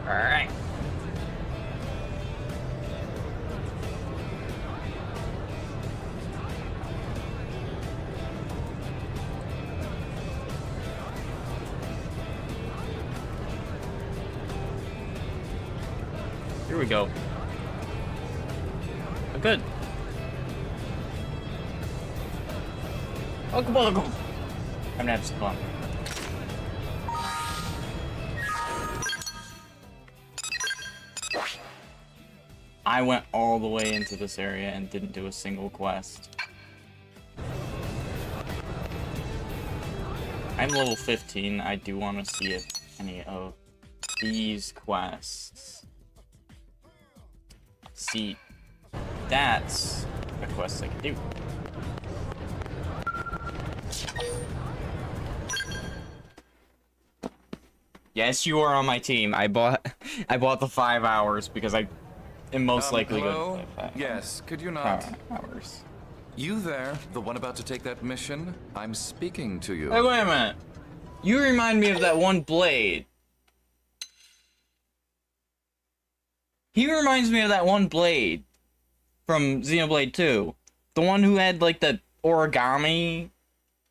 Alright. Here we go. Oh, good. Welcome, welcome. I'm gonna have some fun. I went all the way into this area and didn't do a single quest. I'm level 15. I do want to see if any of these quests. See, that's a quest I can do. Yes, you are on my team. I bought the 5 hours because I am most likely going to play 5 hours. Yes, could you not? 5 hours. You there, the one about to take that mission? I'm speaking to you. Hey, wait a minute. You remind me of that one Blade. He reminds me of that one Blade from Xenoblade 2. The one who had, like, the origami...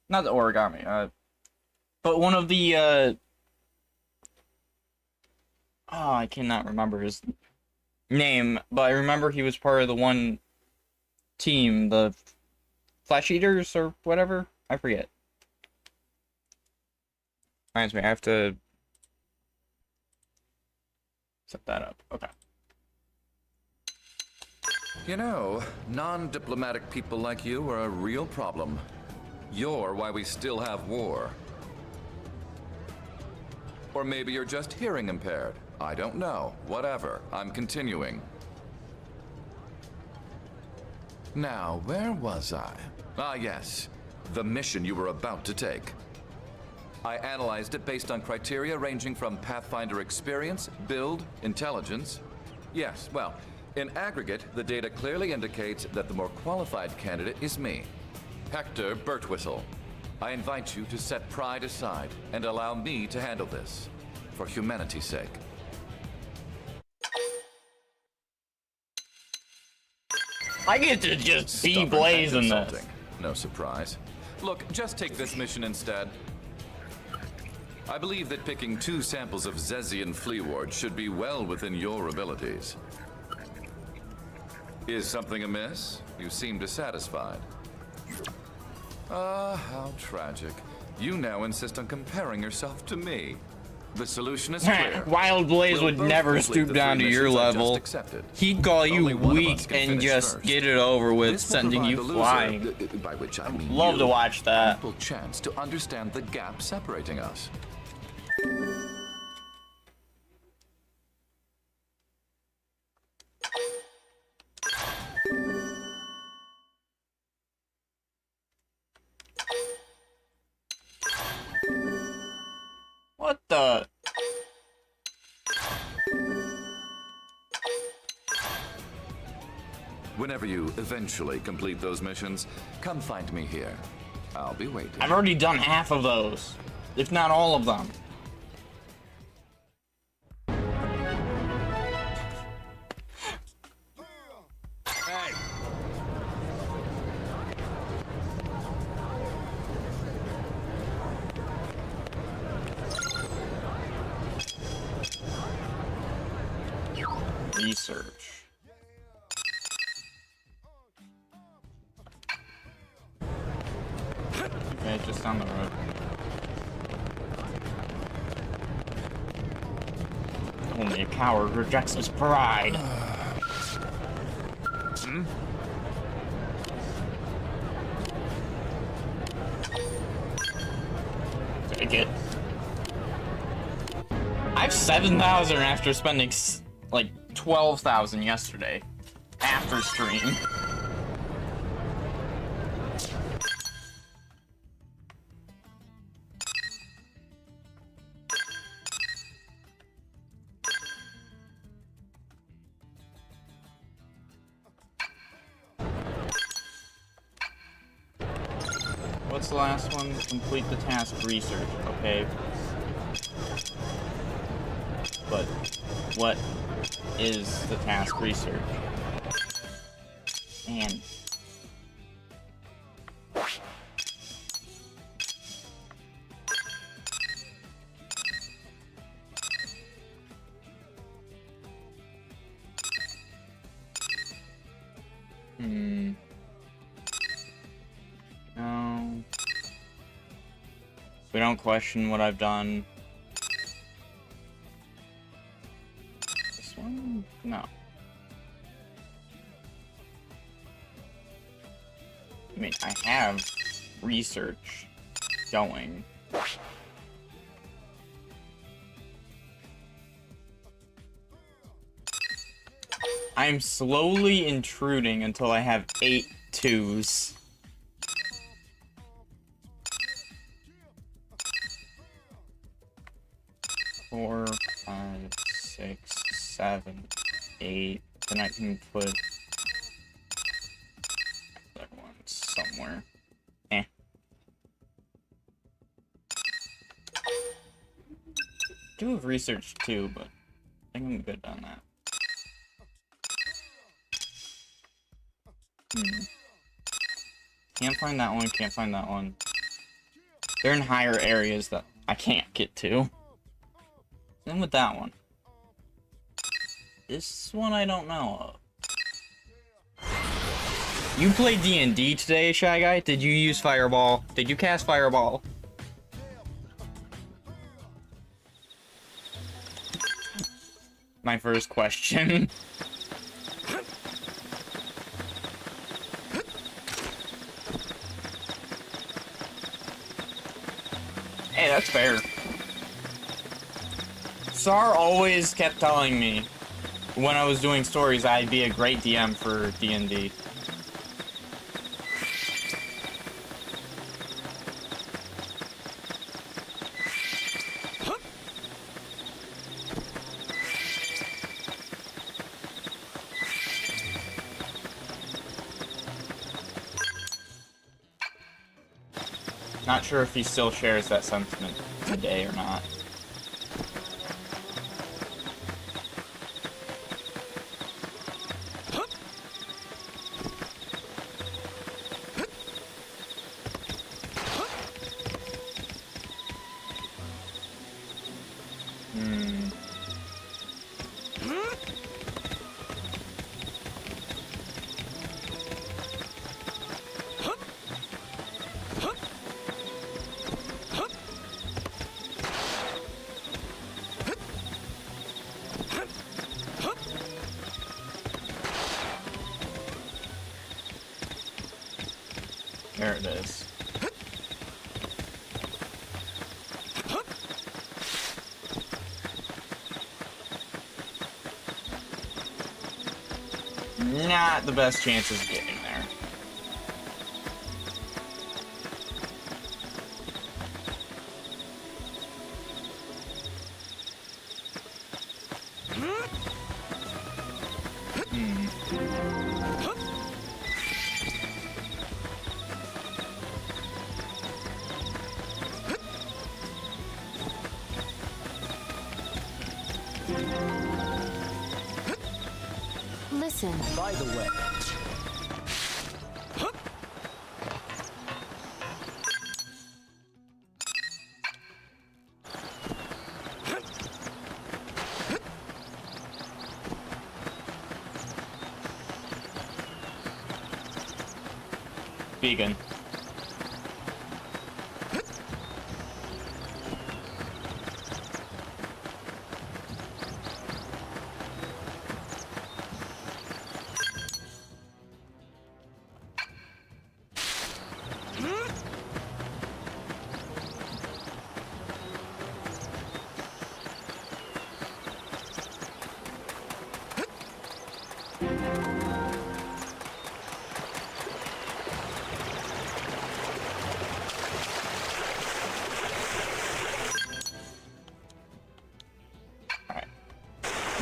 Not the origami, but one of the, Oh, I cannot remember his name, but I remember he was part of the one team, the Flesh Eaters or whatever. I forget. Reminds me, I have to set that up. Okay. You know, non-diplomatic people like you are a real problem. You're why we still have war. Or maybe you're just hearing impaired. I don't know. Whatever. I'm continuing. Now, where was I? Ah, yes. The mission you were about to take. I analyzed it based on criteria ranging from Pathfinder experience, build, intelligence. Yes, well, in aggregate, the data clearly indicates that the more qualified candidate is me, Hector Birtwhistle. I invite you to set pride aside and allow me to handle this, for humanity's sake. I get to just be Blaze in this. No surprise. Look, just take this mission instead. I believe that picking 2 samples of Zezian Fleaward should be well within your abilities. Is something amiss? You seem dissatisfied. Ah, how tragic. You now insist on comparing yourself to me. The solution is clear. Wild Blaze would never stoop down to your level. He'd call you weak and just get it over with, sending you flying. By which I mean love to watch that. Ample chance to understand the gap separating us. What the? Whenever you eventually complete those missions, come find me here. I'll be waiting. I've already done half of those, if not all of them. Hey! Research. Okay, just down the road. Only a coward rejects his pride. Hmm? Take it. I have 7,000 after spending like 12,000 yesterday after stream. What's the last one? Complete the task research. Okay. But what is the task research. Man. No. We don't question what I've done. This one? No. I mean, I have research going. I'm slowly intruding until I have 8 2s. Four, 5, 6, 7, 8. Then I can put that one somewhere. Eh. Do have research too, but I think I'm good on that. Can't find that one, can't find that one. They're in higher areas that I can't get to. Same with that one. This one I don't know of. You played D&D today, Shy Guy? Did you use Fireball? Did you cast Fireball? My first question. Hey, that's fair. Sar always kept telling me when I was doing stories I'd be a great DM for D&D. Not sure if he still shares that sentiment today or not. There it is. Not the best chances of getting there. Listen. By the way. Vegan.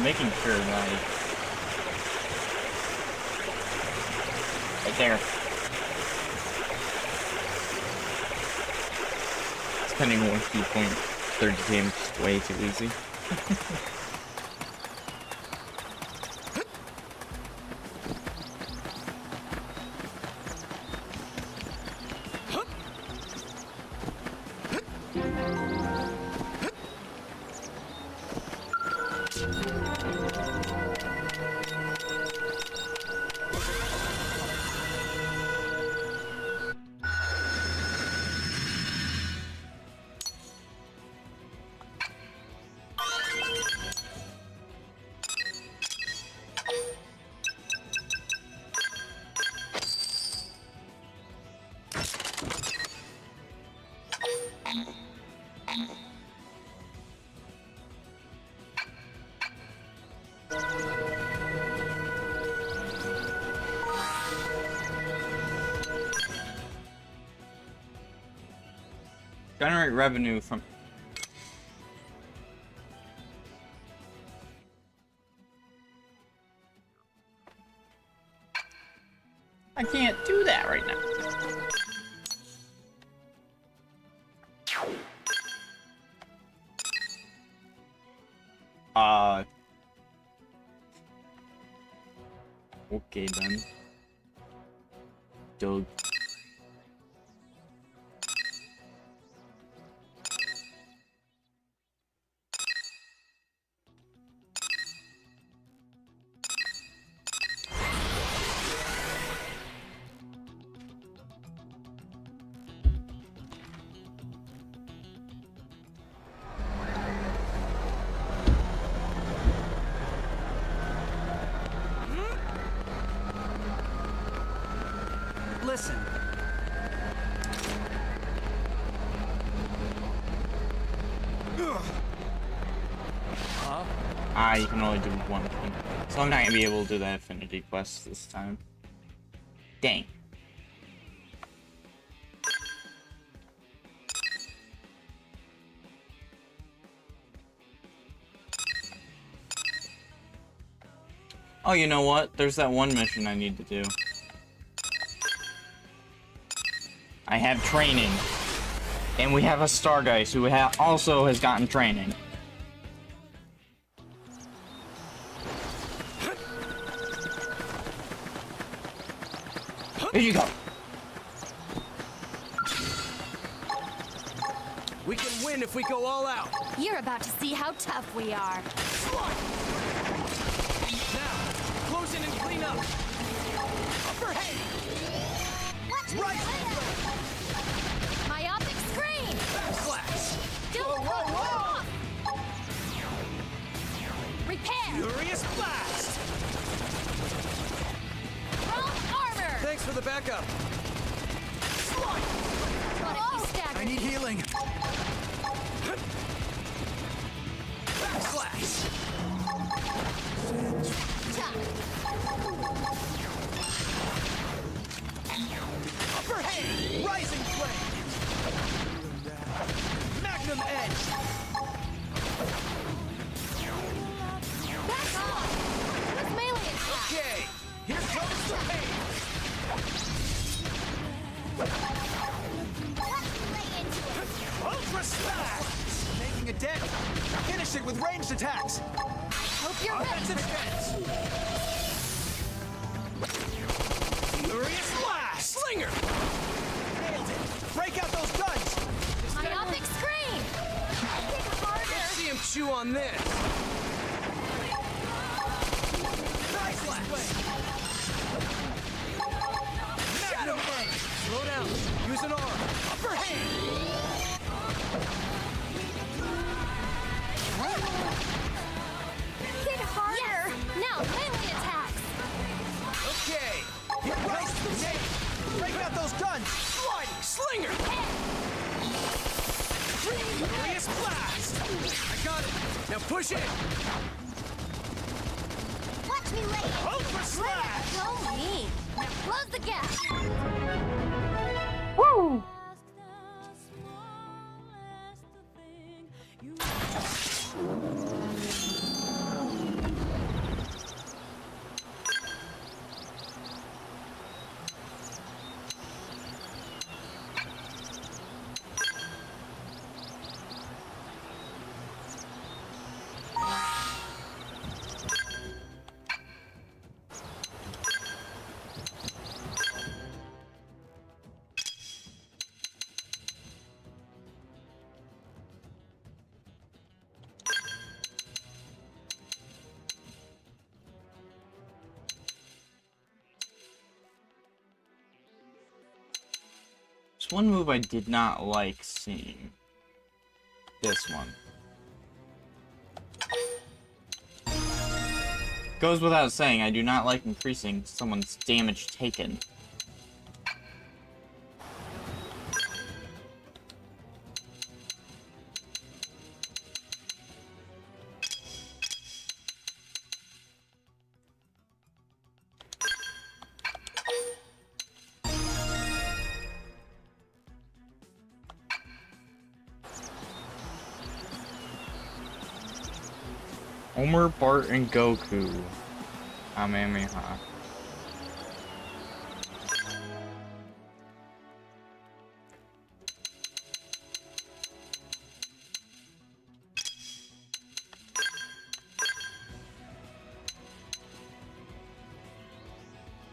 Making sure that right there. Spending 1 key point 30 damage is way too easy. Generate revenue from... I can't do that right now. Okay then. Doug. Listen. You can only do one thing. So I'm not gonna be able to do the affinity quest this time. Dang. Oh, you know what? There's that one mission I need to do. I have training. And we have a Stargeist who also has gotten training. Here you go. We can win if we go all out. You're about to see how tough we are. Now, close in and clean up. Upper hand. Right. Myopic screen. Backslash. Whoa. Repair. Furious blast. Chrome armor. Thanks for the backup. What if you stagger? I need healing. Backslash. Upper hand. Rising flame. Magnum edge. Back off. With melee attack. Okay. Here comes the pain. Lay into it. Ultra smash. Making a dent. Finish it with ranged attacks. Hope you're ready. Offensive stance. Furious blast. Slinger. Nailed it. Break out those guns. Myopic screen. Hit harder. See him chew on this. Nice blast. Shadow Burn. Slow down. Use an arm. Upper hand. Hit harder. Now melee attacks. Okay. Hit right. Nate. Break out those guns. Sliding. Slinger. Furious blast. I got it. Now push it. Watch me lay it. Ultra slash. Go me. Now close the gap. Woo! There's one move I did not like seeing. This one. Goes without saying, I do not like increasing someone's damage taken. Homer, Bart, and Goku. Kamehameha.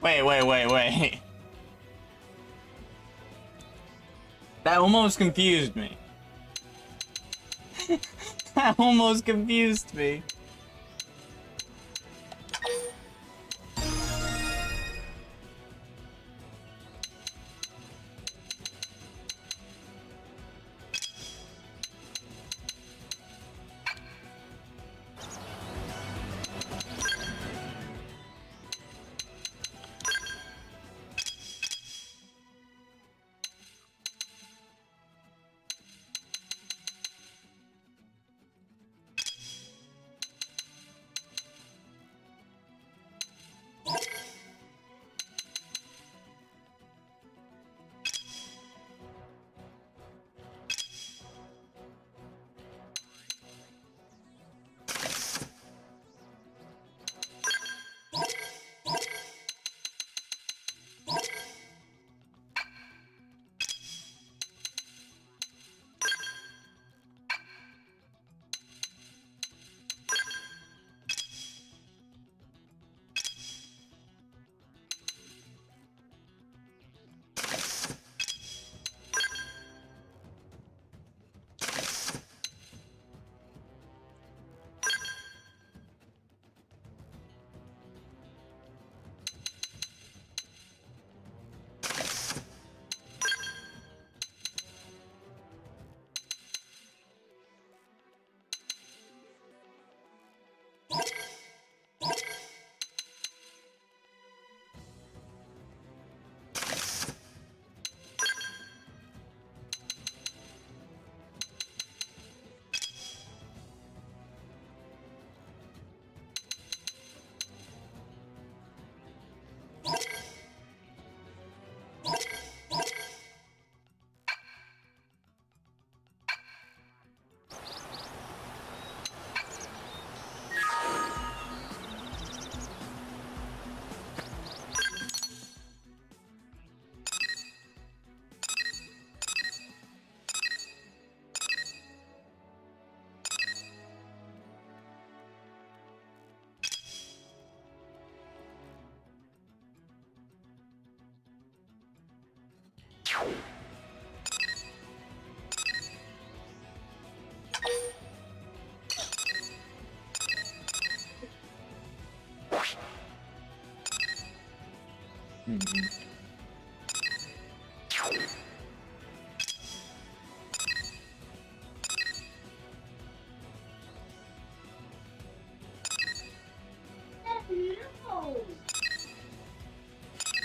Wait. That almost confused me. That almost confused me.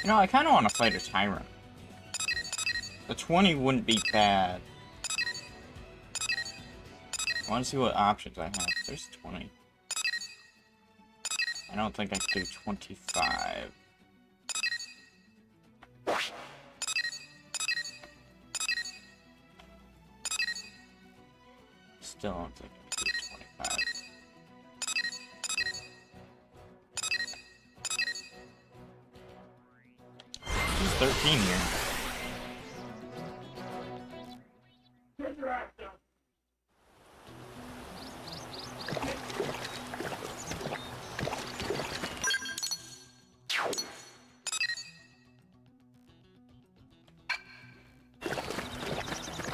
You know, I kind of want to fight a tyrant. The 20 wouldn't be bad. I want to see what options I have. There's 20. I don't think I could do 25. Still don't think I could do 25. There's 13 here.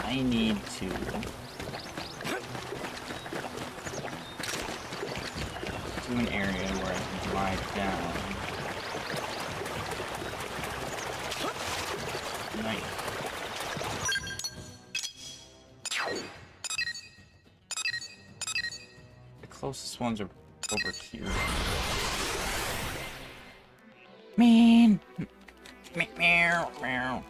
I need to do an area where I can glide down. Nice. The closest ones are over here. Man! Meow, meow.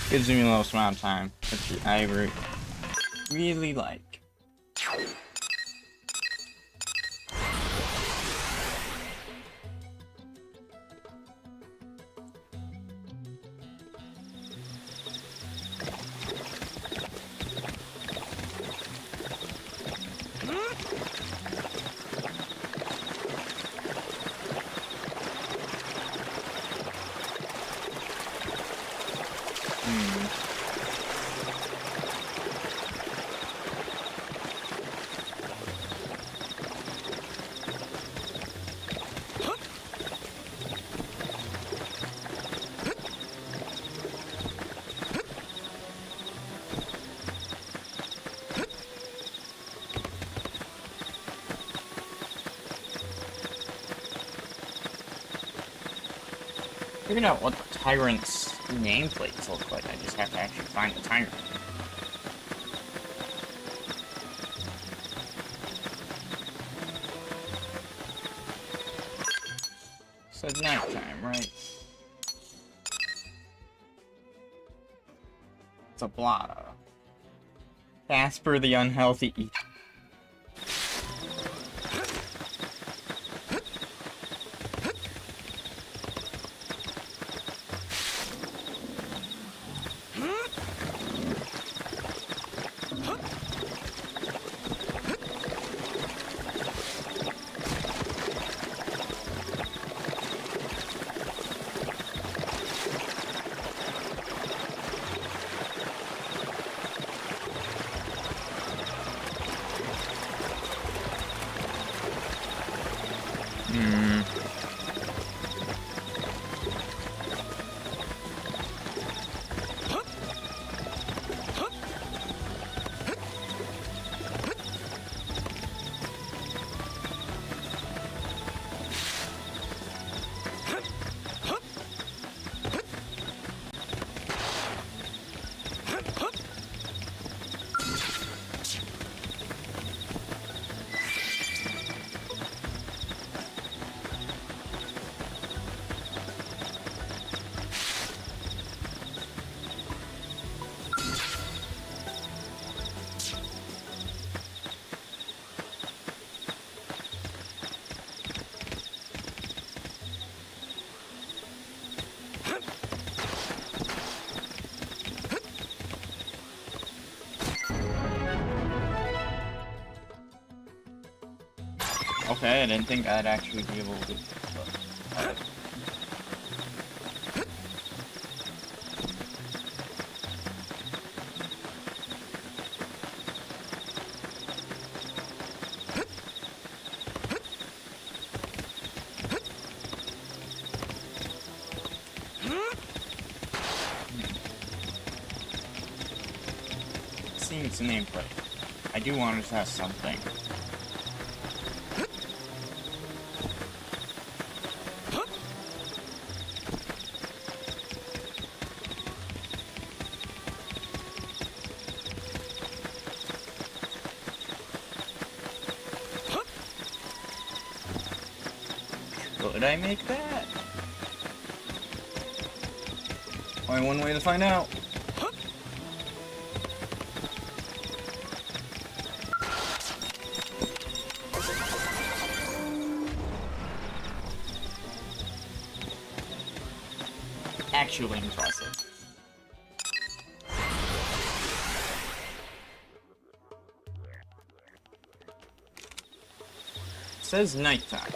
Gives me the most amount of time, which I really like. Figuring out what the Tyrant's nameplates look like. I just have to actually find the Tyrant. Said nighttime, right? It's a blotter. Casper the Unhealthy Eater. Okay, I didn't think I'd actually be able to. Seeing its nameplate, I do want to test something. Could I make that? Only one way to find out. Actually impressive. It says nighttime.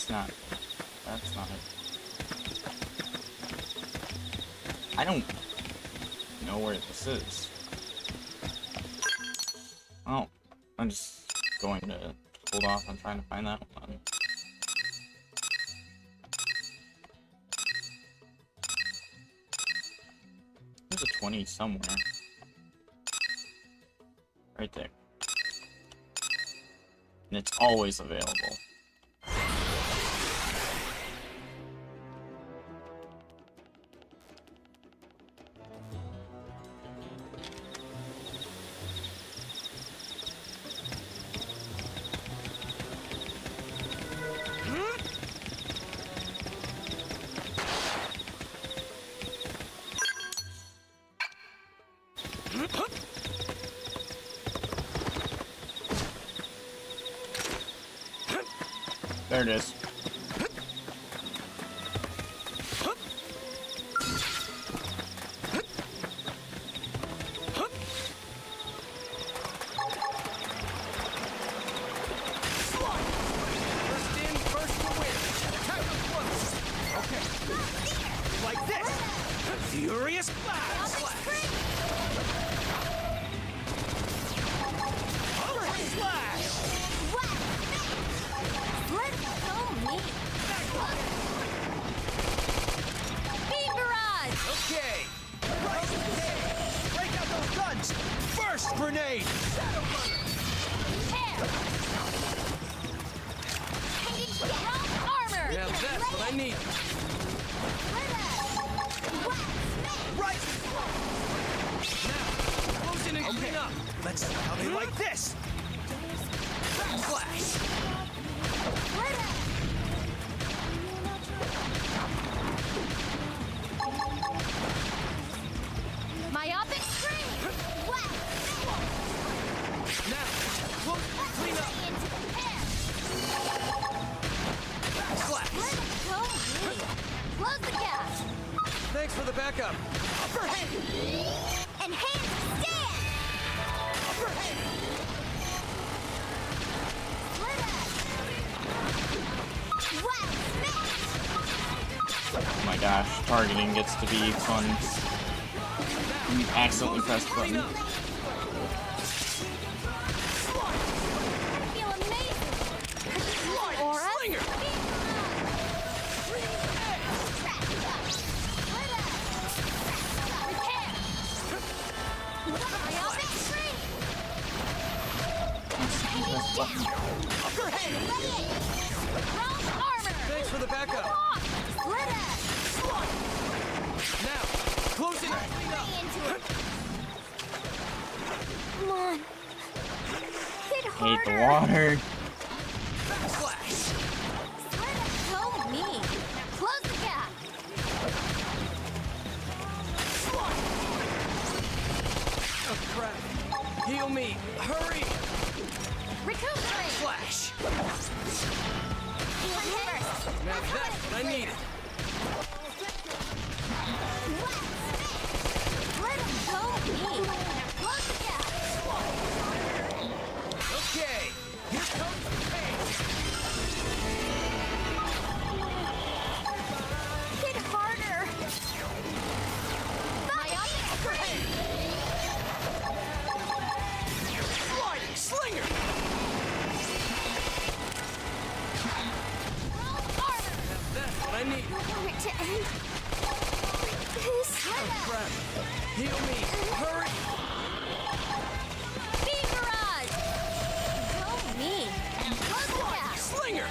That's not it. I don't know where this is. Oh, I'm just going to hold off on trying to find that one. There's a 20 somewhere. Right there. And it's always available. There it is. First in, first to win. Attack them close. Okay. Like this. Furious blast. Overhead slash. Let's go meet. Beam barrage. Okay. Right. Break out those guns. First grenade. Shadow runner. Hair. Armor. Now that's what I need. Right. Now, close in and clean up. Let's see how they like this. Backslash. Myopic screen. Now, close, clean up. Into the hair. Backslash. Go me. Close the gap. Thanks for the backup. Upper hand. And hands stand. Upper hand. Oh my gosh, targeting gets to be fun. You accidentally press the button. I feel amazing. Aura. Slinger. Myopic screen. Press the button. Upper hand. Chrome armor. Thanks for the backup. Now, close in and clean up. Come on. Hit Hate harder. the water. Backslash. Go me. Close the gap. Oh, crap. Heal me. Hurry. Recuperate. Flash. First. Now that's what I needed. Let him go me. Close the gap. Okay. Here comes the pain. Hit harder. Myopic screen. Sliding slinger. Armor. That's what I need. I want it to end. This. Crap. Heal me. Hurry. Beam barrage. Go me. Close the gap. Slinger.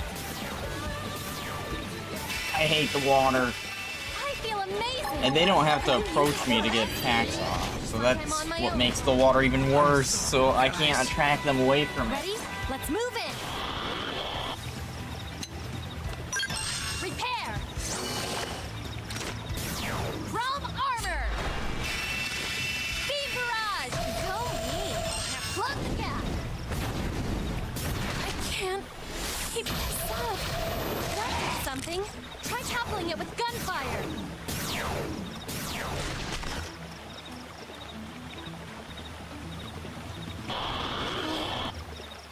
I hate the water. I feel amazing. And they don't have to approach me to get attacks off. So that's what makes the water even worse. So I can't attract them away from it. Ready? Let's move in. Repair. Chrome armor. Beam barrage. Go me. Now close the gap. I can't keep this up. That's something. Try toppling it with gunfire.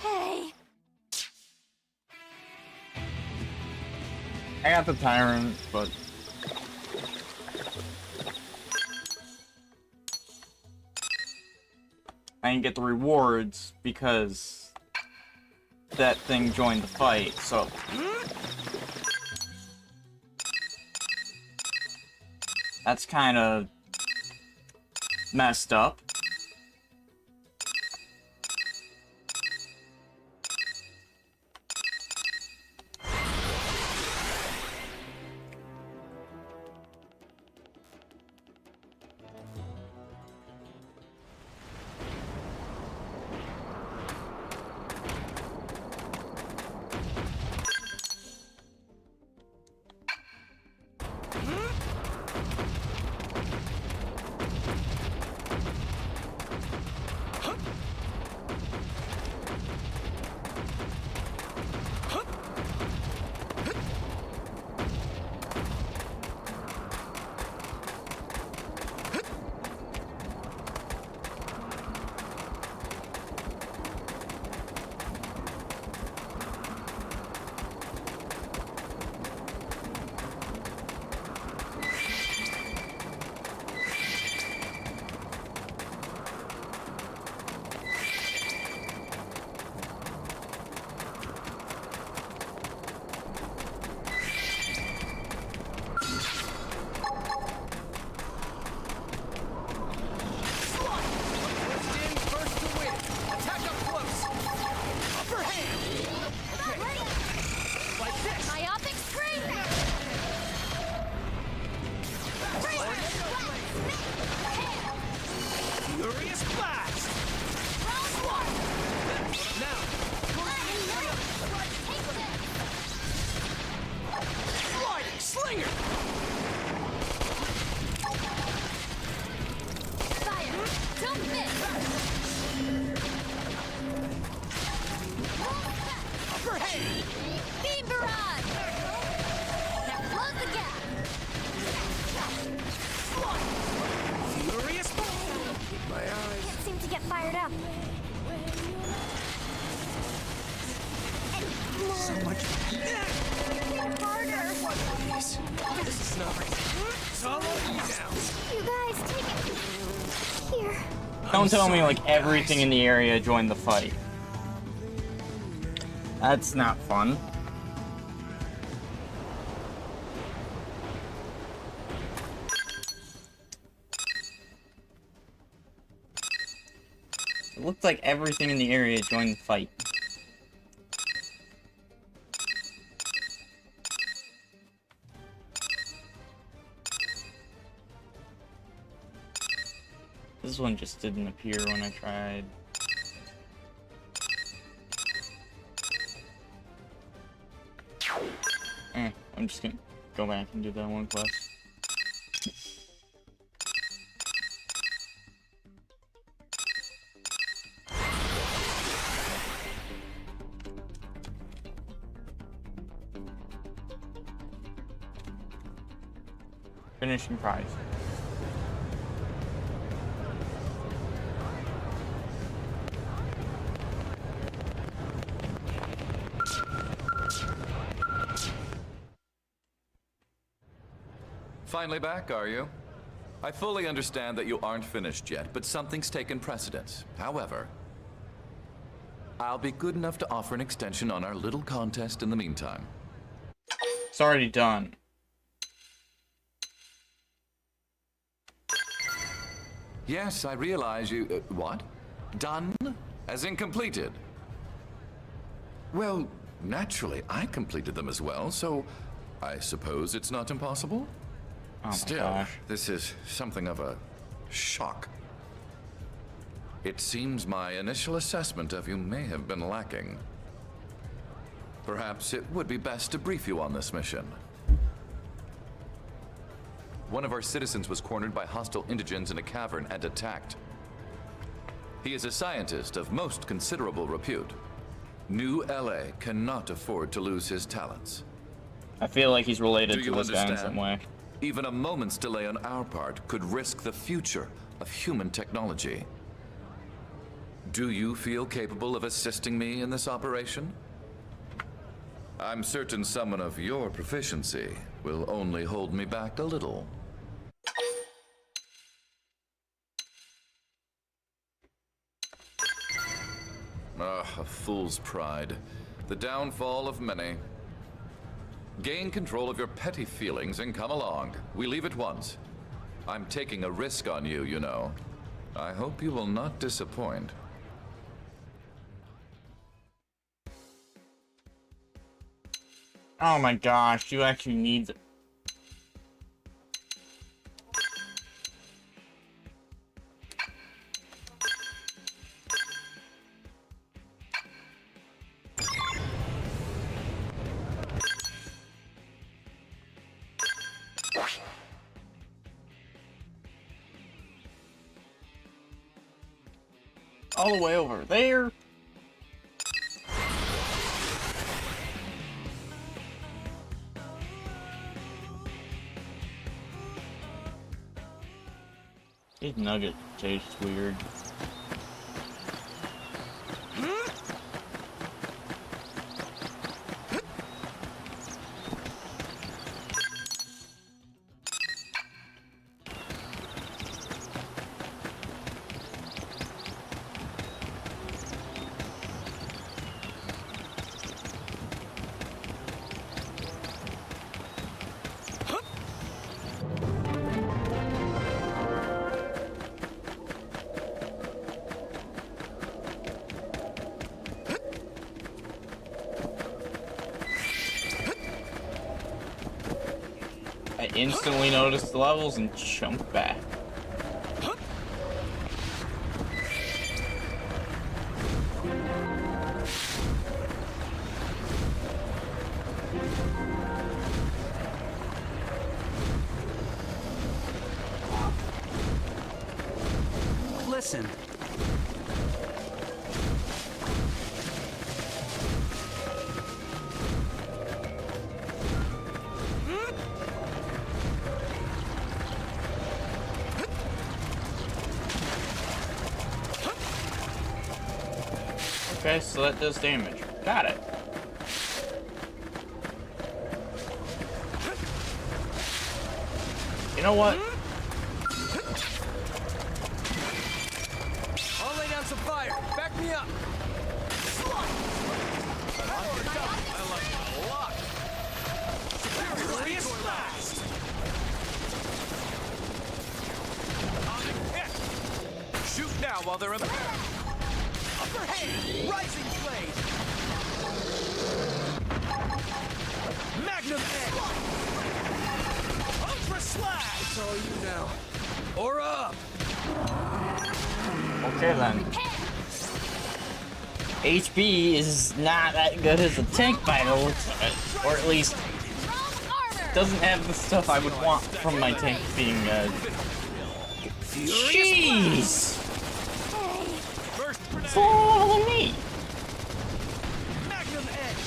Hey. I got the tyrant, but I didn't get the rewards because that thing joined the fight, so that's kind of messed up. Don't tell me like everything in the area joined the fight. That's not fun. It looked like everything in the area joined the fight. This one just didn't appear when I tried. I'm just gonna go back and do that one quest. Finishing prize. Finally back, are you? I fully understand that you aren't finished yet, but something's taken precedence. However, I'll be good enough to offer an extension on our little contest in the meantime. It's already done. Yes, I realize you... what? Done? As in completed? Well, naturally, I completed them as well, so I suppose it's not impossible? Oh my Still, gosh. this is something of a shock. It seems my initial assessment of you may have been lacking. Perhaps it would be best to brief you on this mission. One of our citizens was cornered by hostile indigens in a cavern and attacked. He is a scientist of most considerable repute. New LA cannot afford to lose his talents. I feel like he's related Do to you this guy in understand? some way. Even a moment's delay on our part could risk the future of human technology. Do you feel capable of assisting me in this operation? I'm certain someone of your proficiency will only hold me back a little. Ah, a fool's pride. The downfall of many. Gain control of your petty feelings and come along. We leave at once. I'm taking a risk on you, you know. I hope you will not disappoint. Oh my gosh, you actually need... all the way over there. These nuggets taste weird. I instantly noticed the levels and jumped back. Listen. Okay, so that does damage. Got it. You know what? I'll lay down some fire. Back me up. I like it a lot. Furious blast. Shoot now while they're in the upper hand. Rising blade. Magnum edge. Ultra slash. It's all you now. Or up. Okay then. HP is not that good as a tank by the looks of it. Or at least doesn't have the stuff I would want from my tank being jeez! It's lower than me! Magnum edge.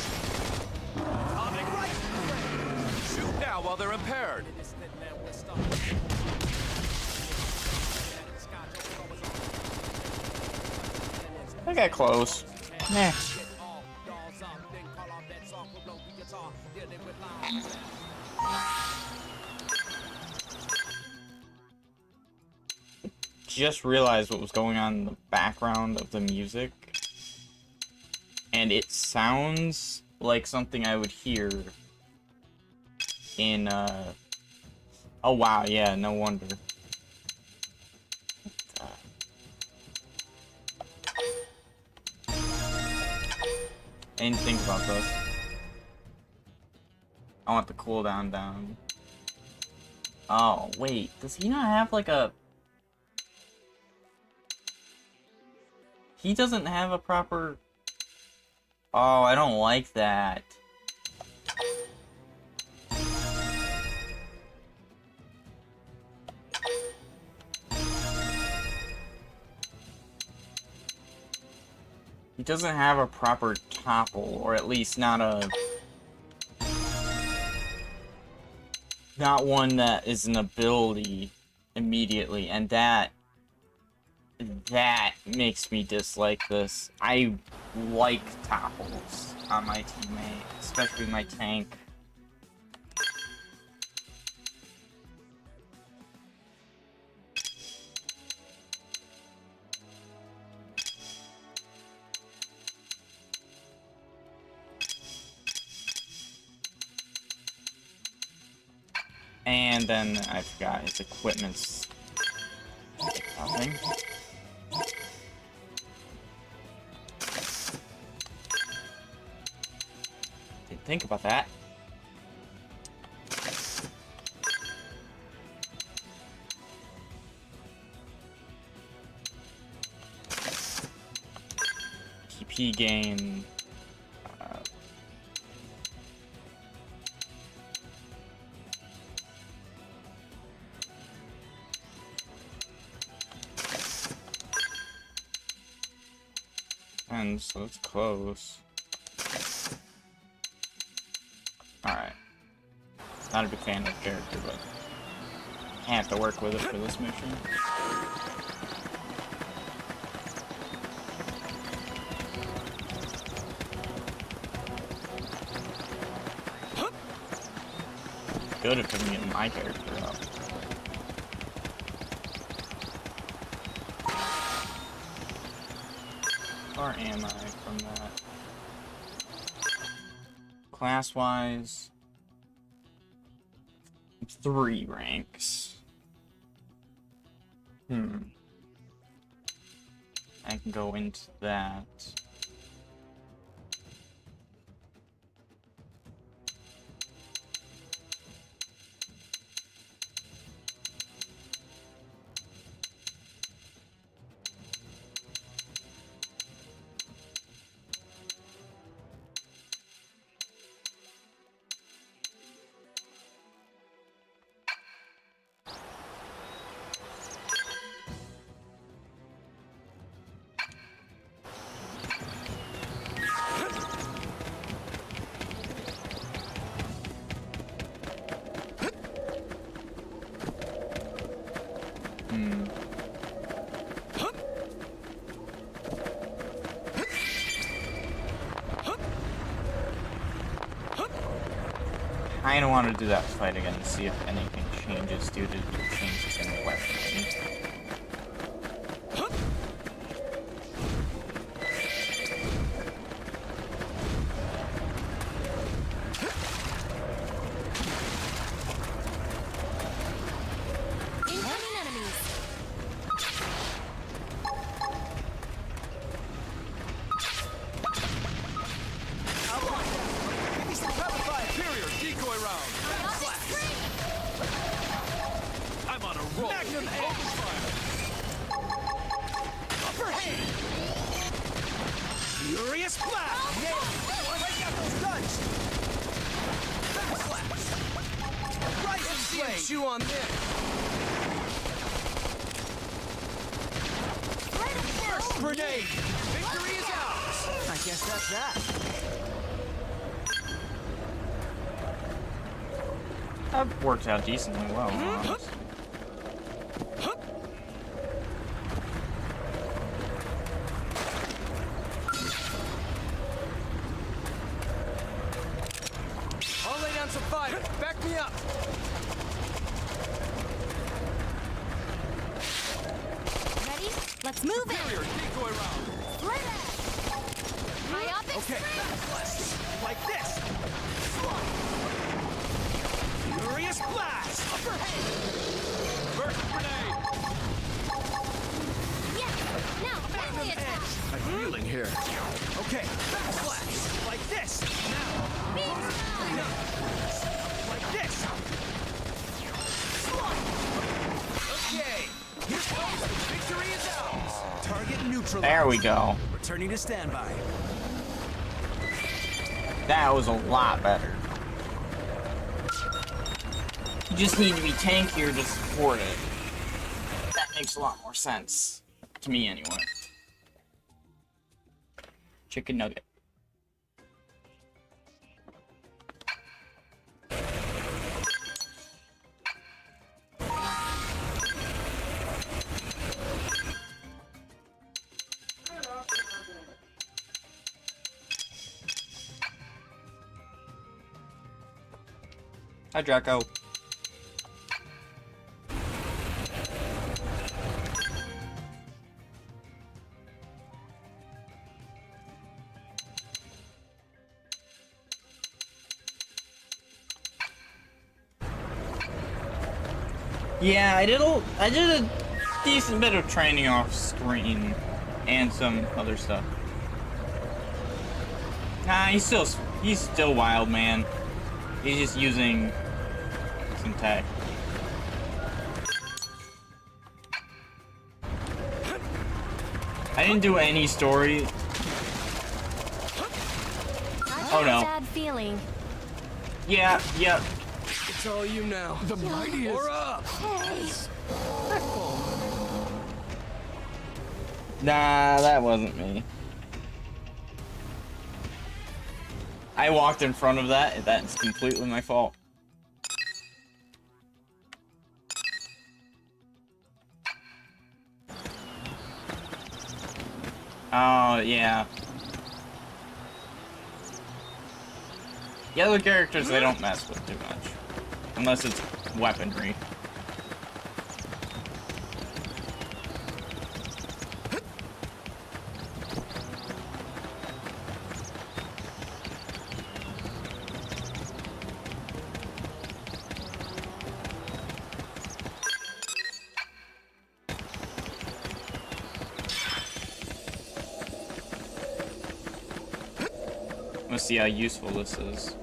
Shoot now while they're impaired. I got close. Nah. Just realized what was going on in the background of the music. And it sounds like something I would hear in, oh wow, yeah, no wonder. I didn't think about this. I want the cooldown down. Oh, wait. Does he not have like a... He doesn't have a proper... Oh, I don't like that. He doesn't have a proper topple, or at least not a... Not one that is an ability immediately, and that makes me dislike this. I like topples. on my teammate, especially my tank. And then I forgot his equipment's nothing. Didn't think about that. TP gain. And so it's close. Alright. Not a big fan of the character, but I have to work with it for this mission. Good if I can get my character up. Or am I from that? Class-wise, 3 ranks. I can go into that. I don't want to do that fight again and see if anything changes due to changes in the weapon. Incoming enemies. Give me some cover fire. Superior decoy round. I'm on a roll. Magnum open fire. Upper hand. Furious blast. Break out those guns. Backslash. Rising flame. Chew on this. First grenade. Victory is ours. I guess that's that. That worked out decently well, honestly. I'll lay down some fire. Back me up. Ready? Let's move it. Superior decoy round. Myopic Okay. strike. Like this. Furious blast. Upper hand. First grenade. Yeah. Now, friendly attack. I'm healing here. Okay. Backslash. Like this. Now. Beam strike. Like this. Okay. Here goes. Victory is ours. Target neutralized. There we go. Returning to standby. That was a lot better. You just need to be tankier to support it. That makes a lot more sense. To me, anyway. Chicken nugget. Hi, Draco. Yeah, I did a decent bit of training off screen and some other stuff. Nah, he's still wild, man. He's just using some tech. I didn't do any story. Oh no. Bad feeling. Yeah, yep. It's all you now. The mightiest. Or up. Hey. Nah, that wasn't me. I walked in front of that, and that's completely my fault. Oh, yeah. The other characters, they don't mess with too much. Unless it's weaponry. Let's see how useful this is.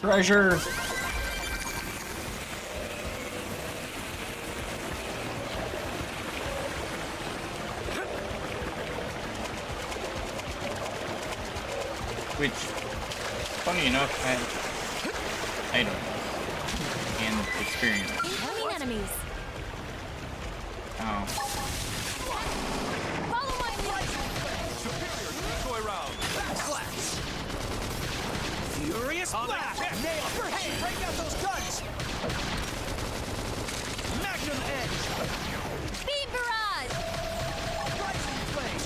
Treasure! Which, funny enough, had items and experience. Incoming enemies. Oh. Follow my lead. Superior decoy round. Backslash. Furious blast. Nail. Hey, break out those guns. Magnum edge. Beam barrage. Rising flame.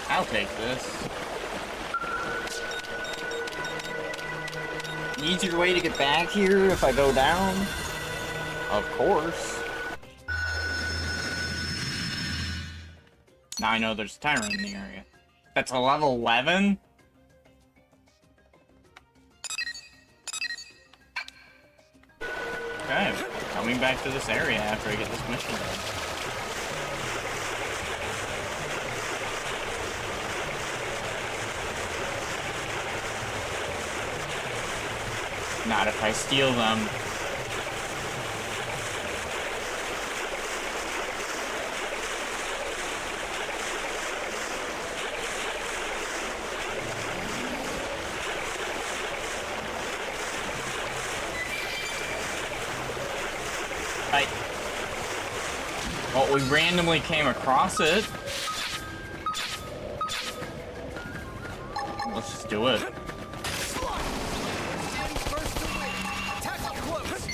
I'll take this. Easier way to get back here if I go down? Of course. Now I know there's a tyrant in the area. That's a level 11? Okay, coming back to this area after I get this mission done. Not if I steal them. Well, we randomly came across it. Let's just do it.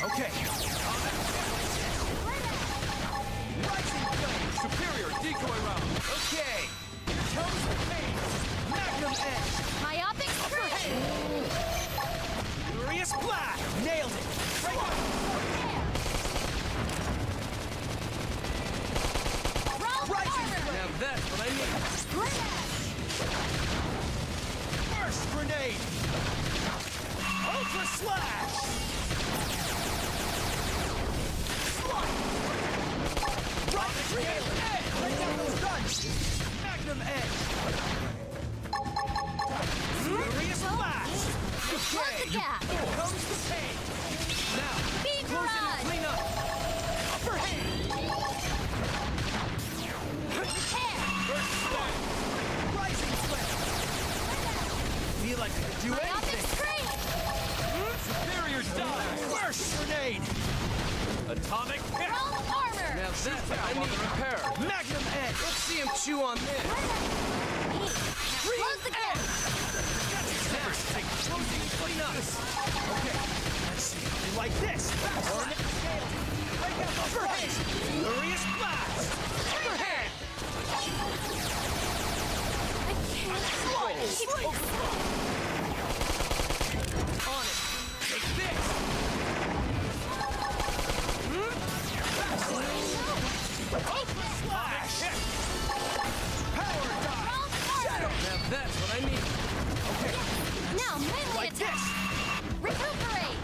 Okay. Rising flame. Superior decoy round. Okay. that's what I need. Burst grenade. Ultra slash. Right edge. Break out those guns. Magnum edge. Furious blast. Close the gap. Here comes the pain. Now, Beam close it and barrage. clean up. Upper hand. Repair. Burst slam. Rising flame. Feel like I could do Myopic anything. screen. Superior dive. Burst grenade. Atomic hit. Chrome armor. Now that's what I need. Repair. Magnum edge. Let's see him chew on this. Close the gap. Take closing and clean up. Okay, let's see. Like this. Ornate scale. Break out the first. Furious blast. Overhand. I can't. Keep On it. Take this. Slash. Power dive. Shadow. Now that's what I need. Okay. Now melee Like attack. this. Recuperate.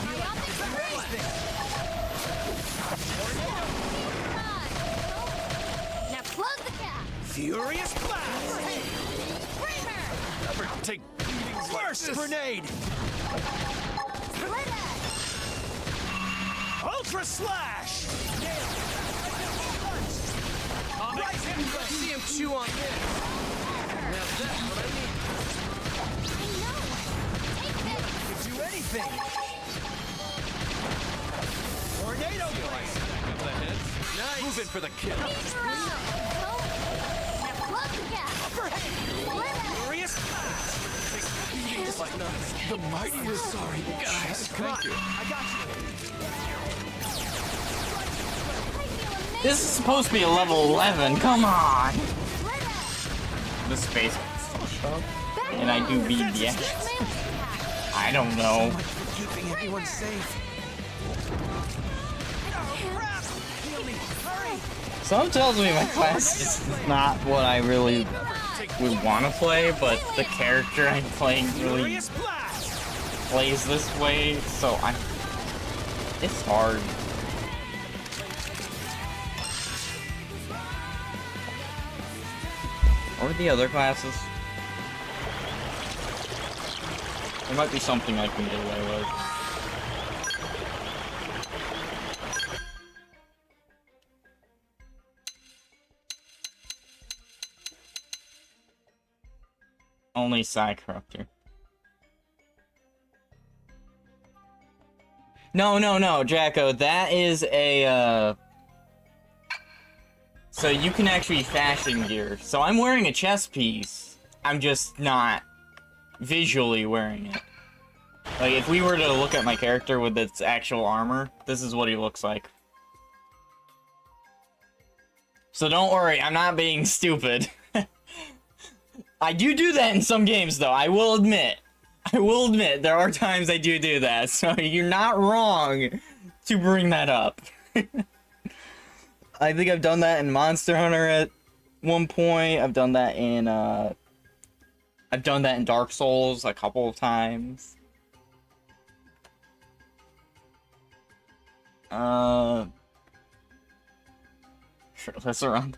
Myopic screen. Barrage. Now close the gap. Furious blast. Screamer. Never take beatings. Burst grenade. Split edge. Ultra slash. Rising. Let's see him chew on this. Now that's what I need. I know. Take this. Could do anything. Tornado blast. Nice. Move in for the kill. Beam barrage. Now close the gap. Upper hand. Split edge. Furious blast. Take beatings like nothing. The mighty is sorry, guys. Come on. I got you. This is supposed to be a level 11. Come on. Split edge. The space Back and I do off. beat the Melee attack. I don't know. For keeping everyone safe. Oh, crap. Heal me. Hurry. Someone tells me my class is not what I really would want to play, but the character I'm playing really Furious blast. plays this way, so it's hard. Or the other classes. There might be something I can get away with. Only Psy Corruptor. No, Jacko, that is a, so you can actually fashion gear. So I'm wearing a chest piece. I'm just not visually wearing it. Like, if we were to look at my character with its actual armor, this is what he looks like. So don't worry, I'm not being stupid. I do that in some games, though, I will admit. I will admit, there are times I do that, so you're not wrong to bring that up. I think I've done that in Monster Hunter at one point. I've done that in Dark Souls a couple of times. Sure, that's around.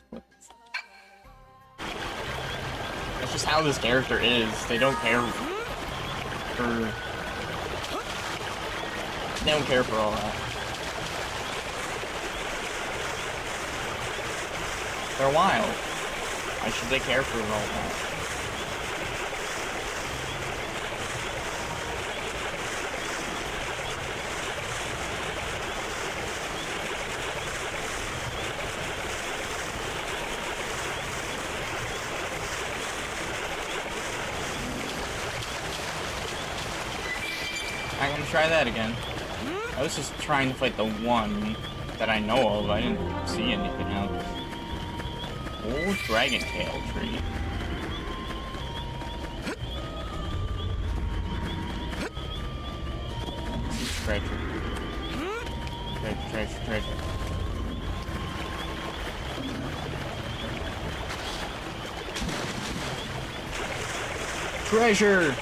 That's just how this character is. They don't care for... They don't care for all that. They're wild. Why should they care for all that? I'm gonna try that again. I was just trying to fight the one that I know of. I didn't see anything else. Old dragon tail tree. Treasure. Treasure. Treasure!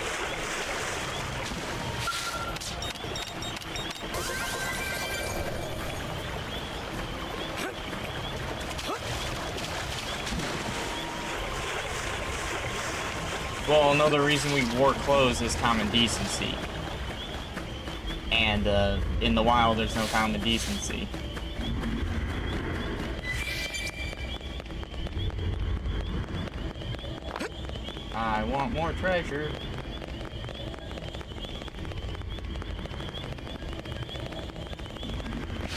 Well, another reason we wore clothes is common decency. And, in the wild, there's no common decency. I want more treasure.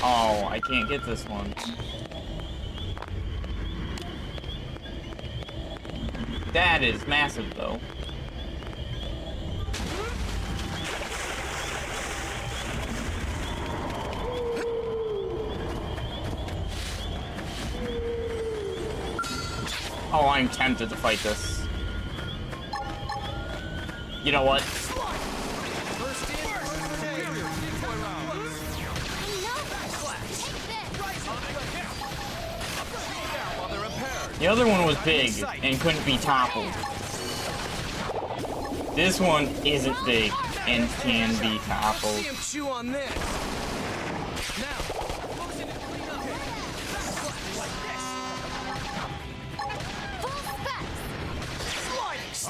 Oh, I can't get this one. That is massive, though. Oh, I'm tempted to fight this. You know what? First in, first grenade. Decoy round. While they're repaired. The other one was big and couldn't be toppled. This one isn't big and can be toppled. See him chew on this. Now, close in and clean up. Like this. Full specs. Sliding.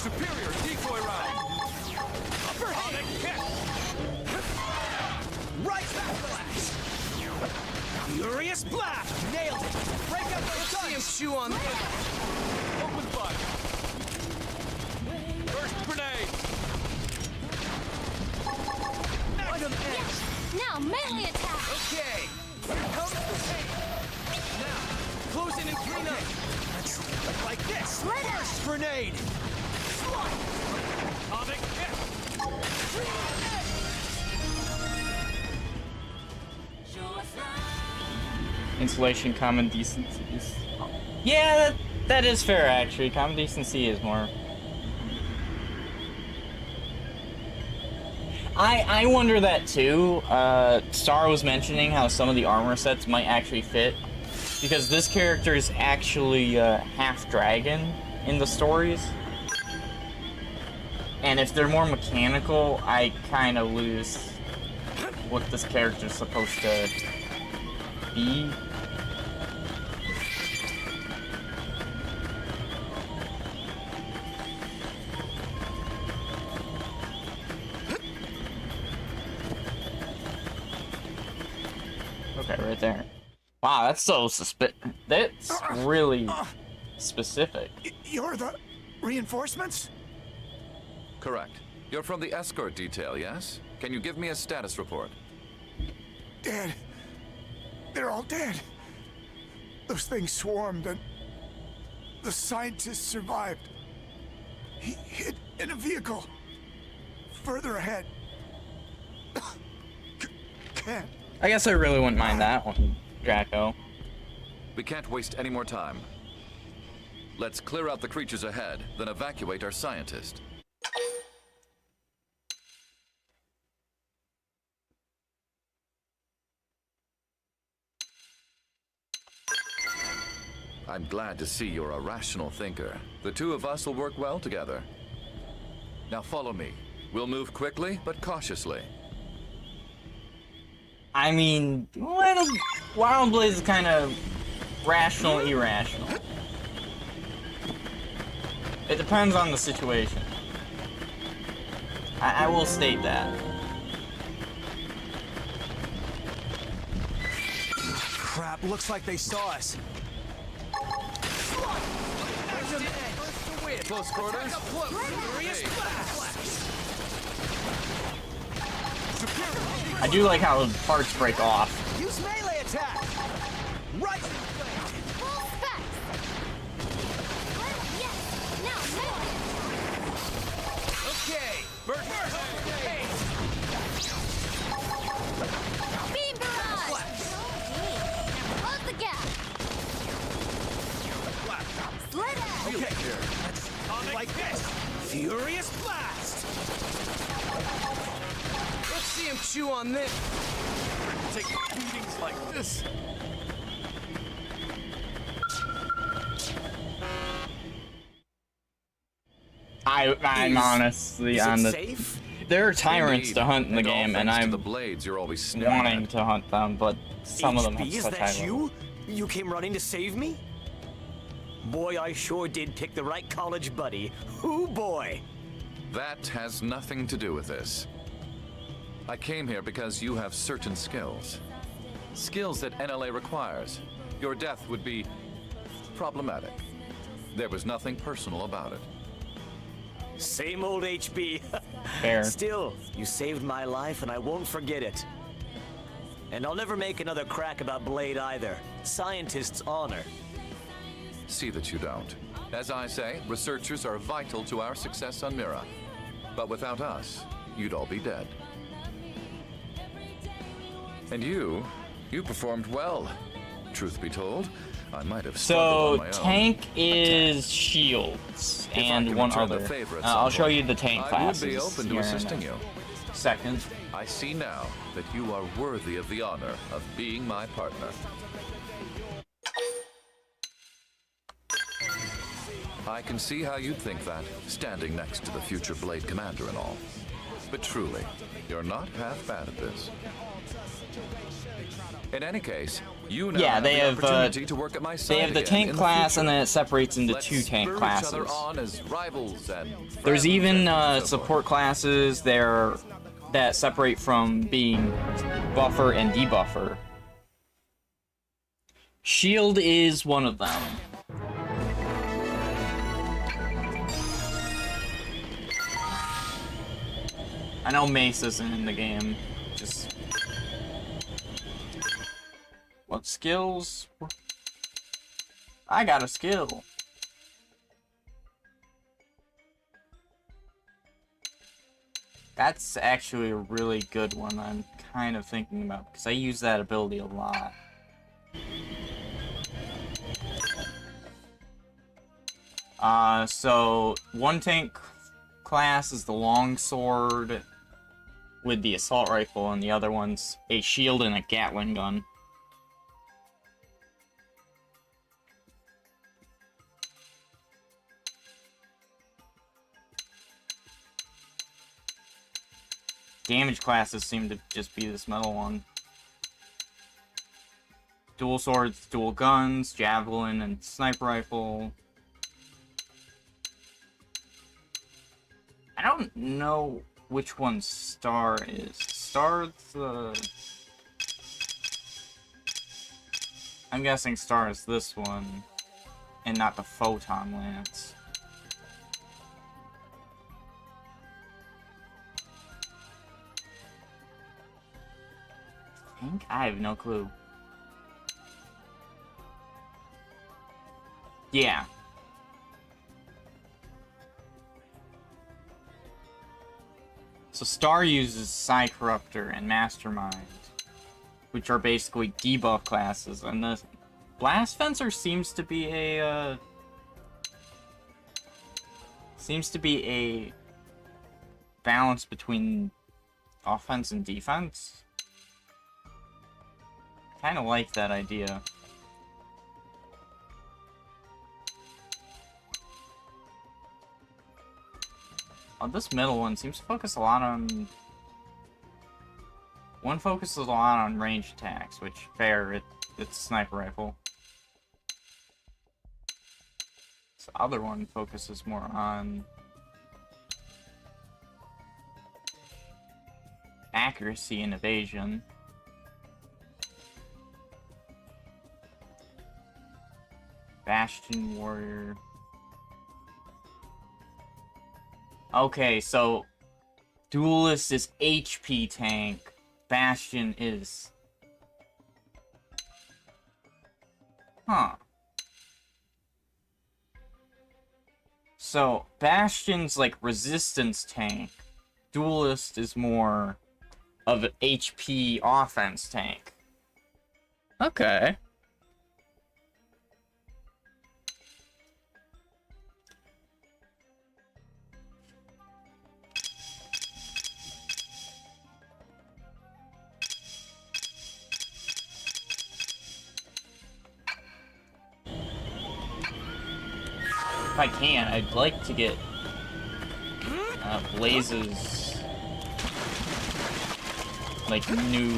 Superior decoy round. Upper hand kick. Right backlash. Furious blast. Nailed it. Break up those guns. See him chew on this. Open fire. First grenade. Magnum edge. Now melee attack. Okay. Here comes the pain. Now, close in and clean up. Let's like this. First grenade. Atomic hit. Insulation, common decency is... Yeah, that is fair, actually. Common decency is more... I wonder that, too. Star was mentioning how some of the armor sets might actually fit. Because this character is actually half dragon in the stories. And if they're more mechanical, I kind of lose what this character's supposed to be. Okay, right there. Wow, that's so that's really specific. You're the reinforcements? Correct. You're from the escort detail, yes? Can you give me a status report? Dead. They're all dead. Those things swarmed and the scientist survived. He hid in a vehicle. Further ahead. Can't. I guess I really wouldn't mind that one, Draco. We can't waste any more time. Let's clear out the creatures ahead, then evacuate our scientist. I'm glad to see you're a rational thinker. The two of us will work well together. Now follow me. We'll move quickly, but cautiously. I mean, Wild Blaze is kind of rational, irrational. It depends on the situation. I will state that. Crap, looks like they saw us. Close quarters. I do like how the parts break off. Use melee attack. Right. Full specs. Yes. Now melee. Okay. Burst. Beam barrage. Okay. Now close the gap. Slit it. Okay. Let's like this. Furious blast. Let's see him chew on this. Take beatings like this. I'm honestly Is on it the. safe? There are tyrants Indeed. to hunt in the And all game, and thanks to I'm the blades you're always sniffing wanting at. to hunt them, but some of them have HB, is such high that levels. you? You came running to save me? Boy, I sure did pick the right college buddy. Ooh, boy. That has nothing to do with this. I came here because you have certain skills. Skills that NLA requires. Your death would be problematic. There was nothing personal about it. Same old HB. Fair. Still, you saved my life and I won't forget it. And I'll never make another crack about Blade either. Scientists' honor. See that you don't. As I say, researchers are vital to our success on Mira. But without us, you'd all be dead. And you performed well. Truth be told, I might have struggled on So my own. tank is shields If I and can one return the other. favor at I'll some show point, you the tank I classes. would be open to here in assisting a you. Second. I see now that you are worthy of the honor of being my partner. I can see how you'd think that, standing next to the future Blade Commander and all. But truly, you're not half bad at this. In any case, you now Yeah, have they the have, opportunity to work at my side They have the again tank in class, future. and then it separates into Let's two tank spur classes. each other on as rivals and There's friends even and so support forth. classes there that separate from being buffer and debuffer. Shield is one of them. I know Mace isn't in the game. Just what skills? I got a skill. That's actually a really good one I'm kind of thinking about, because I use that ability a lot. So one tank class is the longsword with the assault rifle, and the other one's a shield and a Gatling gun. Damage classes seem to just be this metal one. Dual swords, dual guns, javelin, and sniper rifle. I don't know which one Star is. Star's the... I'm guessing Star is this one, and not the Photon Lance. I have no clue. Yeah. So Star uses Psy Corruptor and Mastermind, which are basically debuff classes, and the Blast Fencer seems to be a balance between offense and defense. Kind of like that idea. Oh, this middle one seems to focus a lot on... One focuses a lot on ranged attacks, which, fair, it's a sniper rifle. This other one focuses more on... accuracy and evasion. Bastion Warrior. Okay, so Duelist is HP tank. Bastion is... Huh. So, Bastion's like resistance tank. Duelist is more of an HP offense tank. Okay. If I can, I'd like to get Blaze's like new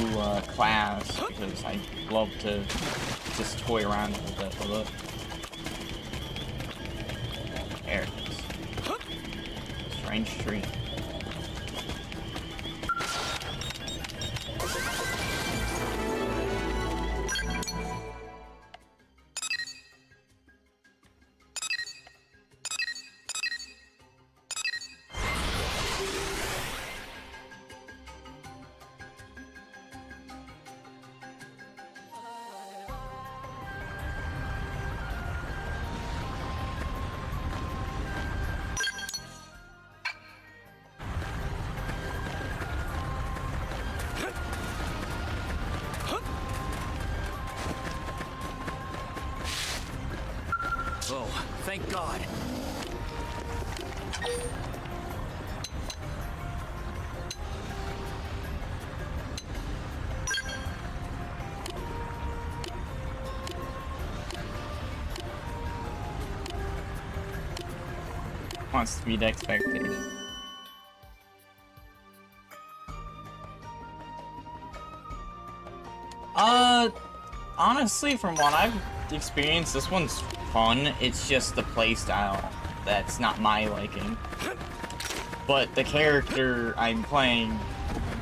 class, because I love to just toy around with it. There it is. Strange tree. Oh, thank God. Wants to beat expectation. Honestly, from what I've experienced, this one's fun. It's just the playstyle that's not my liking. But the character I'm playing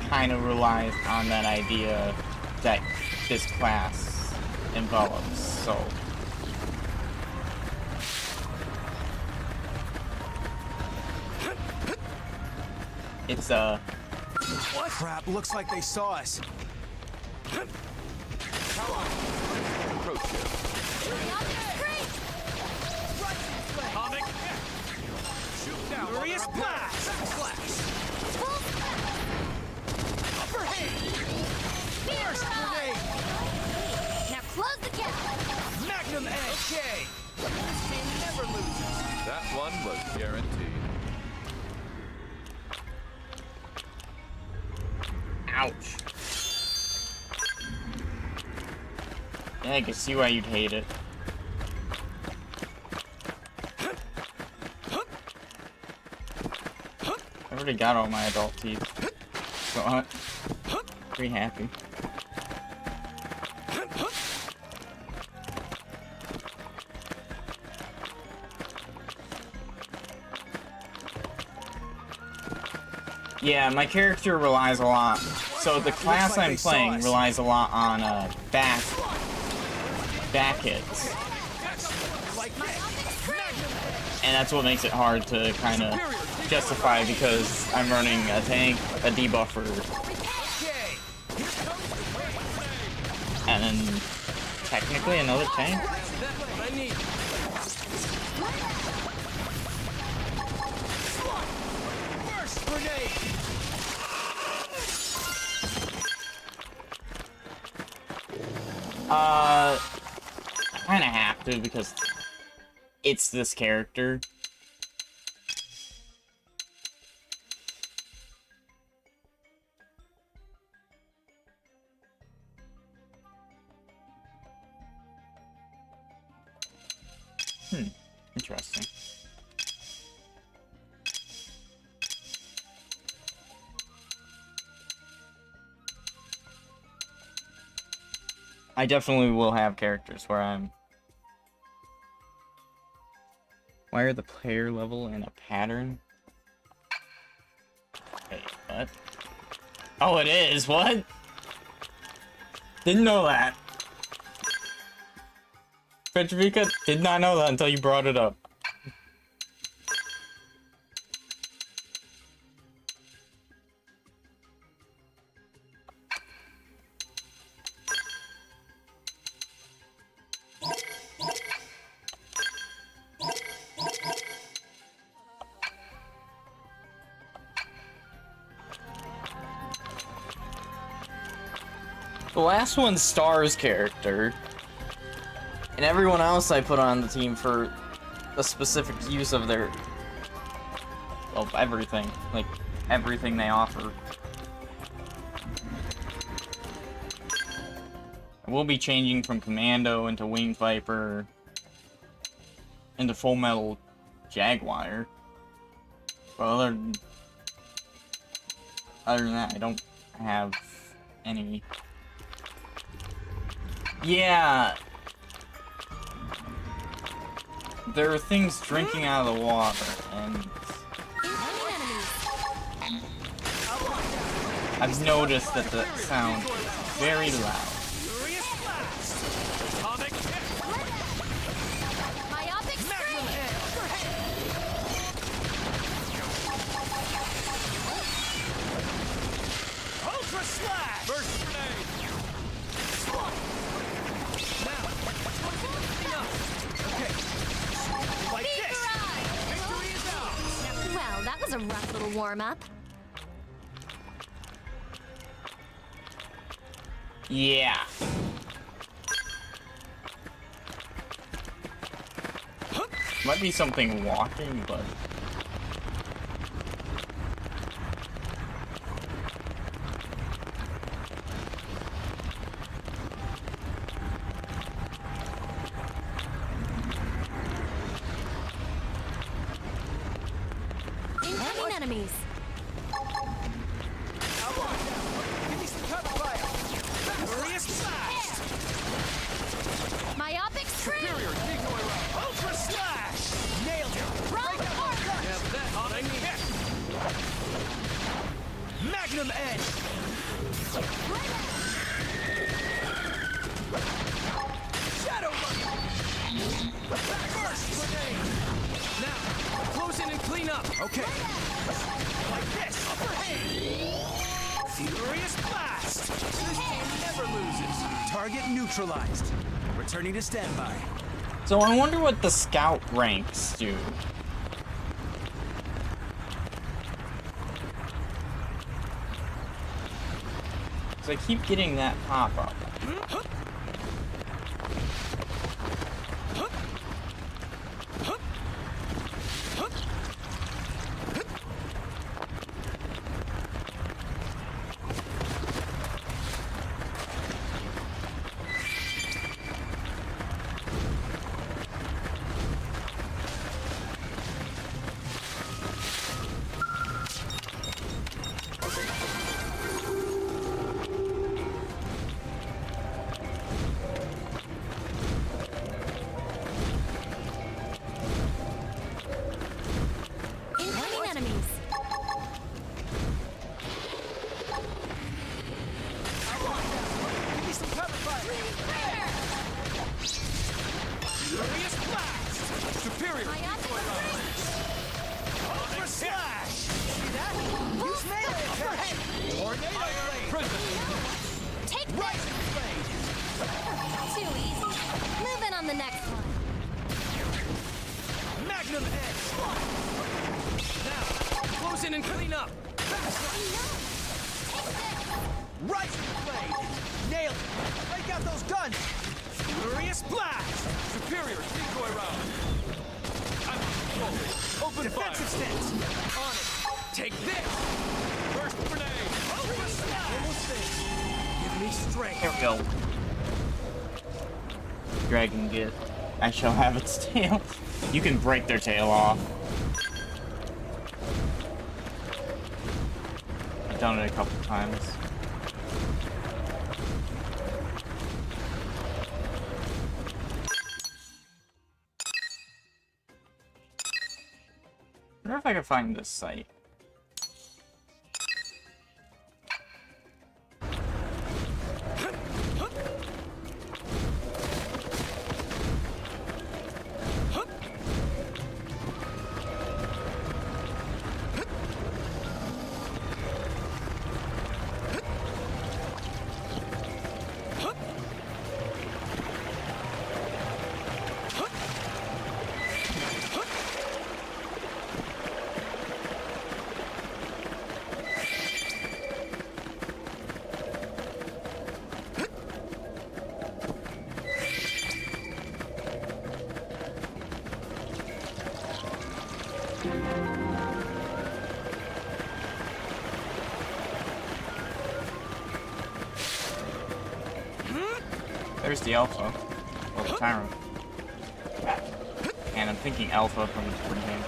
kind of relies on that idea that this class envelops, so... It's What? Crap, looks like they saw us. Comic. Shoot down. Furious blast. Backsplash. Upper hand. Burst grenade. Now close the gap. Magnum edge. Okay. This team never loses. That one was guaranteed. ouch. Yeah, I can see why you'd hate it. I already got all my adult teeth, so I'm pretty happy. Yeah, my character relies a lot. So the class I'm playing relies a lot on back hits. And that's what makes it hard to kind of justify, because I'm running a tank, a debuffer, and then technically another tank. I kinda have to, because it's this character. Interesting. I definitely will have characters where I'm... Wire the player level in a pattern? Wait, what? Oh, it is? What? Didn't know that. Petrovica did not know that until you brought it up. The last one's Star's character, and everyone else I put on the team for a specific use of their... of everything. Like, everything they offer. We'll be changing from Commando into Winged Viper into Full Metal Jaguar. But other Other than that, I don't have any. Yeah. There are things drinking out of the water, and I've noticed that the sound is very loud. Furious blast! Atomic hit! Myopic Magnum screen! edge! Ultra slash! Burst grenade! Now, enough! Okay. Like Beam this! barrage! Victory is ours! Well, that was a rough little warm-up. Yeah. Might be something walking, but Incoming enemies. Give me some cover fire! Furious blast! Myopic screen! Decoy round! Ultra slash! Nailed him! Wrong armor! Have that atomic hit! Magnum edge! Shadow runner! Burst grenade! Now, close in and clean up! Okay. Like this! Upper hand! Furious blast! This game never loses! Target neutralized. Returning to standby. so I wonder what the scout ranks do. Cause I keep getting that pop up. Incoming enemies. Give me some cover fire! Furious blast! Superior! Myopic Ultra slash! See that? Use melee attack! Tornado blade! Take Rising blade! Too easy. Moving on the next one. Magnum edge! Now, close in and clean up! Rising blade! Nailed it! Break out those guns! Furious blast! Superior decoy round! I'm on control. Open defensive stance! On it! Take this! Burst grenade! Ultra slash! Almost there. Give me strength! Here we go. Dragon gift. I shall have its tail. You can break their tail off. I've done it a couple times. I wonder if I can find this site. There's the alpha. Well, the tyrant. And I'm thinking alpha from the 40 game.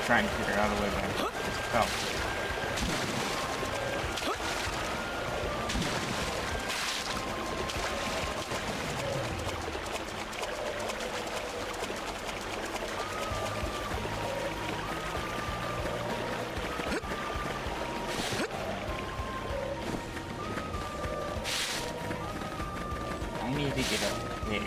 trying to figure out a way back. Oh. I need to get up there.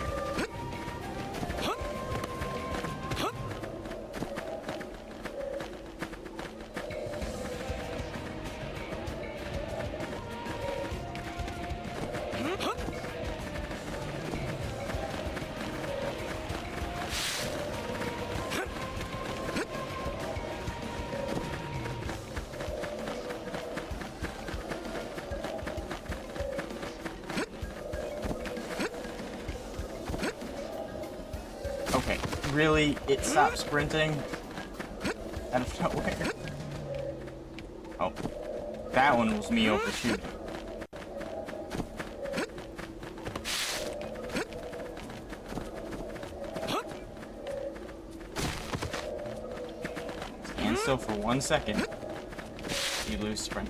Okay, really? It stopped sprinting? Out of nowhere. Oh. That one was me overshooting. Stand still for 1 second. You lose sprint.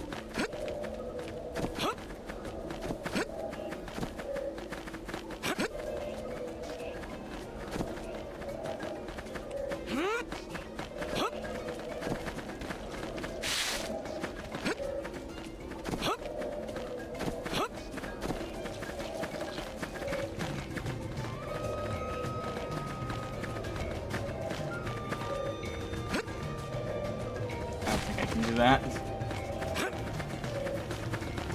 I don't think I can do that.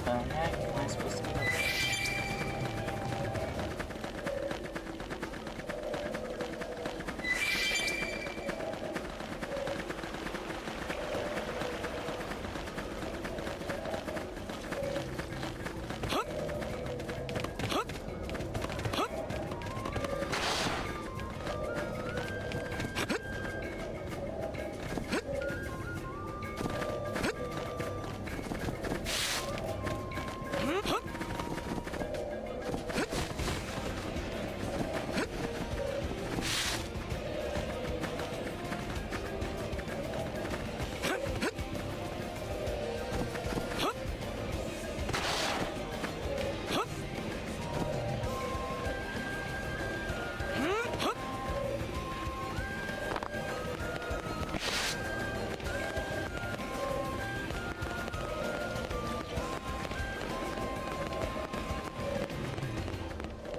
The heck am I supposed to do?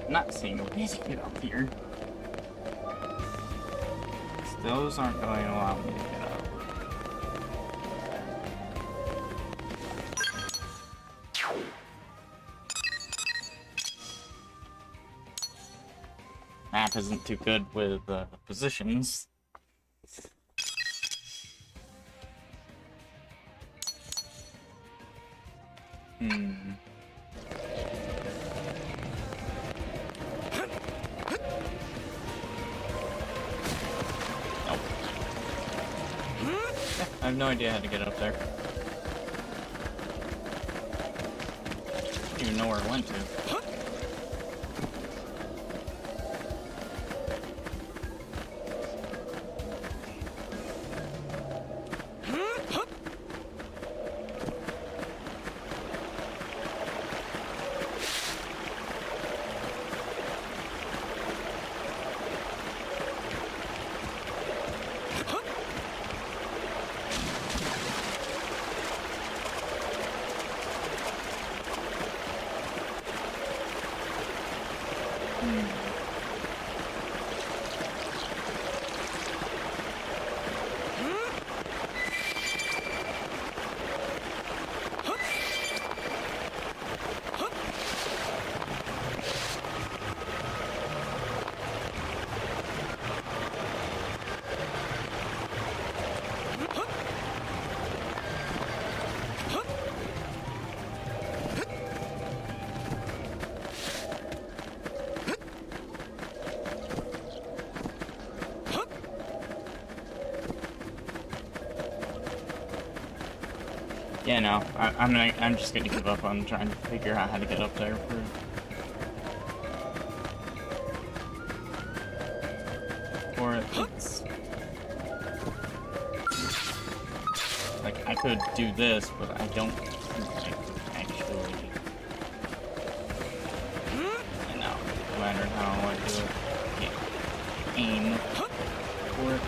I'm not seeing a way to get up here. Those aren't going to allow me to get up. Map isn't too good with positions. I have no idea how to get up there. I don't even know where it went to. Yeah, no, I'm just gonna give up on trying to figure out how to get up there for it. It's... could do this, but I don't think I could actually. You know, no matter how I do it, I can't aim for it.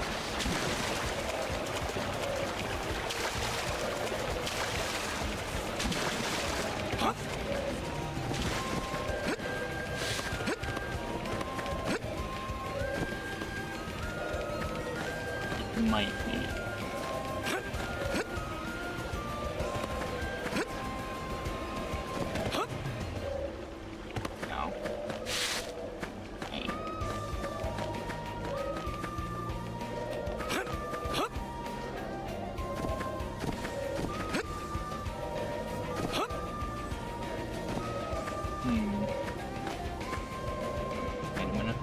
Might be. No. Hey. Wait a minute.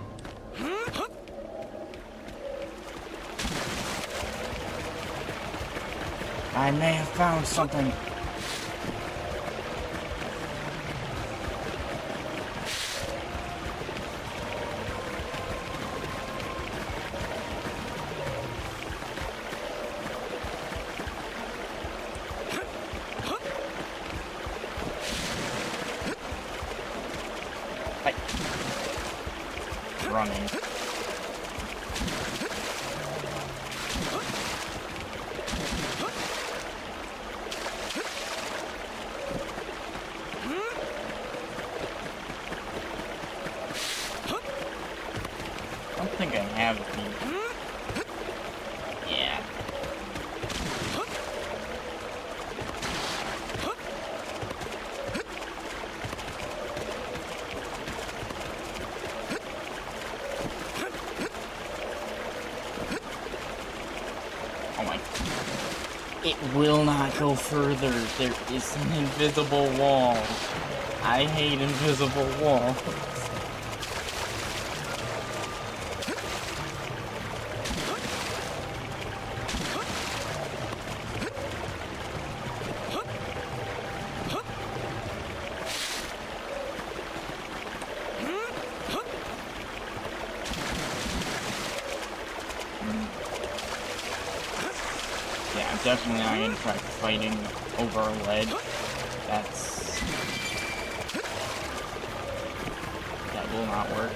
I may have found something. Hi. Running. I don't think I have the... Yeah. Oh my... It will not go further. There is an invisible wall. I hate invisible walls. Yeah, I'm definitely not gonna try fighting over a ledge. That will not work.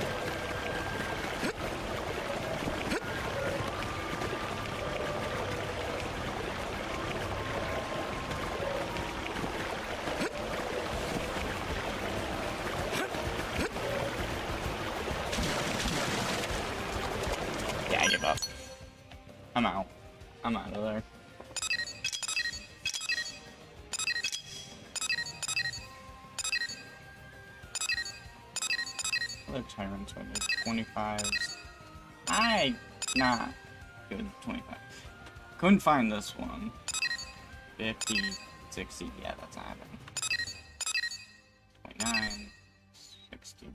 Yeah, I give up. I'm out. I'm out of there. Other tyrants are 25s. Not good 25. Couldn't find this one. 50, 60, yeah, that's happening. 29, 69.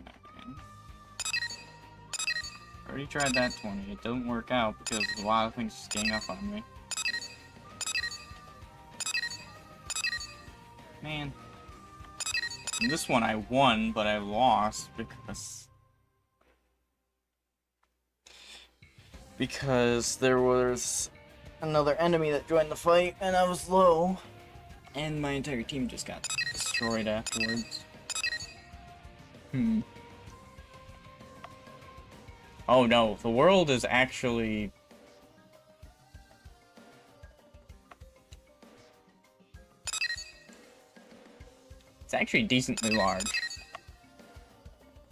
Already tried that 20. It didn't work out because a lot of things just gang up on me. Man. And this one I won, but I lost because there was another enemy that joined the fight and I was low and my entire team just got destroyed afterwards. Oh no, the world is actually... It's actually decently large.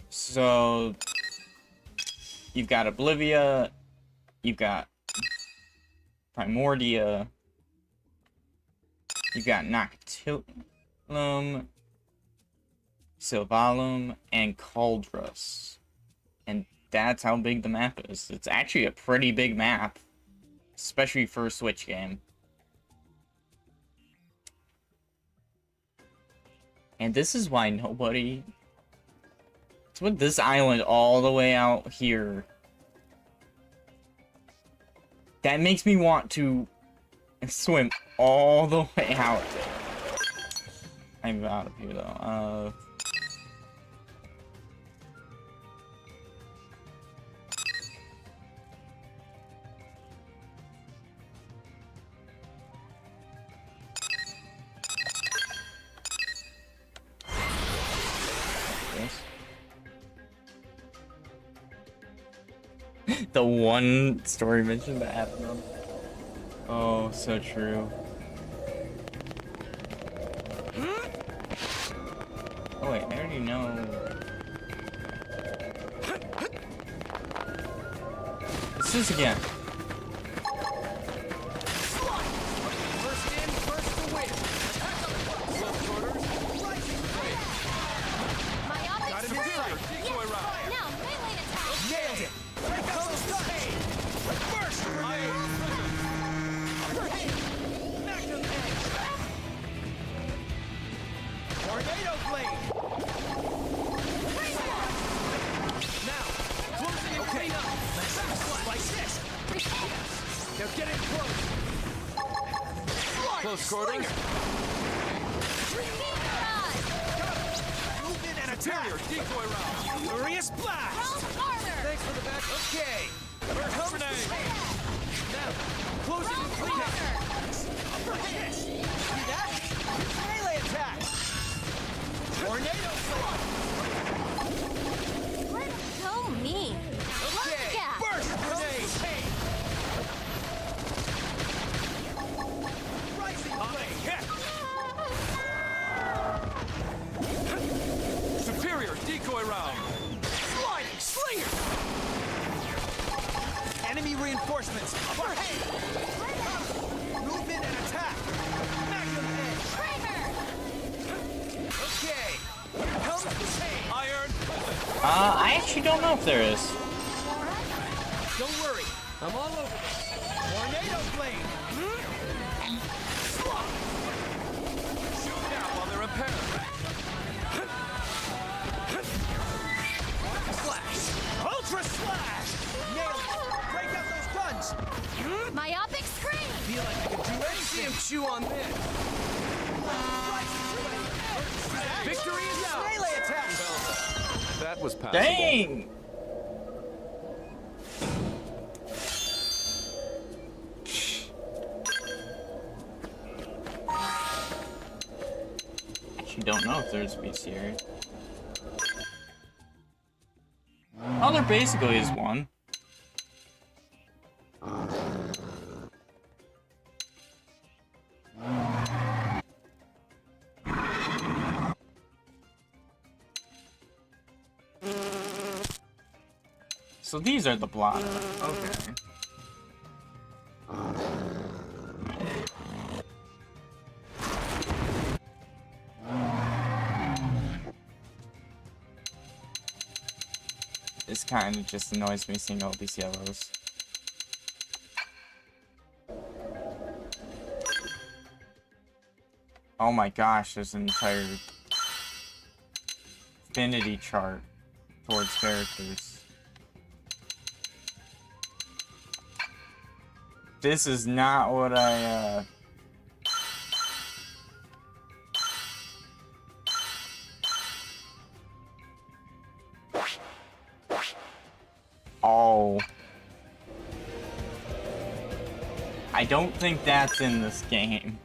So... You've got Oblivia, you've got Primordia, you've got Noctilum, Sylvalum, and Cauldrus. And that's how big the map is. It's actually a pretty big map, especially for a Switch game. And this is why nobody... It's with this island all the way out here. That makes me want to swim all the way out. I'm out of here though. The one story mission that happened. Oh, so true. Oh wait, I already know. What's this again? First in, first to win. Close orders. Myopic Got him in screen. sight. Decoy round. Now melee attack. Nailed it. Break out those guns. Burst grenade. Magnum edge. Tornado blade. Now, closing and clean up. Like this. Now get in close. Close quarters. Beam barrage. Move in and superior decoy round. Furious blast. Round armor. Thanks for the back. Okay. First grenade. Now, closing and clean up. Yes. See that? Melee attack. Tornado blade. So mean. Okay. Gas. Burst grenade. Rising blade. Superior decoy round. Sliding slinger. Enemy reinforcements. Upper hand. Movement and attack. Magnum edge. Kramer. Okay. Here comes the chain. Iron. I actually don't know if there is. Don't worry. I'm all over this. Tornado blade. Shoot now while they're impaired. Slash. Ultra slash. Nailed it. Break out those guns. Myopic screen. Feel like I can do anything. See him chew on this. Victory is ours. Melee attack. That was passable. Dang! Actually don't know if there's bestiary. Oh, there basically is one. So these are the block. Okay. This kind of just annoys me seeing all these yellows. Oh my gosh, there's an entire affinity chart towards characters. This is not what I, Oh. I don't think that's in this game.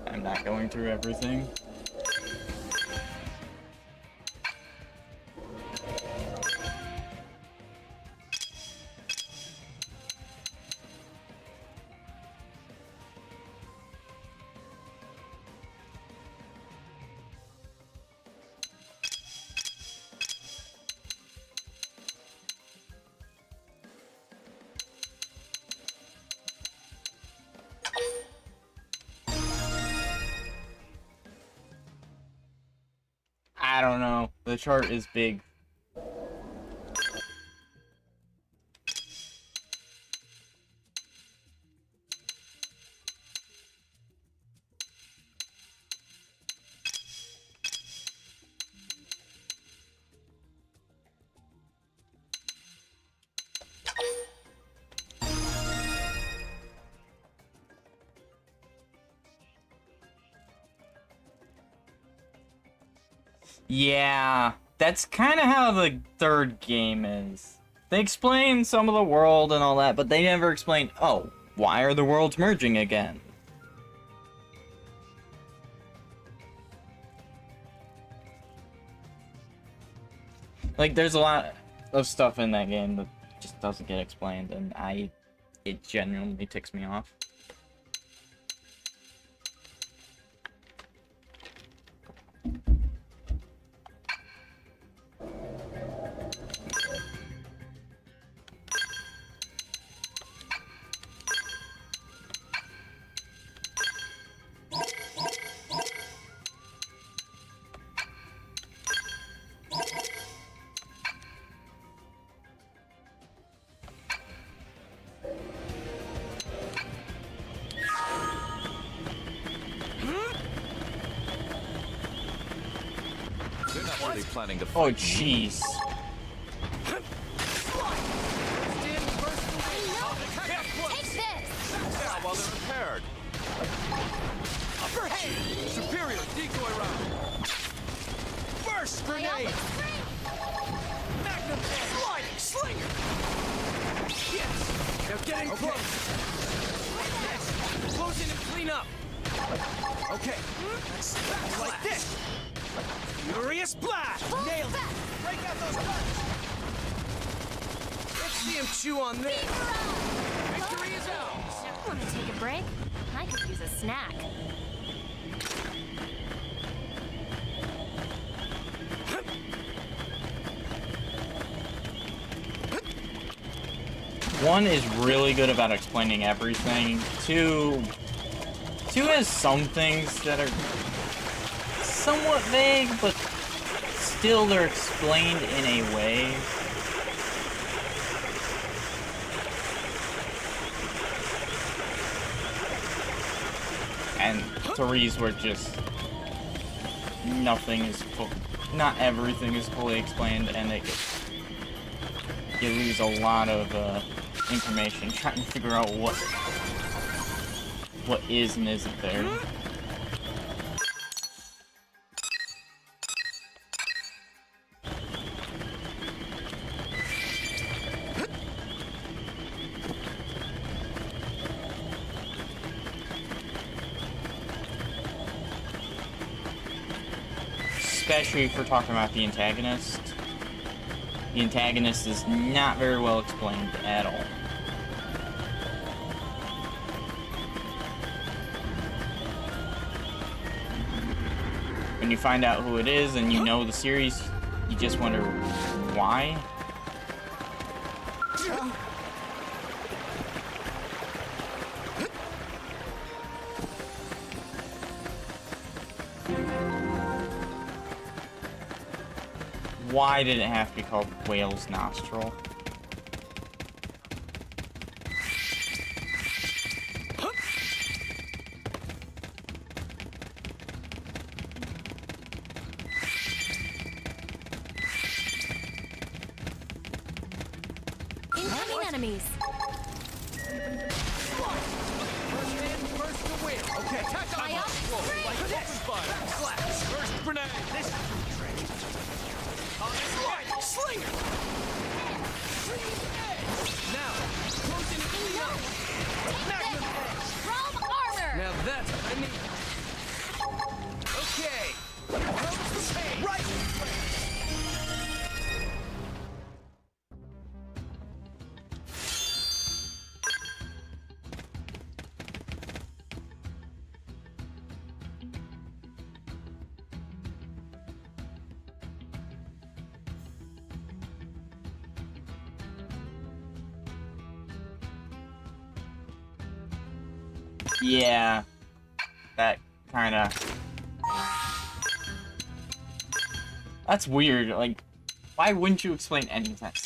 I'm not going through everything. I don't know. The chart is big. Yeah, that's kind of how the third game is. They explain some of the world and all that, but they never explain, oh, why are the worlds merging again? Like, there's a lot of stuff in that game that just doesn't get explained, and it genuinely ticks me off. They're not really planning to Oh, fight. jeez. Take this! Yeah, while they're repaired. Upper hand! Superior decoy round! Burst grenade! Magnum sliding slinger! Yes! They're getting close! Yes! Close in and clean up! Okay, that's like this! Furious blast! Nailed it! Break out those guns! Let's see him chew on this! Victory is ours! Want to take a break? I could use a snack. One is really good about explaining everything. Two has some things that are somewhat vague, but still they're explained in a way. And threes were just nothing is full, not everything is fully explained, and you lose a lot of information trying to figure out what is and isn't there. Especially if we're talking about the antagonist. The antagonist is not very well explained at all. When you find out who it is and you know the series, you just wonder why. Why did it have to be called Whale's Nostril? Incoming enemies. First in, first to win! Okay, attack on Fire. Whoa, like this! Fire! Slash! First grenade! This is the trick! Slide! Slinger! Now, close in and clean up! Magnum edge! Chrome armor. Now that's what I need! Okay! Comes the pain! Right! Yeah, that kind of... That's weird, like, why wouldn't you explain any of that?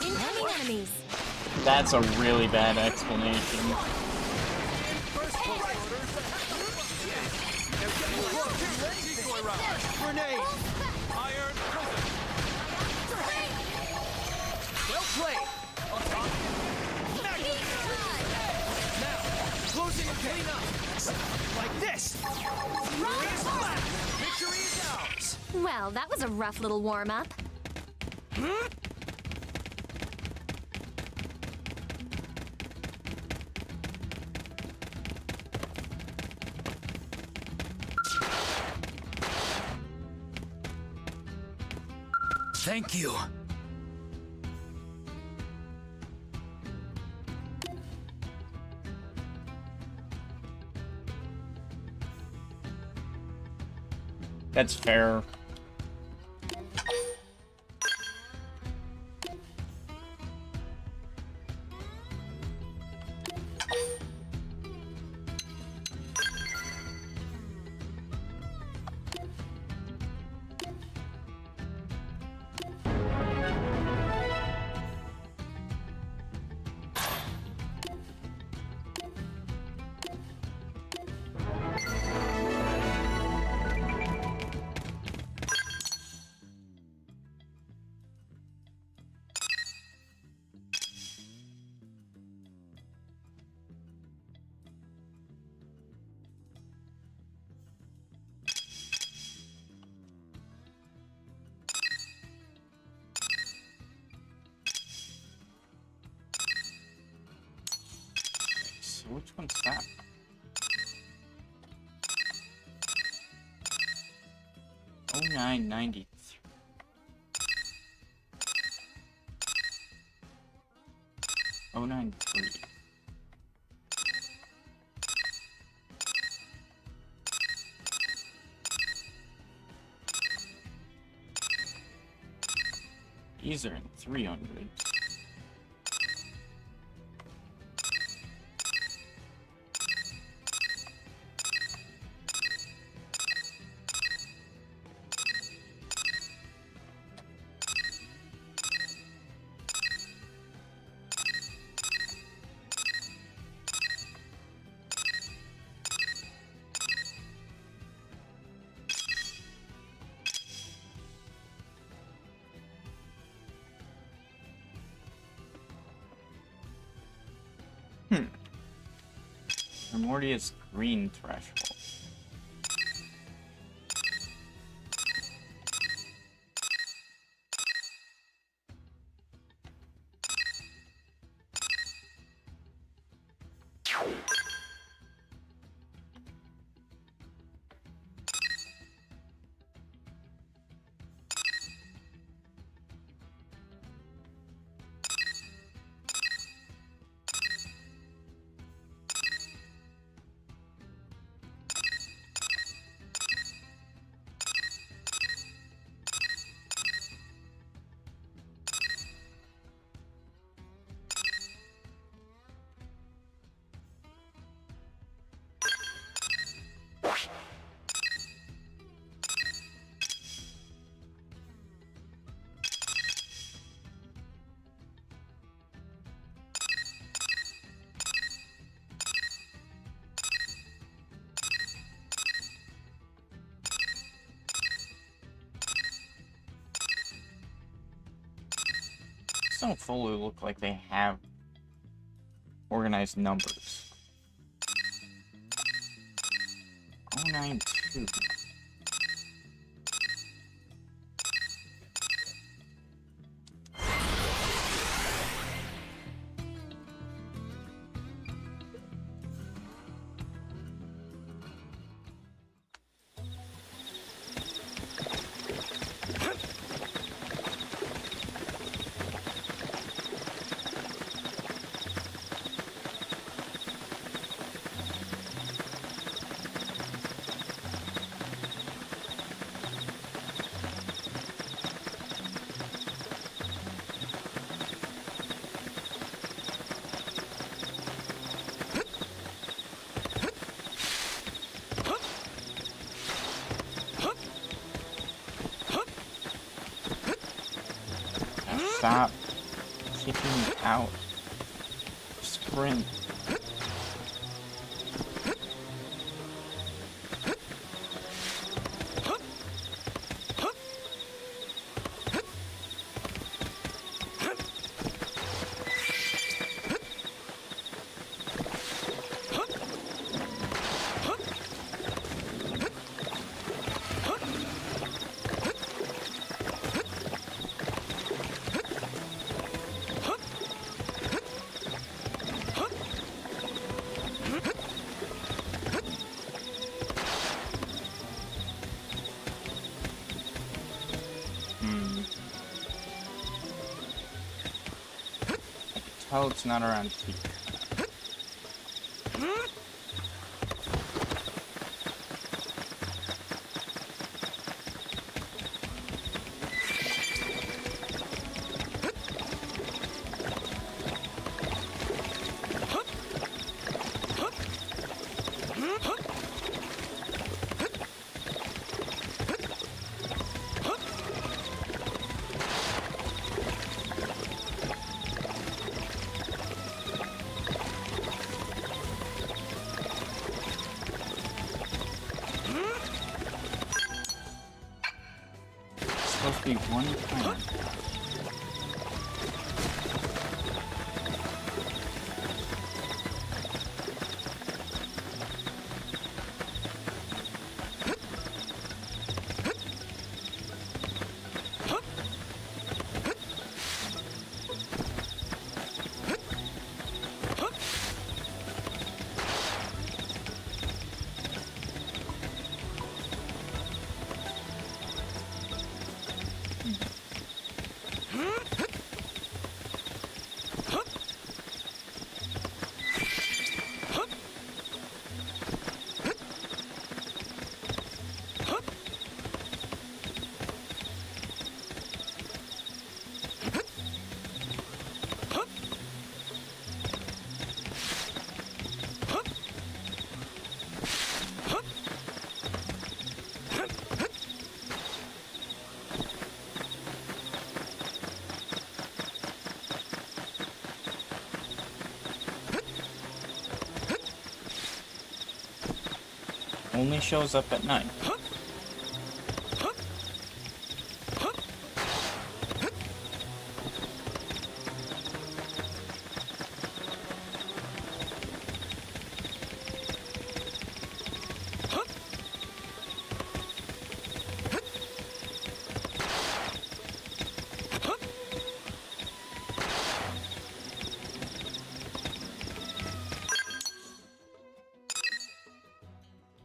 Incoming enemies. That's a really bad explanation. Grenade! Iron well played! On top. Now, closing and clean up! Like this! Victory is ours! Well, that was a rough little warm-up. Thank you. That's fair. So which one's that? Oh, 0993. Oh, 93. These are in 300. Primordius green threshold. Don't fully look like they have organized numbers. 092. Stop kicking me out. Sprint. Oh, it's not around here. Supposed to be one time. Only shows up at night.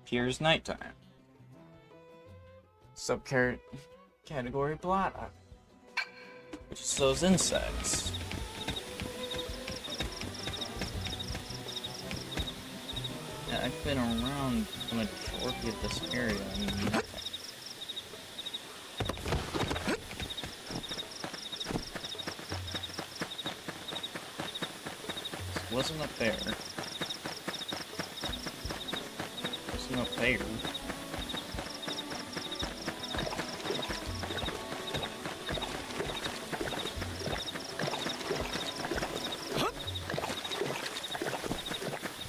Here's nighttime. Category blot, which is those insects. Yeah, I've been around the majority of this area and nothing. This wasn't up there. Not there.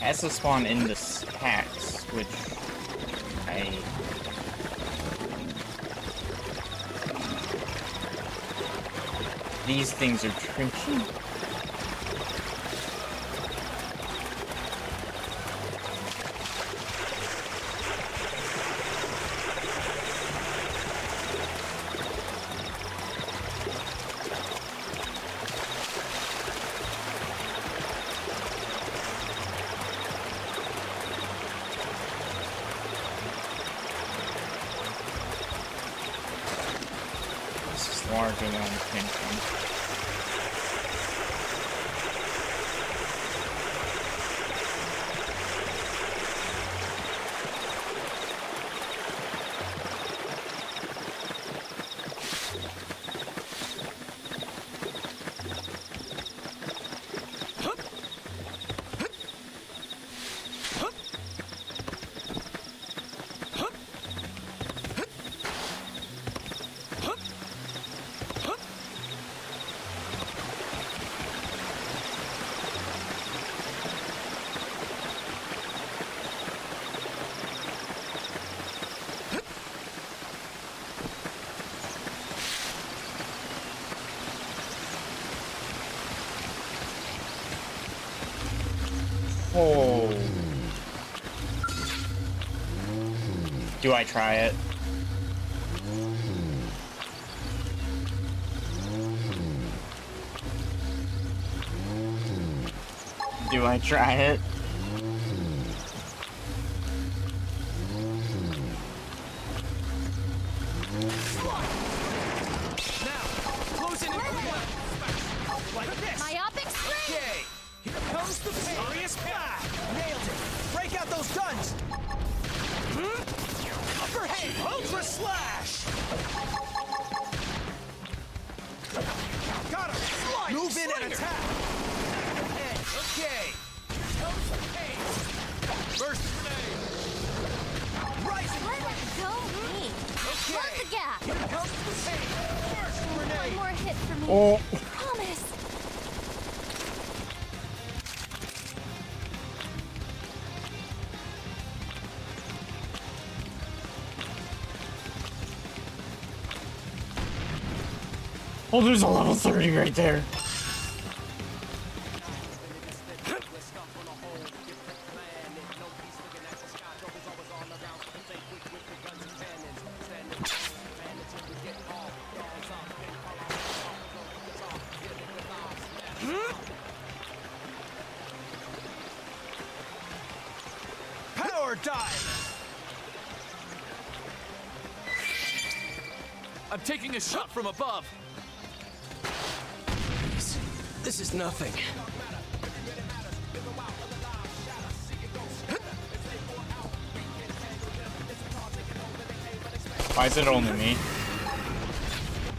Has to spawn in the stacks, which these things are tricky. Larger than I came from. Do I try it? Do I try it? Close in like this. Myopic spring! Okay, here comes the furious blast. Nailed it. Break out those guns. Upper hand, ultra slash. Got him. Move in and attack. Okay. Burst grenade. Rising Let flame. it go me! Close Okay. the gap! Here comes the pain. Burst One grenade. more hit for me. Oh. Promise! Oh, there's a level 30 right there. Power dive. I'm taking a shot from above. This is nothing. Why is it only me?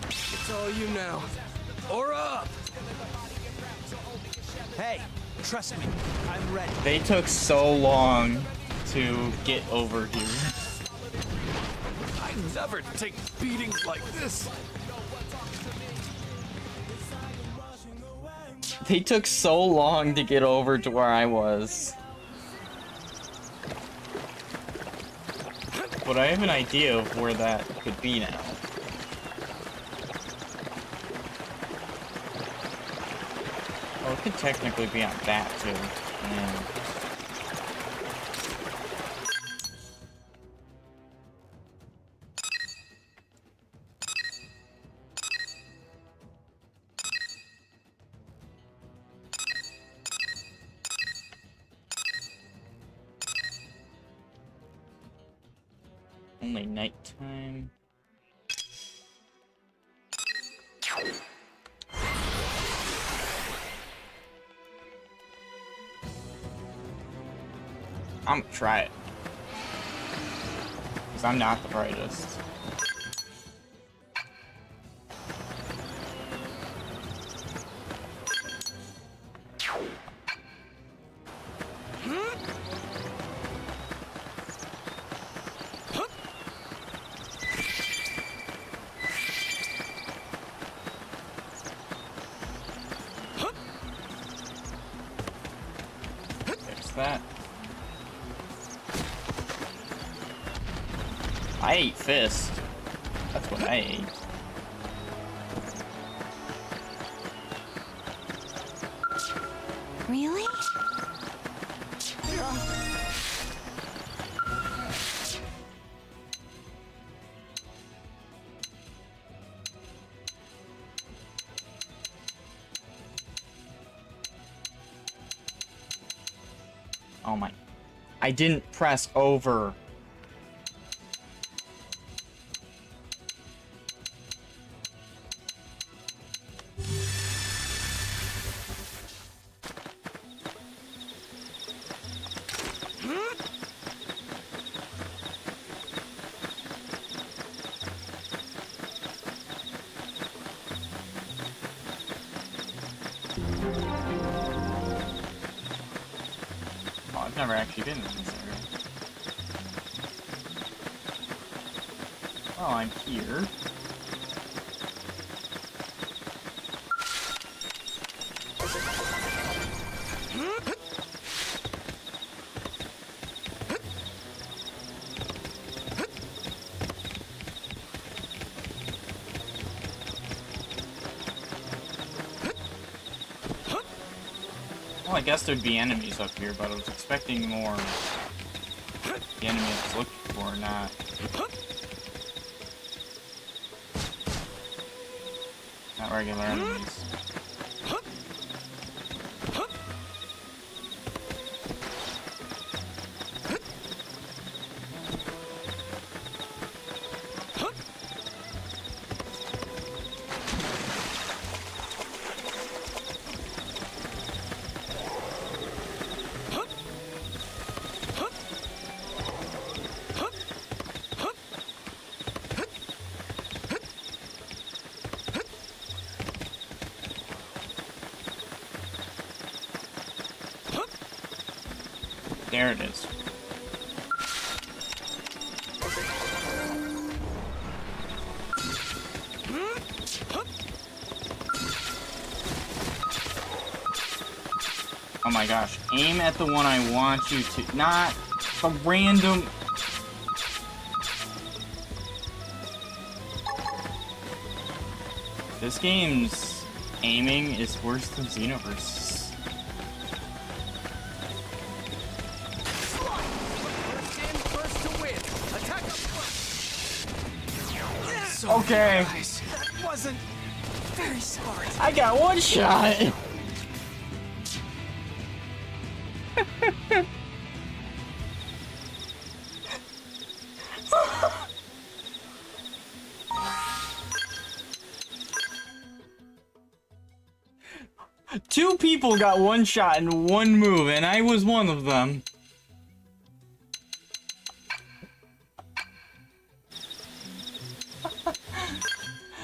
It's all you now. Or up. Hey, trust me. I'm ready. They took so long to get over here. I never take beatings like this. They took so long to get over to where I was. But I have an idea of where that could be now. Oh, it could technically be on that too. Yeah. Only nighttime. I'm gonna try it. Because I'm not the brightest. That. I ate fist. That's what I ate. Really? Oh my. I didn't press over. I've never actually been in this area. Oh, I'm here. Well, I guess there'd be enemies up here, but I was expecting more the enemy I was looking for or not. Not regular enemies. There it is. Oh my gosh. Aim at the one I want you to. Not the random. This game's aiming is worse than Xenoverse. First in, first to win. Attack up front. Okay. Guys, that wasn't very smart. I got one shot. Two people got one shot in one move, and I was one of them.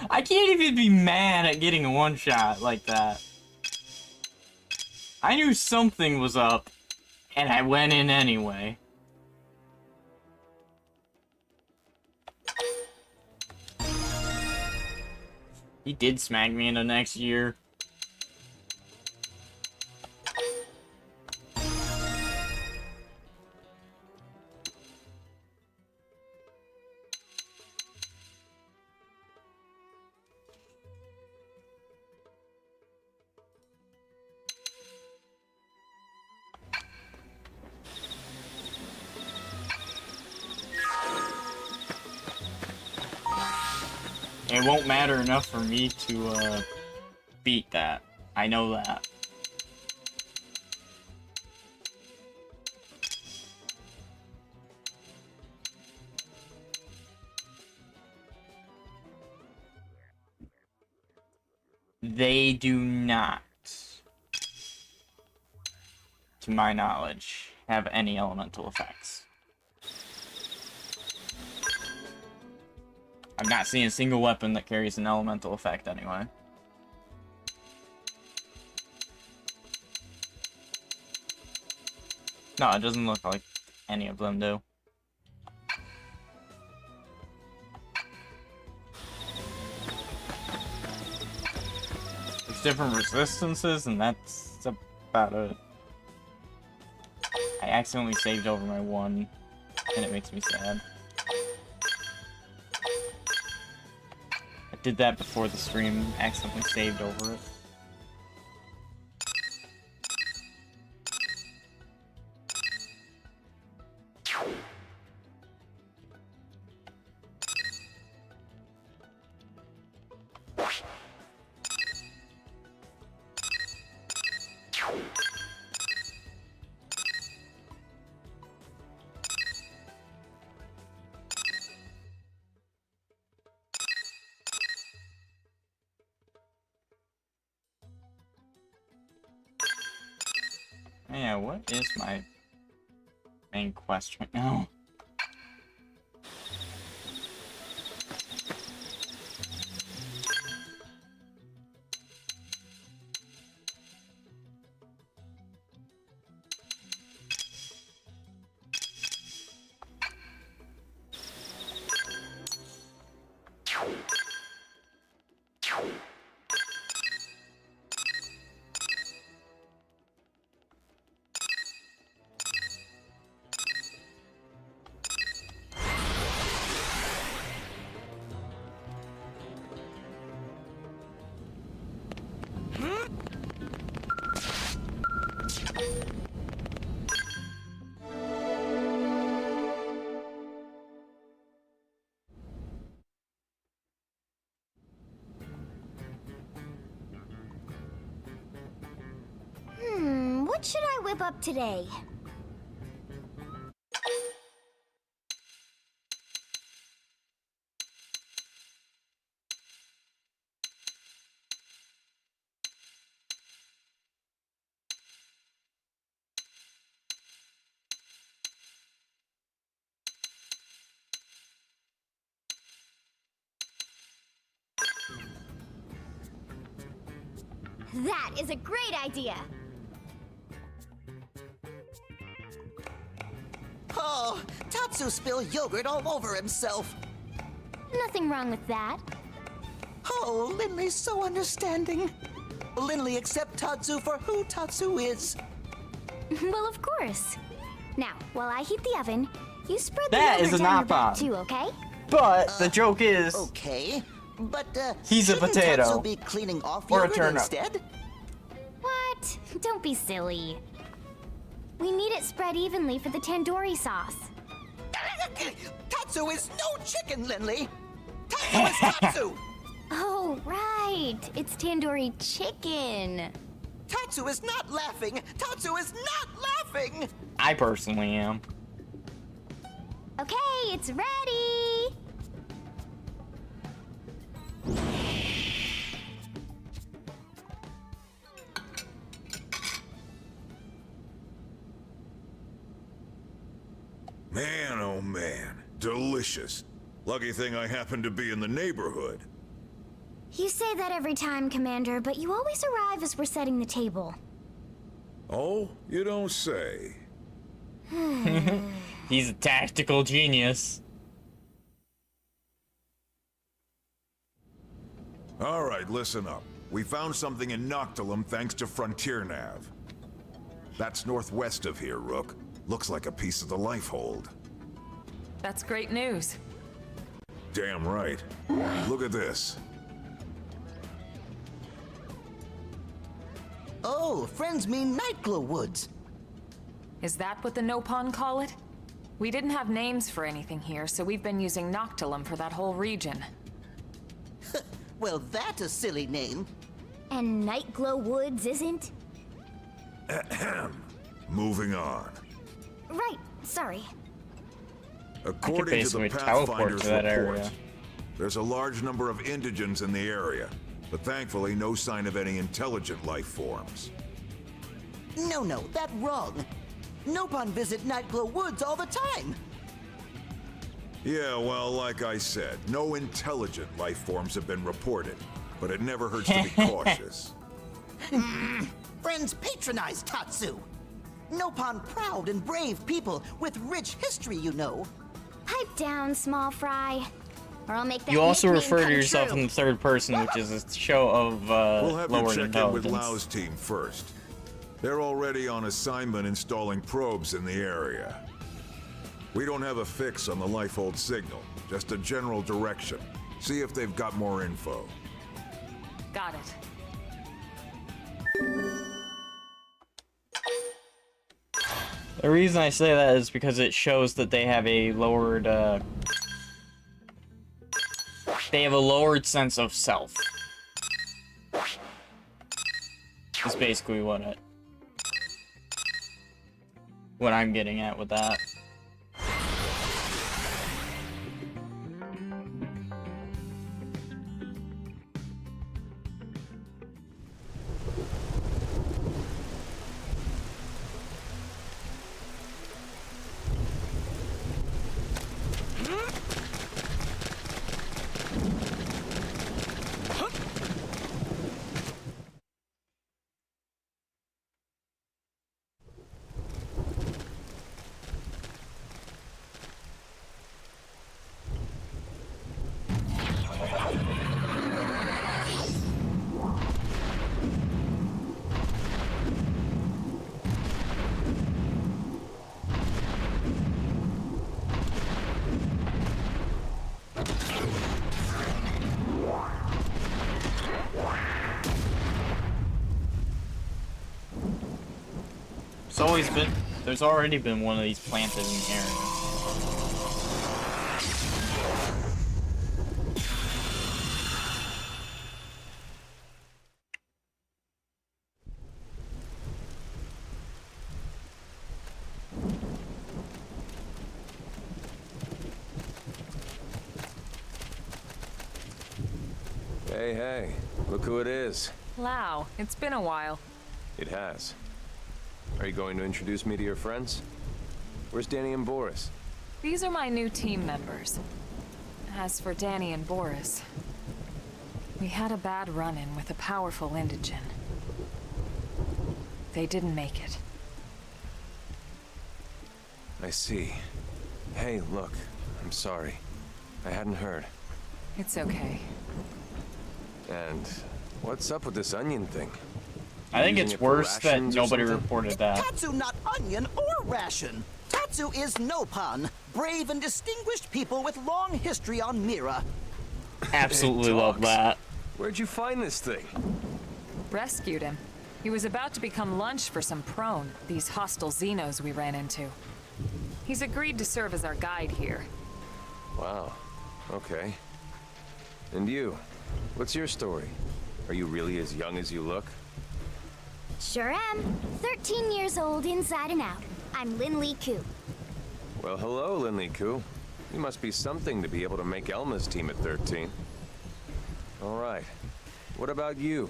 I can't even be mad at getting a one shot like that. I knew something was up, and I went in anyway. He did smack me into next year. It won't matter enough for me to beat that. I know that. They do not, to my knowledge, have any elemental effects. I'm not seeing a single weapon that carries an elemental effect anyway. No, it doesn't look like any of them do. There's different resistances, and that's about it. I accidentally saved over my one, and it makes me sad. I did that before the stream, accidentally saved over it. Yeah, what is my main quest right now? What should I whip up today? That is a great idea! Oh, Tatsu spilled yogurt all over himself. Nothing wrong with that. Oh, Linley's so understanding. Linley accept Tatsu for who Tatsu is. Well, of course. Now, while I heat the oven, you spread That the is yogurt a down your knock back on. too, okay? But the joke is, Okay, but He's a shouldn't potato. Tatsu be cleaning off Or a yogurt turnip. instead? What? Don't be silly. We need it spread evenly for the tandoori sauce. Tatsu is no chicken, Linley. Tatsu is Tatsu. Oh, right. It's tandoori chicken. Tatsu is not laughing. Tatsu is not laughing. I personally am. Okay, it's ready. Man, oh man. Delicious. Lucky thing I happen to be in the neighborhood. You say that every time, Commander, but you always arrive as we're setting the table. Oh, you don't say. He's a tactical genius. All right, listen up. We found something in Noctilum thanks to Frontier Nav. That's northwest of here, Rook. Looks like a piece of the life hold. That's great news. Damn right. Look at this. Oh, friends mean Nightglow Woods. Is that what the Nopon call it? We didn't have names for anything here, so we've been using Noctilum for that whole region. Well, that's a silly name. And Nightglow Woods isn't? Moving on. Right, sorry. According to the basically teleport Pathfinder's to that report, area. there's a large number of indigents in the area, but thankfully no sign of any intelligent life forms. No, that's wrong. Nopon visit Nightglow Woods all the time. Yeah, well, like I said, no intelligent life forms have been reported, but it never hurts to be cautious. Friends patronize Tatsu. Nopon proud and brave people with rich history, you know. Pipe down, small fry. Or I'll make that You also nickname refer to come yourself true. in the third person, which is a show of We'll have lowered to check in with intelligence. Lau's team first. They're already on assignment installing probes in the area. We don't have a fix on the Lifehold signal, just a general direction. See if they've got more info. Got it. The reason I say that is because it shows that they have a lowered, they have a lowered sense of self. Is basically what I'm getting at with that. There's already been one of these planted in the area. Hey, hey, look who it is. Lau, it's been a while. It has. Are you going to introduce me to your friends? Where's Danny and Boris? These are my new team members. As for Danny and Boris, we had a bad run-in with a powerful indigen. They didn't make it. I see. Hey, look, I'm sorry. I hadn't heard. It's okay. And what's up with this onion thing? I think Using it's it for worse that rations or nobody something? reported that. Tatsu not onion or ration. Tatsu is Nopon, brave and distinguished people with long history on Mira. Absolutely It love talks. that. Where'd you find this thing? Rescued him. He was about to become lunch for some prone, these hostile Xenos we ran into. He's agreed to serve as our guide here. Wow, okay. And you? What's your story? Are you really as young as you look? Sure am. 13 years old inside and out. I'm Lin Li Ku. Well, hello, Lin Ku. You must be something to be able to make Elma's team at 13. All right. What about you?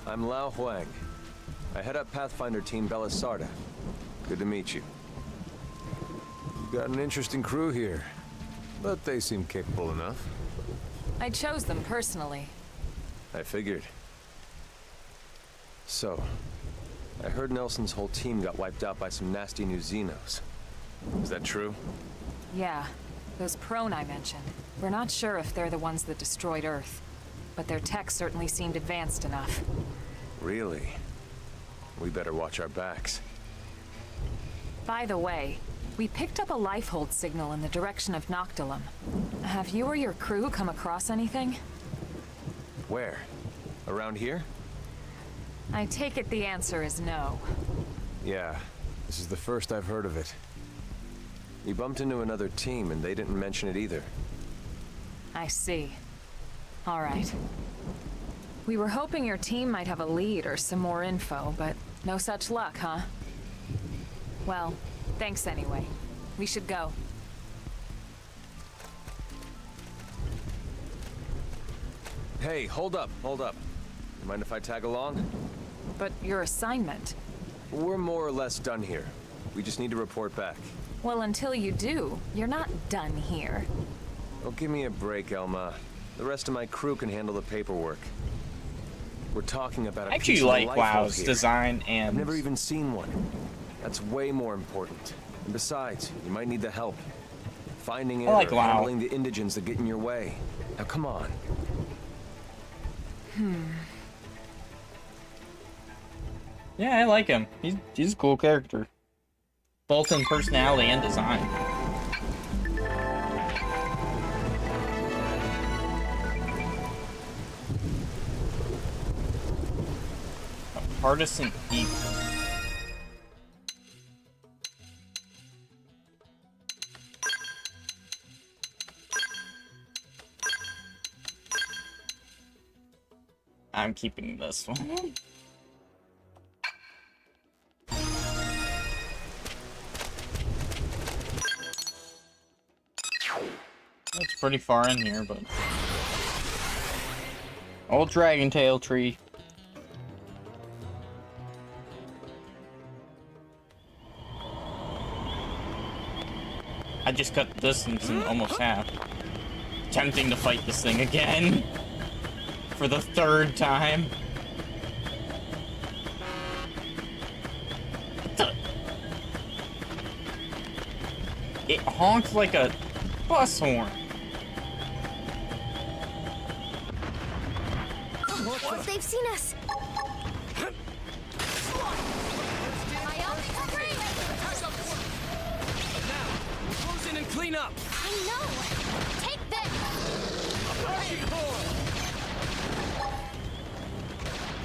I'm Lao Huang. I head up Pathfinder Team Belisarda. Good to meet you. You've got an interesting crew here, but they seem capable enough. I chose them personally. I figured. So, I heard Nelson's whole team got wiped out by some nasty new Xenos. Is that true? Yeah, those prone I mentioned. We're not sure if they're the ones that destroyed Earth, but their tech certainly seemed advanced enough. Really? We better watch our backs. By the way, we picked up a lifehold signal in the direction of Noctilum. Have you or your crew come across anything? Where? Around here? I take it the answer is no. Yeah, this is the first I've heard of it. We bumped into another team and they didn't mention it either. I see. All right. We were hoping your team might have a lead or some more info, but no such luck, huh? Well, thanks anyway. We should go. Hey, hold up, hold up. You mind if I tag along? But your assignment? We're more or less done here. We just need to report back. Well, until you do, you're not done here. Oh, give me a break, Elma. The rest of my crew can handle the paperwork. We're talking about a I actually piece of like life WoW's here. design I've and never even seen one. That's way more important. And besides, you might need the help. Finding it I like or WoW. handling the indigents that get in your way. Now come on. yeah, I like him. He's a cool character, both in personality and design. Partisan eagle. I'm keeping this one. It's pretty far in here, but old dragon tail tree. I just cut the distance in almost half. Tempting to fight this thing again. For the third time. It honks like a bus horn. They've seen us. Close in and clean up. I know. Take this.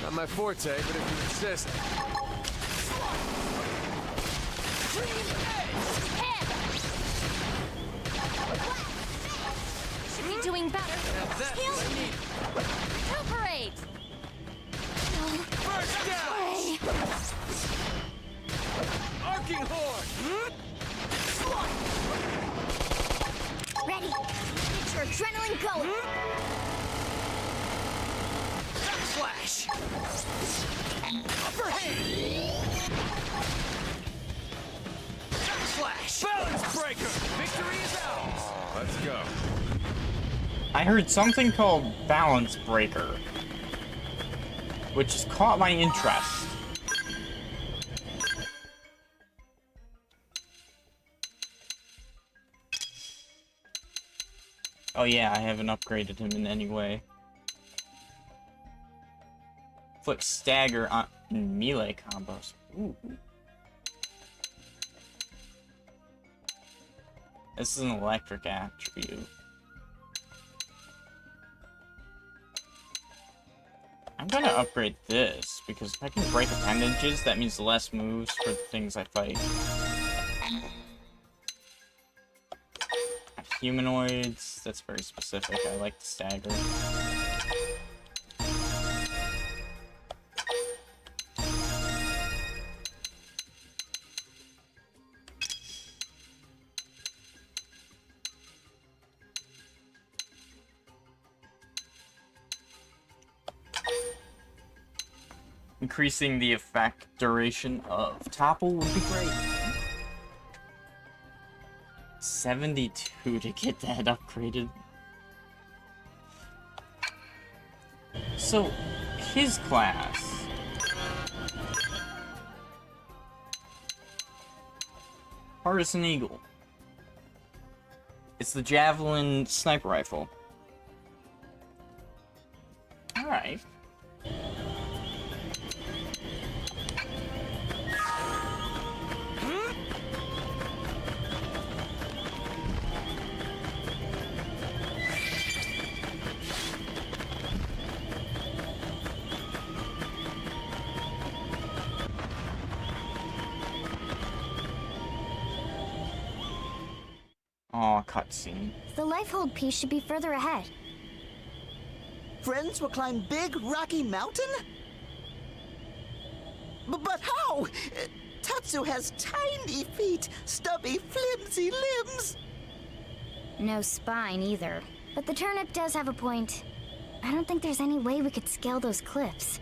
Not my forte, but if you insist. Should be doing better. Heal. Recuperate. First down. Arcing horn. I heard something called Balance Breaker, which has caught my interest. Oh yeah, I haven't upgraded him in any way. Flip stagger on melee combos. Ooh. This is an electric attribute. I'm gonna upgrade this, because if I can break appendages, that means less moves for the things I fight. Humanoids, that's very specific. I like the stagger. Increasing the effect duration of topple would be great. 72 to get that upgraded. So, his class. Partisan Eagle. It's the Javelin sniper rifle. Alright. Aw, cutscene. The lifehold piece should be further ahead. Friends will climb Big Rocky Mountain? But how? Tatsu has tiny feet, stubby, flimsy limbs. No spine either. But the turnip does have a point. I don't think there's any way we could scale those cliffs.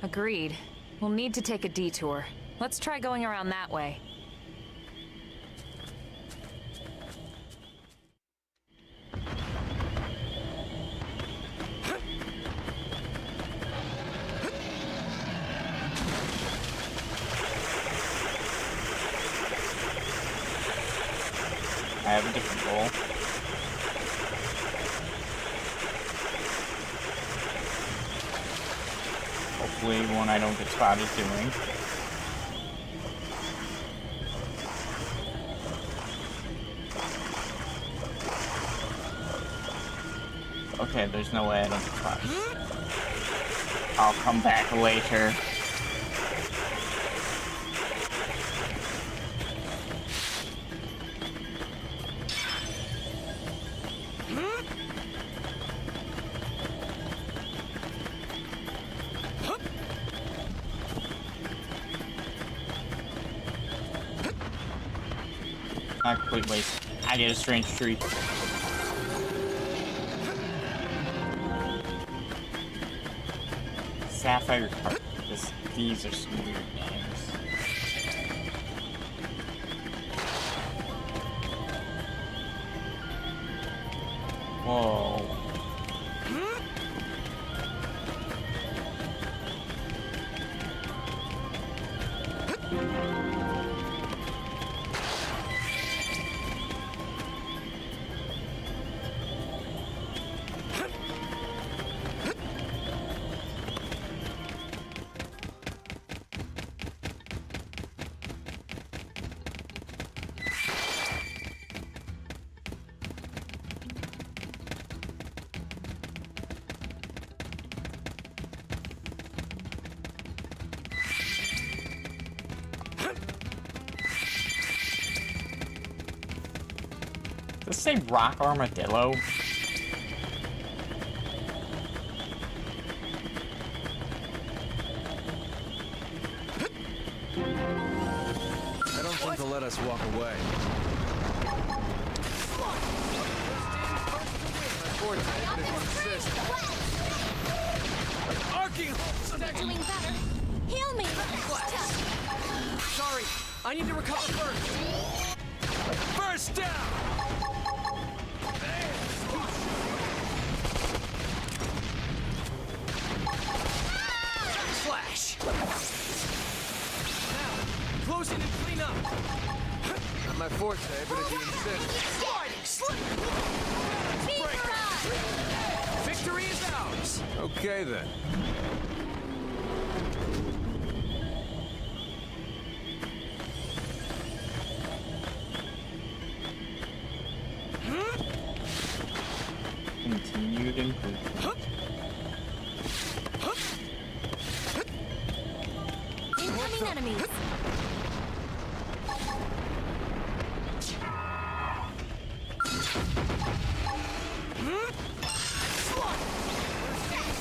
Agreed. We'll need to take a detour. Let's try going around that way. I have a different goal. Hopefully one I don't get spotted doing. Okay, there's no way I don't get spotted. I'll come back later. Not a complete waste. I get a strange tree. Sapphire Cart. These are some weird names. Whoa. Does it say rock armadillo? I don't think they'll let us walk away. Arcing! They're doing better. Heal me! Sorry, I need to recover first. First down! Close in and clean up. Not my forte, but if you insist. Sliding, slip. Victory is ours. Okay then. Continued improvement. Incoming enemies.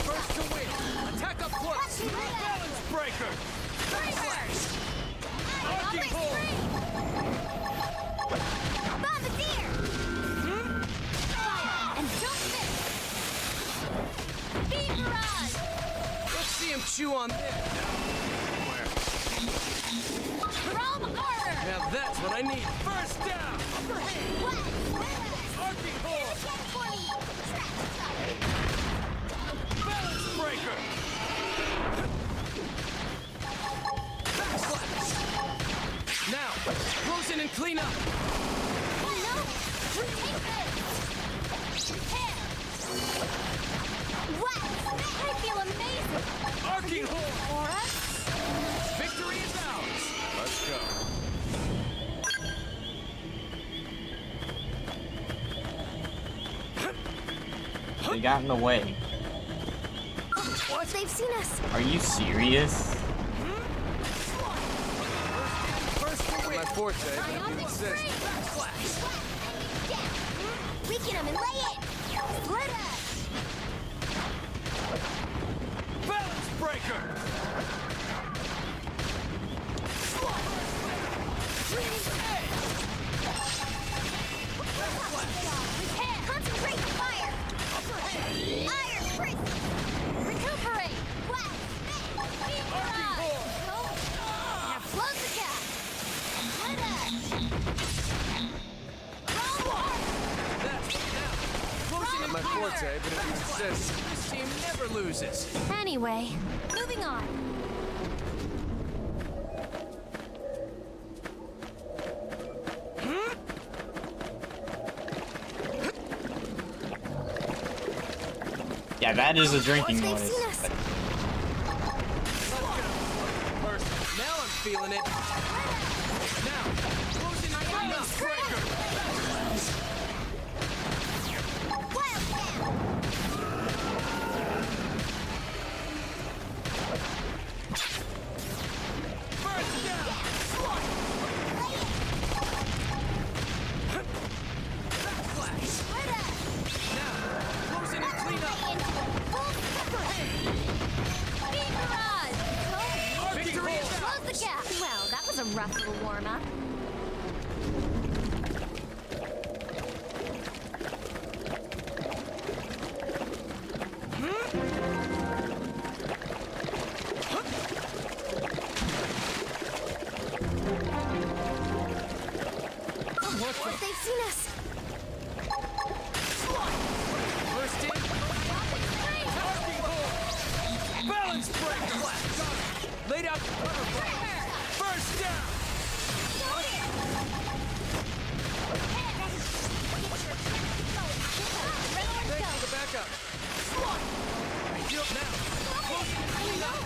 First to win. Attack up close. Balance breaker. Backslash. Arcing hold. Bombardier. And don't miss. Beam barrage. Let's see him chew on this. Chrome armor. Now that's what I need. First down. Arcing hold. Balance breaker. Backslash. Now, close in and clean up. No. Take this. Repair. Wow. I feel amazing. Arcing hold. Aura. Victory is ours. Let's go. They got in the way. What? They've seen us. Are you serious? First to Not win. my forte, but if you Ionic insist. spring. Backslash. Yeah. Weaken them and lay it. Split us. Balance breaker. Repair. Concentrate fire. Iron prison. Recuperate. Wax. Beam barrage. Now close the gap. Split us. Roll on. That's now. Close in Not and my clean up. forte, but if you insist. This team never loses. Anyway, moving on. Yeah, that is a drinking They've noise. seen us. First, now I'm feeling it. Now, close in and clean up. Breaker. Wild down. First down. Backslash. Split us. Now, close in and clean up. Beam barrage. Victory is Close ours. the gap. Well, that was a rough little warm-up. They've seen us. First in. Arcing hold. Balance breaker. Laid out the cover fire. First down. Thanks for the backup. Ideal now. Close in and clean up.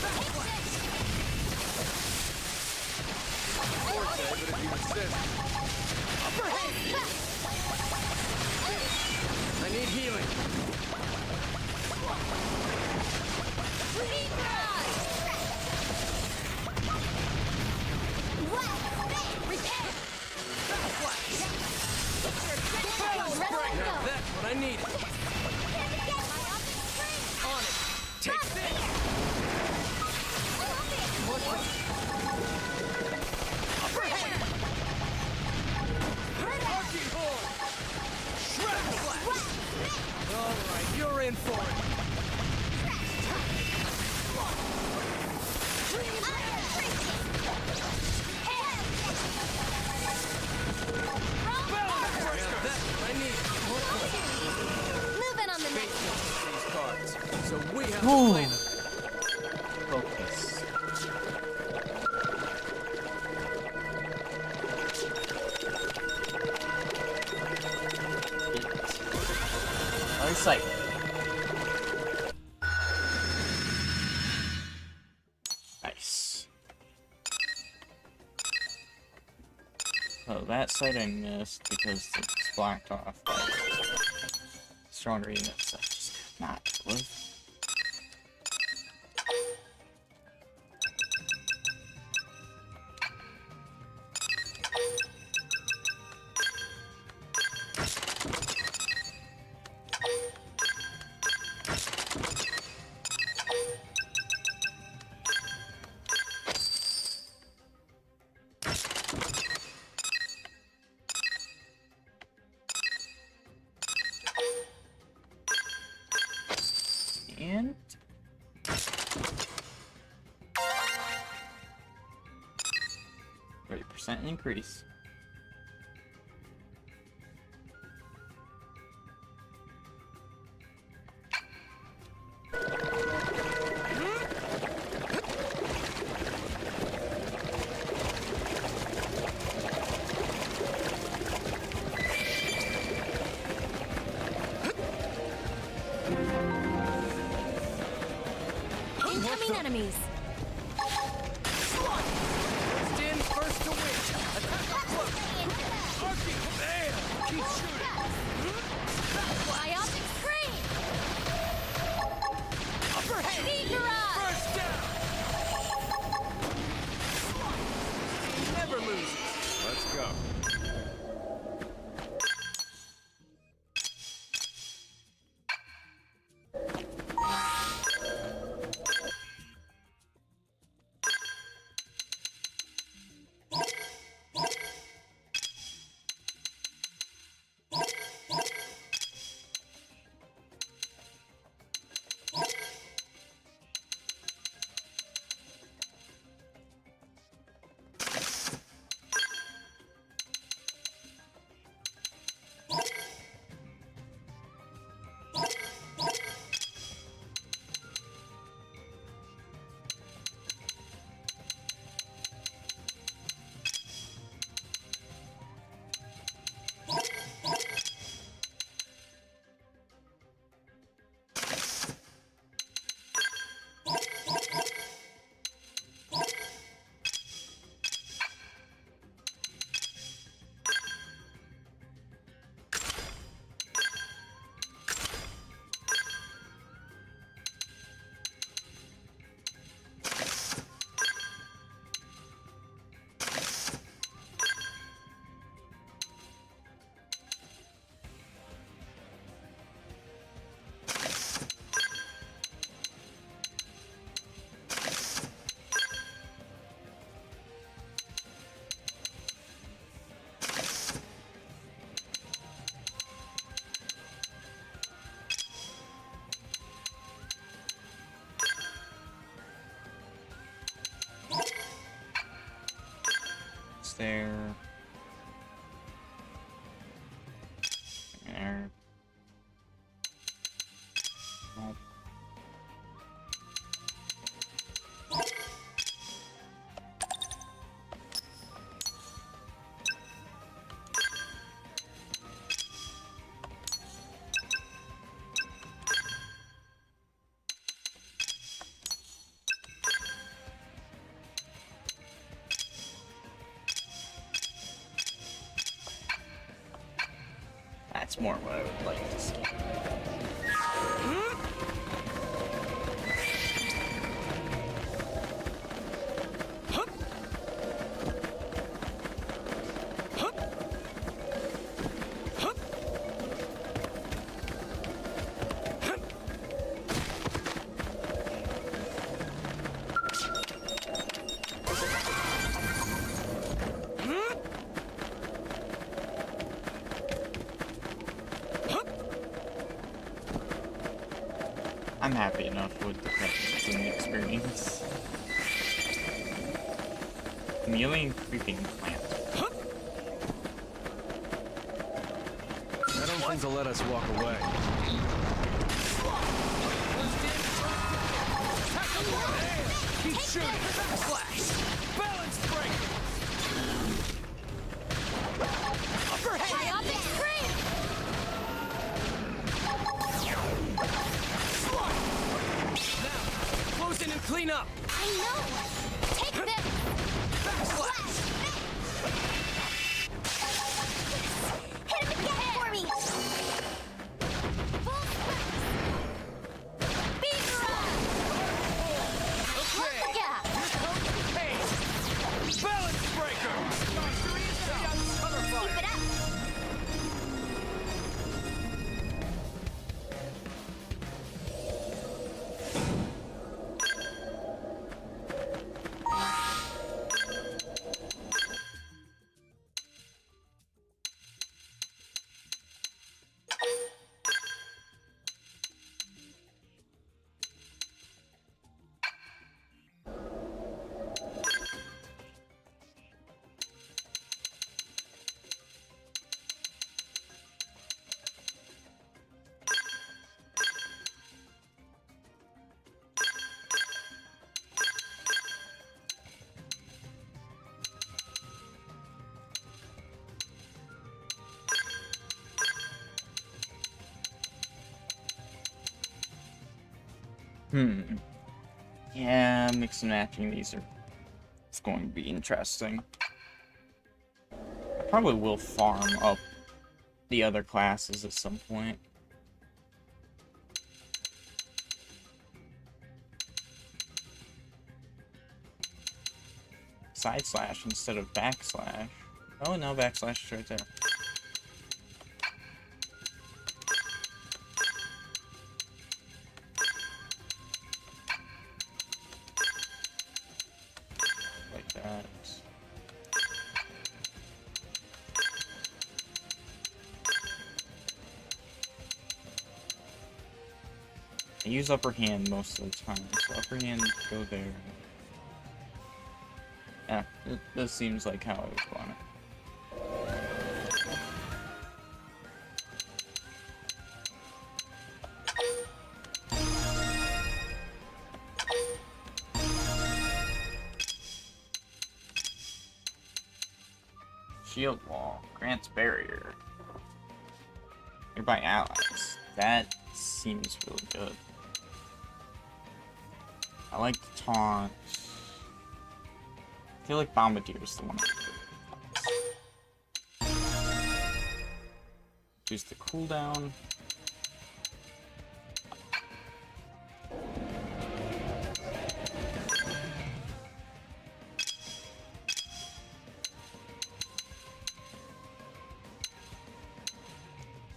Backslash. Forte, but if you insist. I need healing. Beam barrage. Repair. Balance breaker. Now that's what I needed. On it. Take this. Arcing hold. Shred blast. All right, you're in for it. sight. Nice. Oh, that sight I missed because it's blocked off by stronger units. I just could not deal with. And 30% increase. Incoming enemies. Stand first to win. Attack up close. Archie, man, keep shooting. Biotic screen. Upperhand. Speed garage. First down. He never loses. Let's go. There. There. Nope. That's more what I would like to see. I'm happy enough with the cutscenes and the experience. Kneeling freaking plant. I don't think they'll let us walk away. Keep shooting. Flash. Balance break. Upperhand. Biotic screen. Yeah, mix and matching these are... It's going to be interesting. I probably will farm up the other classes at some point. Side slash instead of backslash. Oh, no, backslash is right there. Like that. I use upper hand most of the time, so upper hand go there. Yeah, this seems like how I would want it. Shield wall grants barrier. Nearby allies. That seems really good. I like the taunt. I feel like Bombardier is the one. Use the cooldown.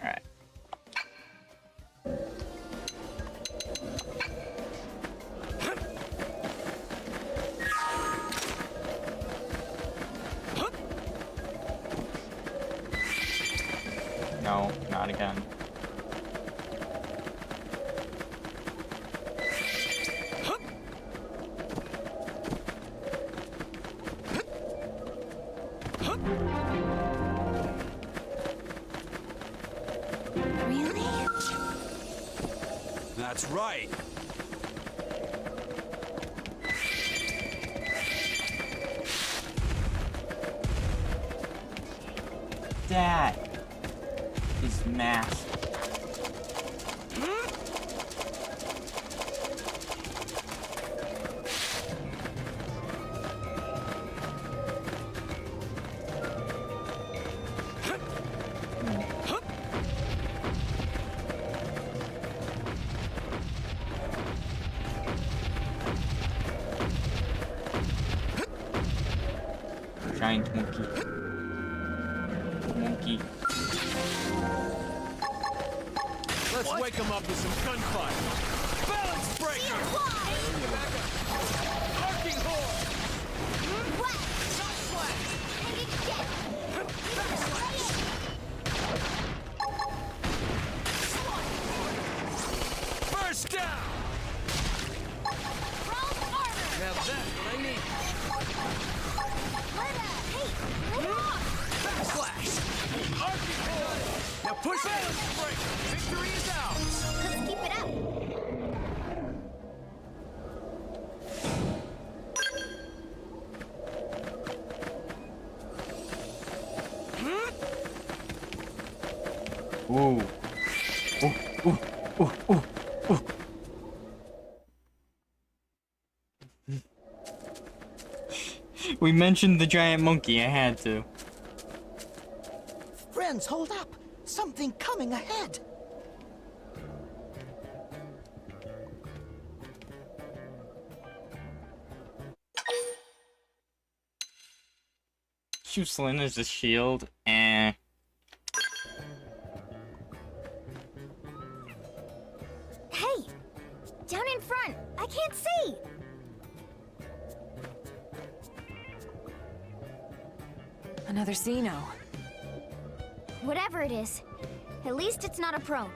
Alright. No, not again. Really? That's right. That is massive. Giant monkey. Monkey. Let's wake him up with some gunfire. Balance breaker! Arcing horn! First down! Now that's what I need. Backslash! Arcing horn! Now push balance breaker! Victory is ours! Let's keep it up. Ooh. Ooh, ooh, ooh, ooh, ooh. We mentioned the giant monkey, I had to. Friends, hold up. Something coming ahead. Shuslin is a shield, eh. Hey! Down in front! I can't see! Another Xeno. Whatever it is, at least it's not a prone.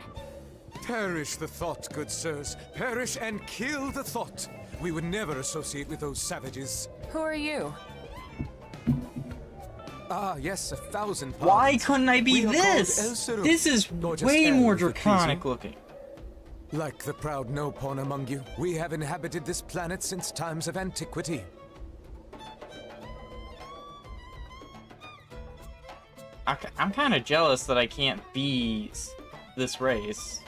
Perish the thought, good sirs. Perish and kill the thought. We would never associate with those savages. Who are you? Ah, yes, 1,000 pardons. Why couldn't I be We are called El this? Cerul, This is or just way El more if it draconic please you. looking. Like the proud Nopon among you, we have inhabited this planet since times of antiquity. I'm kind of jealous that I can't be this race.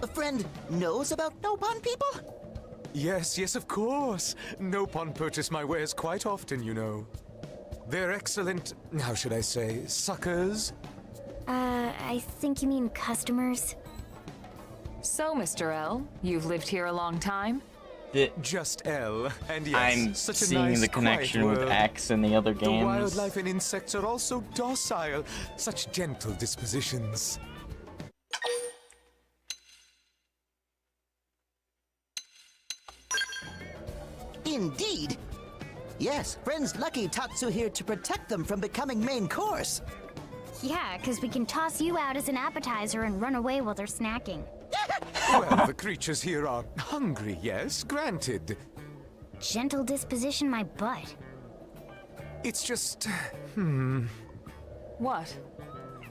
A friend knows about Nopon people? Yes, yes, of course. Nopon purchase my wares quite often, you know. They're excellent, how should I say, suckers? I think you mean customers. So, Mr. L, you've lived here a long time? Just L, and yes, I'm such a seeing nice, the connection quiet with world. X in the other The games. wildlife and insects are also docile, such gentle dispositions. Indeed. Yes, friends lucky Tatsu here to protect them from becoming main course. Yeah, because we can toss you out as an appetizer and run away while they're snacking. Well, the creatures here are hungry, yes, granted. Gentle disposition my butt. It's just, What?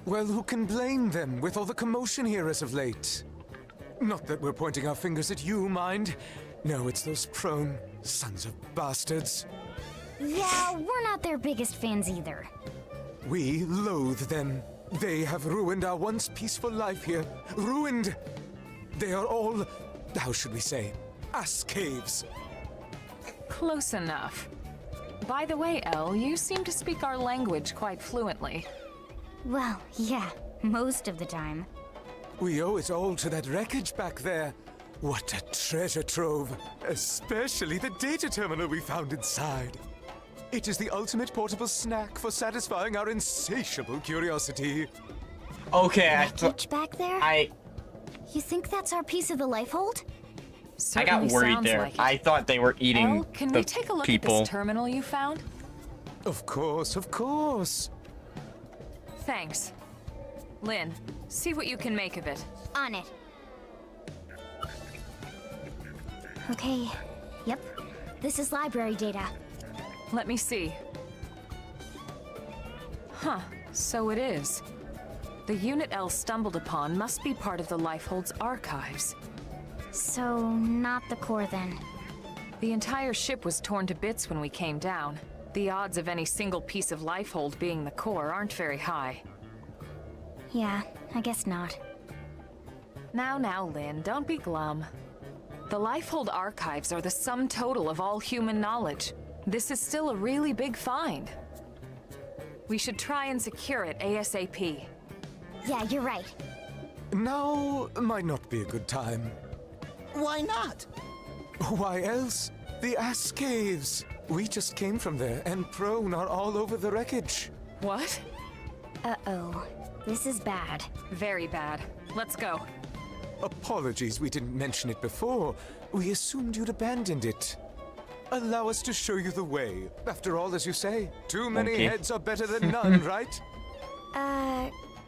well, who can blame them with all the commotion here as of late? Not that we're pointing our fingers at you, mind. No, it's those prone sons of bastards. Yeah, we're not their biggest fans either. We loathe them. They have ruined our once peaceful life here. Ruined! They are all, how should we say, ass caves. Close enough. By the way, Elle, you seem to speak our language quite fluently. Well, yeah, most of the time. We owe it all to that wreckage back there. What a treasure trove. Especially the data terminal we found inside. It is the ultimate portable snack for satisfying our insatiable curiosity. Okay, Wreckage back there? You think that's our piece of the life hold? I got Certainly worried sounds there. like it. I thought they were eating Elle, can the we take a look people. at this terminal you found? Of course, of course. Thanks. Lynn, see what you can make of it. On it. Okay, yep. This is library data. Let me see. Huh, so it is. The unit Elle stumbled upon must be part of the Lifehold's archives. So, not the core then. The entire ship was torn to bits when we came down. The odds of any single piece of Lifehold being the core aren't very high. Yeah, I guess not. Now, Lynn, don't be glum. The Lifehold archives are the sum total of all human knowledge. This is still a really big find. We should try and secure it ASAP. Yeah, you're right. Now might not be a good time. Why not? Why else? The ass caves. We just came from there, and prone are all over the wreckage. What? Uh-oh. This is bad. Very bad. Let's go. Apologies we didn't mention it before. We assumed you'd abandoned it. Allow us to show you the way. After all, as you say, too many Okay. heads are better than none, right?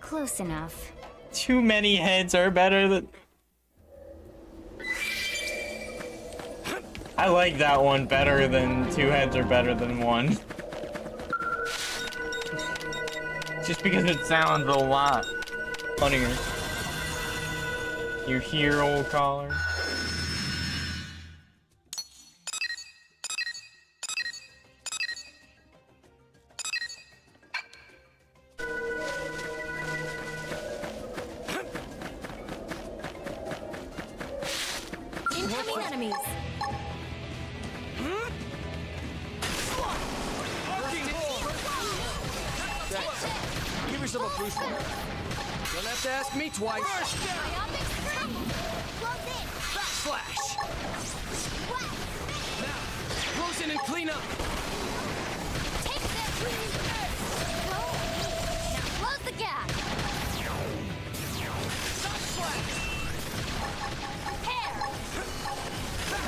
Close enough. Too many heads are better than... I like that one better than two heads are better than one. Just because it sounds a lot funnier. You hear, old caller? Incoming enemies! Give yourself a boost. Don't have to ask me twice. Backslash. Now, close in and clean up. Close the gap!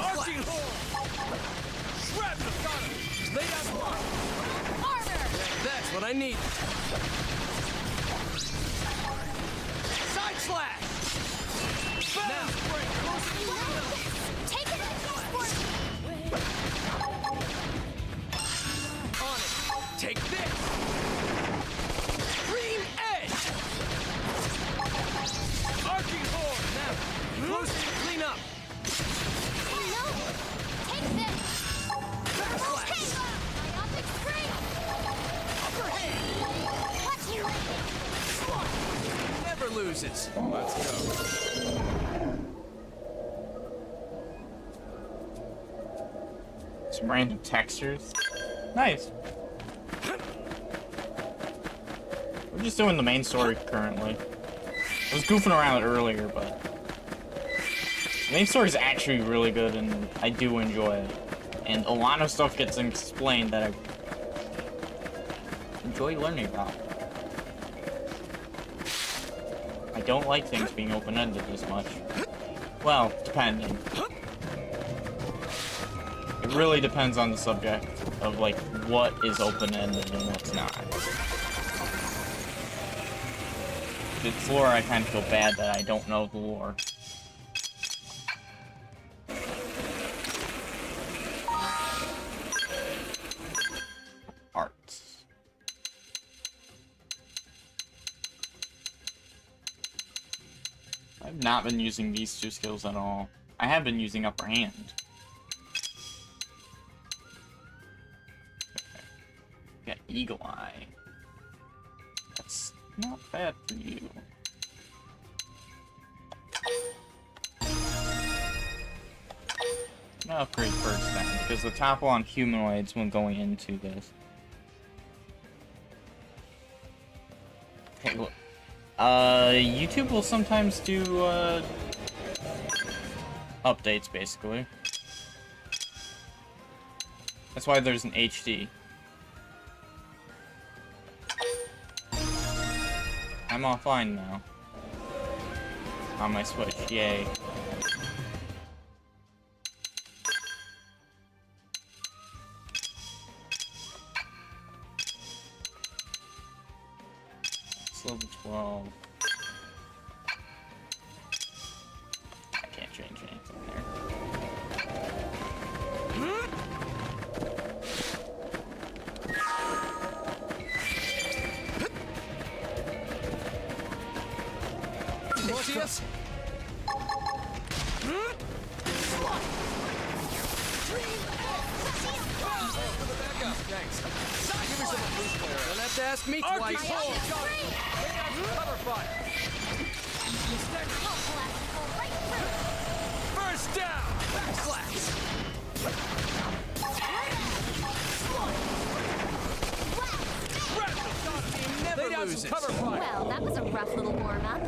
Arching hole. Grab the gun. Lay down block. That's what I need. Side slash. Now, Take it on it. Take this. Green edge. Arching hole. Now, close and clean up. Take this! Myopic spring! Never loses. Let's go. Some random textures. Nice. We're just doing the main story currently. I was goofing around earlier, but the main story is actually really good, and I do enjoy it. And a lot of stuff gets explained that I enjoy learning about. I don't like things being open-ended as much. Well, depending. It really depends on the subject of, like, what is open-ended and what's not. If it's lore, I kind of feel bad that I don't know the lore. Arts. I've not been using these two skills at all. I have been using upper hand. Got Eagle Eye. That's not bad for you. I'm gonna upgrade first then, because the topple on humanoids when going into this. Hey, look. YouTube will sometimes do, updates, basically. That's why there's an HD. I'm offline now. On my Switch, yay. It's level 12. I can't change anything there. Morpheus? Thanks. Give me some of this player. Don't have to ask me twice. Cover fire. First down. Backslash. Never loses. Cover fire. Well, that was a rough little warm-up.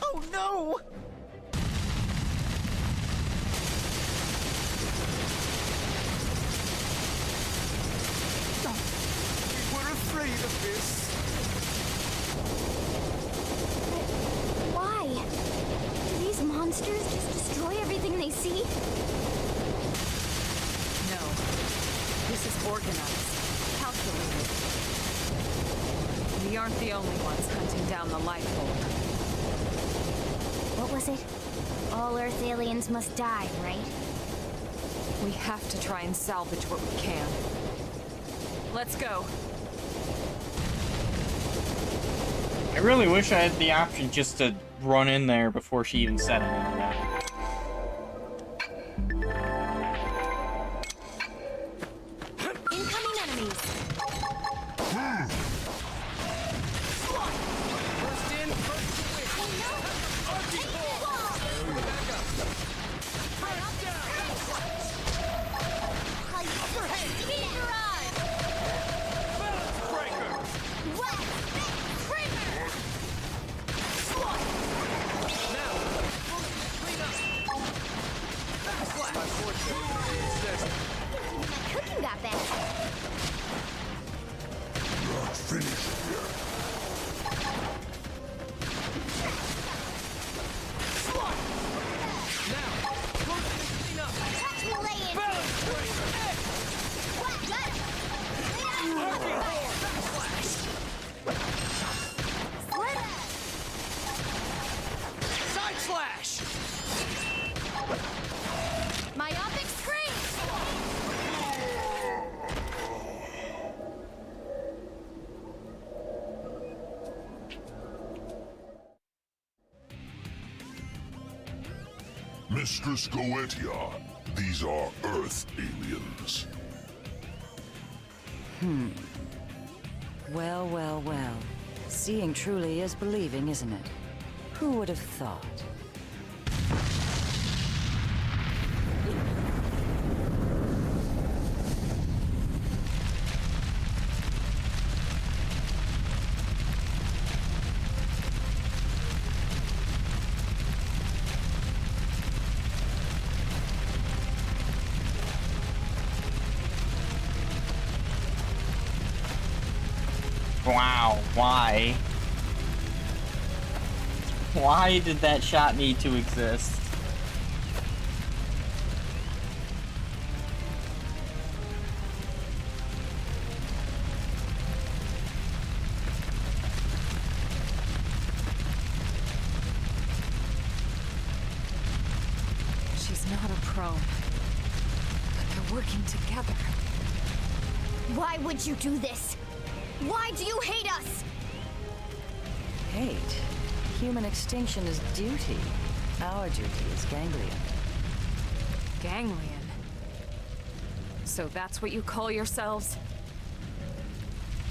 Oh no! We were afraid of this. Why? Do these monsters just destroy everything they see? No. This is organized, calculated. We aren't the only ones hunting down the life form. What was it? All Earth aliens must die, right? We have to try and salvage what we can. Let's go. I really wish I had the option just to run in there before she even said anything. Incoming enemies! First in, first to win. Back up. First down. Overhead! Speed drive! Balance breaker. West! Trigger! Now. Mistress Goetia, these are Earth aliens. Well, well, well. Seeing truly is believing, isn't it? Who would have thought? Wow, why? Why did that shot need to exist? She's not a probe. But they're working together. Why would you do this? Why do you hate us? Hate. Human extinction is duty. Our duty is ganglion. Ganglion. So that's what you call yourselves?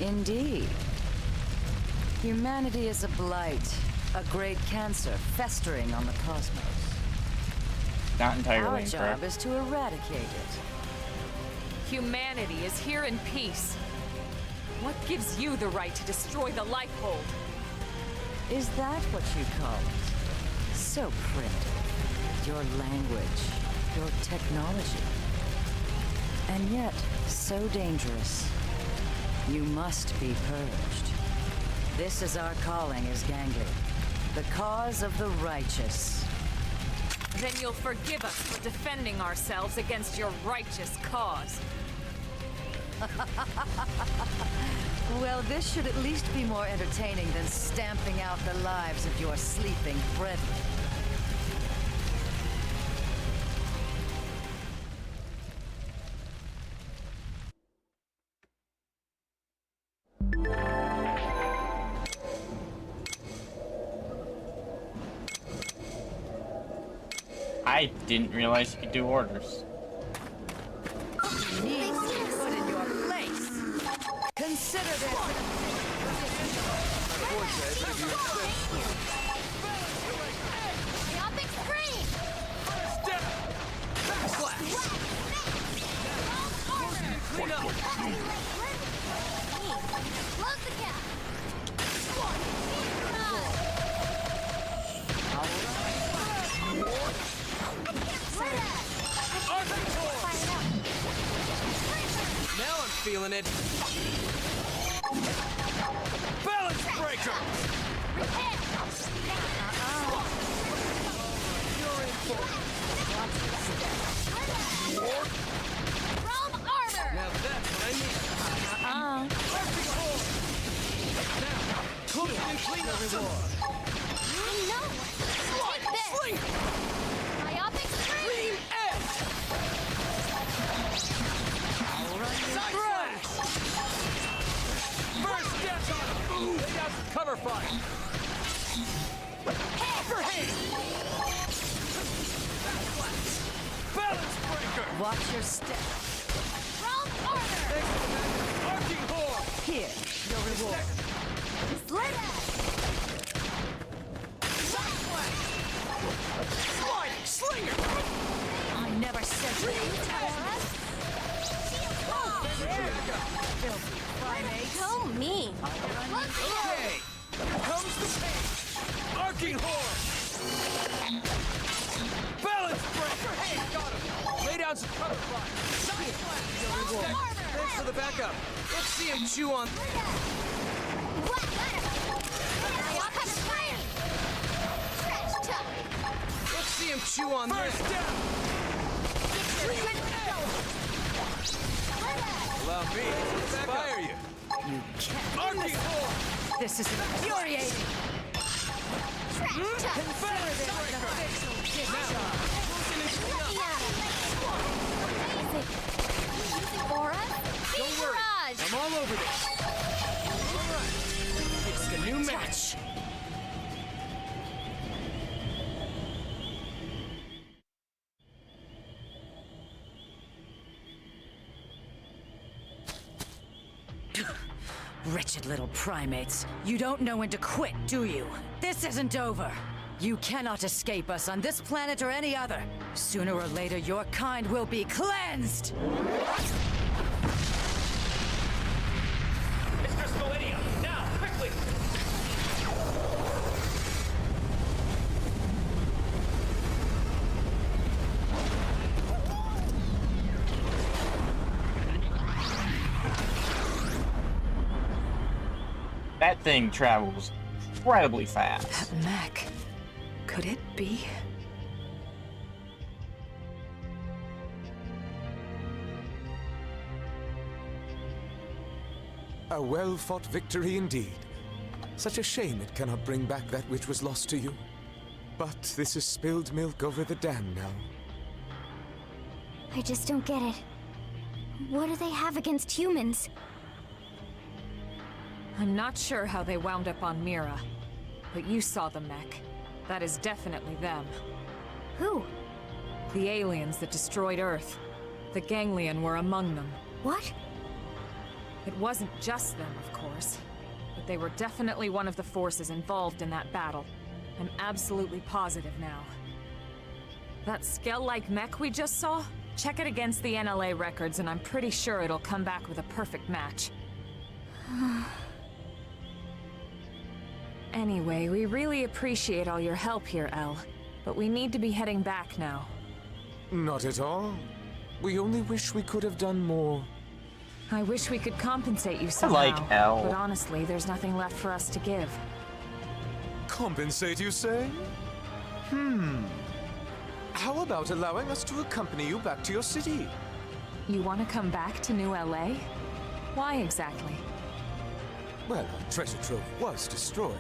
Indeed. Humanity is a blight, a great cancer festering on the cosmos. Not entirely Our incorrect. job is to eradicate it. Humanity is here in peace. What gives you the right to destroy the Lifehold? Is that what you call it? So primitive. Your language, your technology. And yet, so dangerous. You must be purged. This is our calling as Ganglion. The cause of the righteous. Then you'll forgive us for defending ourselves against your righteous cause. Well, this should at least be more entertaining than stamping out the lives of your sleeping brethren. I didn't realize you could do orders. Need to be put in your place. Consider this. Myopic screen! Clean up! Close the gap! Now I'm feeling it. Balance breaker! Realm armor! Now that's what I need. Perfect hold. Now, clean up some. I know! Take this! Sling! Myopic screen! Clean edge! Side flash! First steps on him! Lay out some cover fire! Overhand! Balance breaker! Watch your step. Realm armor! Arcing horn! Here, your reward. Slit edge! Side flash! Sliding slinger! I never said you would tell us. Filthy primates. So mean! Let's go! Okay! Here comes the pain! Arcing horn! Balance breaker! Hey, got him! Lay down some cover fire! Side flash! Thanks for the backup! Let's see him chew on... Myopic screen! Stretch tuck! Let's see him chew on this! First down! Allow me to inspire you! You can't. Arcing horn! This is infuriating. Stretch tuck! Balance breaker! Amazing! Aura? Don't worry, Barrage! I'm all over this! Alright, it's the new match! Wretched little primates. You don't know when to quit, do you? This isn't over. You cannot escape us on this planet or any other. Sooner or later, your kind will be cleansed! Mistress Millennia, now, quickly! That thing travels incredibly fast. That mech. Could it be? A well-fought victory indeed. Such a shame it cannot bring back that which was lost to you. But this is spilled milk over the dam now. I just don't get it. What do they have against humans? I'm not sure how they wound up on Mira, but you saw the mech. That is definitely them. Who? The aliens that destroyed Earth. The Ganglion were among them. What? It wasn't just them, of course, but they were definitely one of the forces involved in that battle. I'm absolutely positive now. That Skell-like mech we just saw? Check it against the NLA records and I'm pretty sure it'll come back with a perfect match. Anyway, we really appreciate all your help here, Elle. But we need to be heading back now. Not at all. We only wish we could have done more. I wish we could compensate you somehow. like Elle. But honestly, there's nothing left for us to give. Compensate, you say? How about allowing us to accompany you back to your city? You want to come back to New LA? Why exactly? Well, our treasure trove was destroyed.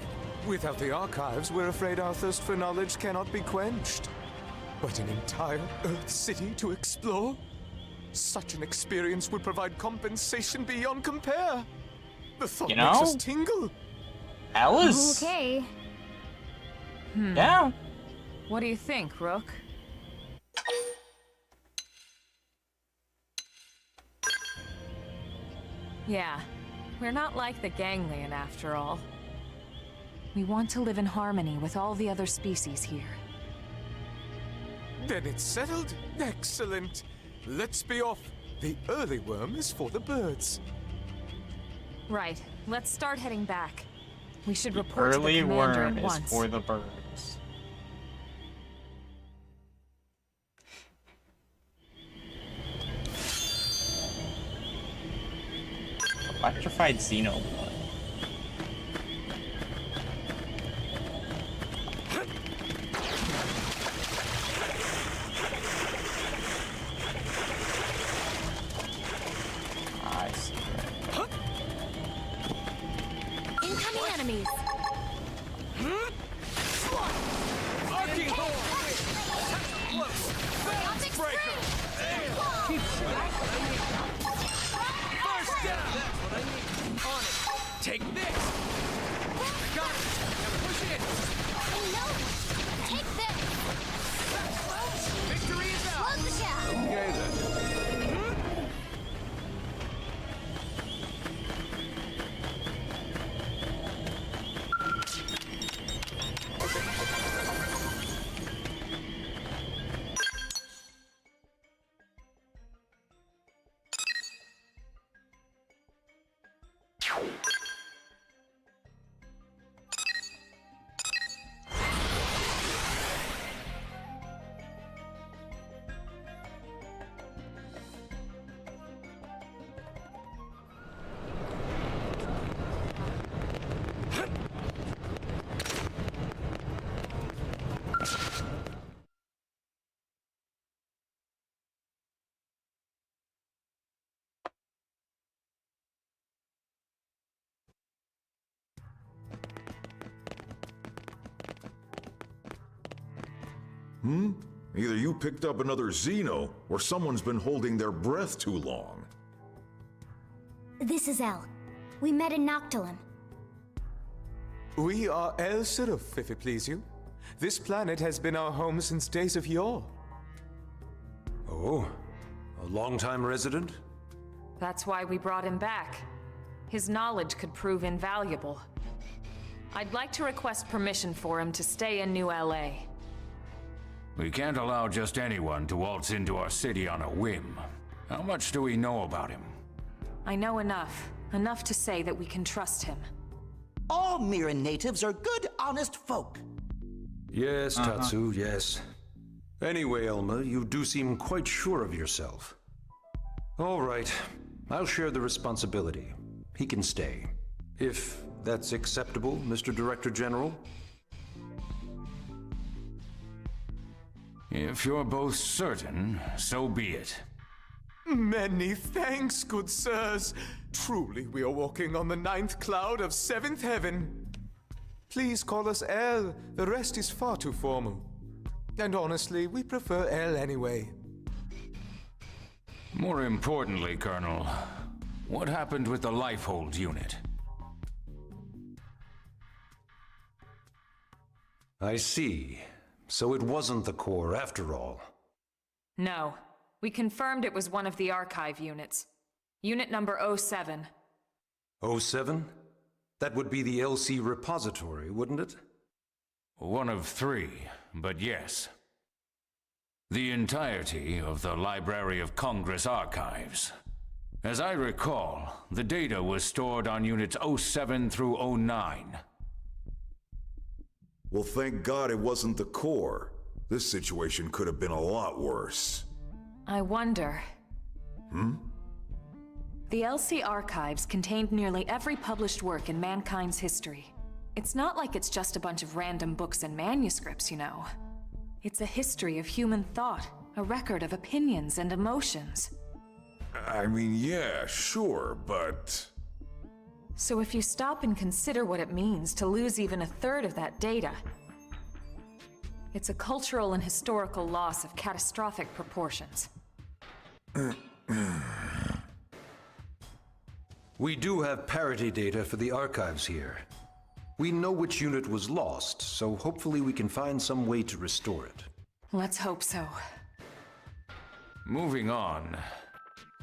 Without the archives, we're afraid our thirst for knowledge cannot be quenched. But an entire Earth city to explore? Such an experience would provide compensation beyond compare. The thought makes us tingle. Alice? Okay. Yeah. What do you think, Rook? Yeah, we're not like the Ganglion after all. We want to live in harmony with all the other species here. Then it's settled. Excellent. Let's be off. The early worm is for the birds. Right, let's start heading back. We should report to the Early commander worm at is once. for the birds. Electrified Xenoblade. I see. Incoming enemies. Arcing Horn! Balance breaker! First down! That's what I need. On it. Take this! Got it! Now push it! No! Take this! Victory is out! Close the shaft! Okay then. Either you picked up another Xeno, or someone's been holding their breath too long. This is Elle. We met in Noctilum. We are El Siruf, if it please you. This planet has been our home since days of yore. Oh, a long-time resident? That's why we brought him back. His knowledge could prove invaluable. I'd like to request permission for him to stay in New LA. We can't allow just anyone to waltz into our city on a whim. How much do we know about him? I know enough. Enough to say that we can trust him. All Mirren natives are good, honest folk. Yes, Tatsu, yes. Anyway, Elma, you do seem quite sure of yourself. All right, I'll share the responsibility. He can stay. If that's acceptable, Mr. Director General? If you're both certain, so be it. Many thanks, good sirs. Truly, we are walking on the 9th cloud of 7th heaven. Please call us El. The rest is far too formal. And honestly, we prefer El anyway. More importantly, Colonel, what happened with the Lifehold unit? I see. So it wasn't the core after all. No. We confirmed it was one of the archive units. Unit number 07. 07? That would be the LC repository, wouldn't it? One of 3, but yes. The entirety of the Library of Congress archives. As I recall, the data was stored on units 07 through 09. Well, thank God it wasn't the core. This situation could have been a lot worse. I wonder... The LC archives contained nearly every published work in mankind's history. It's not like it's just a bunch of random books and manuscripts, you know. It's a history of human thought, a record of opinions and emotions. I mean, yeah, sure, but... So if you stop and consider what it means to lose even a third of that data, it's a cultural and historical loss of catastrophic proportions. We do have parity data for the archives here. We know which unit was lost, so hopefully we can find some way to restore it. Let's hope so. Moving on.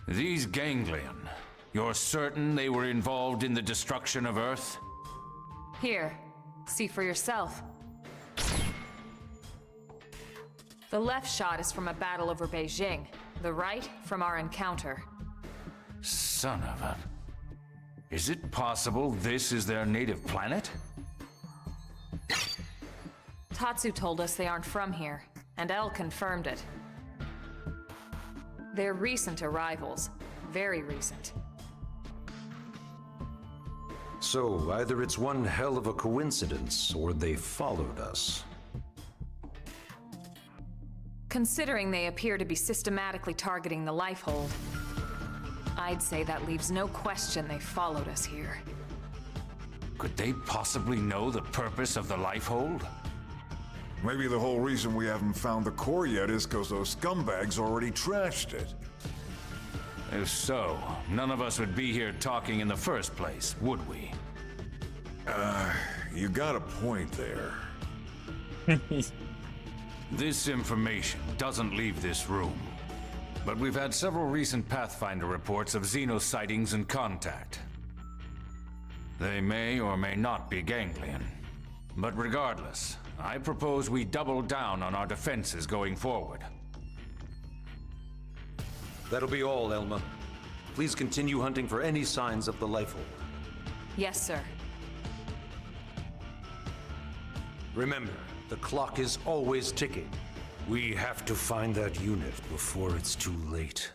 These ganglion, you're certain they were involved in the destruction of Earth? Here, see for yourself. The left shot is from a battle over Beijing, the right from our encounter. Son of a... Is it possible this is their native planet? Tatsu told us they aren't from here, and El confirmed it. They're recent arrivals. Very recent. So, either it's one hell of a coincidence, or they followed us. Considering they appear to be systematically targeting the Lifehold, I'd say that leaves no question they followed us here. Could they possibly know the purpose of the Lifehold? Maybe the whole reason we haven't found the core yet is because those scumbags already trashed it. If so, none of us would be here talking in the first place, would we? You got a point there. This information doesn't leave this room. But we've had several recent Pathfinder reports of Xeno sightings and contact. They may or may not be ganglion. But regardless, I propose we double down on our defenses going forward. That'll be all, Elma. Please continue hunting for any signs of the Lifehold. Yes, sir. Remember, the clock is always ticking. We have to find that unit before it's too late.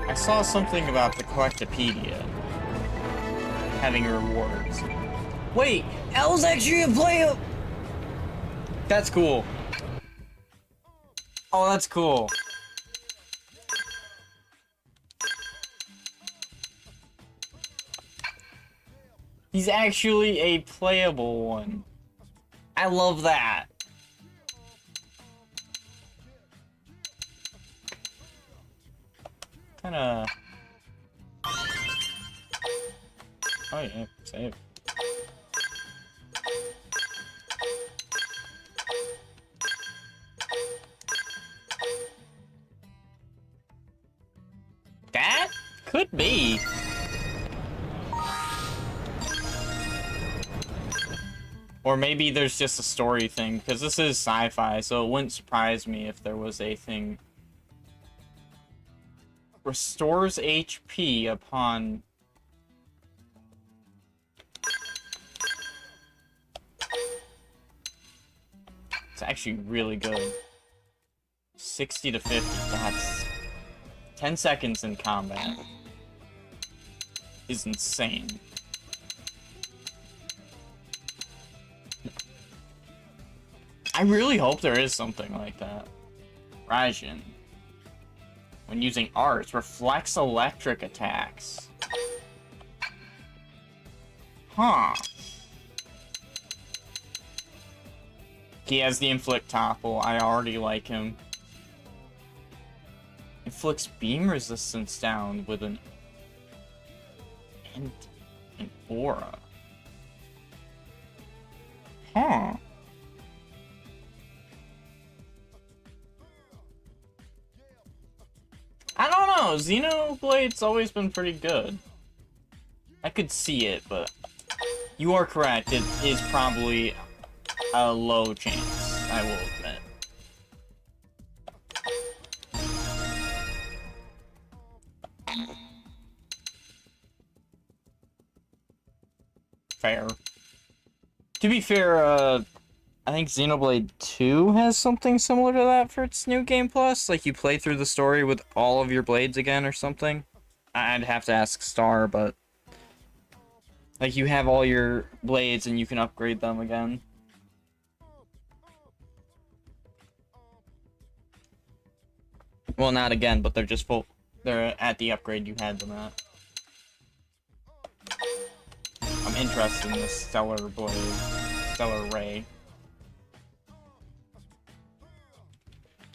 I saw something about the Collectopedia having rewards. Wait, L's actually a player. That's cool. Oh, that's cool. He's actually a playable one. I love that. Kinda... Oh yeah, save. That could be. Or maybe there's just a story thing, because this is sci-fi, so it wouldn't surprise me if there was a thing. Restores HP upon... It's actually really good. 60 to 50, that's... 10 seconds in combat. Is insane. I really hope there is something like that. Raijin. When using arts, reflects electric attacks. Huh. He has the inflict topple. I already like him. Inflicts beam resistance down with an aura. Huh. I don't know, Xenoblade's always been pretty good. I could see it, but you are correct, it is probably a low chance, I will admit. Fair. To be fair, I think Xenoblade 2 has something similar to that for its New Game Plus. Like, you play through the story with all of your blades again or something. I'd have to ask Star, but... Like, you have all your blades and you can upgrade them again. Well, not again, but they're just full. They're at the upgrade you had them at. I'm interested in this Stellar Blade. Stellar Ray.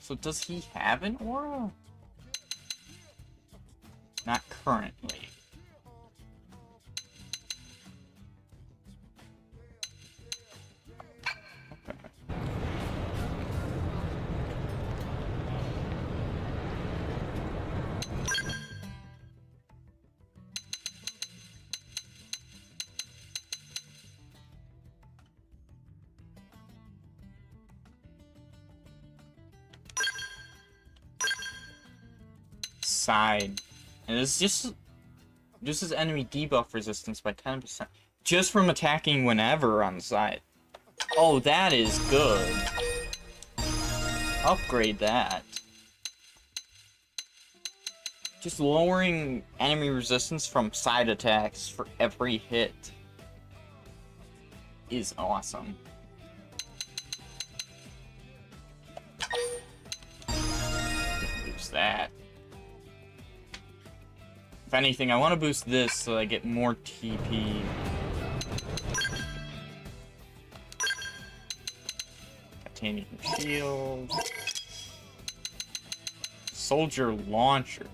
So does he have an aura? Not currently. Okay. Side. And it's just reduces enemy debuff resistance by 10%. Just from attacking whenever on the side. Oh, that is good. Upgrade that. Just lowering enemy resistance from side attacks for every hit is awesome. Boost that. If anything, I want to boost this so I get more TP. Titanium shield. Soldier launchers.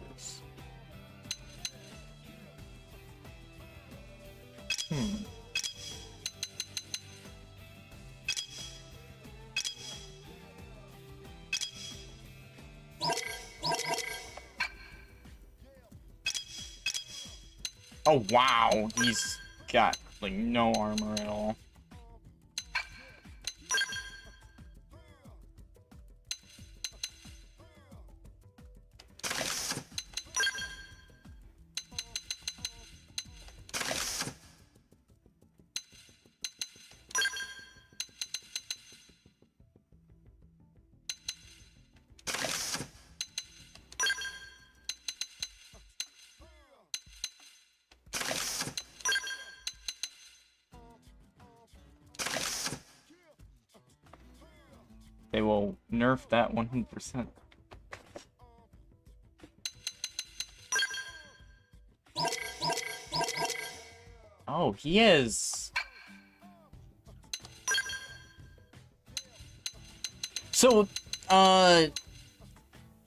Oh wow, he's got like no armor at all. They will nerf that 100%. Oh, he is. So,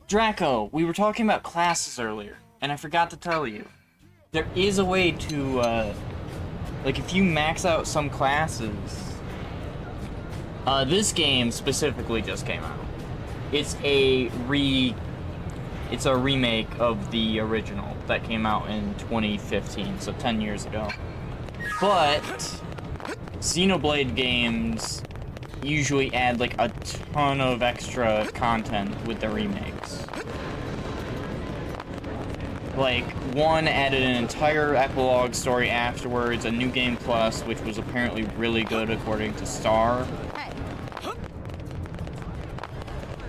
Draco, we were talking about classes earlier, and I forgot to tell you, there is a way to, like, if you max out some classes, this game specifically just came out. It's a remake of the original that came out in 2015, so 10 years ago. But Xenoblade games usually add like a ton of extra content with the remakes. Like, one added an entire epilogue story afterwards, a new game plus, which was apparently really good according to Star,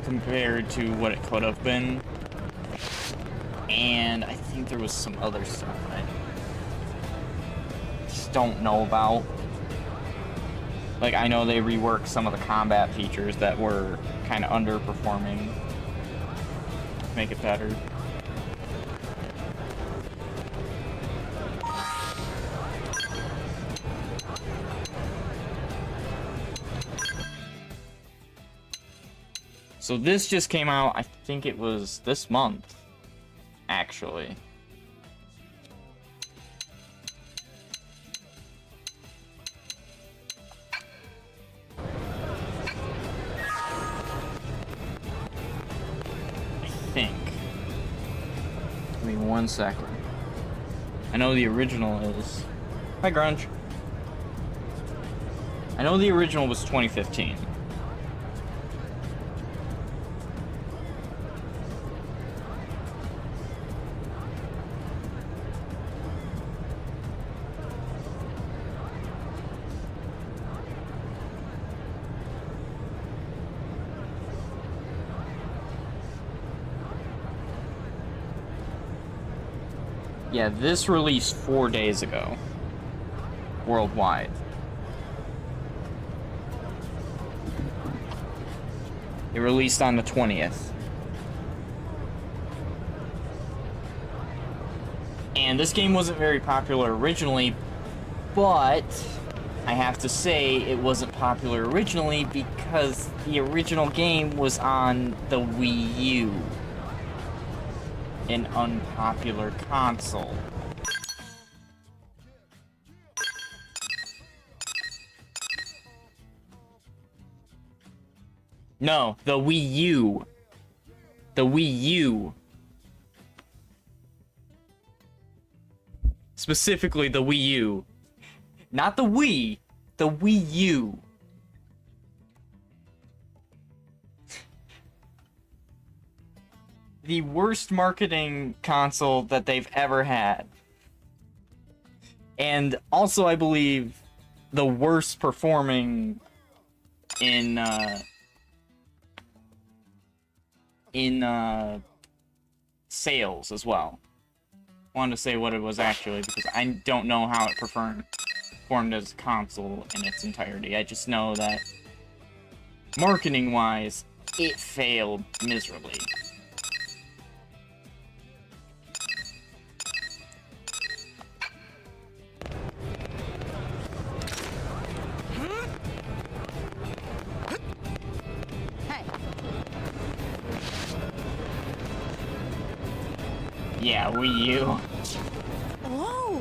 compared to what it could have been. And I think there was some other stuff I just don't know about. Like, I know they reworked some of the combat features that were kind of underperforming to make it better. So this just came out, I think it was this month, actually. I think. Give me 1 second. I know the original is... Hi, Grunge. I know the original was 2015. Yeah, this released 4 days ago, worldwide. It released on the 20th. And this game wasn't very popular originally, but I have to say it wasn't popular originally because the original game was on the Wii U. An unpopular console. No, the Wii U. The Wii U. Specifically the Wii U. Not the Wii, the Wii U. The worst marketing console that they've ever had. And also, I believe, the worst performing in sales as well. Wanted to say what it was actually, because I don't know how it performed as a console in its entirety. I just know that, marketing-wise, it failed miserably. Yeah, Wii U. Whoa!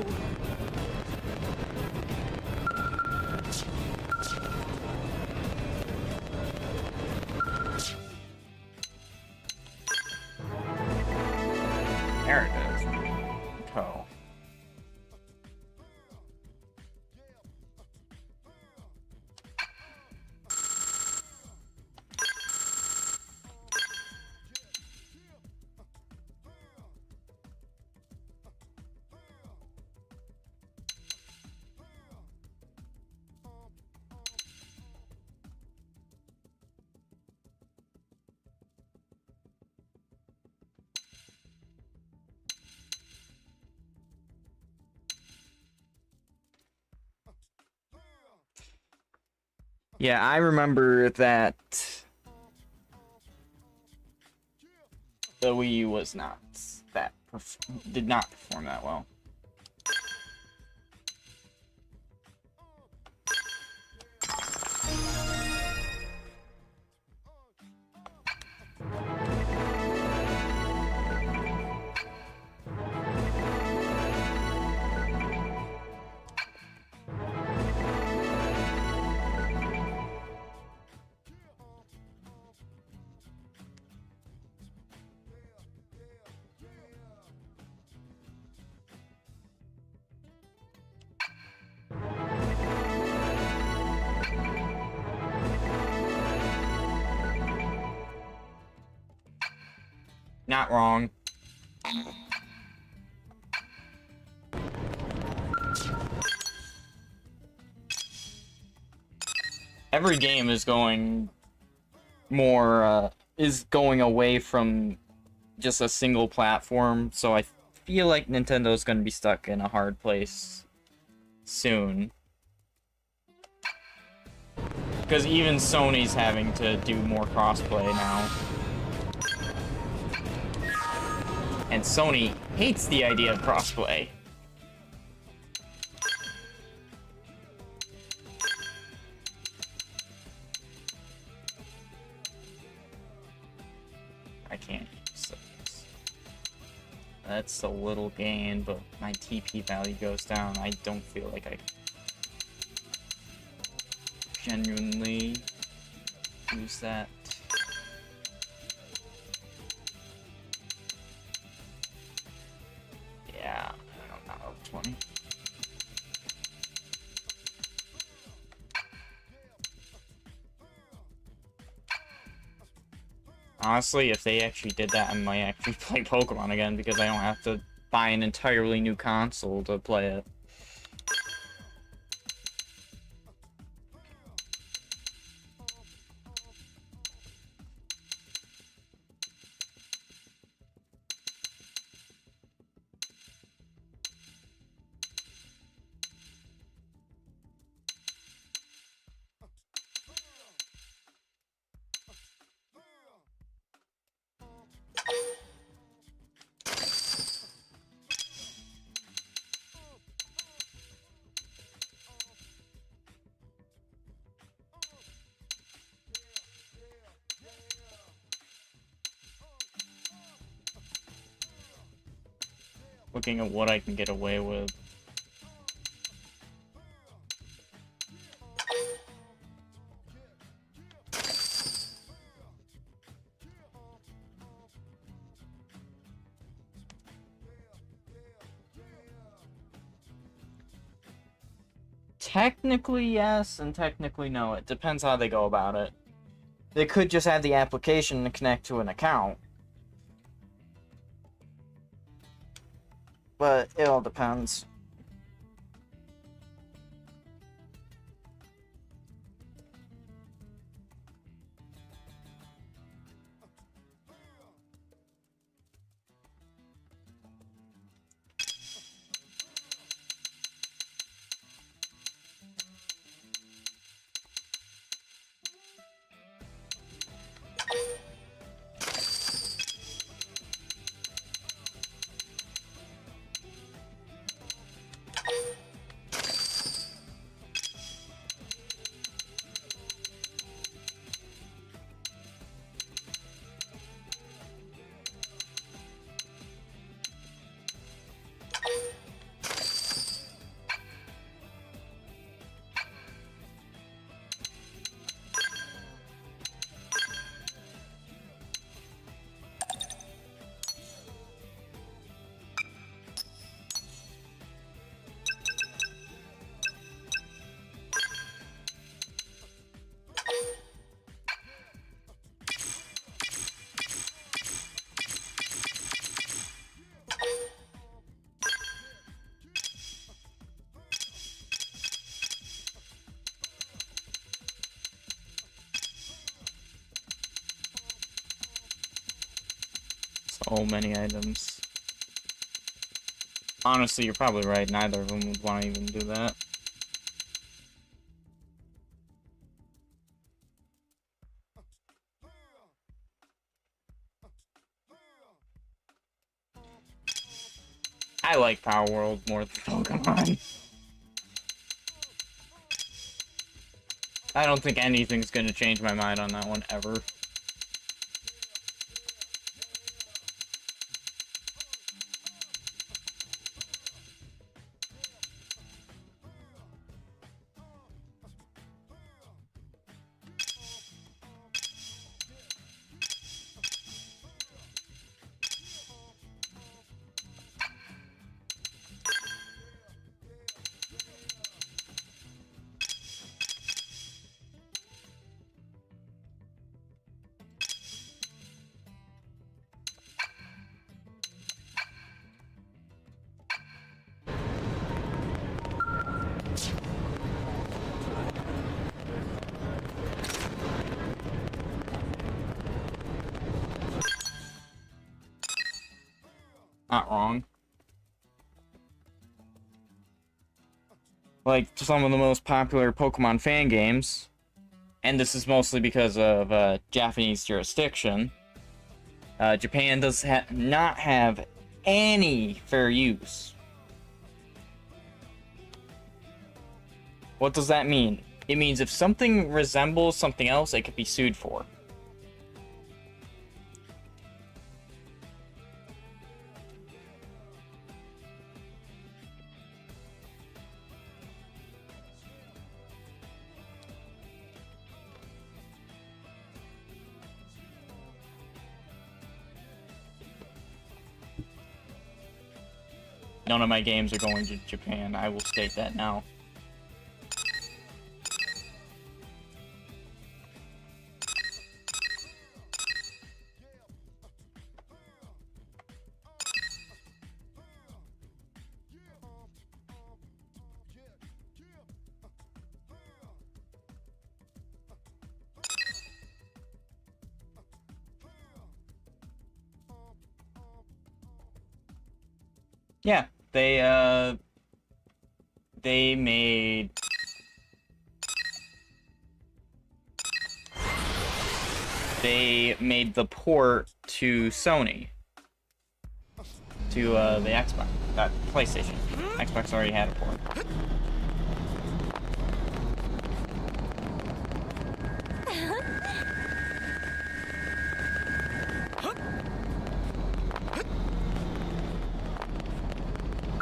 There it is. Co. Yeah, I remember that the Wii U was not that did not perform that well. Not wrong. Every game is going more, is going away from just a single platform, so I feel like Nintendo's gonna be stuck in a hard place soon. Because even Sony's having to do more crossplay now. And Sony hates the idea of crossplay. I can't use this. That's a little gain, but my TP value goes down. I don't feel like I genuinely use that. Yeah, I don't know, 20. Honestly, if they actually did that, I might actually play Pokemon again because I don't have to buy an entirely new console to play it. Looking at what I can get away with. Technically yes, and technically no. It depends how they go about it. They could just have the application to connect to an account. But it all depends. So many items. Honestly, you're probably right. Neither of them would want to even do that. I like Power World more than Pokemon. I don't think anything's gonna change my mind on that one ever. not wrong. Like some of the most popular Pokemon fan games, and this is mostly because of Japanese jurisdiction, Japan does not have any fair use. What does that mean? It means if something resembles something else, it could be sued for. None of my games are going to Japan, I will state that now. Yeah, they made the port to Sony, to the Xbox, PlayStation. Xbox already had a port.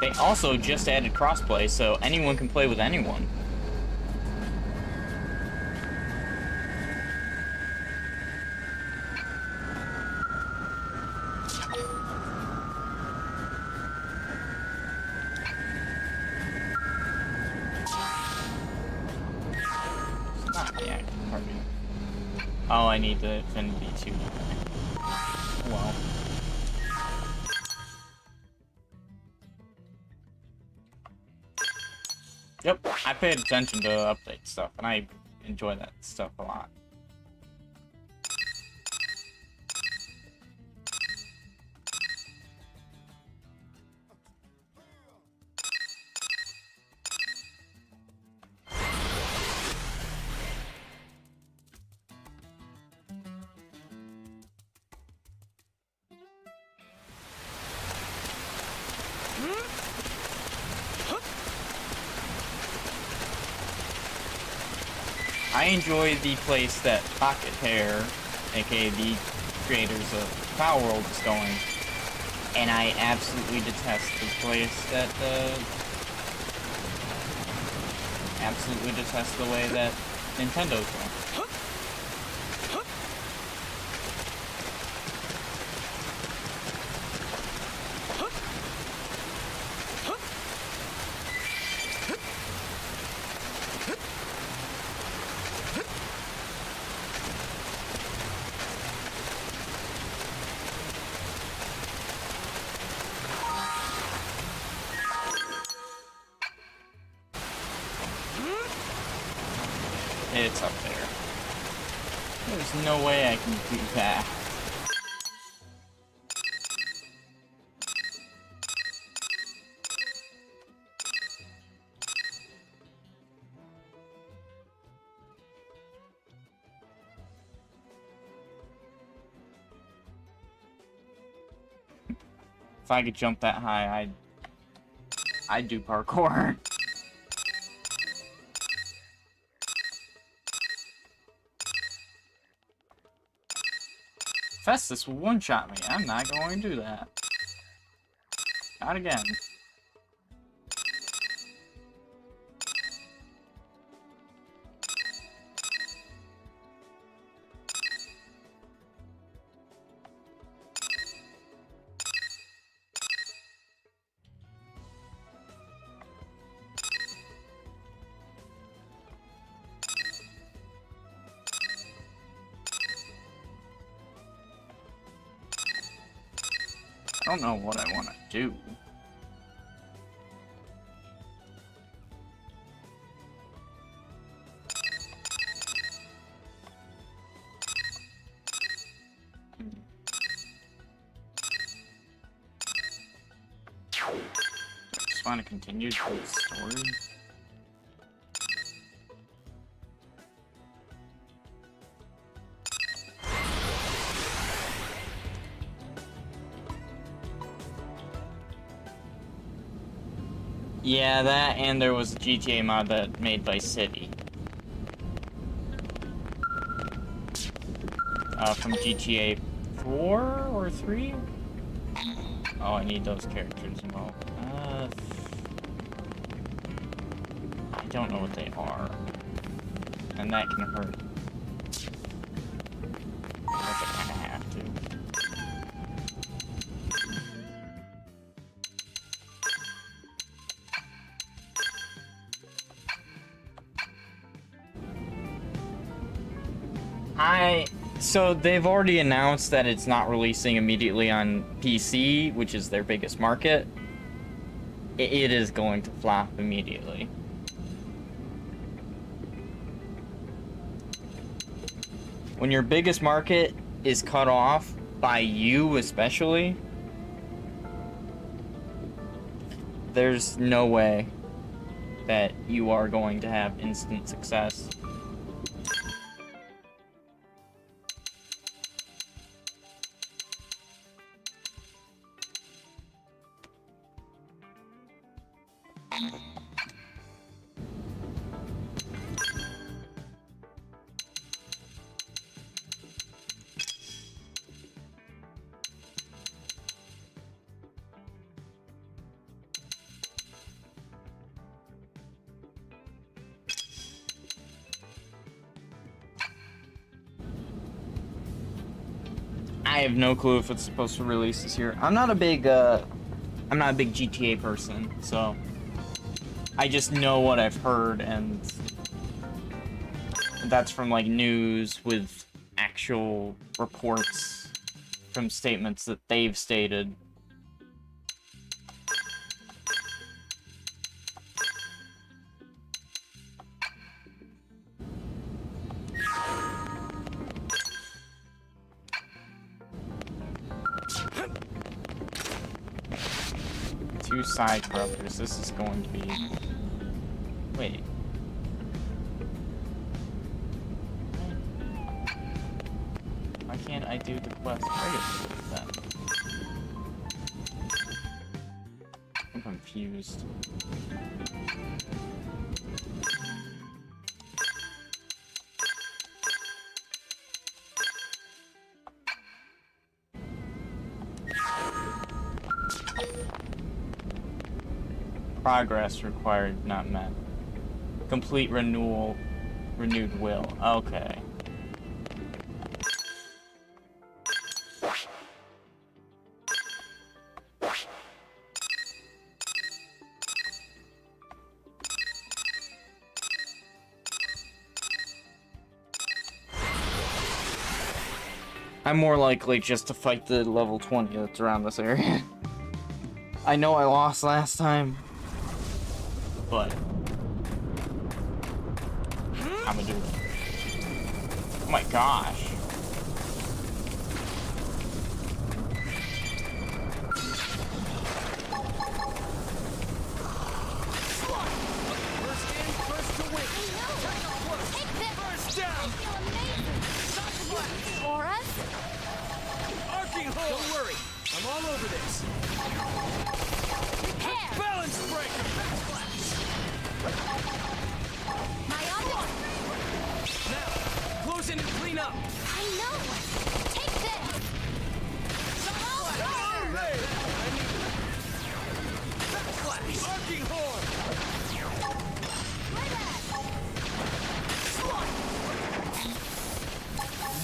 They also just added crossplay, so anyone can play with anyone. Oh, I need the Infinity 2. Well. Yep, I paid attention to update stuff, and I enjoy that stuff a lot. I enjoy the place that Pocket Hair, aka the creators of Power World, is going, and I absolutely detest the place that the way that Nintendo's going. It's up there. There's no way I can do that. If I could jump that high, I'd do parkour. Festus will one-shot me. I'm not going to do that. Not again. I don't know what I want to do. want to continue the story? Yeah, that, and there was a GTA mod that made by City. From GTA 4 or 3? Oh, I need those characters involved. I don't know what they are. And that can hurt. I guess I kinda have to. So they've already announced that it's not releasing immediately on PC, which is their biggest market. It is going to flop immediately. When your biggest market is cut off by you especially, there's no way that you are going to have instant success. I have no clue if it's supposed to release this year. I'm not a big GTA person, so I just know what I've heard, and that's from like news with actual reports from statements that they've stated. Two side corruptors. This is going to be... Wait. Why can't I do the quest regularly then? I'm confused. Progress required, not met. Complete renewed will. Okay. I'm more likely just to fight the level 20 that's around this area. I know I lost last time, but I'm gonna do it. Oh my gosh. First in, first to win. First down. For us? Arcing hole. Don't worry, I'm all over this. Balance breaker. My honor. Now, close in and clean up. I know. Take this. Backflash. Arcing horn.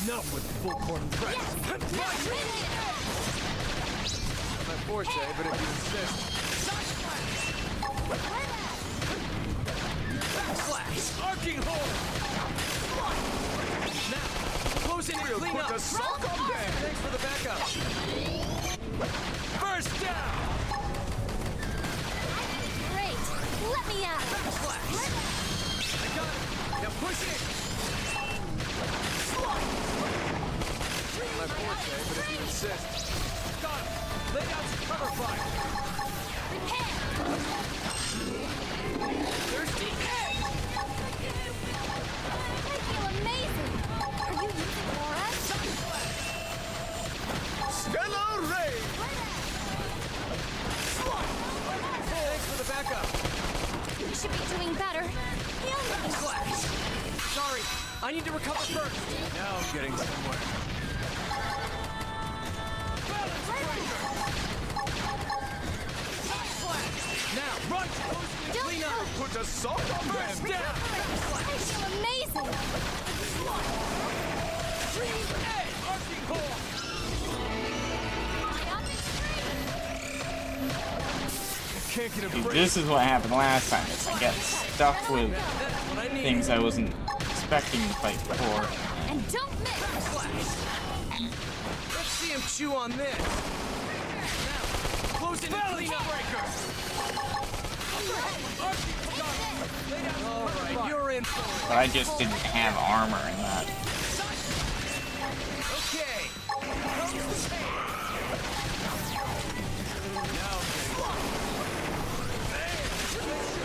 Enough with full-court press. My forte, but if you insist. Backflash. Arcing horn. Now, close in and clean up. Thanks for the backup. First down. Great. Let me out. Backflash. I got it. Now push it. My forte, but if you insist. Got him. Lay out some cover fire. Repair. Thirsty. I feel amazing! Are you using Aura? Stellar Ray! Thanks for the backup. You should be doing better. Heal me! Flash. Sorry, I need to recover first. Now I'm getting somewhere. Balance breaker. Side flash. Now run close and clean up. Put a salt on First them! down. I feel amazing! Dream edge. Arching core. My optic Can't get a Dude, break. this is what happened last time. Is I got stuck with That's what I need. things I wasn't expecting to fight for. And don't miss! Let's see him chew on this. Now, close in and clean up. All right, you're in for it. But I just didn't have armor in that. Okay. Comes the pain. Now,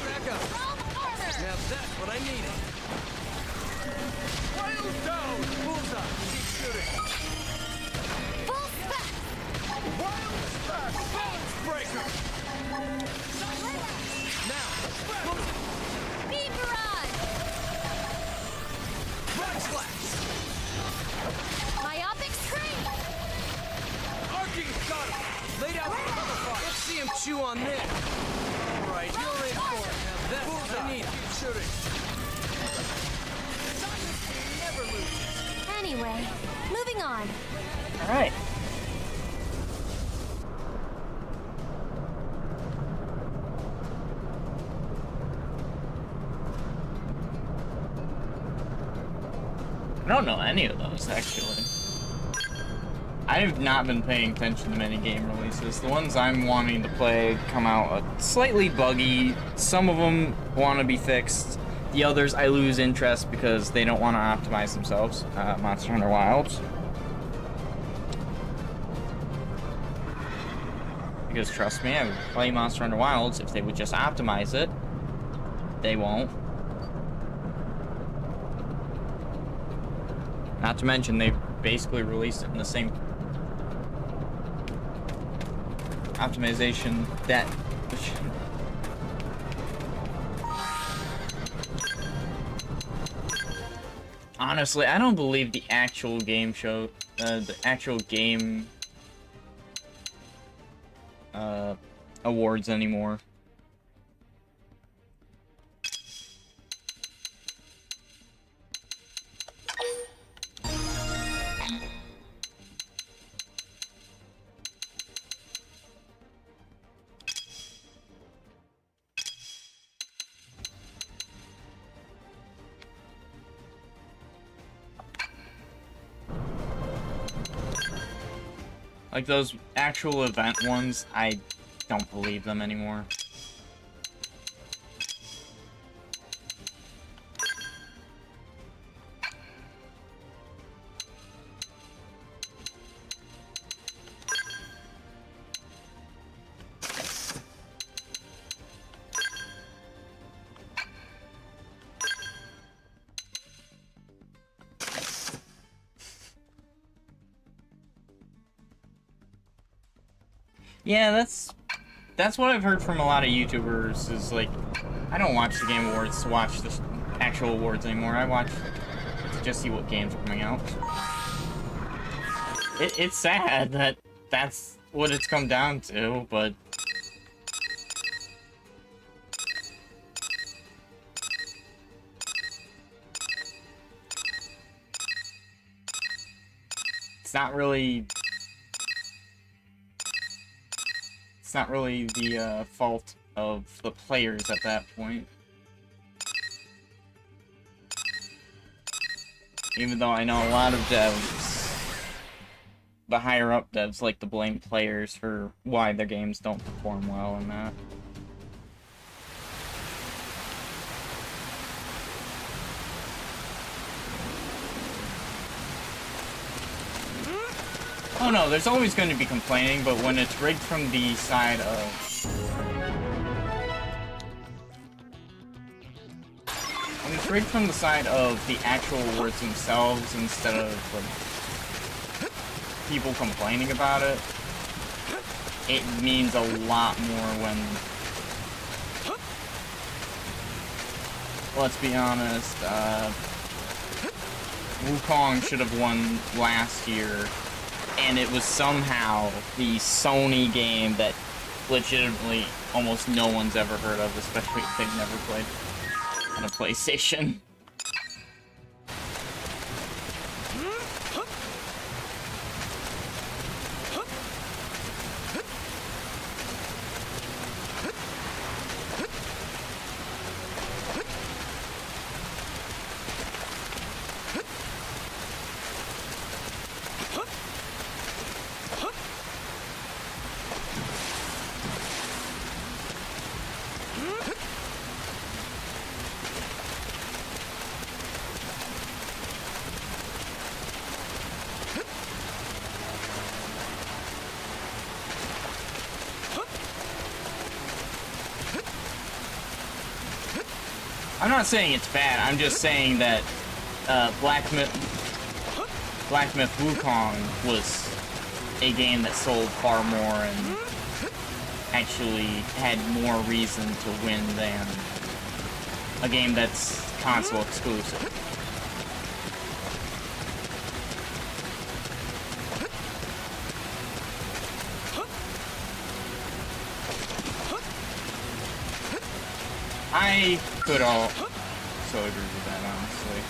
back up. Now that's what I needed. Wild down. Bullseye. Keep shooting. Full spec! Wild smash. Balance breaker. Now, Beam barrage! run slash. Myopic screen! Arcing got him. Laid out the cover fire. Let's see him chew on this. All right, you're in for it. Now that's what I need. Keep shooting. Never loses. Anyway, moving on. Alright. I don't know any of those, actually. I have not been paying attention to many game releases. The ones I'm wanting to play come out slightly buggy. Some of them want to be fixed. The others I lose interest because they don't want to optimize themselves. Monster Hunter Wilds. Because trust me, I would play Monster Hunter Wilds if they would just optimize it. They won't. Not to mention, they basically released it in the same optimization that... Honestly, I don't believe the actual game show... the actual game... awards anymore. Like those actual event ones, I don't believe them anymore. Yeah, that's what I've heard from a lot of YouTubers, is like, I don't watch the Game Awards to watch the actual awards anymore. I watch to just see what games are coming out. It's sad that that's what it's come down to, but... It's not really the fault of the players at that point. Even though I know a lot of devs, the higher up devs like to blame players for why their games don't perform well and that. Oh no, there's always going to be complaining, but when it's rigged from the side of straight from the side of the actual awards themselves instead of like people complaining about it, it means a lot more when, let's be honest, Wukong should have won last year, and it was somehow the Sony game that legitimately almost no one's ever heard of, especially if they've never played on a PlayStation. I'm not saying it's bad, I'm just saying that Black Myth Wukong was a game that sold far more and actually had more reason to win than a game that's console exclusive. I could also agree with that, honestly.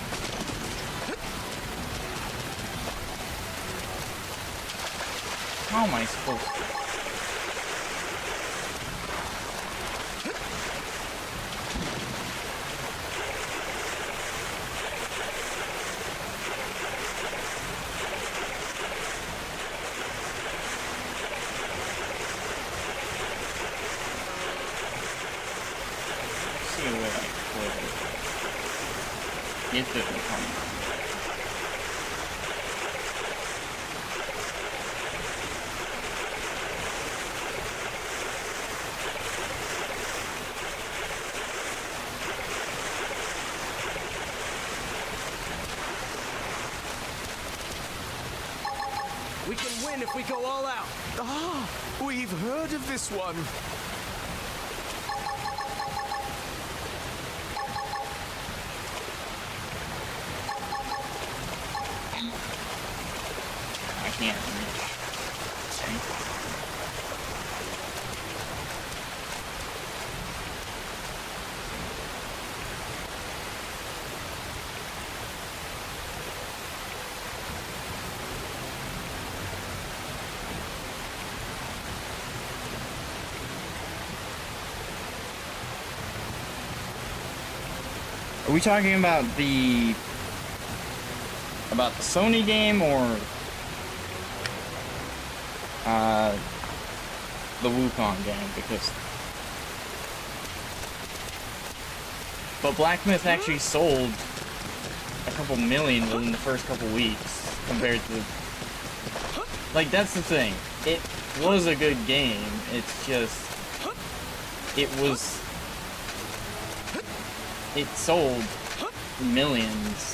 How am I supposed to? If it will come. We can win if we go all out. Ah, we've heard of this one. I can't reach. Okay. Are we talking about the Sony game or the Wukong game? But Black Myth actually sold a couple million within the first couple weeks compared to, like, that's the thing. It was a good game. It's just it sold millions.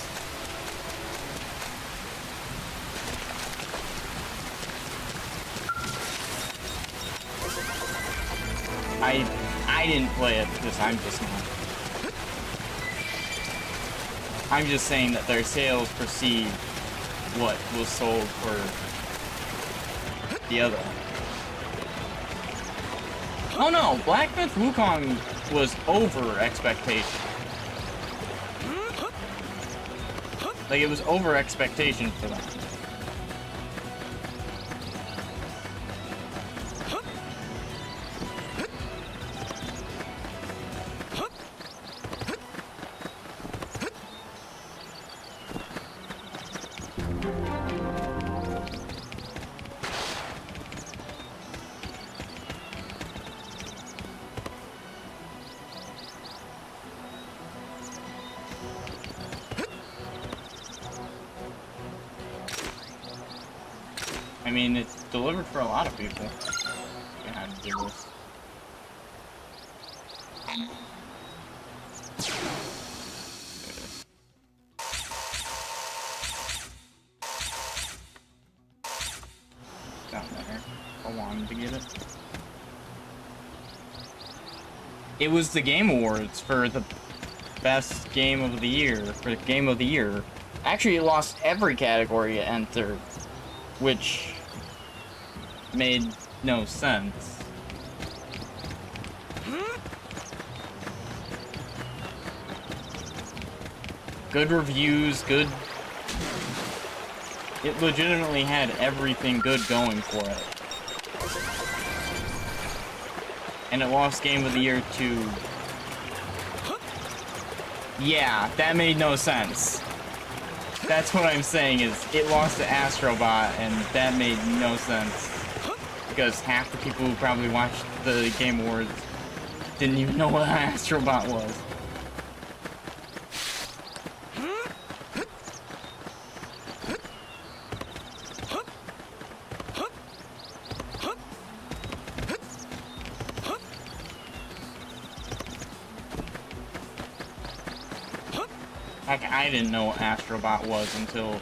I didn't play it because I'm just saying that their sales precede what was sold for the other one. Oh no, Black Myth Wukong was over expectation. Like, it was over expectation for them. I mean, it's delivered for a lot of people. You had to do this. them to get it. It was the Game Awards for the best game of the year, for Game of the Year. Actually, it lost every category it entered, which made no sense. Good reviews, good... It legitimately had everything good going for it. And it lost Game of the Year to... Yeah, that made no sense. That's what I'm saying, is it lost to Astrobot, and that made no sense. Because half the people who probably watched the Game Awards didn't even know what Astrobot was. Heck, I didn't know what Astrobot was until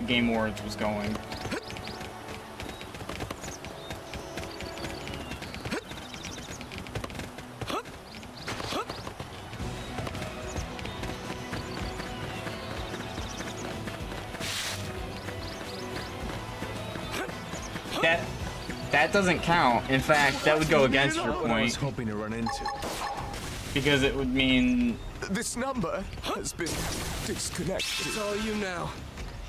Game Awards was going. That doesn't count. In fact, that would go against your point. I was hoping to run into. Because it would mean... This number has been disconnected. It's all you now.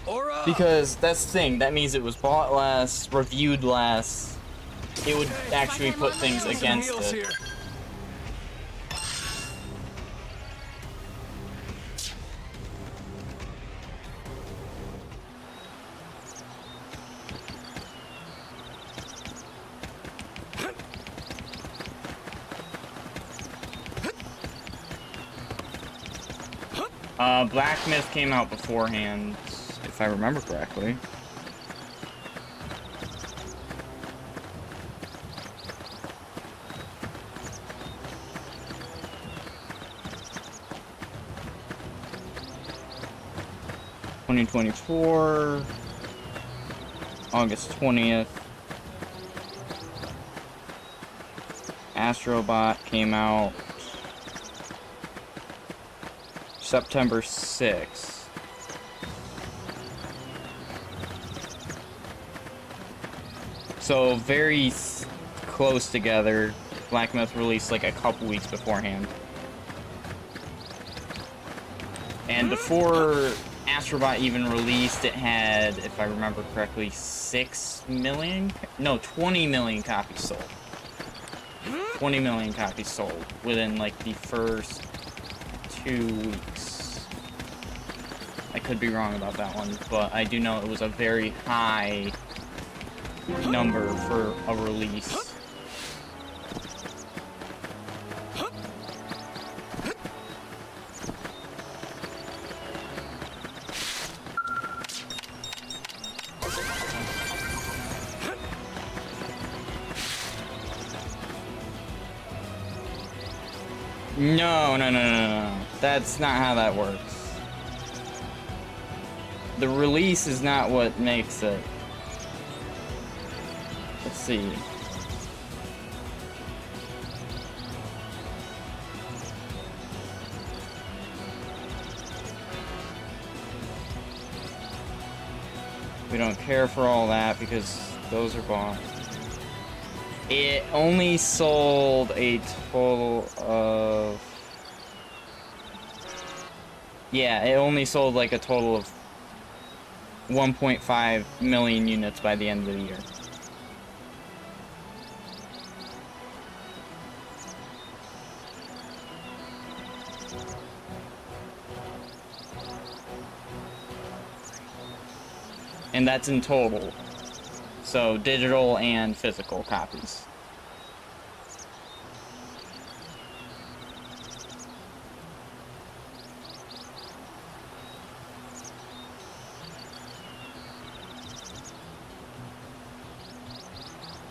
Aura! Because that's the thing. That means it was bought less, reviewed less. It would actually put things against it. Here. Black Myth came out beforehand, if I remember correctly. (2024) August 20th. Astrobot came out September 6th. So very close together. Black Myth released like a couple weeks beforehand. And before Astrobot even released, it had, if I remember correctly, 20 million copies sold. 20 million copies sold within like the first 2 weeks. I could be wrong about that one, but I do know it was a very high number for a release. No. That's not how that works. The release is not what makes it. Let's see. We don't care for all that because those are bought. It only sold a total of... Yeah, it only sold like a total of 1.5 million units by the end of the year. And that's in total. So digital and physical copies.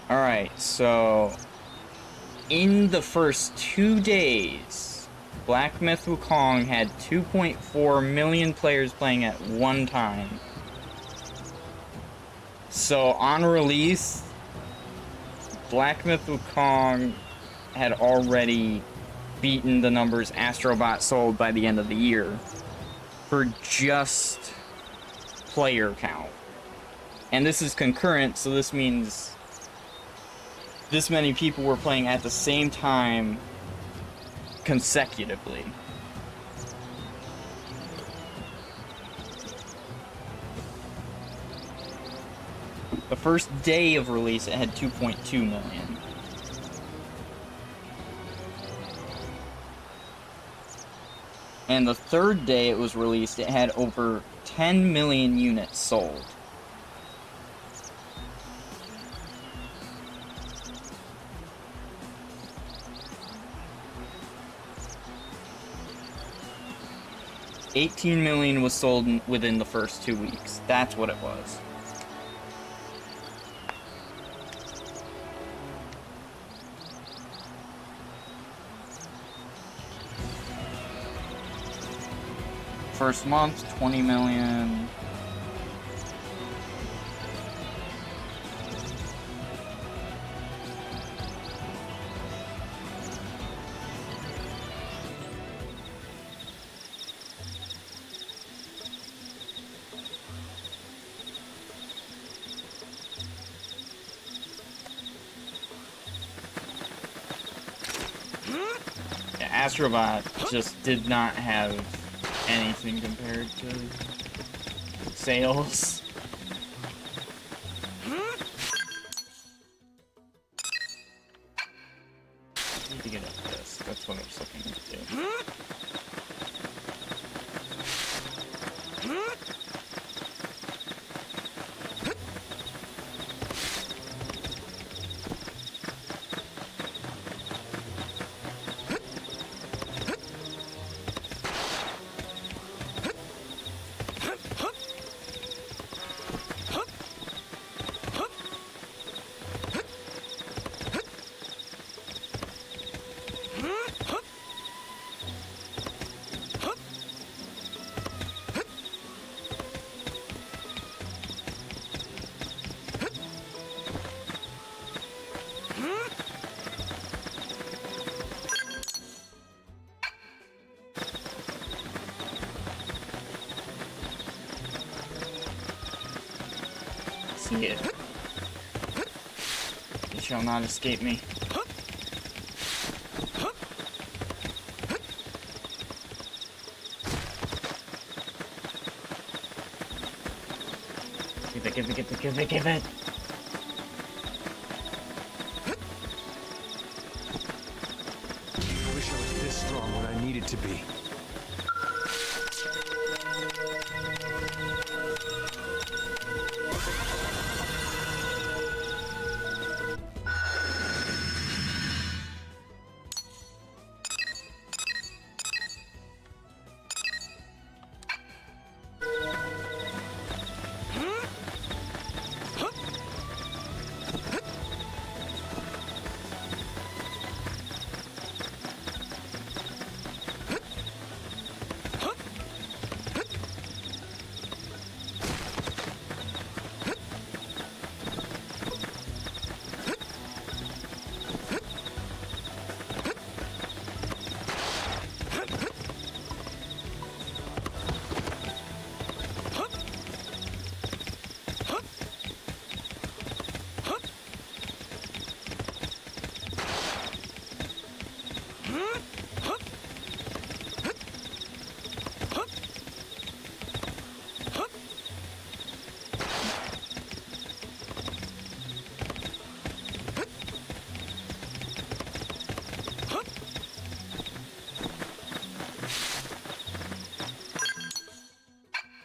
Alright, so in the first 2 days, Black Myth Wukong had 2.4 million players playing at one time. So on release, Black Myth Wukong had already beaten the numbers Astrobot sold by the end of the year for just player count. And this is concurrent, so this means this many people were playing at the same time consecutively. The first day of release, it had 2.2 million. And the third day it was released, it had over 10 million units sold. $18 million was sold within the first 2 weeks. That's what it was. First month, 20 million. Yeah, Astrobot just did not have anything compared to sales. I need to get up this. That's what I was looking to do. See it. It shall not escape me. Give it. I wish I was this strong when I needed to be.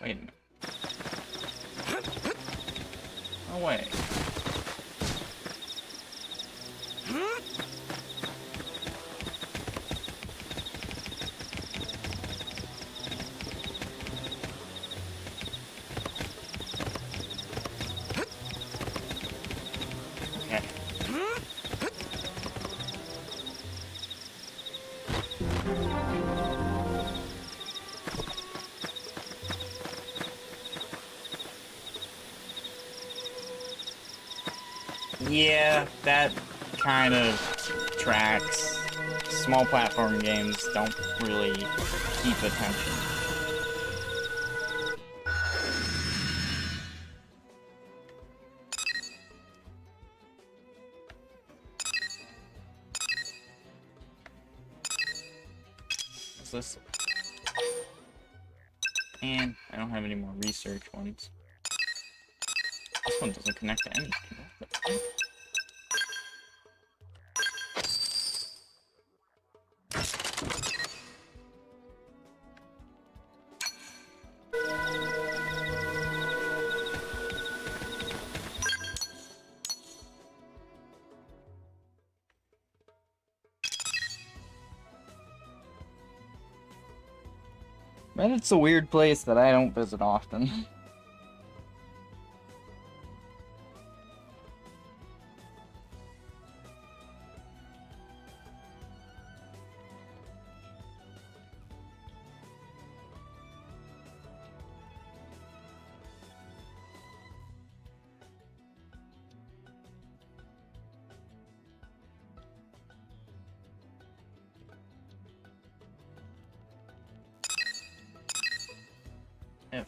Wait a minute. No way. Okay. Yeah, that kind of tracks. Small platform games don't really keep attention. What's this? And I don't have any more research ones. This one doesn't connect to anything. What the heck? Man, it's a weird place that I don't visit often.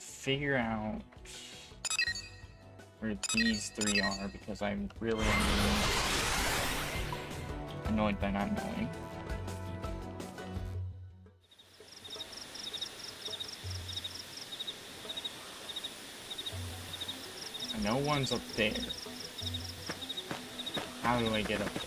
Figure out where these three are because I'm really annoyed by not knowing. I know one's up there. How do I get up there?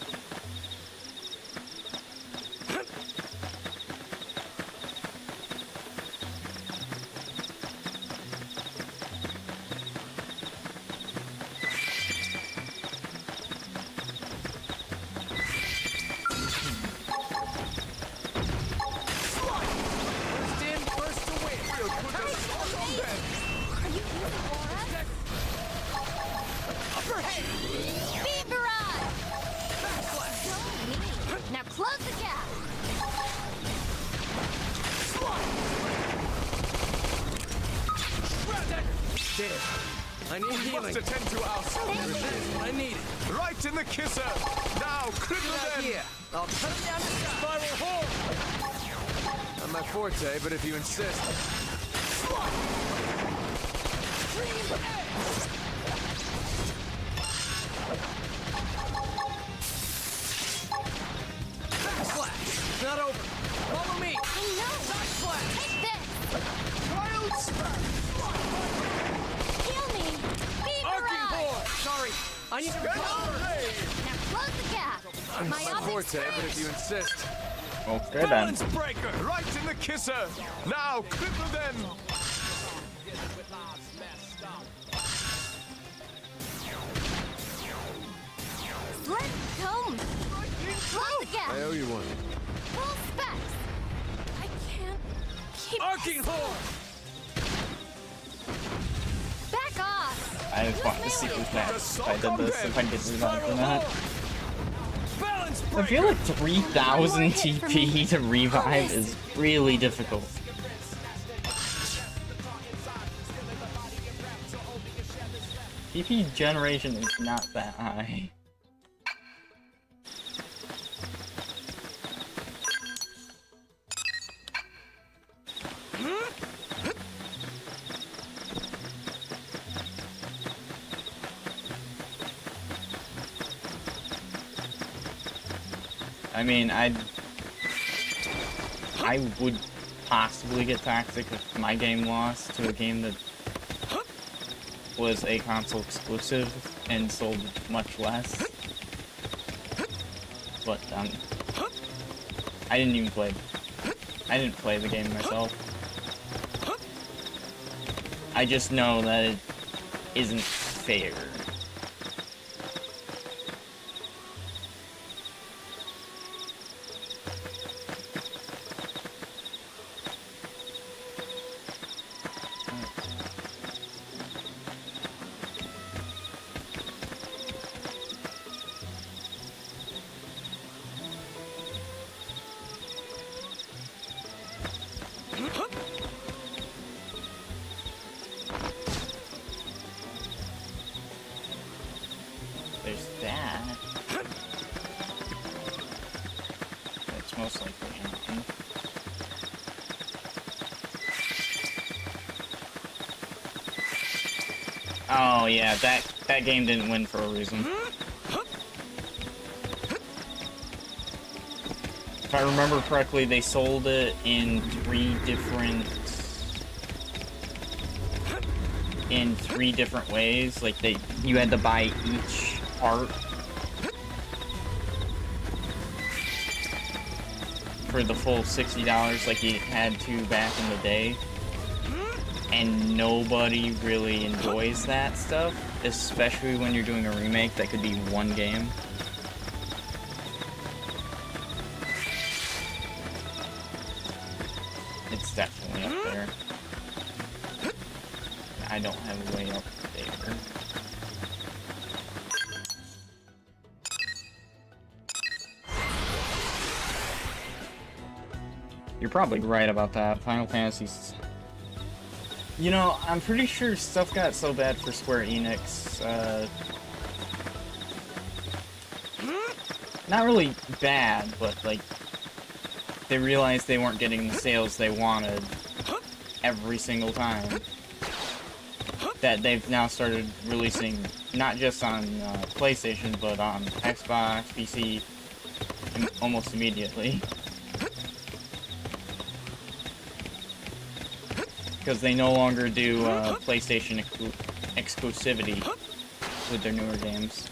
I need healing. Must attend to our soldiers. I need it. Right in the kisser. Now, cripple them. Here. I'll cut him down to spiral hole. Not my forte, but if you insist. Backslash. It's not over. Follow me. I know. Side slash. Take this. Wild smash. Heal me. Beat Arcing horde. Sorry. I need to recover. Now close the gap. Not my forte, but if you insist. Okay then. Balance breaker. Right in the kisser. Now, cripple them. Slit cone. Close the gap. I owe you one. Full specs. I can't keep Arcing horde. back off. I just want to see who's next. If I did this, if I did revive or not. I feel like 3,000 TP to revive is really difficult. TP generation is not that high. I mean, I would possibly get toxic if my game lost to a game that was a console exclusive and sold much less. But I didn't even play. I didn't play the game myself. I just know that it isn't fair. There's that. Oh yeah, that game didn't win for a reason. If I remember correctly, they sold it in three different ways. Like you had to buy each part for the full $60 like you had to back in the day. And nobody really enjoys that stuff, especially when you're doing a remake that could be one game. It's definitely up there. I don't have way up there. You're probably right about that. Final Fantasy's... You know, I'm pretty sure stuff got so bad for Square Enix, not really bad, but, like, they realized they weren't getting the sales they wanted every single time. That they've now started releasing, not just on PlayStation, but on Xbox, PC, almost immediately. Because they no longer do PlayStation exclusivity with their newer games.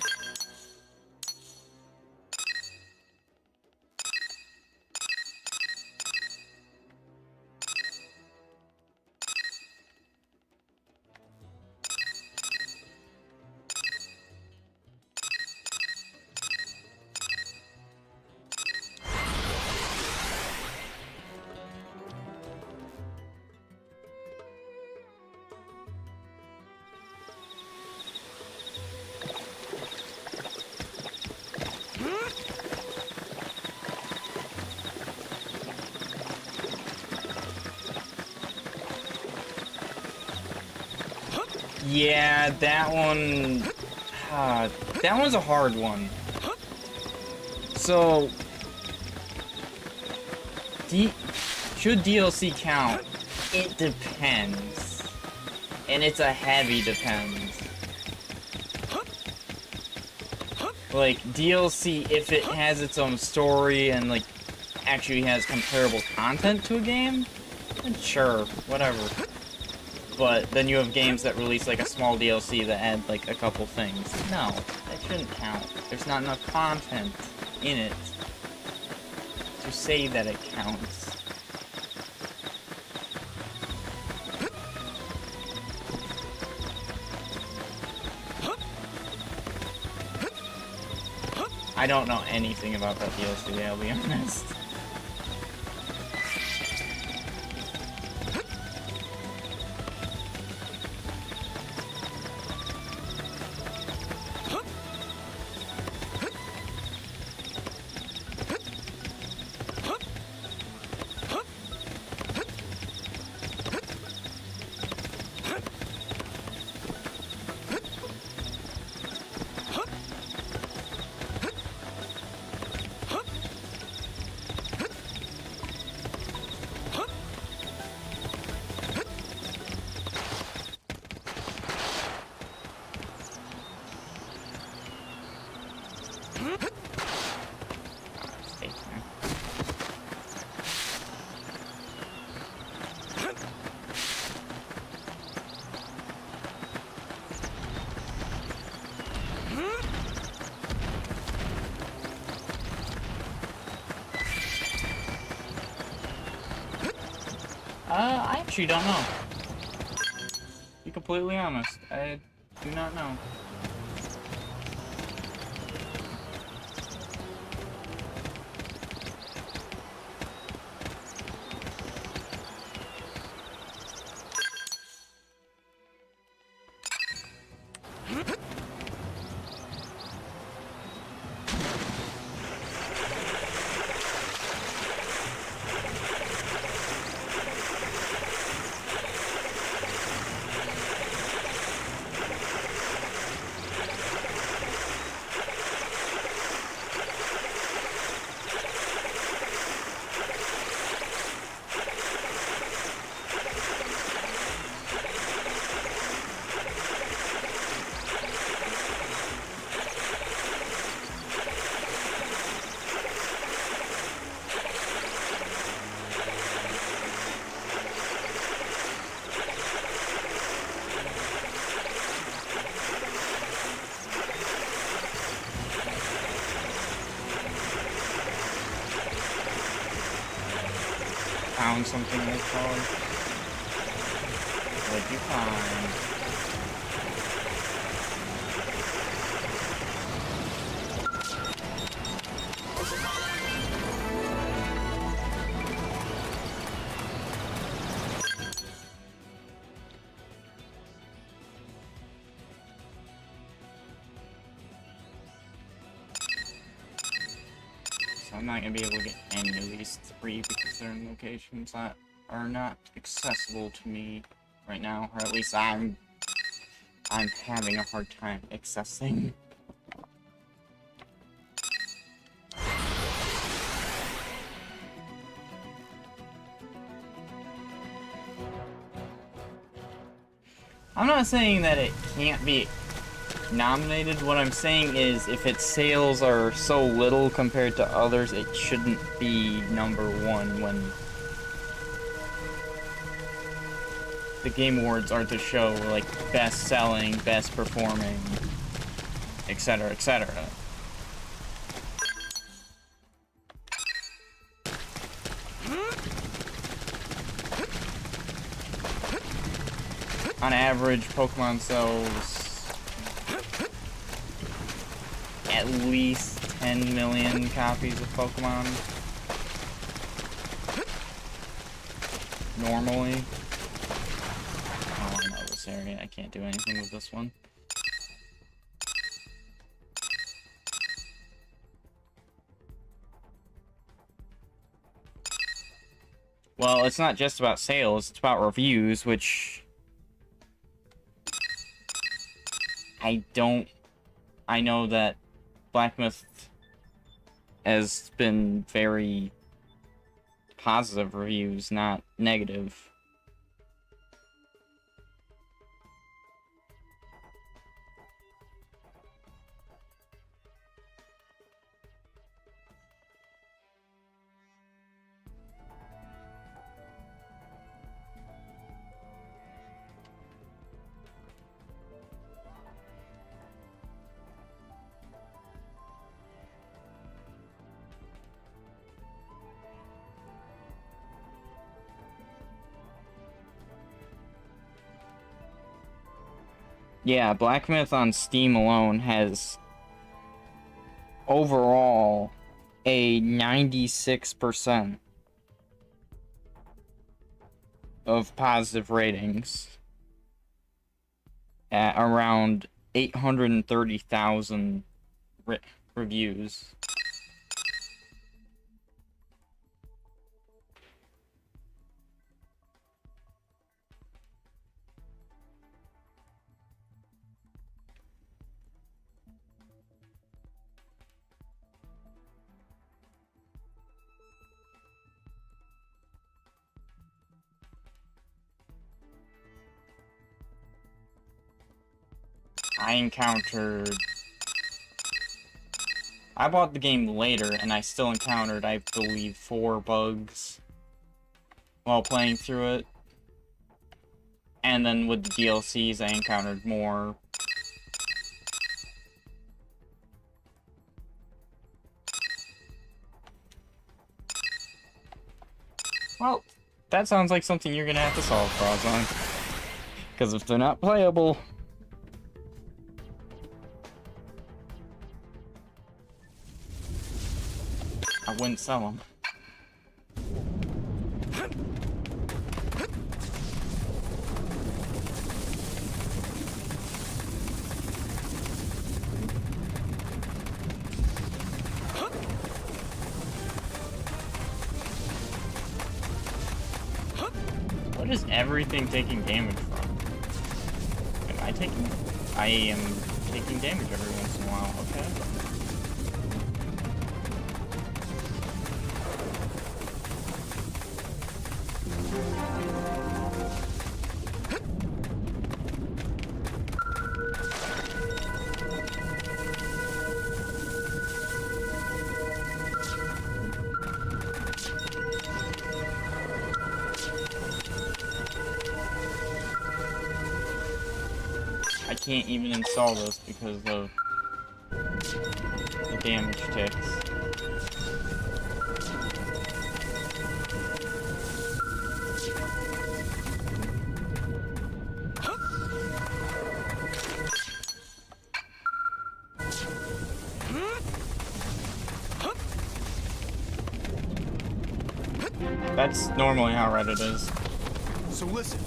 Yeah, that one... that one's a hard one. So... should DLC count? It depends. And it's a heavy depends. Like, DLC, if it has its own story and, like, actually has comparable content to a game, then sure, whatever. But then you have games that release like a small DLC that add like a couple things. No, that shouldn't count. There's not enough content in it to say that it counts. I don't know anything about that DLC, I'll be honest. I actually don't know. To be completely honest, I do not know. found something this far. What'd you find? So I'm not gonna be able to get any of these 3 because they're in locations that are not accessible to me right now, or at least I'm having a hard time accessing. I'm not saying that it can't be nominated. What I'm saying is if its sales are so little compared to others, it shouldn't be #1 when the Game Awards are to show like best selling, best performing, etc., etc. On average, Pokemon sells at least 10 million copies of Pokemon. Normally. Oh, I know this area. I can't do anything with this one. Well, it's not just about sales, it's about reviews, which I know that Black Myth has been very positive reviews, not negative. Yeah, Black Myth on Steam alone has overall a 96% of positive ratings at around 830,000 reviews. I bought the game later, and I still encountered, I believe, 4 bugs while playing through it. And then with the DLCs, I encountered more. Well, that sounds like something you're gonna have to solve, Frozone. Because if they're not playable... I wouldn't sell them. What is everything taking damage from? I am taking damage every once in a while, okay? I can't even install this because of the damage ticks. That's normally how Reddit is. So listen.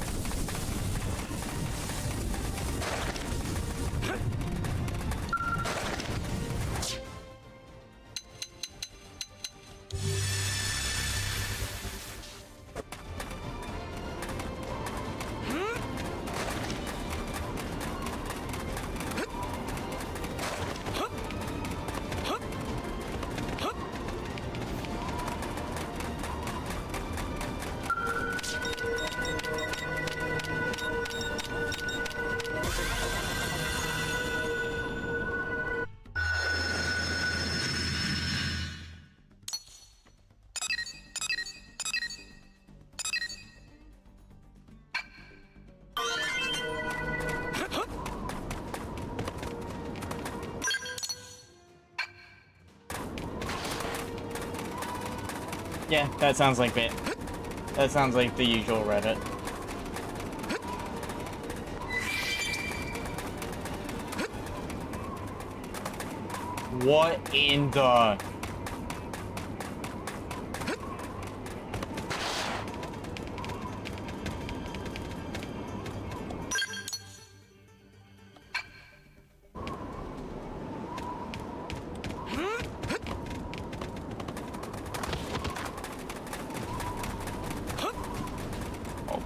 Yeah, that sounds like it. That sounds like the usual Reddit. What in the...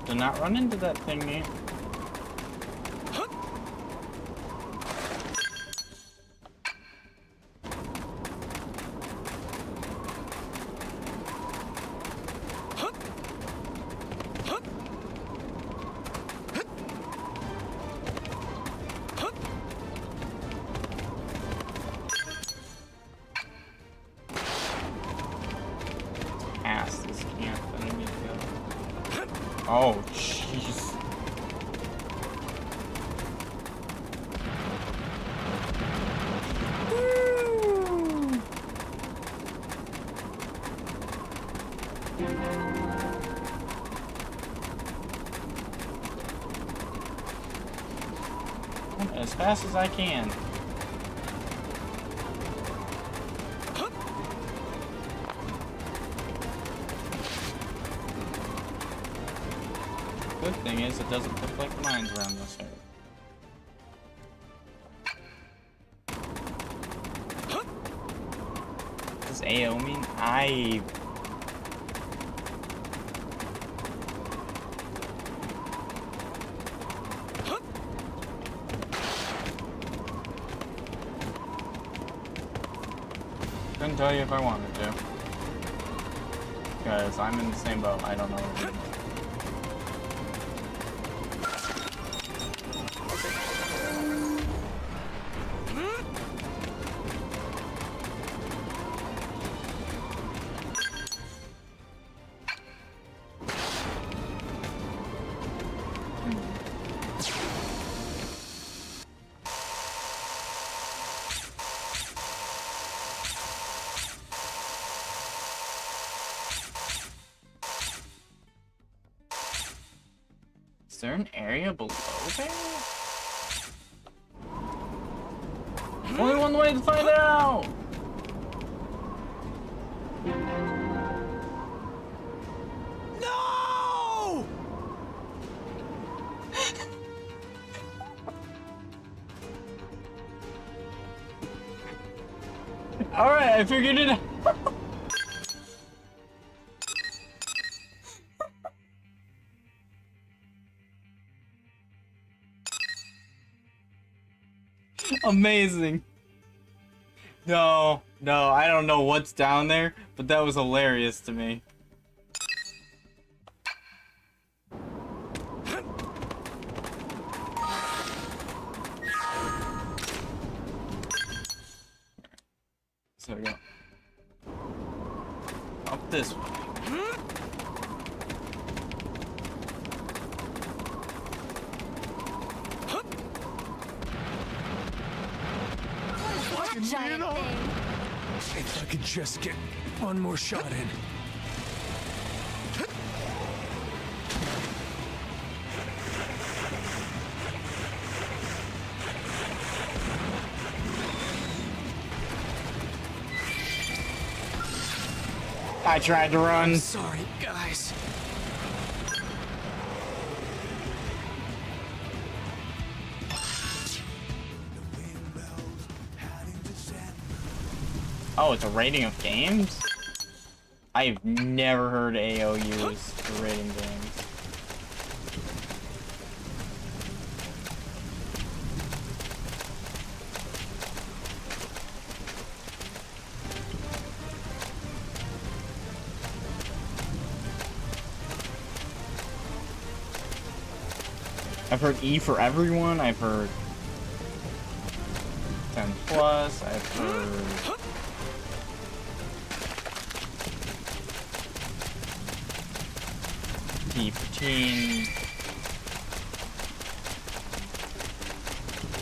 Do not run into that thingy. Past this camp, I don't need to go. Oh, jeez. As fast as I can. Good thing is it doesn't look like mines around this area. Does AO mean I... Couldn't tell you if I wanted to. Because I'm in the same boat, I don't know what to do. Is there an area below there? Only one way to find out! No! Alright, I figured it out. Amazing. No, I don't know what's down there, but that was hilarious to me. So we go. Up this way. If I could just get one more shot in. I tried to run. Sorry, guys. Oh, it's a rating of games? I've never heard AO used for rating games. I've heard E for everyone, I've heard 10 plus, I've heard T for teen.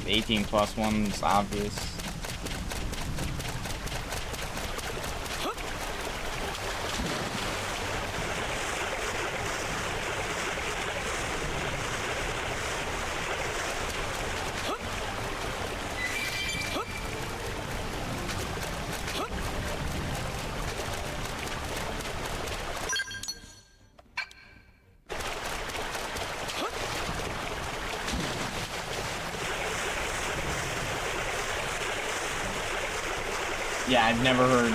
The 18 plus one's obvious. Yeah, I've never heard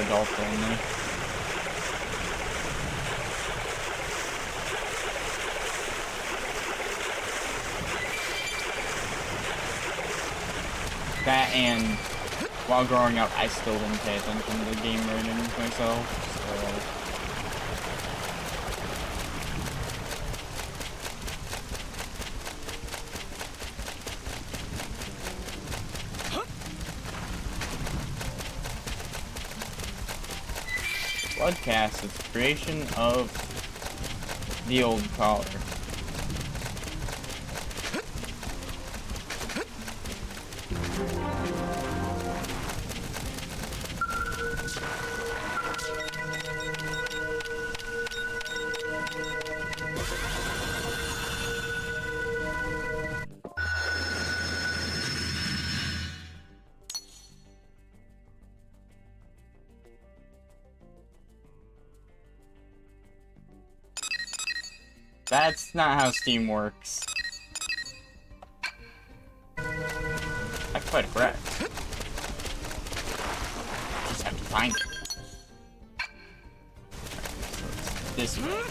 adult only. That and while growing up, I still didn't pay attention to the game ratings myself, so. Bloodcast is the creation of the old caller. That's not how Steam works. I quite correct. Just have to find it. So it's this way.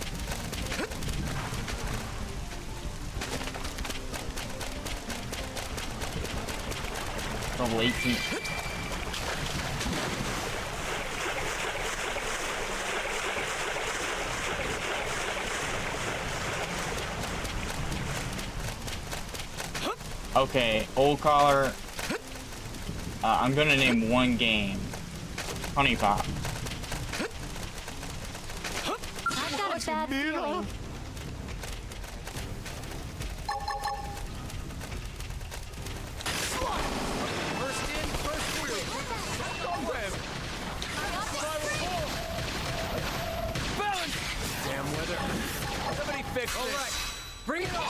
Level 18. Okay, old caller. I'm gonna name one game. Honey Pop. I've got a bad feeling. First in, first through. Web. Balance! Damn weather. Somebody fix this. All right. Bring it on.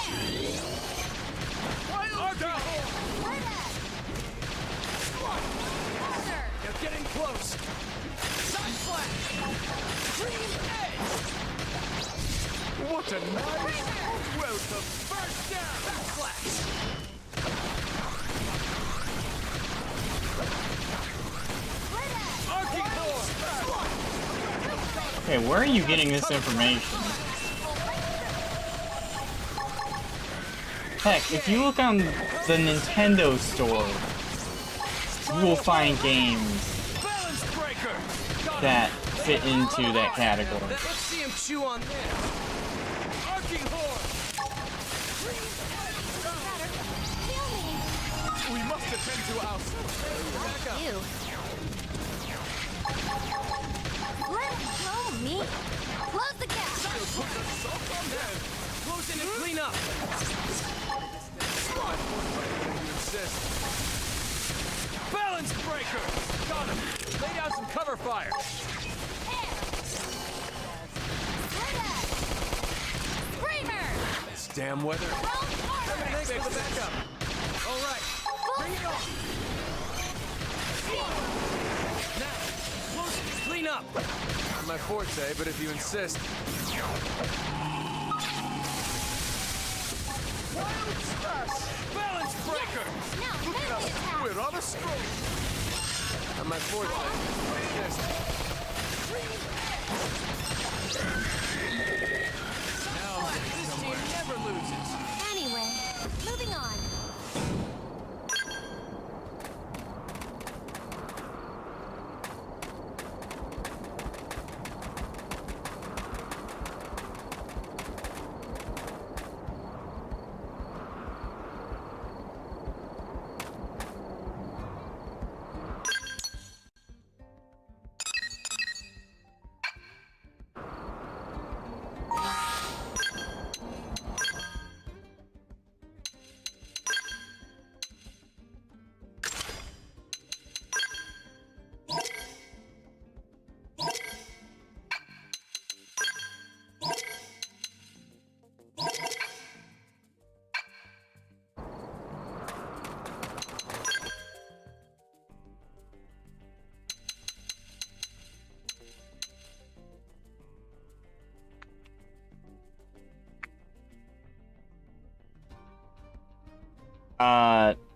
You're getting close. Side flash. Green edge. What a nice well the first down. Back flash. Okay, where are you getting this information? Heck, if you look on the Nintendo store, you will find games that fit into that category. Let's see him chew on this. Arcing horn. We must attend to our. Back up. You. Let go, me. Close the gap. Close in and clean up. Balance breaker. Got him. Lay down some cover fire. Screamer. This damn weather. Thanks for the backup. All right. Bring it on. Now, close and clean Clean up! Not my forte, but if you insist. Wild smash! Balance breaker! Now, melee attack! We're on a stroll. Not my forte. Insist. Now, this team never loses. Anyway, moving on.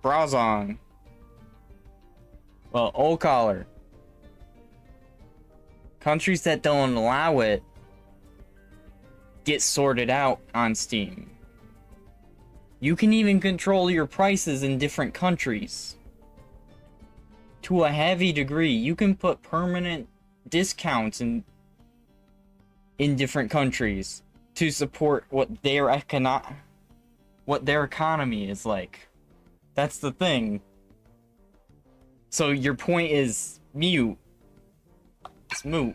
Brazong. Well, Old Collar. Countries that don't allow it get sorted out on Steam. You can even control your prices in different countries. To a heavy degree, you can put permanent discounts in different countries to support what their economy is like. That's the thing. So your point is mute. It's moot.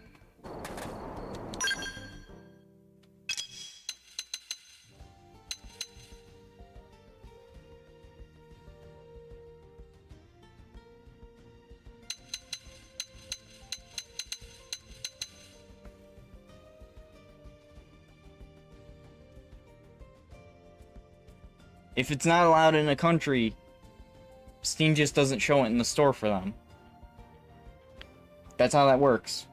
If it's not allowed in a country, Steam just doesn't show it in the store for them. That's how that works.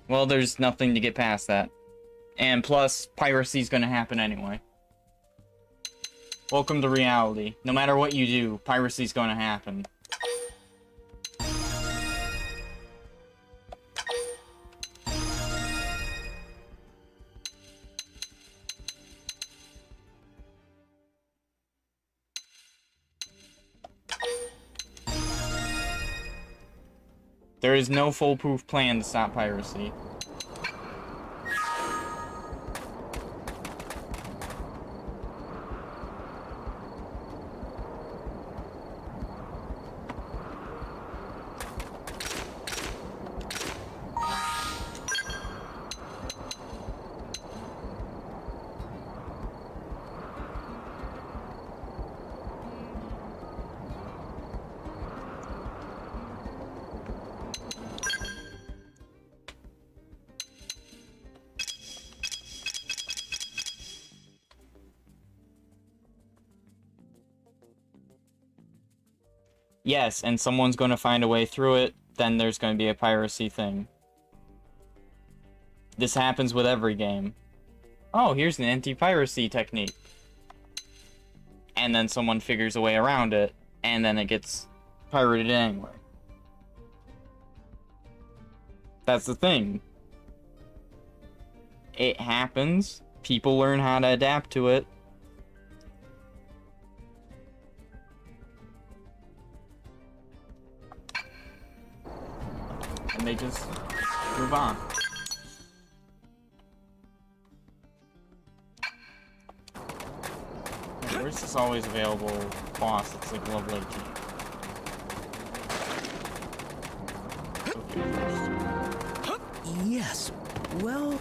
Well, there's nothing to get past that. And plus, piracy's gonna happen anyway. Welcome to reality. No matter what you do, piracy's gonna happen. There is no foolproof plan to stop piracy. Yes, and someone's going to find a way through it, then there's going to be a piracy thing. This happens with every game. Oh, here's an anti-piracy technique. And then someone figures a way around it, and then it gets pirated anyway. That's the thing. It happens. People learn how to adapt to it. And they just move on. Where's this always available boss? It's like Xenoblade 2. Okay, first. Yes. Well...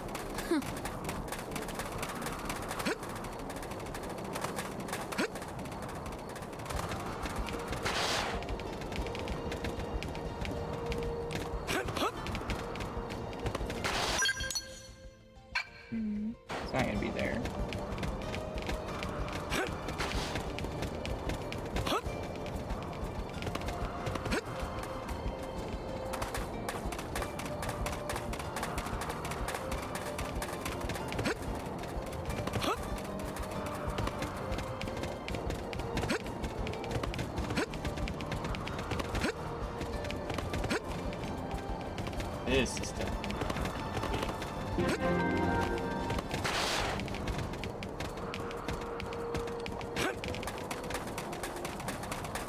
This is definitely.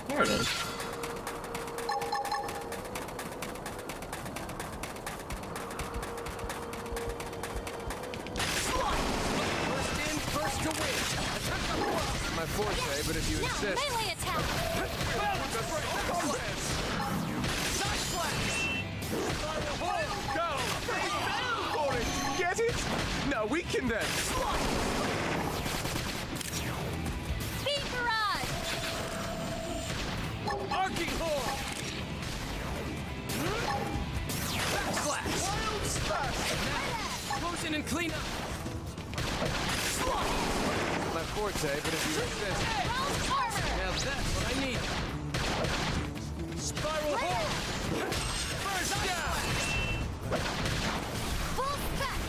There it is. First in, first to win. My forte, but if you insist. Melee attack! Side slash! Go! They fell for it! Get it? Now we can then. Beat barrage! Arcing horn! Backslash! Wild smash! Close in and clean up! My forte, but if you insist. Round armor! Now that's what I need! Spiral horn! First down! Full spec!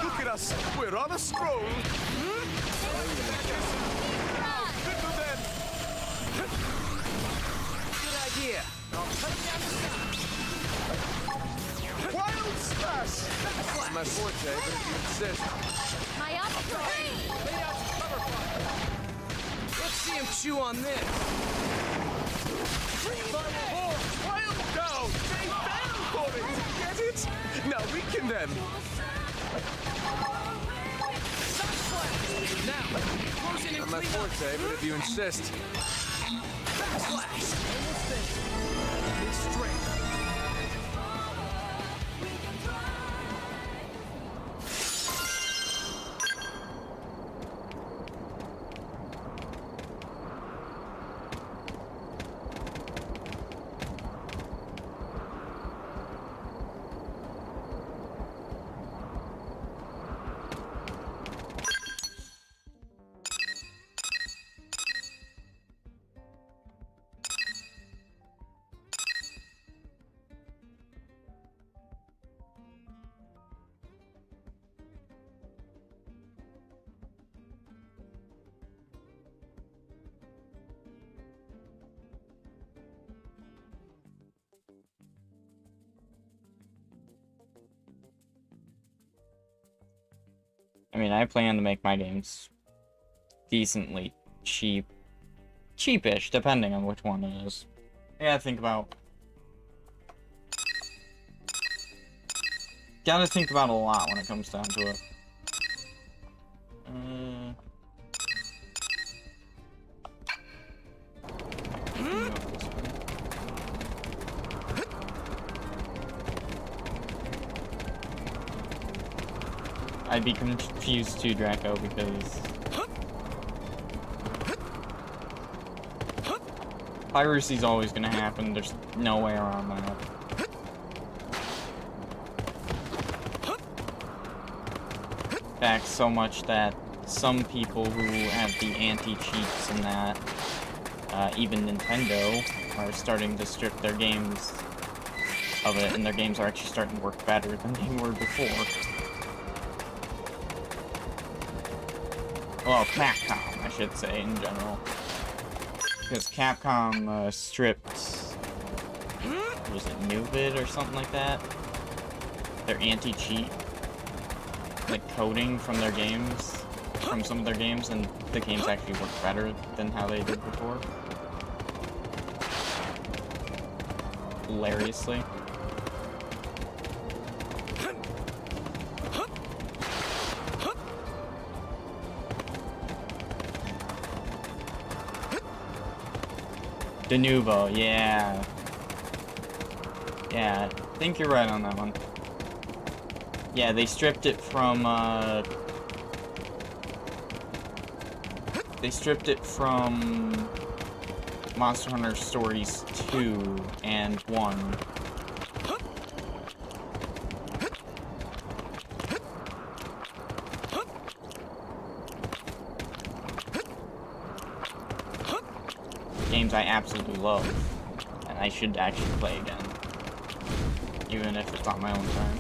Look at us! We're on a scroll! Good for them! Good idea! I'll cut it down the side! Wild smash! My forte, but if you insist. Myopic ray! Lay out some cover fire! Let's see him chew on this! Spiral horn! Wild down! They fell for it! Get it? Now we can then. Side slash! Now, close in and My clean up! forte, but if you insist. Backslash! Almost there. Be straight. I mean, I plan to make my games decently cheapish, depending on which one it is. Yeah, think about. Gotta think about a lot when it comes down to it. I'd be confused too, Draco, because piracy's always gonna happen. There's no way around that. In fact, so much that some people who have the anti-cheats and that, even Nintendo, are starting to strip their games of it, and their games are actually starting to work better than they were before. Well, Capcom, I should say, in general. Because Capcom stripped, was it Nuvid or something like that? Their anti-cheat, like, coding from their games, from some of their games, and the games actually work better than how they did before. Hilariously. De Nuvo, yeah. Yeah, I think you're right on that one. Yeah, they stripped it from, they stripped it from Monster Hunter Stories 2 and 1. Games I absolutely love, and I should actually play again, even if it's on my own time.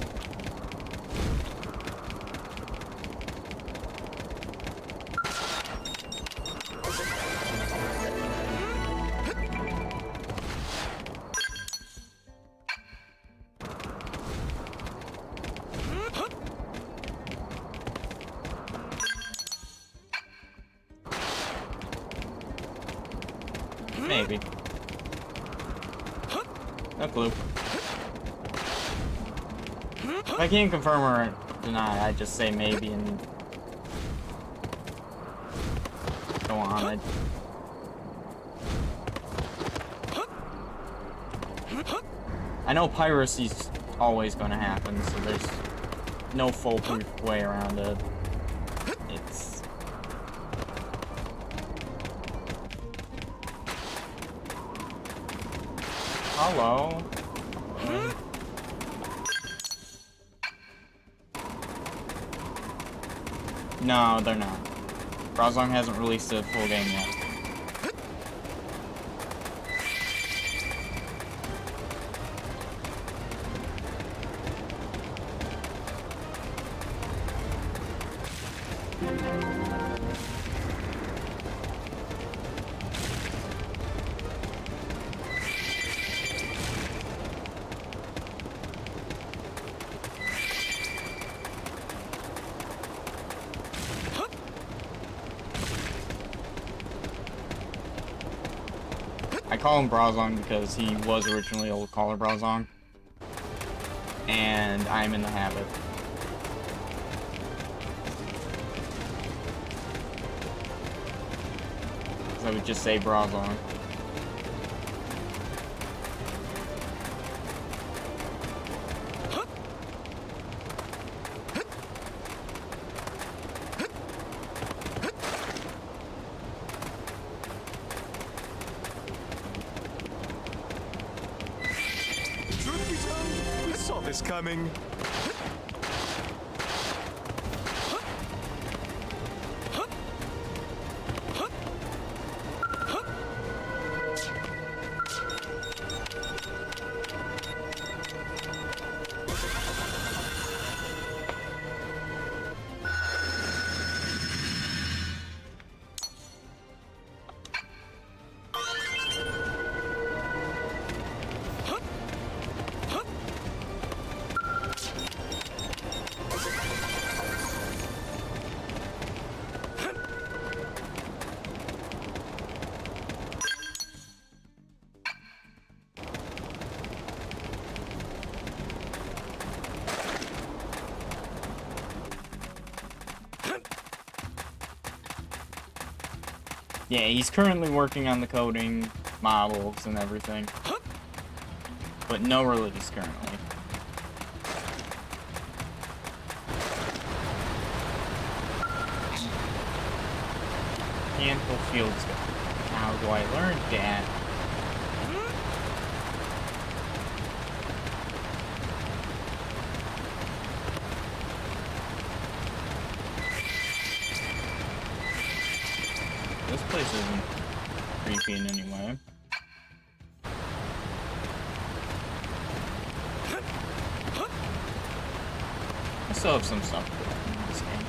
Maybe. No clue. If I can't confirm or deny, I just say maybe and go on. I know piracy's always going to happen, so there's no foolproof way around it. It's... Hello? No, they're not. Browsong hasn't released a full game yet. I call him Browsong because he was originally Old Caller Browsong, and I'm in the habit. So I would just say Browsong. Is coming. Yeah, he's currently working on the coding, models, and everything. But no release currently. Handful Fields. How do I learn that? This place isn't creepy in any way. I still have some stuff to learn in this game.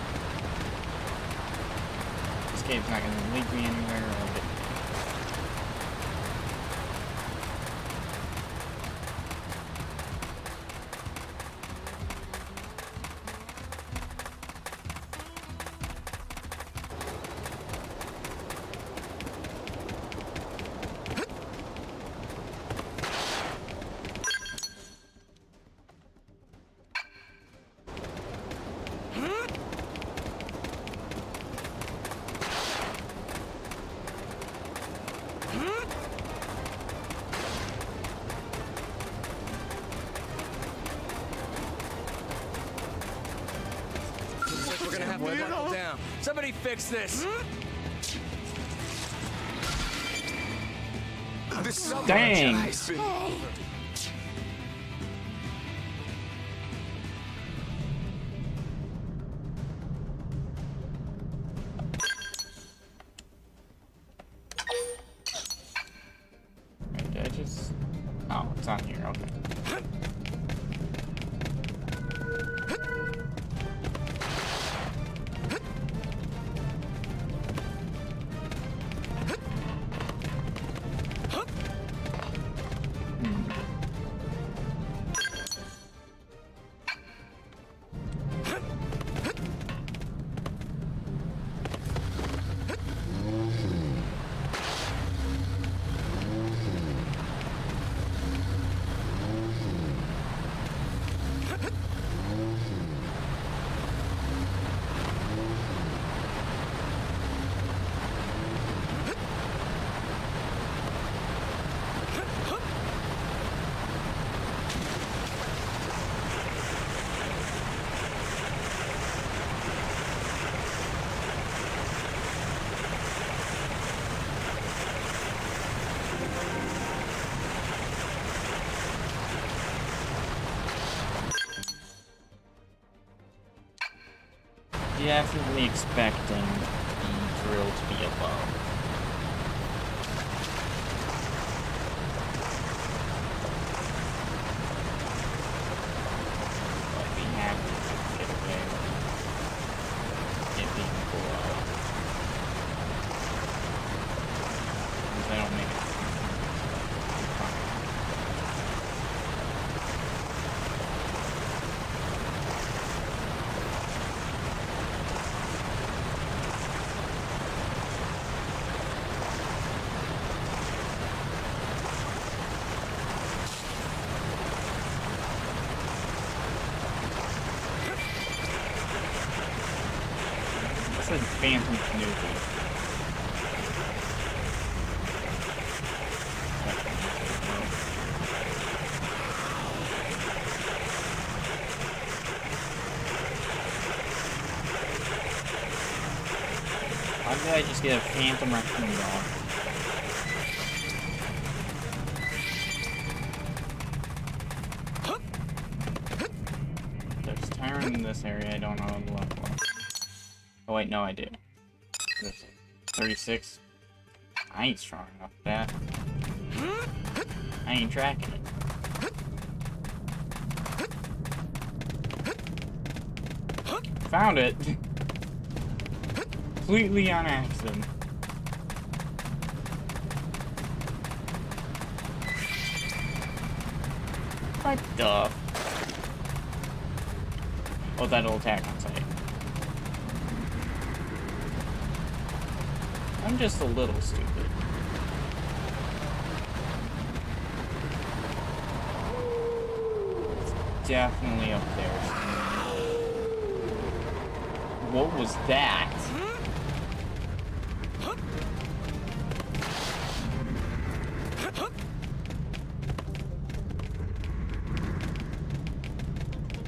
This game's not gonna lead me anywhere or get... We're gonna have to buckle down. Somebody fix this. Dang! Did I just... Oh, it's on here, okay. definitely expecting the drill to be above. I'd be happy to get away with it being below. Because I don't make it. It's a phantom canoe. Why did I just get a phantom raccoon dog? There's Tyrant in this area, I don't know the level. Oh wait, no I do. There's 36. I ain't strong enough for that. I ain't tracking it. Found it! Completely on accident. What the? Oh, that'll attack on sight. I'm just a little stupid. It's definitely up there. What was that?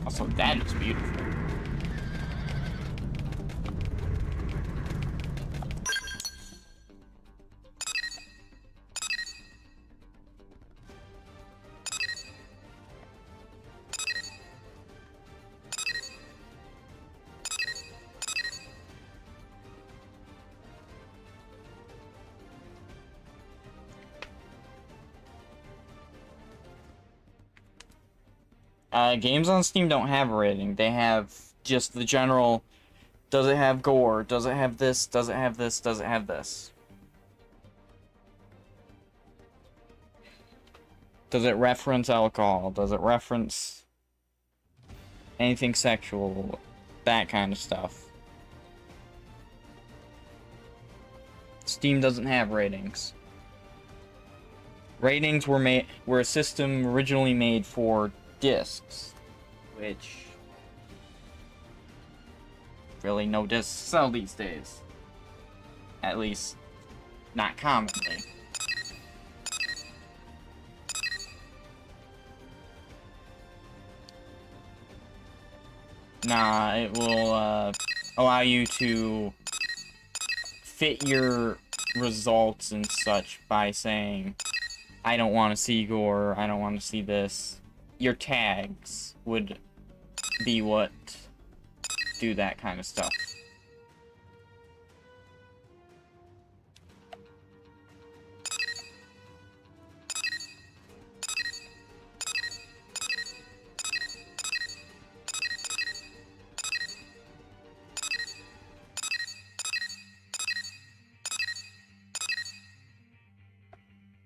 Also, that is beautiful. Games on Steam don't have a rating. They have just the general, does it have gore? Does it have this? Does it have this? Does it have this? Does it reference alcohol? Does it reference anything sexual? That kind of stuff. Steam doesn't have ratings. Ratings were a system originally made for discs, which really no discs sell these days. At least, not commonly. Nah, it will allow you to fit your results and such by saying, I don't want to see gore, I don't want to see this. Your tags would be what do that kind of stuff.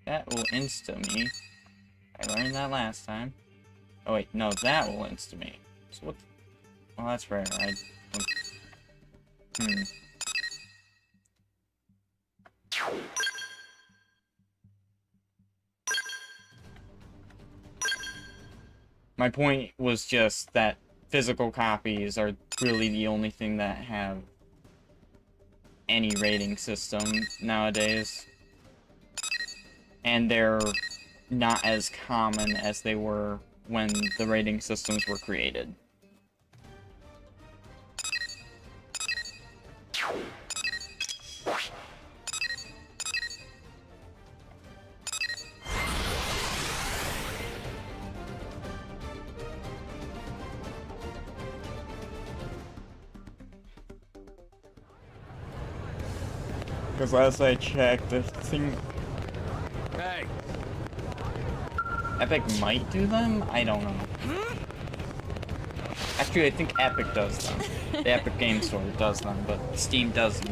That will insta me. I learned that last time. Oh wait, no, that will insta me. So what? Well, that's rare. I don't... My point was just that physical copies are really the only thing that have any rating system nowadays. And they're not as common as they were when the rating systems were created. Because last I checked, the thing... Hey! Epic might do them? I don't know. Actually, I think Epic does them. The Epic Game Store does them, but Steam doesn't.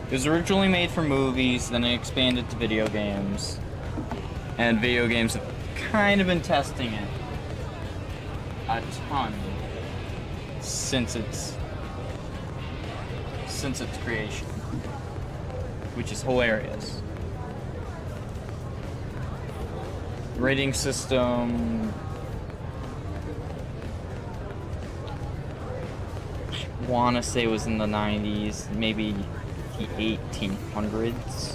It was originally made for movies, then it expanded to video games. And video games have kind of been testing it a ton since its creation, which is hilarious. Rating system, I wanna say was in the 90s, maybe the 1800s.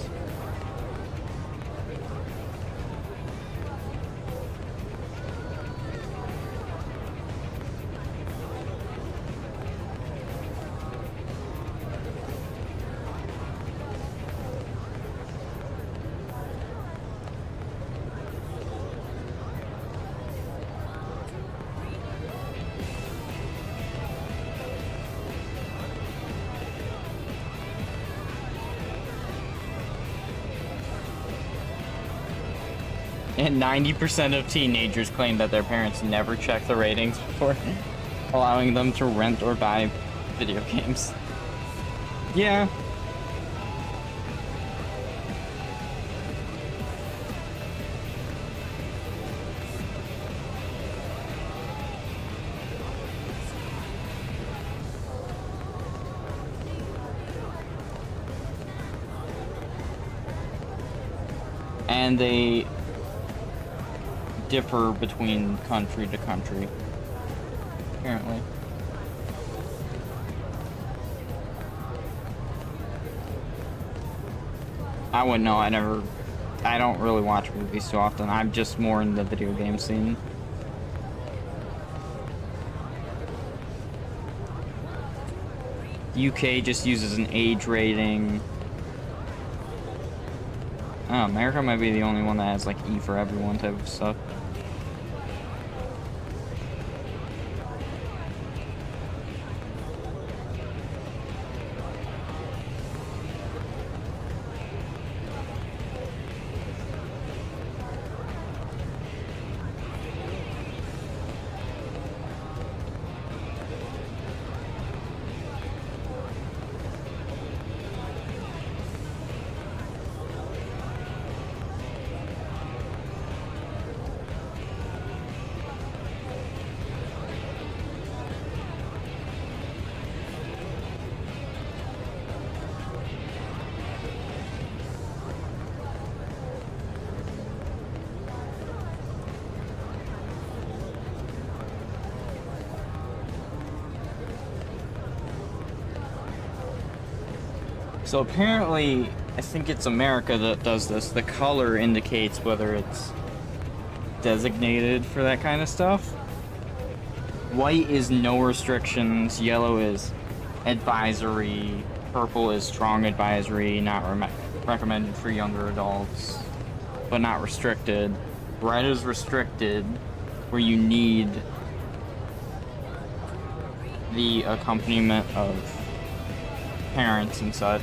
And 90% of teenagers claim that their parents never check the ratings before allowing them to rent or buy video games. Yeah. And they differ between country to country, apparently. I wouldn't know. I don't really watch movies too often. I'm just more in the video game scene. UK just uses an age rating. Oh, America might be the only one that has like E for everyone type of stuff. So apparently, I think it's America that does this. The color indicates whether it's designated for that kind of stuff. White is no restrictions, yellow is advisory, purple is strong advisory, not recommended for younger adults, but not restricted. Red is restricted, where you need the accompaniment of parents and such.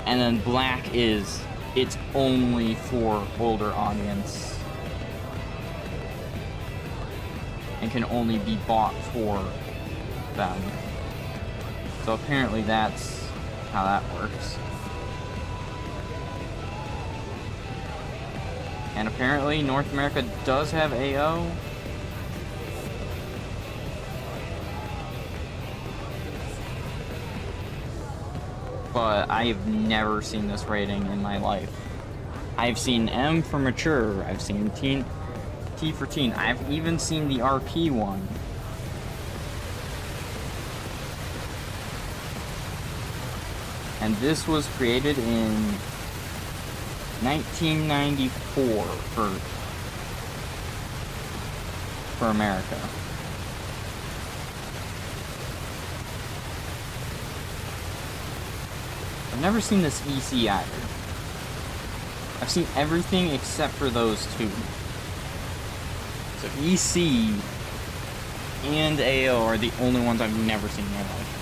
And then black is, it's only for older audience and can only be bought for them. So apparently that's how that works. And apparently North America does have AO. But I've never seen this rating in my life. I've seen M for mature, I've seen T for teen, I've even seen the RP one. And this was created in 1994 for America. I've never seen this EC either. I've seen everything except for those two. So EC and AO are the only ones I've never seen in my life.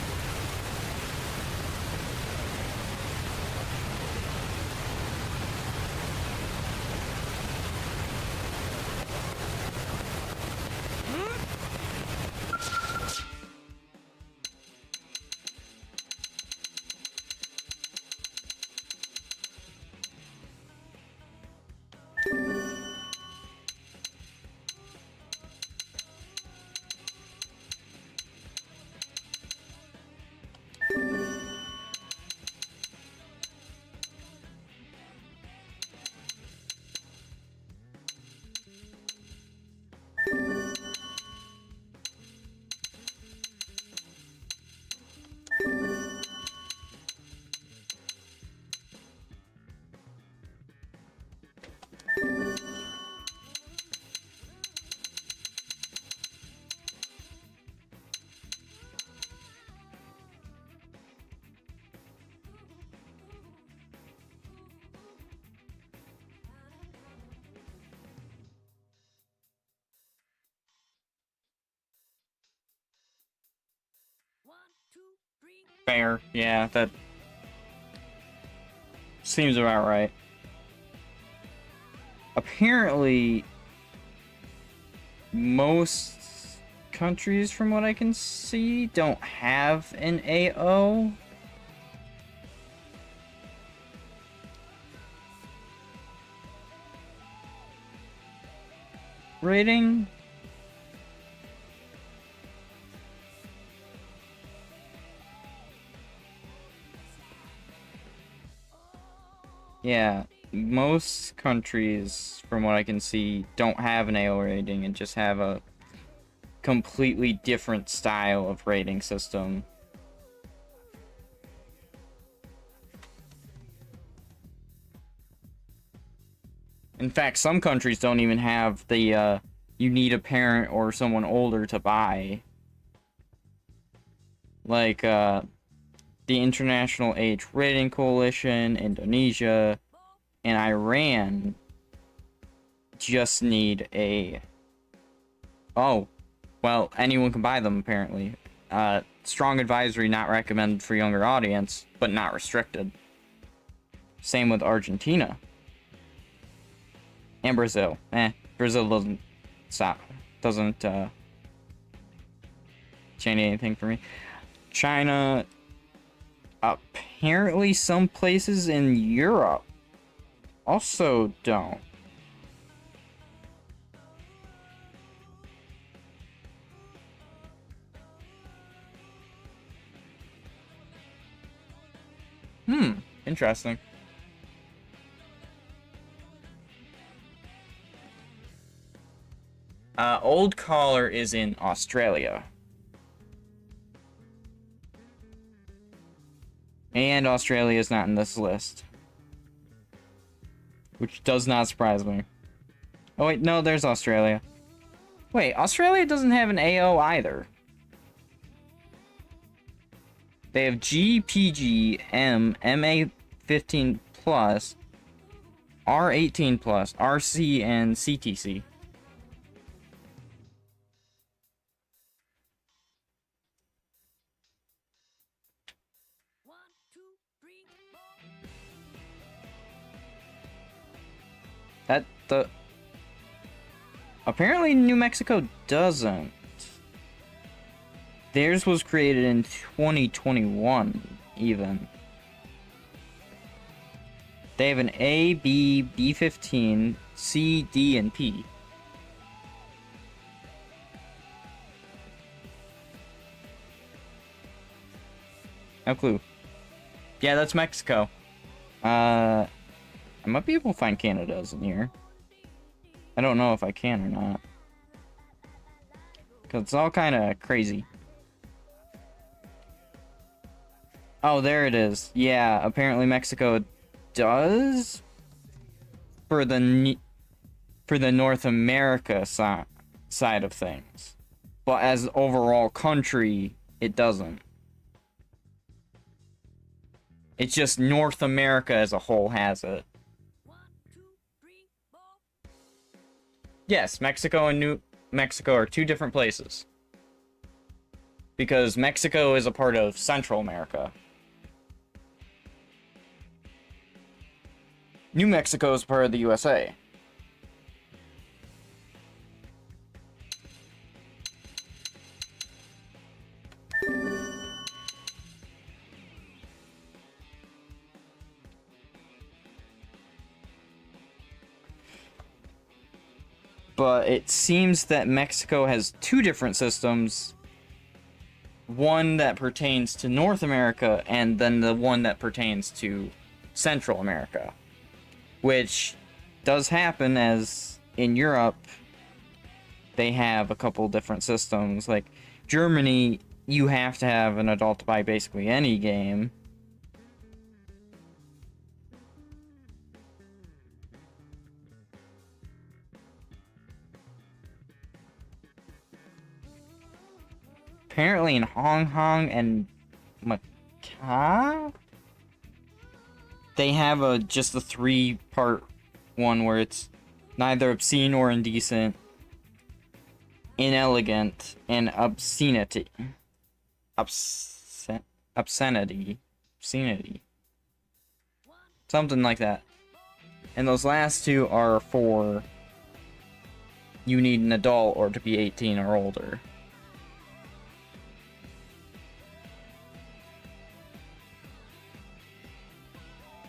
Fair, yeah, that seems about right. Apparently, most countries, from what I can see, don't have an AO. Rating? Yeah, most countries, from what I can see, don't have an AO rating and just have a completely different style of rating system. In fact, some countries don't even have the, you need a parent or someone older to buy. Like, the International Age Rating Coalition, Indonesia, and Iran just need a... Oh, well, anyone can buy them, apparently. Strong advisory, not recommended for younger audience, but not restricted. Same with Argentina. And Brazil. Brazil doesn't change anything for me. China... Apparently some places in Europe also don't. Interesting. Old Caller is in Australia. And Australia is not in this list. Which does not surprise me. Oh wait, no, there's Australia. Wait, Australia doesn't have an AO either. They have G, PG, M, MA15+, R18+, RC, and CTC. Apparently New Mexico doesn't. Theirs was created in 2021, even. They have an A, B, B15, C, D, and P. No clue. Yeah, that's Mexico. I might be able to find Canada's in here. I don't know if I can or not. Because it's all kind of crazy. Oh, there it is. Yeah, apparently Mexico does for the North America side of things. But as overall country, it doesn't. It's just North America as a whole has it. Yes, Mexico and New Mexico are two different places. Because Mexico is a part of Central America. New Mexico is part of the USA. But it seems that Mexico has two different systems. One that pertains to North America, and then the one that pertains to Central America. Which does happen, as in Europe, they have a couple different systems. Like, Germany, you have to have an adult to buy basically any game. Apparently in Hong Kong and Macau, they have just a 3-part one where it's neither obscene or indecent, inelegant, and obscenity. Obscenity. Something like that. And those last two are for you need an adult or to be 18 or older.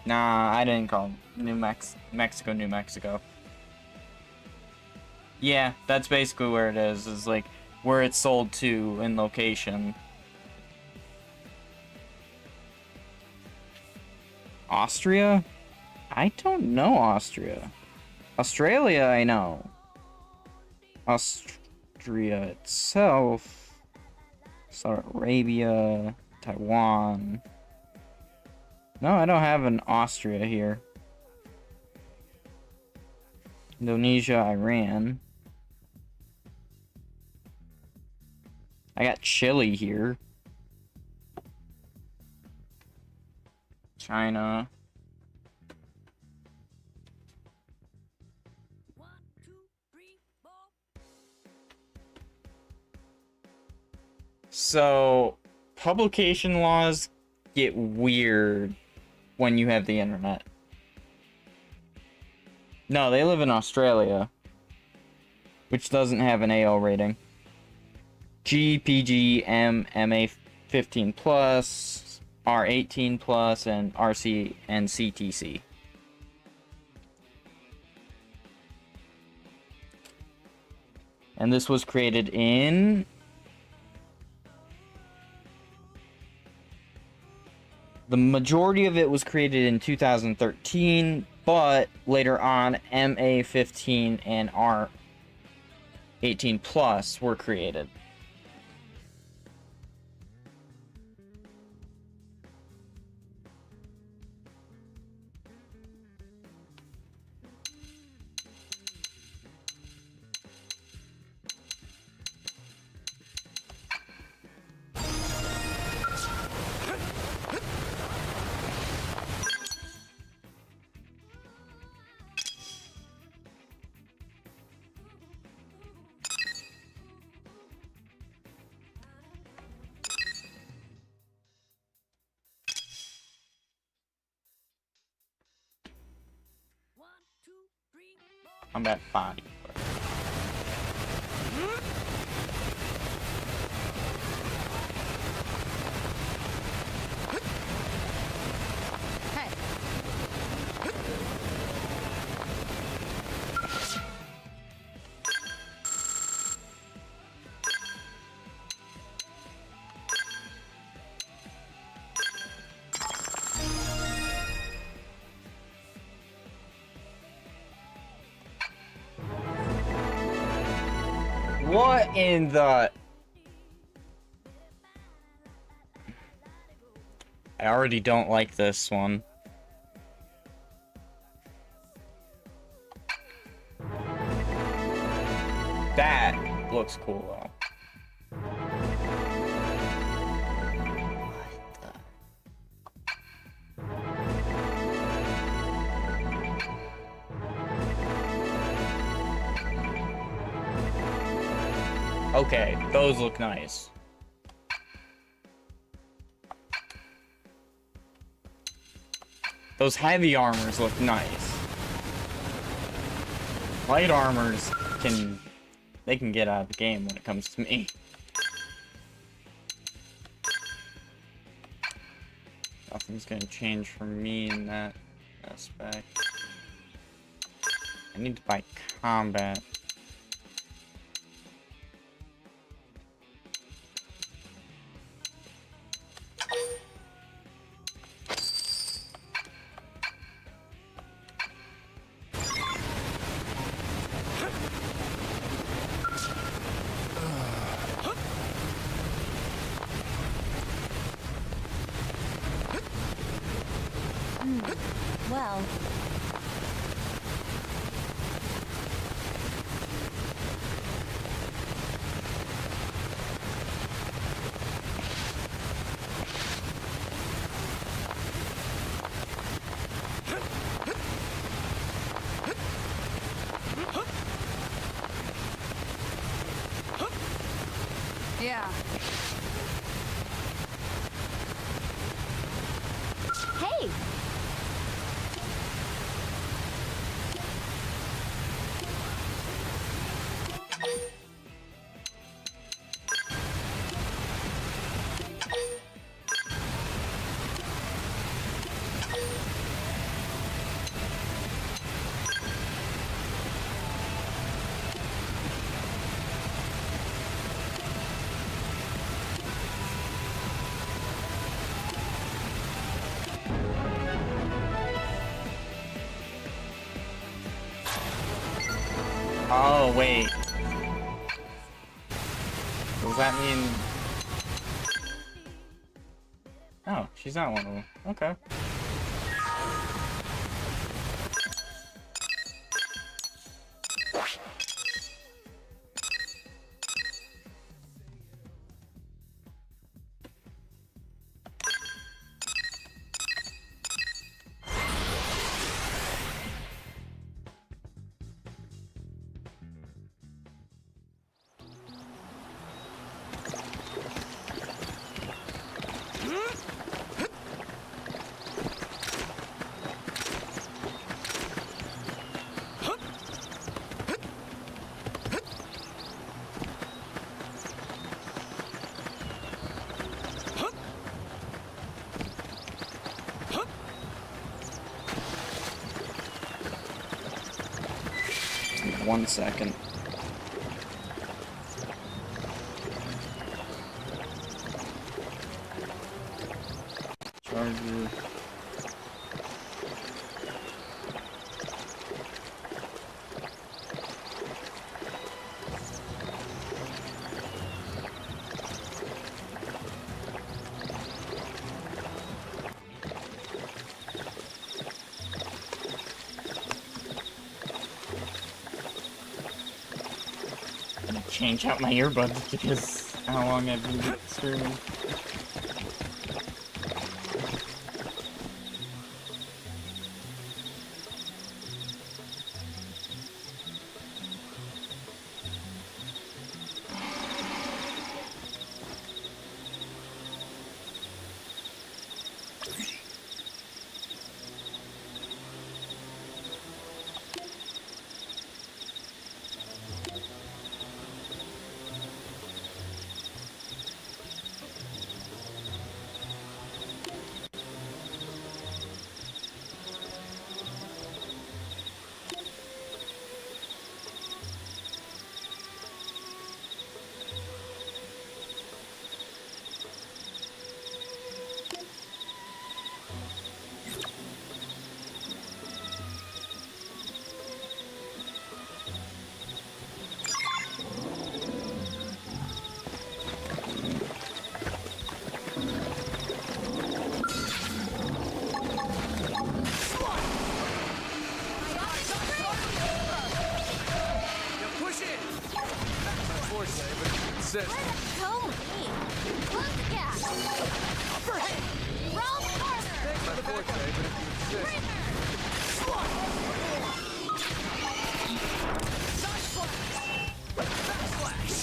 Nah, I didn't call Mexico, New Mexico. Yeah, that's basically where it is like where it's sold to in location. Austria? I don't know Austria. Australia, I know. Austria itself. Saudi Arabia, Taiwan. No, I don't have an Austria here. Indonesia, Iran. I got Chile here. China. So, publication laws get weird when you have the internet. No, they live in Australia, which doesn't have an AO rating. G, PG, M, MA 15+, R 18+, and RC and CTC. And this was created in... The majority of it was created in 2013, but later on, MA 15 and R 18+ were created. Combat body. Hey. What in the... I already don't like this one. That looks cool though. What the... Okay, those look nice. Those heavy armors look nice. Light armors they can get out of the game when it comes to me. Nothing's gonna change for me in that aspect. I need to buy combat. Well, Yeah. hey! Oh, wait. Does that mean... Oh, she's not one of them. Okay. One second. Charger. Change out my earbuds because how long I've been streaming. Go me! Plug the gas! Upper hit! Roll harder! My forte, but if you insist. Backslash!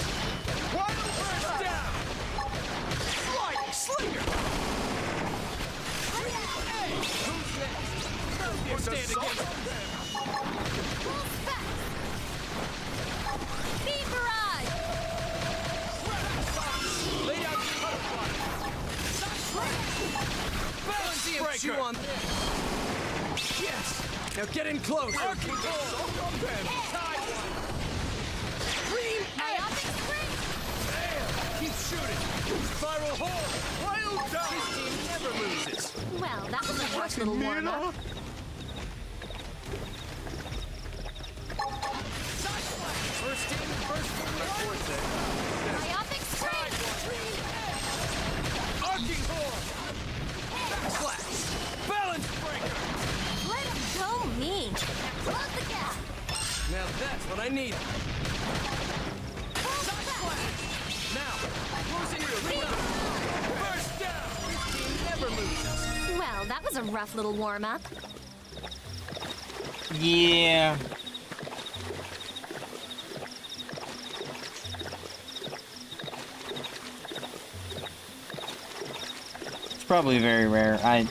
stand against them. Beam barrage! Lay down the butterfly. Balance breaker. On this. Yes. Now get in close. Arcing core. Tide one. Green Myopic spring! Bam. Keep shooting. Spiral hole. Wild dog. This team never loses. Well, that was a rough little warm-up. First in, first forward. Myopic spring! Arcing core. Backslash. Balance breaker. Let him go me! Close the gap! Now that's what I need. Now, closing your arena. First down. This team never loses. Well, that was a rough little warm-up. Yeah. It's probably very rare. Hey.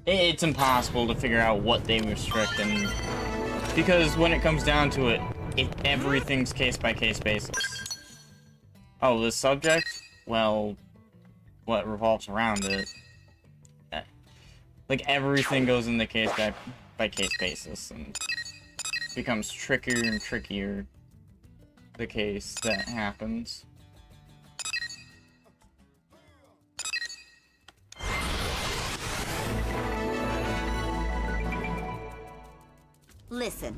It's impossible to figure out what they restrict, and because when it comes down to it, everything's case-by-case basis. Oh, this subject? Well, what revolves around it. Like, everything goes in the case-by-case basis, and becomes trickier and trickier the case that happens. Listen.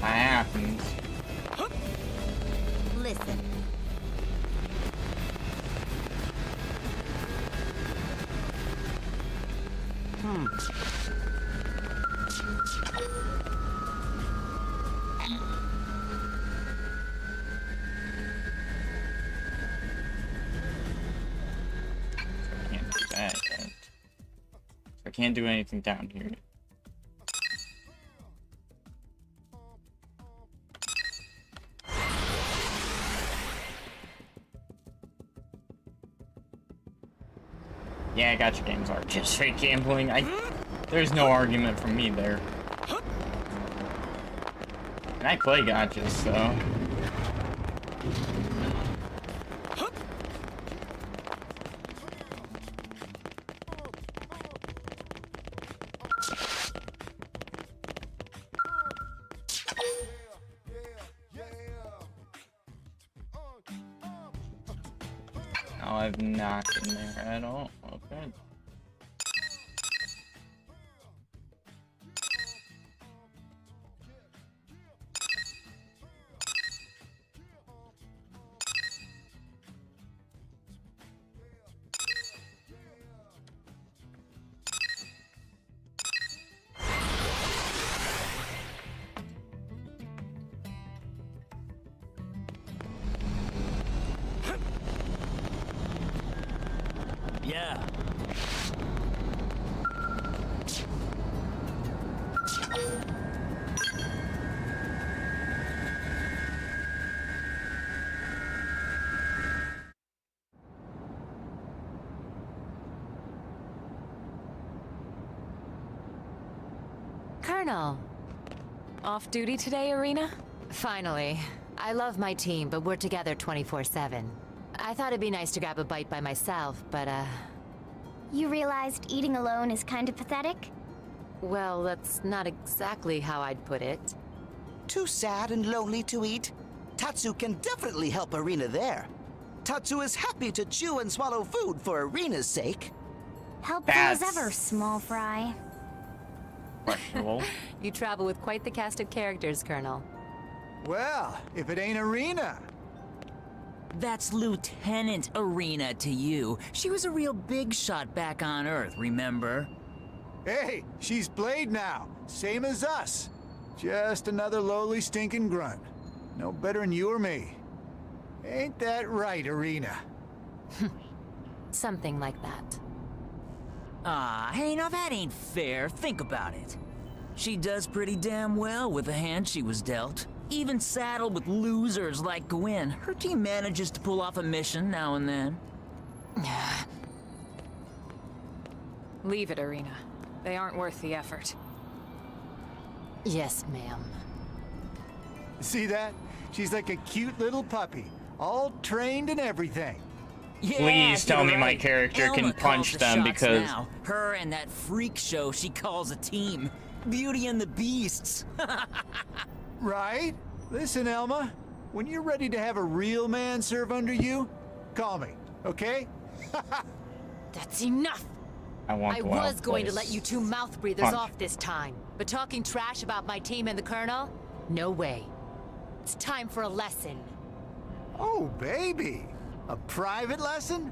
Happens. Listen. I can't do that yet. I can't do anything down here. Yeah, I got your games are just fake gambling. There's no argument from me there. And I play gotchas, so. No, I've not been there at all. Okay. Yeah. Colonel. Off duty today, Arena? Finally. I love my team, but we're together 24/7. I thought it'd be nice to grab a bite by myself, but, You realized eating alone is kind of pathetic? well, that's not exactly how I'd put it. Too sad and lonely to eat? Tatsu can definitely help Arena there. Tatsu is happy to chew and swallow food for Arena's sake. Helpful as ever, small fry. Questionable. You travel with quite the cast of characters, Colonel. Well, if it ain't Arena. That's Lieutenant Arena to you. She was a real big shot back on Earth, remember? Hey, she's Blade now, same as us. Just another lowly stinking grunt. No better than you or me. Ain't that right, Arena? Something like that. Ah, hey, now that ain't fair. Think about it. She does pretty damn well with the hand she was dealt. Even saddled with losers like Gwyn, her team manages to pull off a mission now and then. Leave it, Arena. They aren't worth the effort. Yes, ma'am. See that? She's like a cute little puppy, all trained and everything. Yeah, Please tell you're me my right. character Elma can calls punch the them shots because now. Her and that freak show she calls a team. Beauty and the Beasts. Right? Listen, Elma, when you're ready to have a real man serve under you, call me, okay? That's enough! I want I the was wild going to place. let you two mouth breathers Punch. off this time, but talking trash about my team and the Colonel? No way. It's time for a lesson. Oh, baby! A private lesson?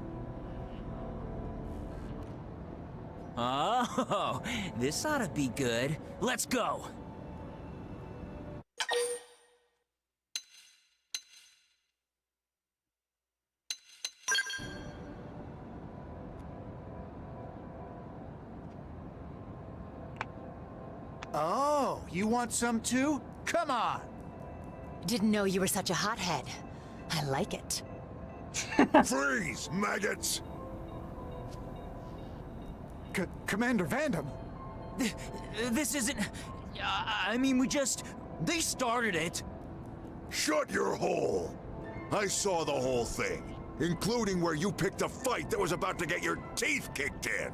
Oh, this ought to be good. Let's go. Oh, you want some too? Come on! Didn't know you were such a hothead. I like it. Freeze, maggots! Commander Vandam? This isn't... I mean, they started it. Shut your hole! I saw the whole thing, including where you picked a fight that was about to get your teeth kicked in.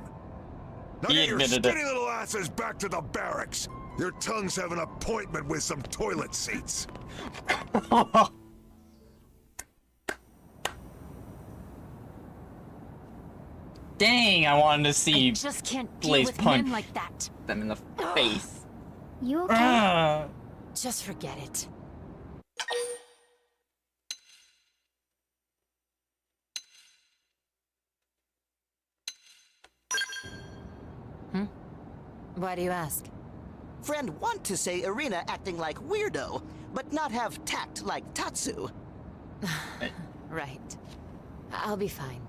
Now He get your admitted it. skinny little asses back to the barracks. Your tongues have an appointment with some toilet seats. Dang, I wanted to see I just can't deal Blaze with punch men like that. them in the face. You okay? Just forget it. Why do you ask? Friend want to say Arena acting like weirdo, but not have tact like Tatsu. Right. I'll be fine.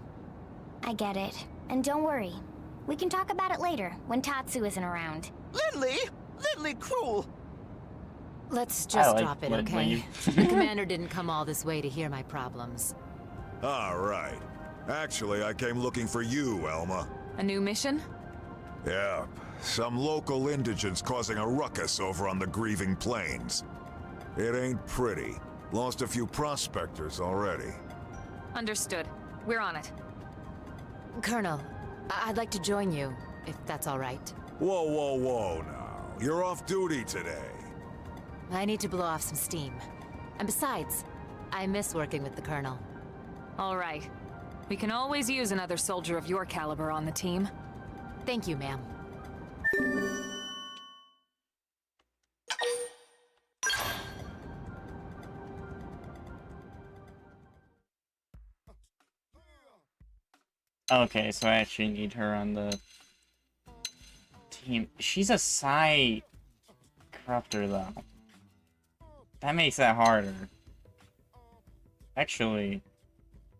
I get it. And don't worry. We can talk about it later, when Tatsu isn't around. Lindley! Lindley cruel! Let's just like drop it, when okay? you- The commander didn't come all this way to hear my problems. All right. Actually, I came looking for you, Elma. A new mission? Yeah, some local indigents causing a ruckus over on the Grieving Plains. It ain't pretty. Lost a few prospectors already. Understood. We're on it. Colonel, I'd like to join you, if that's all right. Whoa, whoa, whoa now. You're off duty today. I need to blow off some steam. And besides, I miss working with the Colonel. All right. We can always use another soldier of your caliber on the team. Thank you, ma'am. Okay, so I actually need her on the team. She's a Psi corruptor, though. That makes that harder. Actually,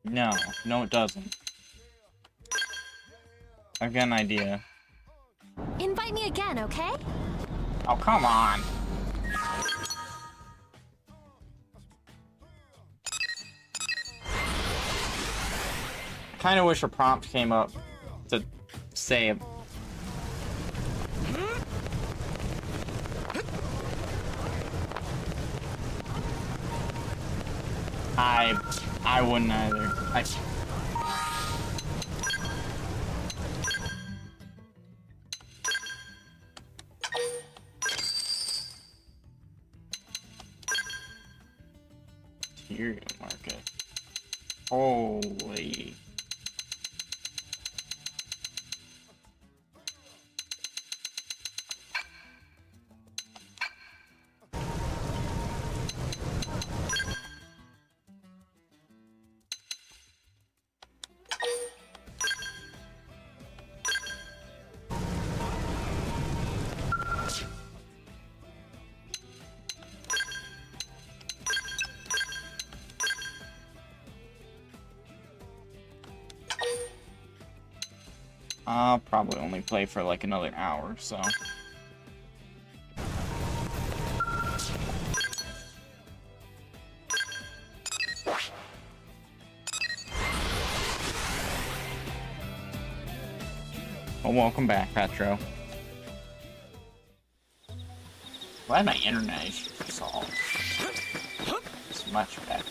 no. No, it doesn't. I've got an idea. Invite me again, okay? Oh, come on. Kind of wish a prompt came up to say I wouldn't either. Material market. Holy. I'll probably only play for like another hour, so. Well, welcome back, Petro. Glad my internet issues are solved. It's much better.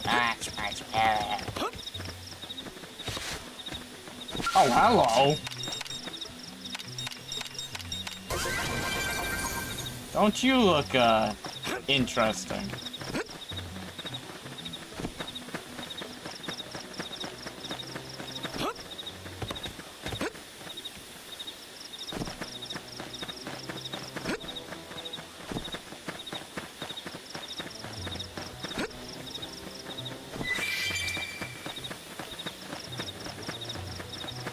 Much better. Oh, hello. Don't you look, interesting.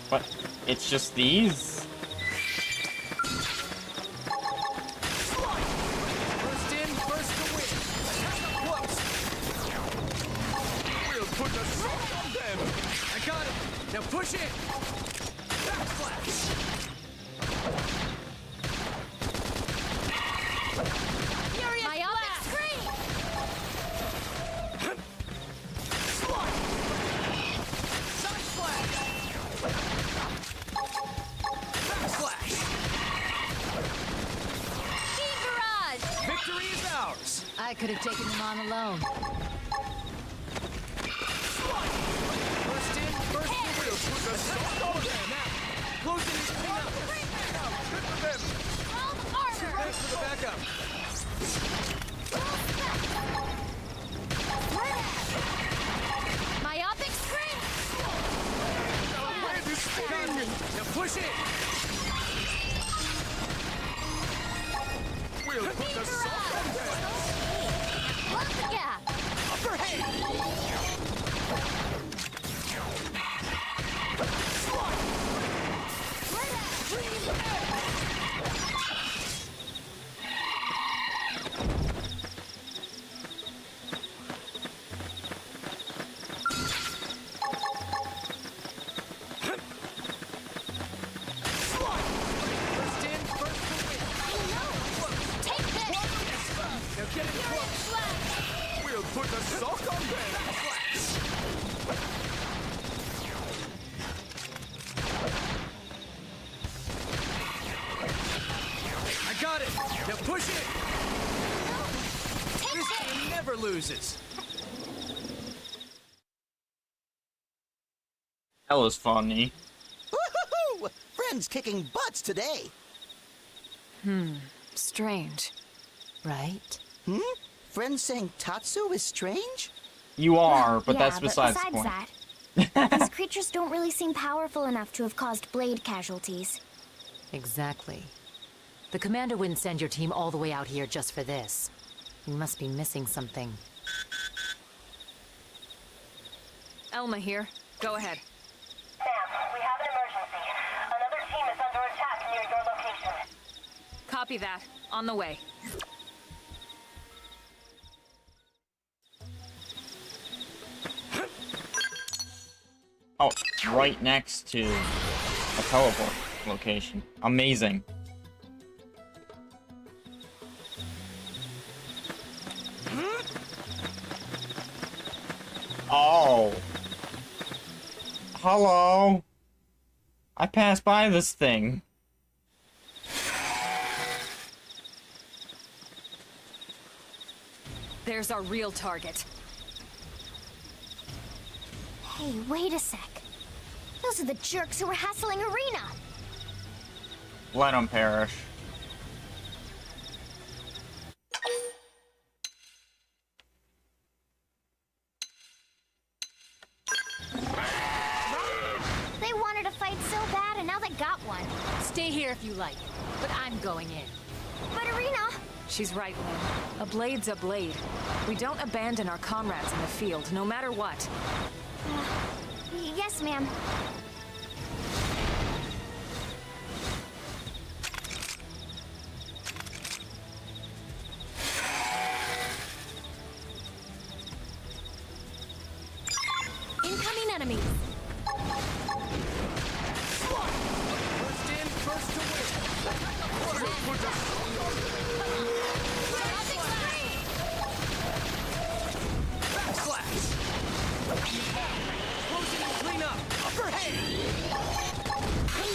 What? It's just these? First in, first to win. Close. We'll put the salt on them. I got it. Now push it. Backslash. My optic screen! Side splash. Backslash. Speed barrage! Victory is ours. I could have taken them on alone. First in, first to win. Put the salt on them. Now, closing this thing up. Now, good for them. All armor! Thanks for the backup. My optic screen! Where this thing? Now push it. We'll put the salt on them. Close the gap! Upper hand. First in, first to win. Take this! Now get it close. We'll put the salt on them. I got it. Now push it. This team never loses. That was funny. Woohoo! Friends kicking butts today. Strange. Right? Friends saying Tatsu is strange? You are, but Yeah, that's besides the point. that, these creatures don't really seem powerful enough to have caused blade casualties. Exactly. The commander wouldn't send your team all the way out here just for this. You must be missing something. Elma here. Go ahead. Sam, we have an emergency. Another team is under attack near your location. Copy that. On the way. Oh, right next to a teleport location. Amazing. Oh. Hello. I passed by this thing. There's our real target. Hey, wait a sec. Those are the jerks who were hassling Arena. Let them perish. They wanted to fight so bad, and now they got one. Stay here if you like, but I'm going in. But Arena... She's right, Lynn. A blade's a blade. We don't abandon our comrades in the field, no matter what. Yes, ma'am. Incoming enemies. First in, first to Backslash! Closing and clean up! Upper hand!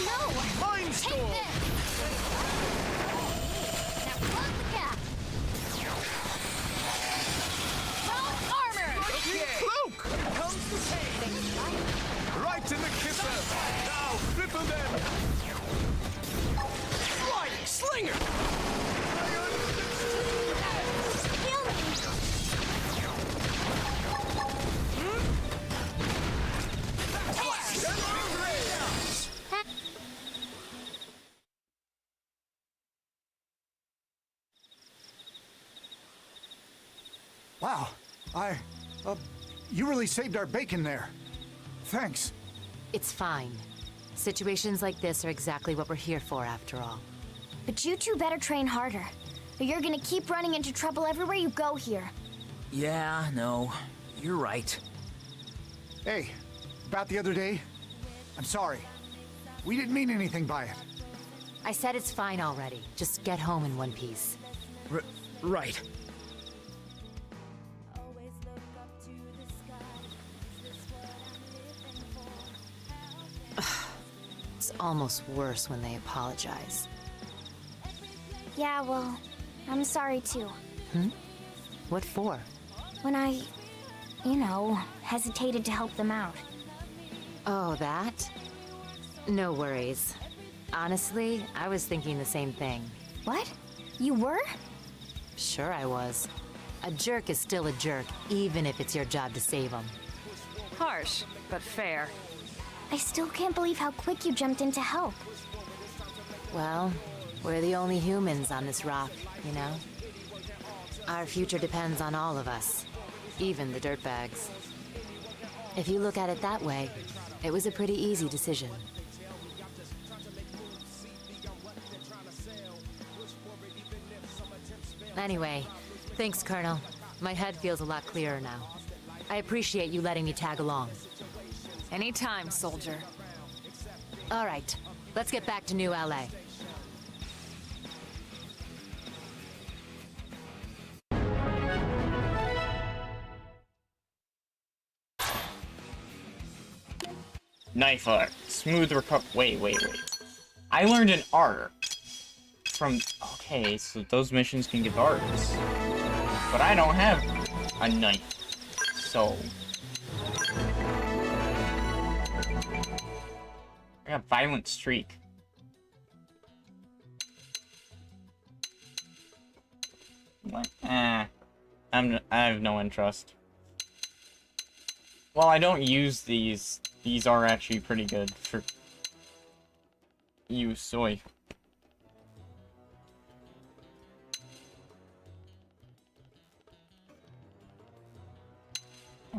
No! Mind Take storm! this! Now close the gap! Bone armor! Okay! Cloak! Here comes the pain! Right in the kisser! Now, cripple them! Flying slinger! Kill me! Wow, you really saved our bacon there. Thanks. It's fine. Situations like this are exactly what we're here for, after all. But you two better train harder, or you're gonna keep running into trouble everywhere you go here. Yeah, no. You're right. Hey, about the other day, I'm sorry. We didn't mean anything by it. I said it's fine already. Just get home in one piece. Right. It's almost worse when they apologize. Yeah, well, I'm sorry too. What for? When I, hesitated to help them out. Oh, that? No worries. Honestly, I was thinking the same thing. What? You were? Sure I was. A jerk is still a jerk, even if it's your job to save him. Harsh, but fair. I still can't believe how quick you jumped in to help. Well, we're the only humans on this rock, you know? Our future depends on all of us, even the dirtbags. If you look at it that way, it was a pretty easy decision. Anyway, thanks, Colonel. My head feels a lot clearer now. I appreciate you letting me tag along. Anytime, soldier. All right, let's get back to New LA. Knife art. Smooth recover. Wait. I learned an art from. Okay, so those missions can give arts. But I don't have a knife. So. I got violent streak. What? I have no interest. Well, I don't use these. These are actually pretty good for use. Soy.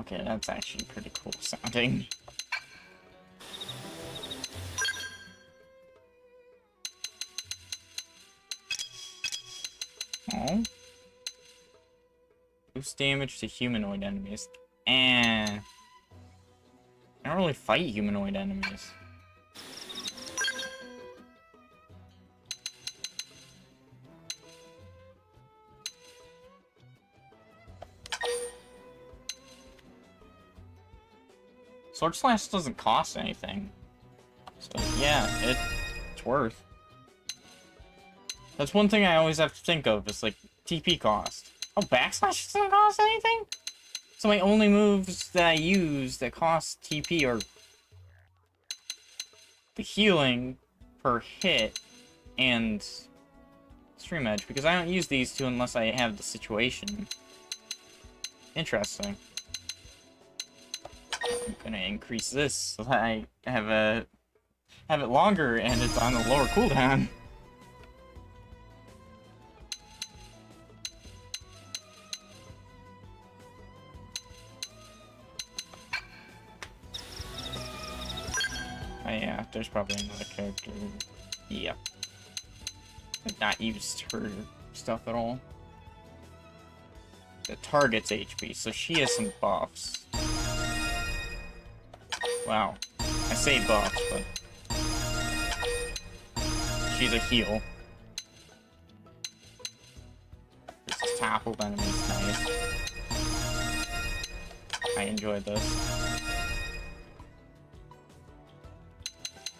Okay, that's actually pretty cool sounding. Oh. Boost damage to humanoid enemies. And I don't really fight humanoid enemies. Sword Slash doesn't cost anything. So yeah, it's worth. That's one thing I always have to think of, is like TP cost. Oh, backslash doesn't cost anything? So my only moves that I use that cost TP are the healing per hit and Stream Edge, because I don't use these two unless I have the situation. Interesting. I'm gonna increase this so that I have it longer and it's on a lower cooldown. Oh yeah, there's probably another character. Yep. I've not used her stuff at all. The target's HP, so she has some buffs. Wow. I say buffs, but she's a heal. This is toppled enemies, nice. I enjoyed this.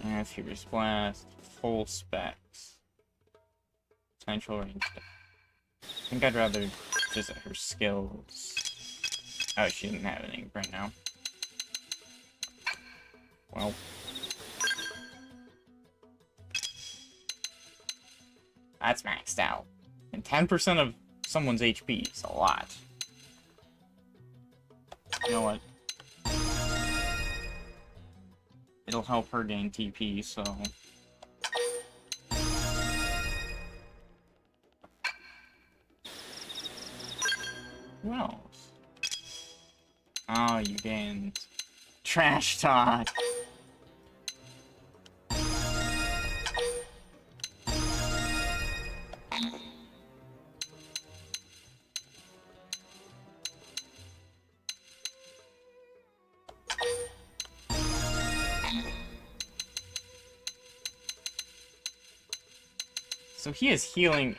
And Furious Blast, full specs. Potential range. I think I'd rather visit her skills. Oh, she didn't have any right now. Well. That's maxed out. And 10% of someone's HP is a lot. You know what? It'll help her gain TP, so... Who else? Oh, you gained... Trash Talk! So he is healing.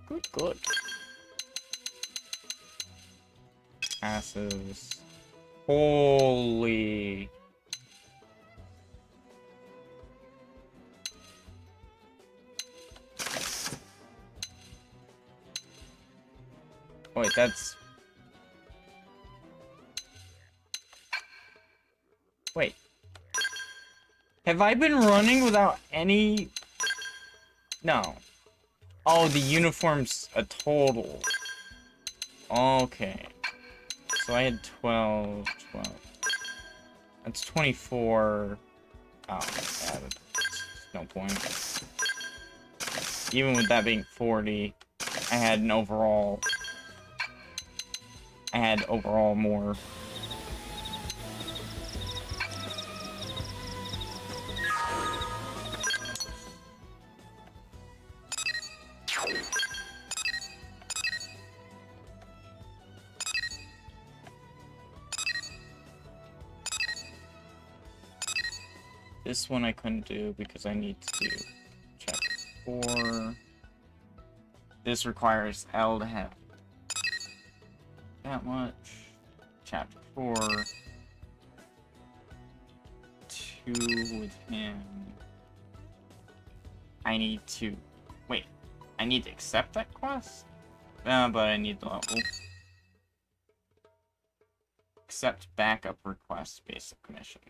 Good, good. Passes. Holy. Wait, that's... Wait. Have I been running without any... No. Oh, the uniform's a total. Okay. So I had 12. That's 24. Oh, yeah, no point. Even with that being 40, I had an overall... I had overall more. This one I couldn't do because I need to do chapter 4. This requires L to have that much. Chapter 4. 2 with him. I need to... Wait. I need to accept that quest? But I need the level. Accept backup request basic mission.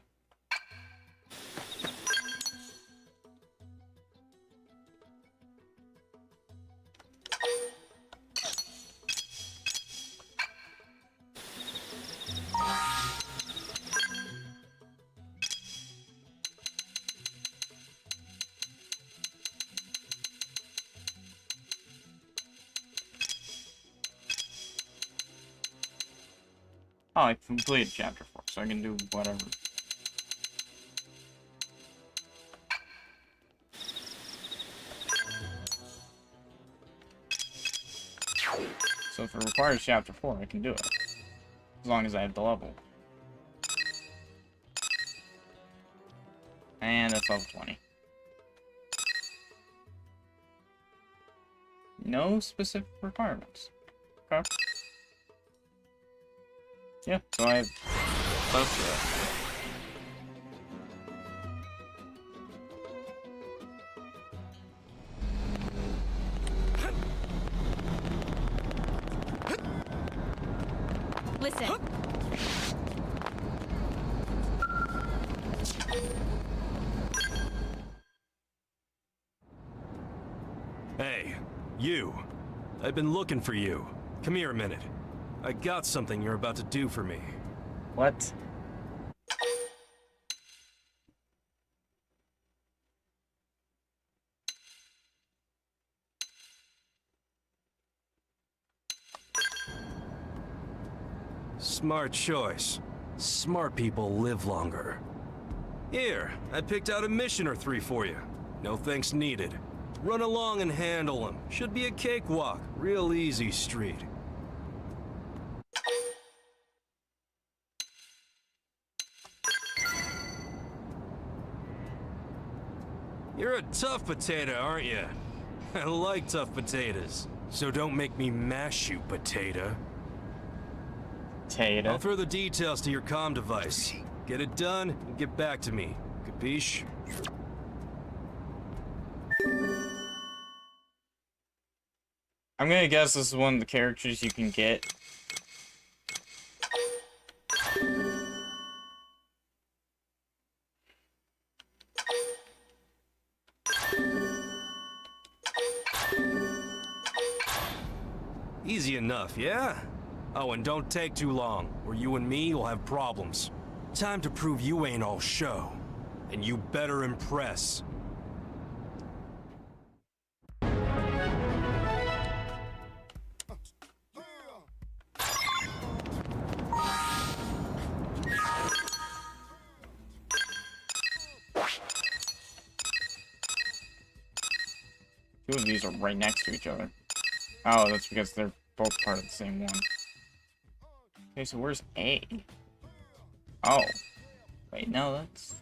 Oh, I completed chapter 4, so I can do whatever. So if it requires chapter 4, I can do it. As long as I have the level. And that's level 20. No specific requirements. Okay. Yeah, so I have close to it. Listen. Hey, you. I've been looking for you. Come here a minute. I got something you're about to do for me. What? Smart choice. Smart people live longer. Here, I picked out a mission or three for you. No thanks needed. Run along and handle them. Should be a cakewalk. Real easy street. You're a tough potato, aren't you? I like tough potatoes. So don't make me mash you, potato. I'll throw the details to your comm device. Get it done and get back to me. Capiche? I'm gonna guess this is one of the characters you can get. Easy enough, yeah? Oh, and don't take too long, or you and me will have problems. Time to prove you ain't all show. And you better impress. Two of these are right next to each other. Oh, that's because they're both part of the same one. Okay, so where's A? Oh. Wait, no, that's...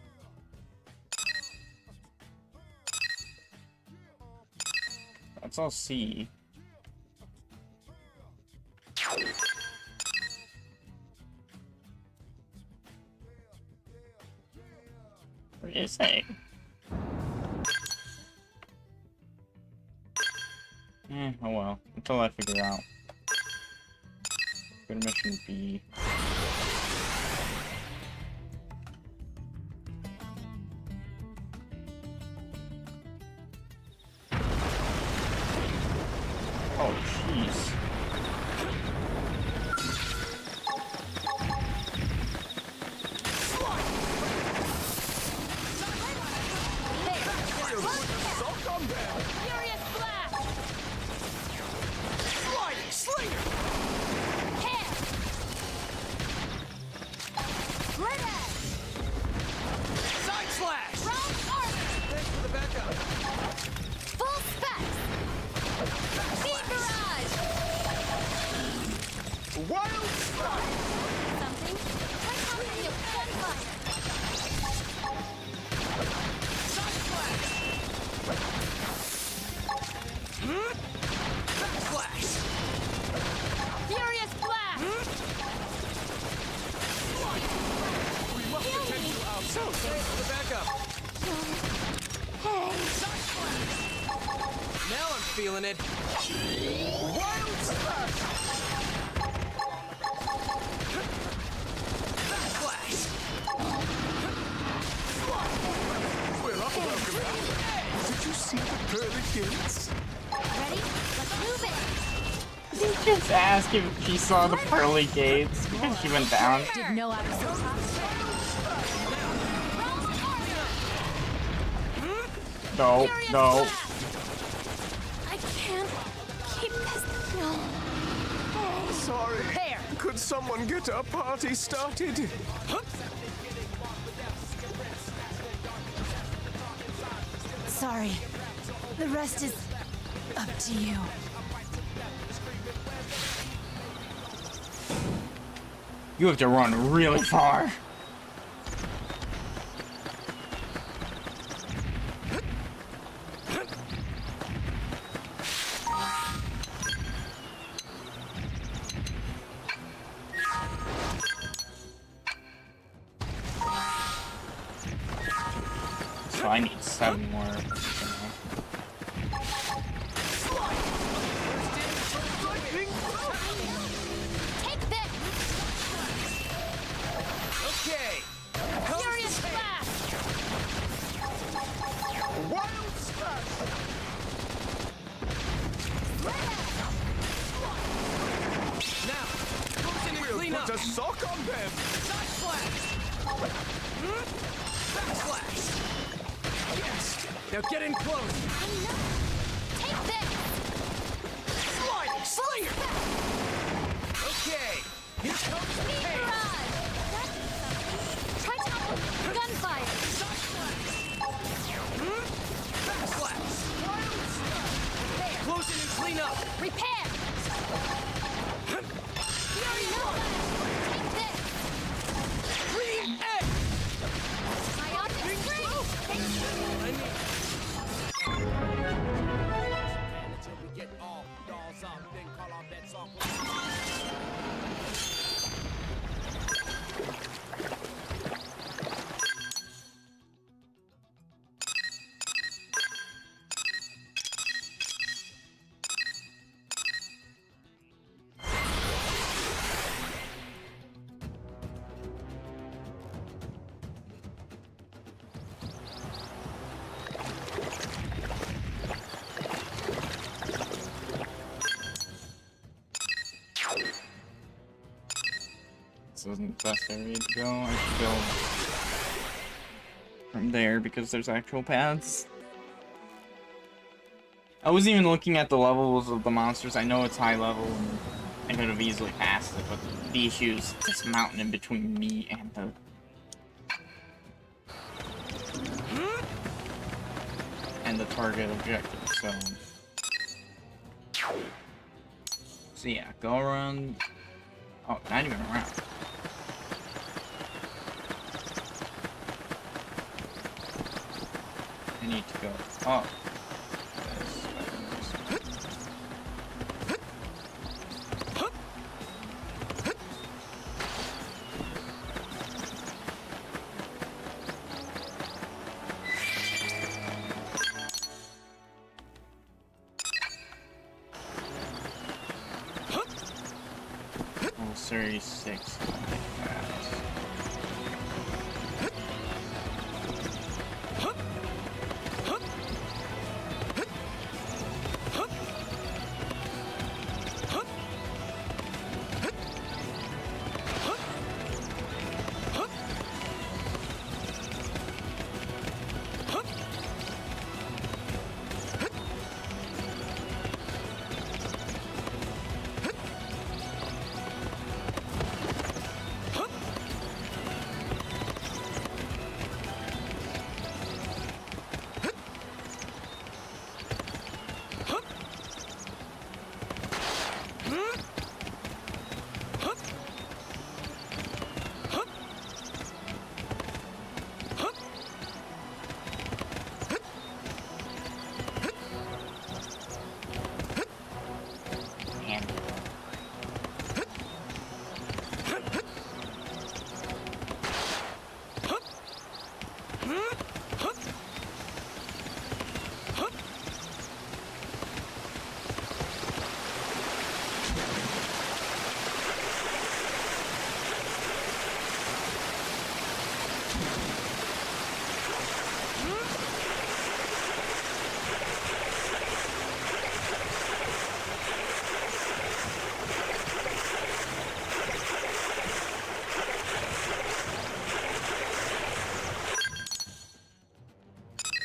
That's all C. Where is A? Oh well. Until I figure out. Go to mission B. Oh, jeez. Furious blast! Sliding slinger! Hair! Red edge! Side slash! Round armor! Thanks for the backup! Full specs! Speed barrage! Wild strike! Something? Try coming with gunfire! Side slash! Backslash! Furious blast! We must continue our so thanks for the backup. Hey! Side slash! Now I'm feeling it. Wild slash! Backslash! We're up, welcome. Did you see the pearly gates? Ready? Let's move it! Did you just ask if she saw the pearly gates because she went down? Did no episode No, no. I can't keep this. No. Sorry. There. Could someone get a party started? Sorry. The rest is up to you. You have to run really far. So I need 7 more. Take this! Yes! Now get in close! Take this! Sliding slinger! Okay, here comes the Speed pain! barrage! Try tackle! Gunfire! Backslash! Close in and clean up! Repair! Fury Nova! Take this! Green egg! Biotic Spring! Until we get all dolls up, then call our bets off. This isn't the best area to go. I should go from there because there's actual paths. I wasn't even looking at the levels of the monsters. I know it's high level and I could have easily passed it, but the issue is this mountain in between me and the target objective, so yeah, go around. Oh, not even around. I need to go up. Series 6.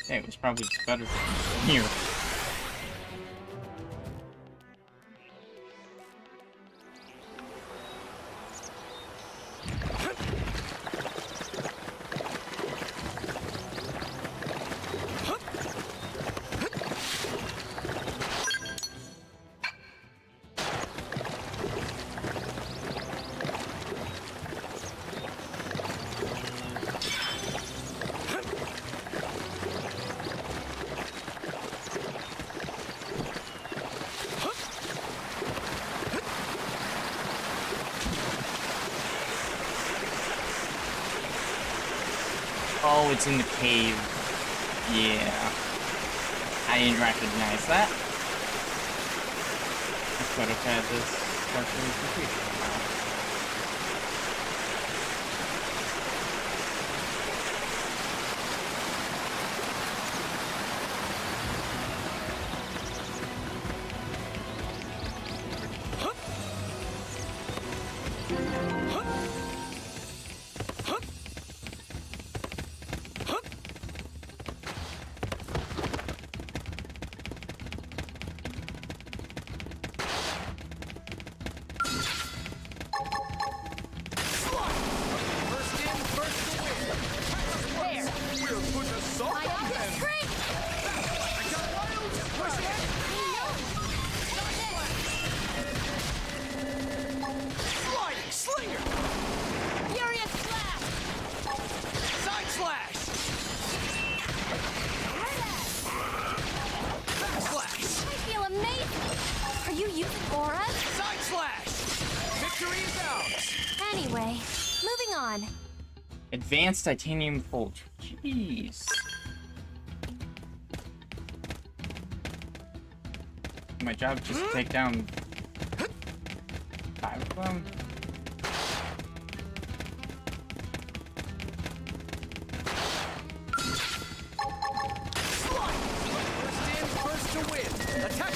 Hey, it was probably just better here. Oh, it's in the cave. Yeah. I didn't recognize that. I could have had this partially completed. Advanced titanium folger. Jeez. My job is just to take down 5 of them. First in, first to win. Attack!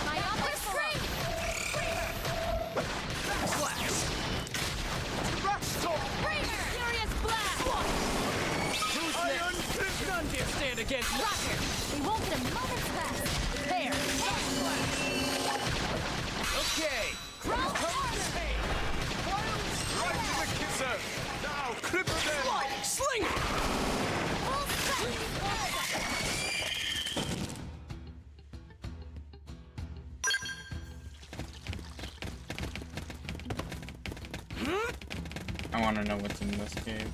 My upper strength! Furious blast! Who's next? None dare stand against me. Roger! We won't get a moment's rest! Prepare! Okay. Roll harder! Right to the kisser! Now, clip them! Sling it! I want to know what's in this cave.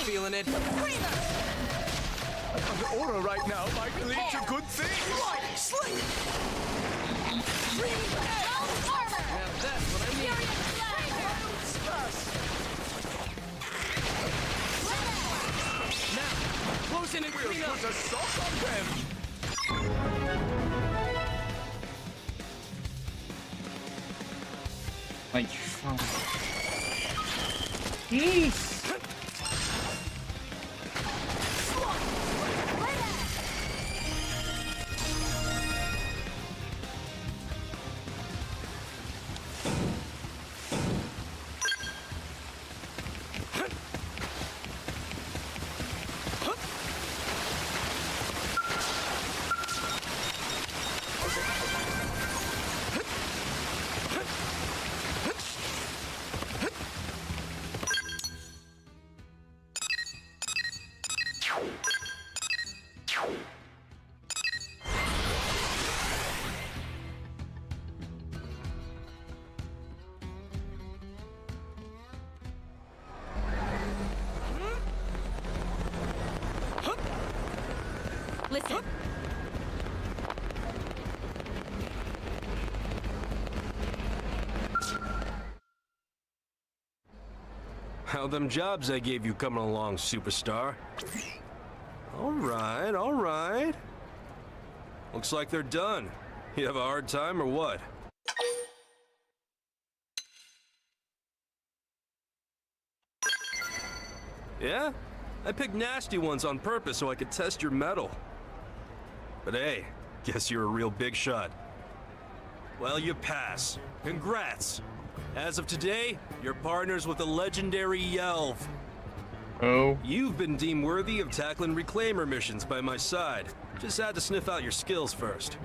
Feeling it. Under aura right now might lead to good things! Sling it! Now that's what I need. Now, close in and clean up. Put a sock on them! Like, Jeez! Listen. How them jobs I gave you coming along, superstar? All right, all right. Looks like they're done. You have a hard time or what? Yeah? I picked nasty ones on purpose so I could test your mettle. But hey, guess you're a real big shot. Well, you pass. Congrats. As of today, you're partners with the legendary Yelv. Oh. You've been deemed worthy of tackling reclaimer missions by my side. Just had to sniff out your skills first.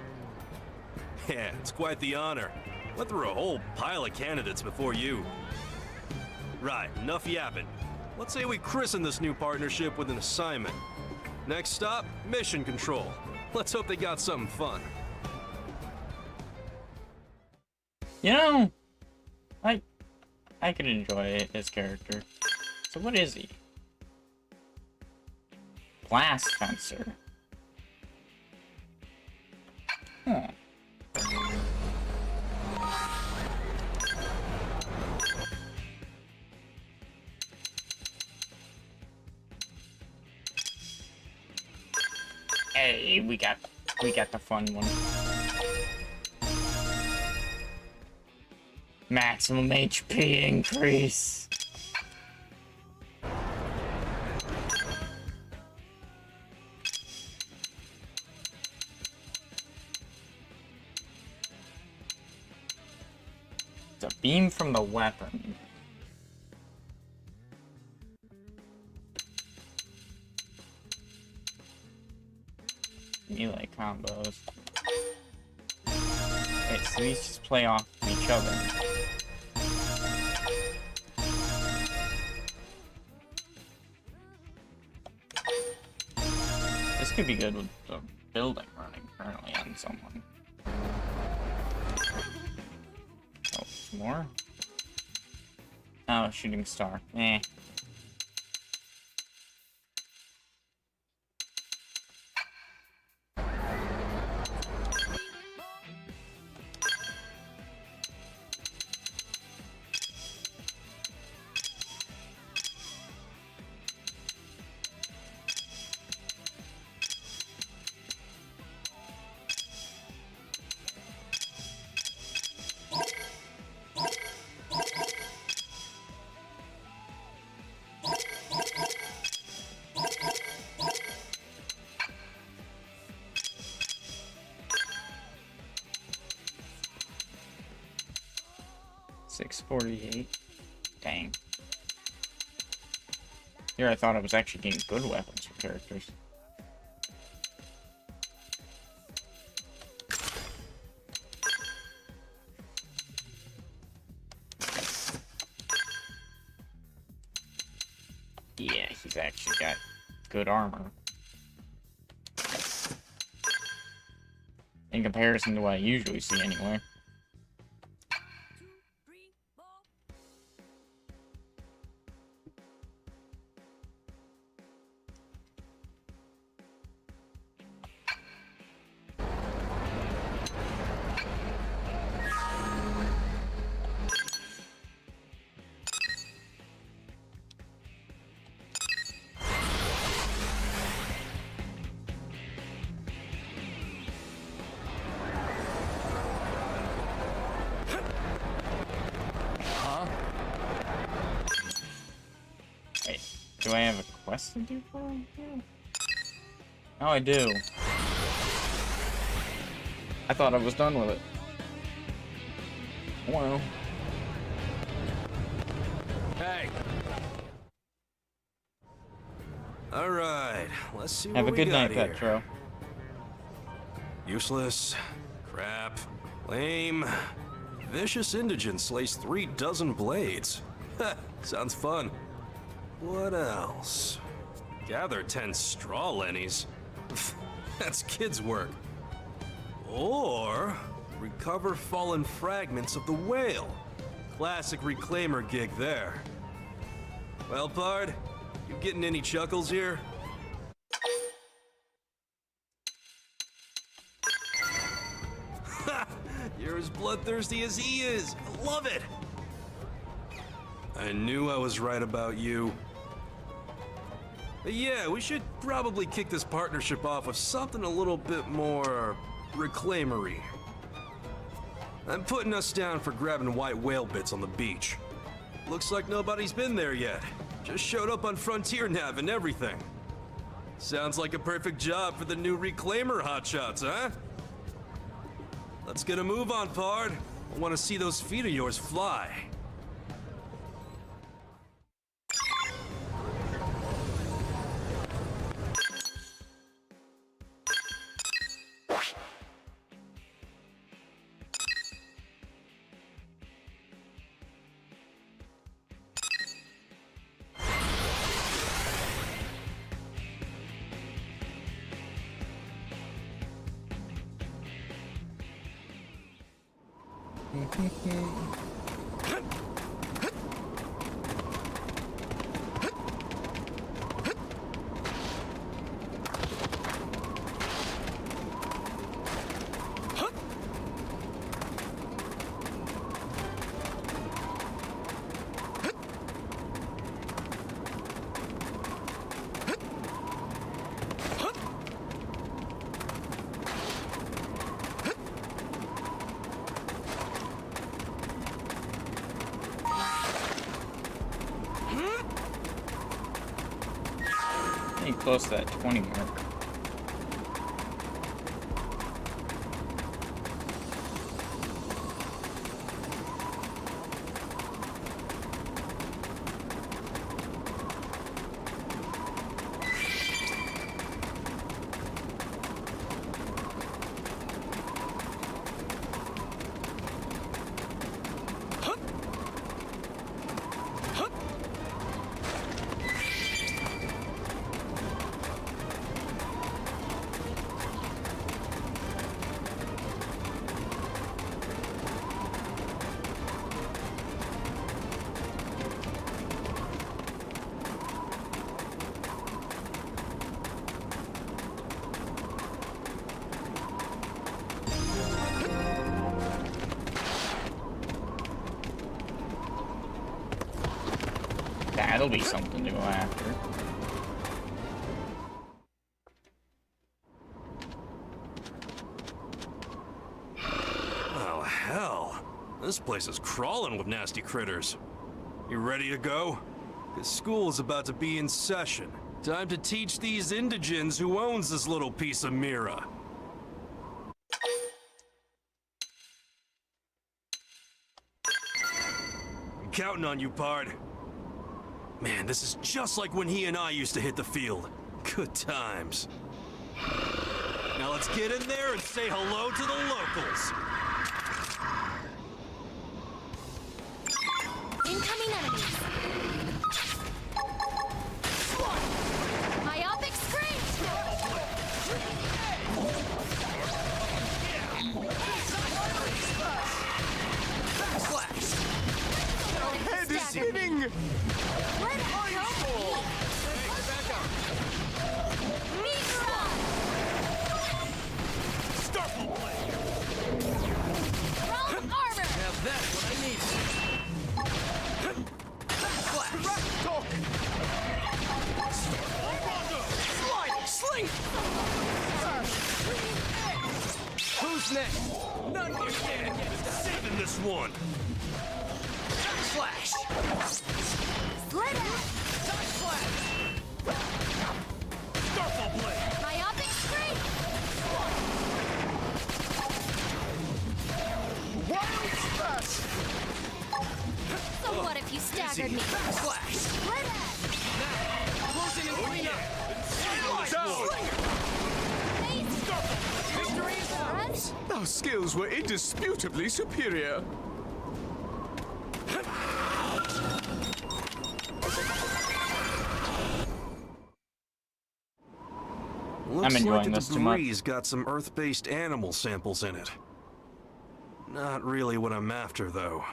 Yeah, it's quite the honor. Went through a whole pile of candidates before you. Right, enough yapping. Let's say we christen this new partnership with an assignment. Next stop, mission control. Let's hope they got something fun. You know, I could enjoy his character. So what is he? Blast fencer. Huh. Hey, we got the fun one. Maximum HP increase. It's a beam from the weapon. Melee combos. Wait, so these just play off each other. This could be good with the building running currently on someone. Oh, more? Oh, shooting star. Eh. $648. Dang. Here I thought I was actually getting good weapons for characters. Yeah, he's actually got good armor. In comparison to what I usually see anyway. Do I have a quest to do for him? Oh, I do. I thought I was done with it. Well. Hey. All right, let's see Have what a good we got night, here. Petro. Useless, crap, lame, vicious indigent slays 36 blades. Sounds fun. What else? Gather 10 straw lennies. That's kids' work. Or recover fallen fragments of the whale. Classic reclaimer gig there. Well, Pard, you getting any chuckles here? You're as bloodthirsty as he is. I love it. I knew I was right about you. But yeah, we should probably kick this partnership off with something a little bit more reclaimery. I'm putting us down for grabbing white whale bits on the beach. Looks like nobody's been there yet. Just showed up on Frontier Nav and everything. Sounds like a perfect job for the new reclaimer hotshots, huh? Let's get a move on, Pard. I want to see those feet of yours fly. Getting close to that 20 mark. That'll be something to go after. Oh, hell. This place is crawling with nasty critters. You ready to go? Because school is about to be in session. Time to teach these indigents who owns this little piece of Mira. I'm counting on you, Pard. Man, this is just like when he and I used to hit the field. Good times. Now let's get in there and say hello to the locals. Incoming enemies. Myopic screen! Head is spinning! Let it go! Starfall blade! Wrong armor! Now that's what I need. Flash! Talk! Starfall Rondo! Slide! Sling! Who's next? None here yet! Saving this one! Flash! Slit it! Flash! Starfall blade! Myopic screen! Wild smash! So what if you staggered me? Flash! Slit it! Closing and clean up! Victory is ours! Our skills were indisputably superior. Looks enjoying like the this too much. debris got some Earth-based animal samples in it. Not really what I'm after, though.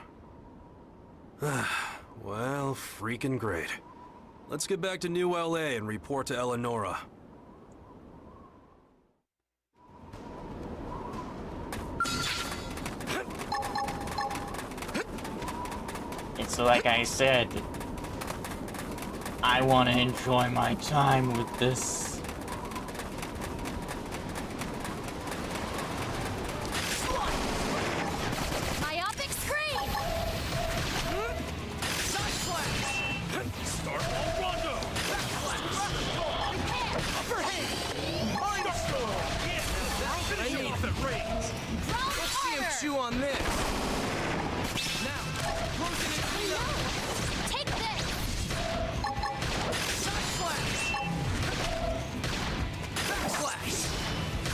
Well, freaking great. Let's get back to New LA and report to Eleonora. It's like I said, I want to enjoy my time with this. Myopic screen! Starfall Rondo! Upper hand! Mind Storm! Yeah, that's what I need off at range! Wrong Let's see him armor! chew on this! Now, closing and clean up! Take this! Flash! Flash!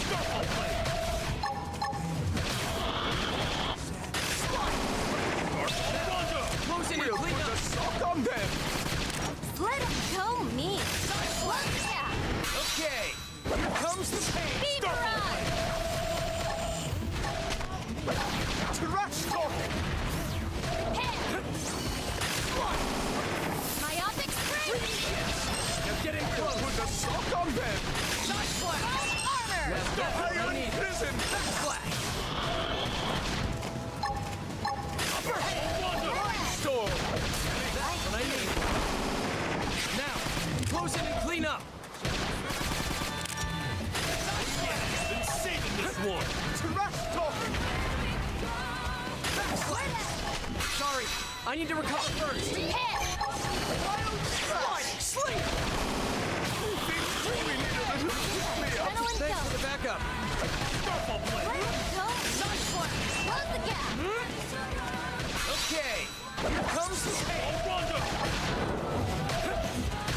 Starfall blade! Starfall Rondo! Closing and clean up! Sock on them! Let it go, me! Yeah! Okay, here comes the pain! Be barrage! Trash talk! Myopic screen! Now get in close! Put a sock on them! Side flash! Wrong armor! Now that's what I Iron need! prison! Flash! Upper hand! Rondo! Storm! That's what I need! Now, close in and clean up! Been saving this one! Trash talk! Sorry, I need to recover first! Hit! Sling! Adrenaline Thanks go! for the backup! Starfall blade! Let it go! Close the gap! Okay, here comes the pain! Rondo!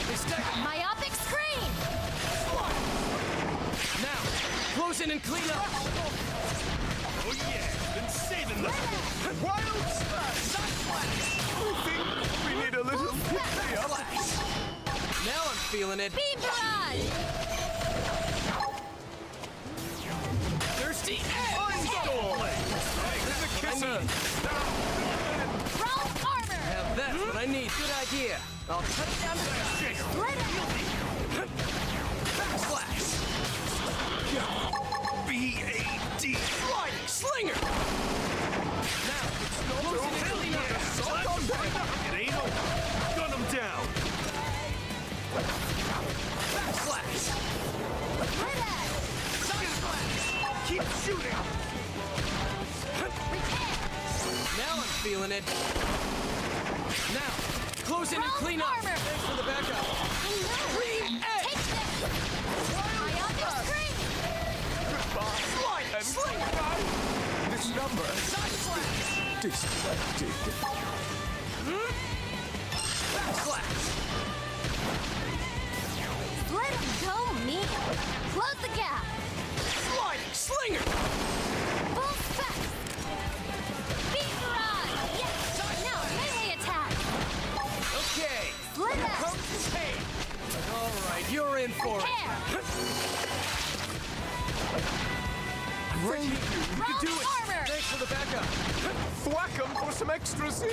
They stack Myopic screen! now! Close in and clean up! Oh yeah! Been saving this one! Wild smash! We need a little pick-me-up. Flash! Now I'm feeling it! Be barrage! Thirsty edge! Storm! That's what I need! Wrong armor! Now that's what I need! Good idea! I'll cut it down to size! Let it! Flash! B-A-D! Sliding slinger! Now, close in and clean up! It ain't over! Gun him down! feeling it. Now, close in and clean up. Armor. Thanks for the backup. Green edge. Take this! Eye on your screen! Slide and sling. This number Side slash. disconnected. Backslash. Let him go, me! Close the gap! Sliding slinger. Full fast! Beat ride! Yes! Now melee attack! Okay. Split Here up! comes the pain. All right, you're in for it. Hair! Great. You can do it. Armor! Thanks for the backup. Thwack 'em for some extra Z.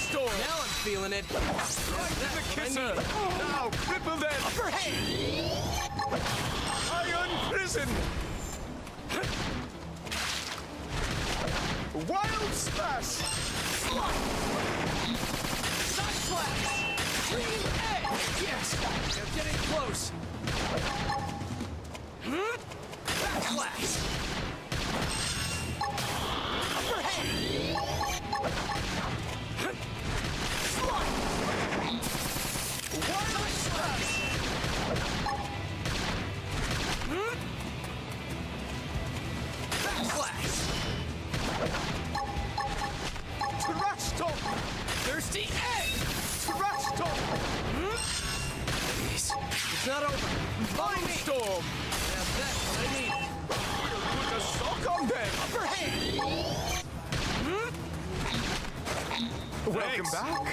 Storm. Now I'm feeling it. Right to the kisser. Now, cripple them. Upper hand. Iron prison. Wild splash. Side slash. Green edge. Yes. Now getting close. Backslash. Upper hand. Side slash. Backslash. Trash talk. Thirsty egg. Trash talk. Please. It's not over. Follow me. Storm. Now that's what I need. Put a sock on them. Upper hand. Welcome back.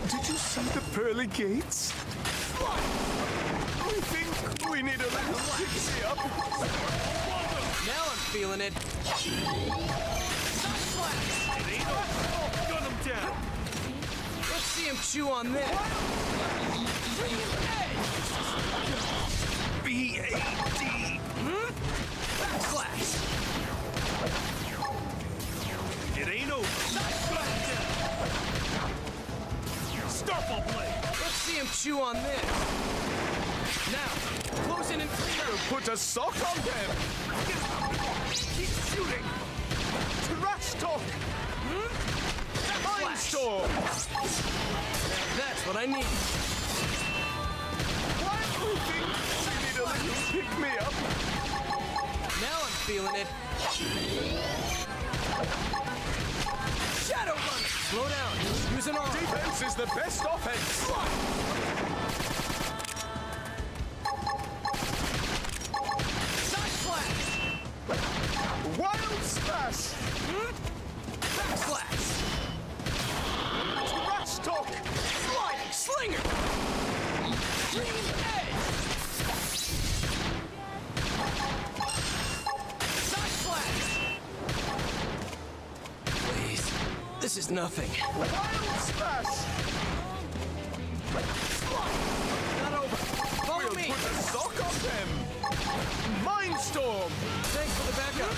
Did you see the pearly gates? We think we need a little fixie up. Now I'm feeling it. Side slash. Gun him down. Let's see him chew on this. Green edge. B-A-D. Backslash. It ain't over. Starfall blade. Let's see him chew on this. Now, close in and clear. Put a sock on them. Keep shooting. Trash talk. Mindstorm. That's what I need. Why do you think we need a little pick-me-up? Now I'm feeling it. Shadow Runner. Slow down. Use an arm. Defense is the best offense. Side slash. Wild splash. Backslash. Trash talk. Sliding slinger. Green edge. Side slash. Please. This is nothing. Wild splash. Not over. Follow We'll me. put a sock on them. Mindstorm. Thanks for the backup.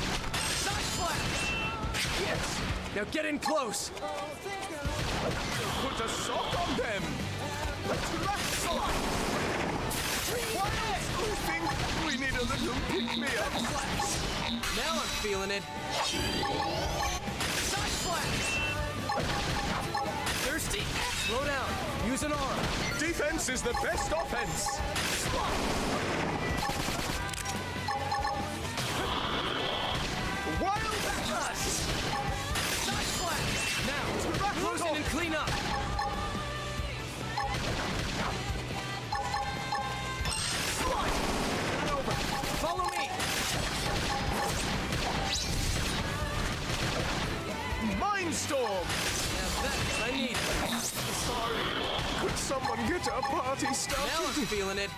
Side slash. Yes. Now get in close. Put a sock on them. Trash talk. Wild think we need a little pick-me-up. Now I'm feeling it. Side slash. Thirsty. Slow down. Use an arm. Defense is the best offense. Wild Splash. Side slash. Now, close in and clean up. Not over. Follow me. Mindstorm. Now that's what I need. Sorry. Could someone get our party started? Now I'm feeling it.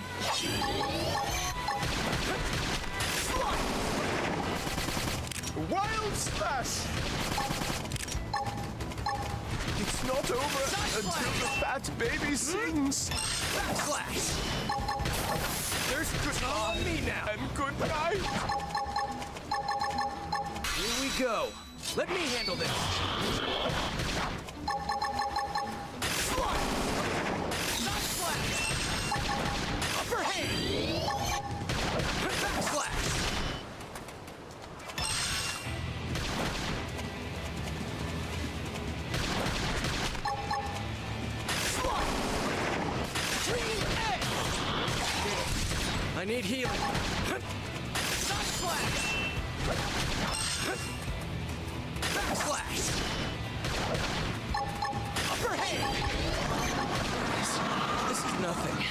Wild splash. It's not over until the fat baby sings. Backslash. There's good on me now. And good night. Here we go. Let me handle this. Side slash. Upper hand. Backslash. I need healing. Sun slash! Backslash! Upper hand! This is nothing.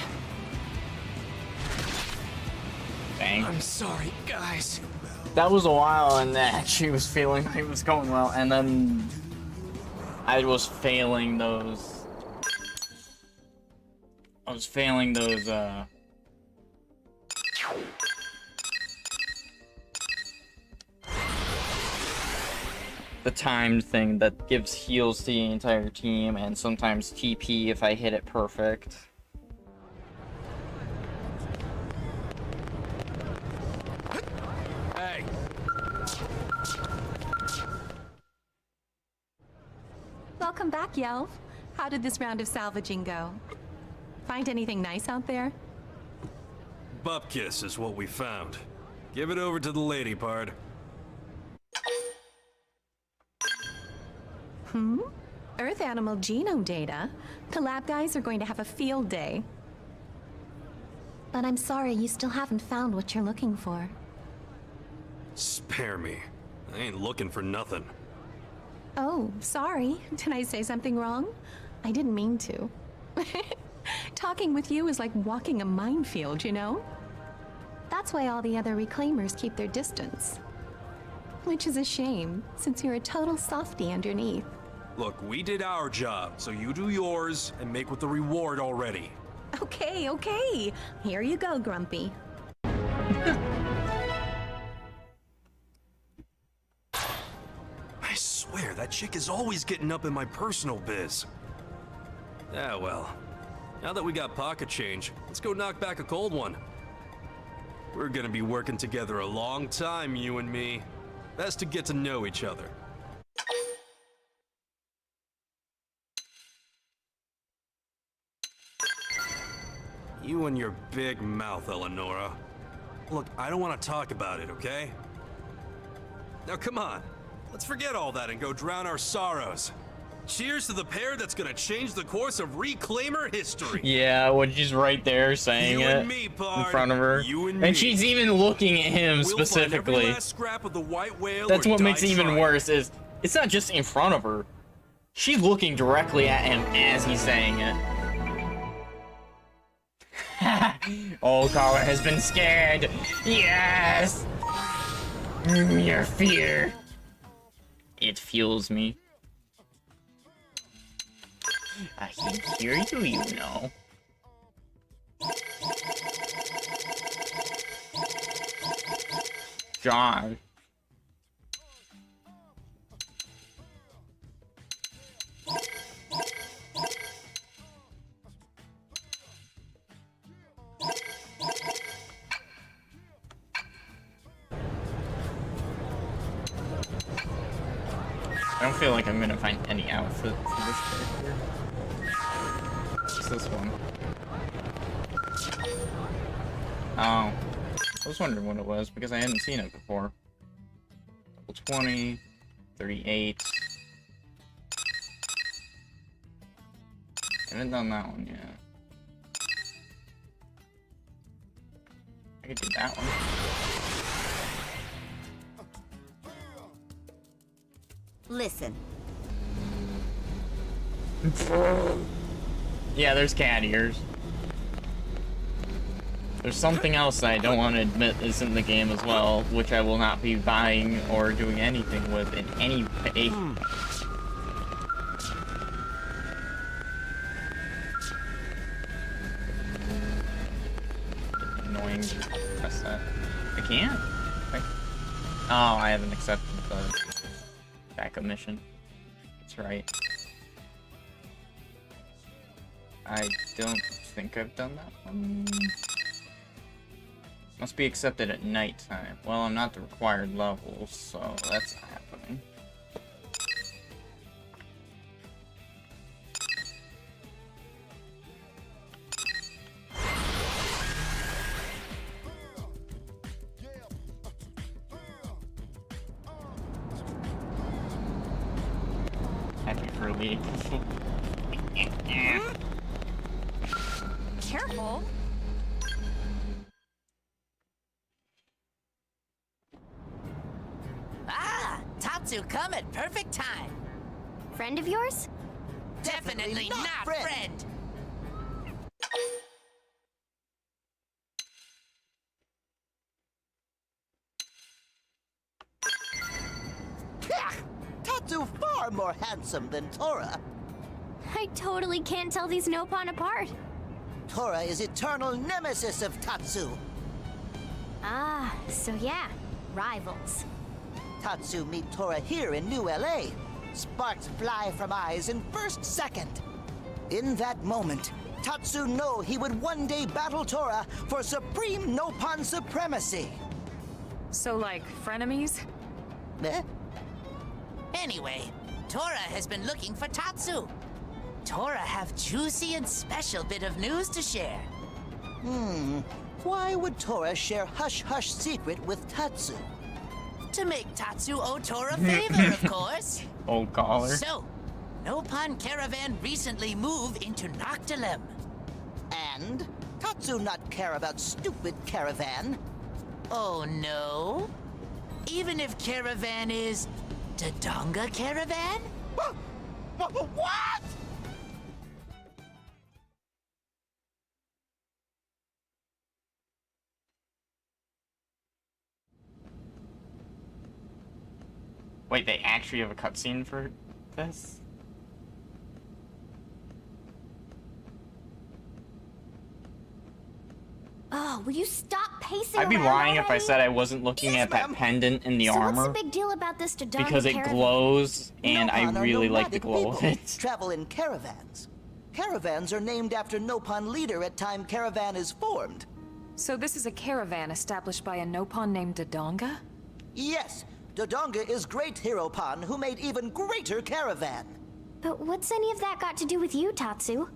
Dang. I'm sorry, guys. That was a while, and that she was feeling it was going well, and then I was failing those. The timed thing that gives heals to the entire team, and sometimes TP if I hit it perfect. Hey. Welcome back, Yelv. How did this round of salvaging go? Find anything nice out there? Bupkis is what we found. Give it over to the lady, Pard. Earth animal genome data? The lab guys are going to have a field day. But I'm sorry, you still haven't found what you're looking for. Spare me. I ain't looking for nothing. Oh, sorry. Did I say something wrong? I didn't mean to. Talking with you is like walking a minefield, you know? That's why all the other reclaimers keep their distance. Which is a shame, since you're a total softie underneath. Look, we did our job, so you do yours and make with the reward already. Okay, okay. Here you go, Grumpy. I swear, that chick is always getting up in my personal biz. Yeah, well, now that we got pocket change, let's go knock back a cold one. We're gonna be working together a long time, you and me. Best to get to know each other. You and your big mouth, Eleonora. Look, I don't want to talk about it, okay? Now come on, let's forget all that and go drown our sorrows. Cheers to the pair that's gonna change the course of Reclaimer history. Yeah, when she's right there saying You it and me, Pard. in front of her, You and and me. she's even looking at him We'll find every specifically. last scrap of the white whale. That's or what makes die it even trying. worse. Is it's not just in front of her; she's looking directly at him as he's saying it. Old Caller has been scared. Yes, your fear. It fuels me. I can hear you, you know. John. I don't feel like I'm gonna find any outfit for this character. It's this one. Oh. I was wondering what it was because I hadn't seen it before. Level 20, 38. I haven't done that one yet. I could do that one. Listen. Yeah, there's cat ears. There's something else that I don't want to admit is in the game as well, which I will not be buying or doing anything with in any way. Annoying to press that. I can't? Oh, I haven't accepted the backup mission. That's right. I don't think I've done that one. Must be accepted at nighttime. Well, I'm not the required level, so that's not happening. Happy early. Careful. Tatsu come at perfect time. Friend of yours? Definitely not friend. Tatsu far more handsome than Tora. I totally can't tell these Nopon apart. Tora is eternal nemesis of Tatsu. Ah, so yeah, rivals. Tatsu meet Tora here in New LA. Sparks fly from eyes in first second. In that moment, Tatsu know he would one day battle Tora for supreme Nopon supremacy. So, like, frenemies? Eh? Anyway, Tora has been looking for Tatsu. Tora have juicy and special bit of news to share. Why would Tora share hush-hush secret with Tatsu? To make Tatsu owe Tora a favor, of course. Old caller. So, Nopon Caravan recently moved into Noctilum. And? Tatsu not care about stupid Caravan. Oh no? Even if Caravan is Dodonga Caravan? What? Wait, they actually have a cutscene for this? Oh, will you stop pacing I'd be around lying if I already? said I wasn't looking at that pendant in the So armor. what's the big deal about this Dodonga Because it Caravan? glows, and I Nopon are really like the nomadic glow of people, it. Travel in caravans. Caravans are named after Nopon leader at time caravan is formed. So this is a caravan established by a Nopon named Dodonga? Yes, Dodonga is great hero Pon who made even greater caravan. But what's any of that got to do with you, Tatsu?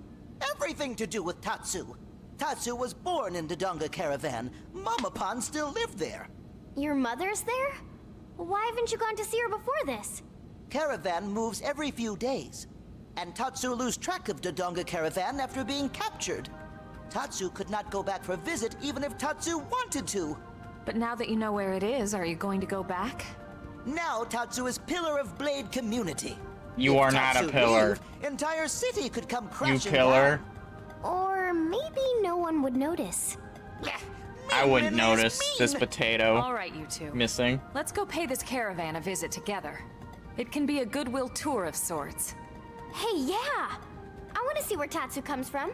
Everything to do with Tatsu. Tatsu was born in Dodonga Caravan. Mama Pon still lived there. Your mother's there? Why haven't you gone to see her before this? Caravan moves every few days. And Tatsu lose track of Dodonga Caravan after being captured. Tatsu could not go back for a visit even if Tatsu wanted to. But now that you know where it is, are you going to go back? Now Tatsu is pillar of Blade community. You If are not a Tatsu pillar. leave, entire city could come You crashing pillar. down. Or maybe no one would notice. I wouldn't notice this potato All right, you two. missing. Let's go pay this caravan a visit together. It can be a goodwill tour of sorts. Hey, yeah! I want to see where Tatsu comes from.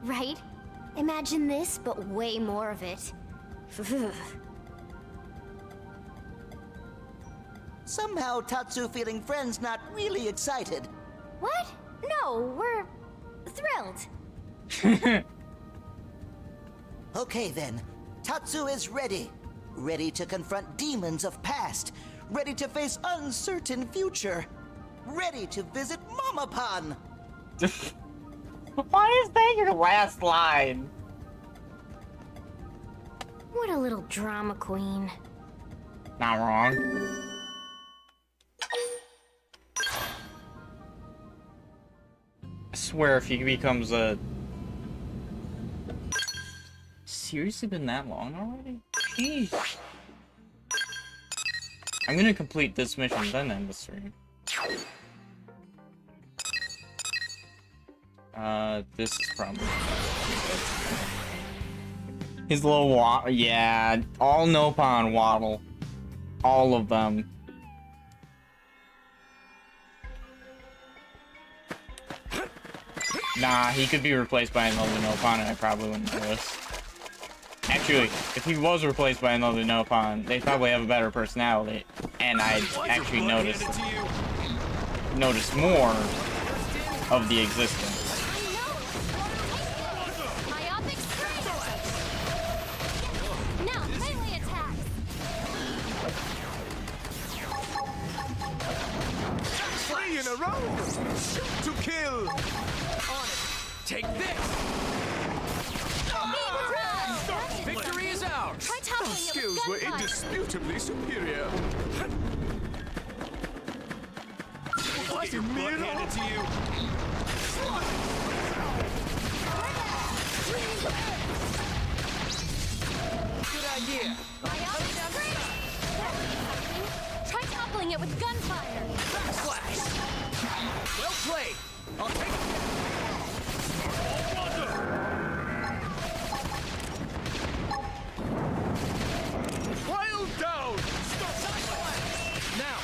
Right? Imagine this, but way more of it. Somehow Tatsu feeling friends not really excited. What? No, we're thrilled. Okay then, Tatsu is ready. Ready to confront demons of past. Ready to face uncertain future. Ready to visit Mama Pon. Why is that your last line? What a little drama queen. Not wrong. I swear if he becomes a... Seriously been that long already? Jeez. I'm gonna complete this mission, then end the stream. This is probably... His little waddle, yeah, all Nopon waddle. All of them. Nah, he could be replaced by another Nopon and I probably wouldn't notice. Actually, if he was replaced by another Nopon, they probably have a better personality. And I'd actually notice more of the existence. Now, melee attacks! Three in a row! Shoot to kill! Take this! Victory is ours! Try toppling Our it with skills were gunfire. indisputably superior. What? Your butt handed to you? Good idea. Try toppling it with gunfire. Backsplash. Well played. I'll take it. Wild down. Now.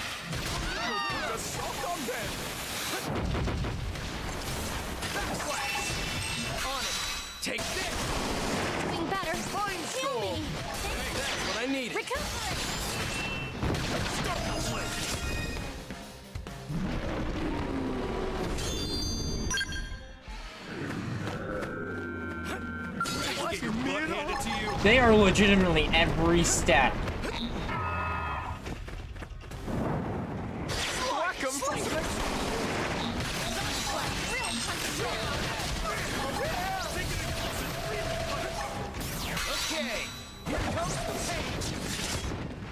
The sock on them. Backsplash. On it. Take this. Doing better. Heal me. That's what I needed. Recover. They are legitimately every step. Okay, here comes the pain.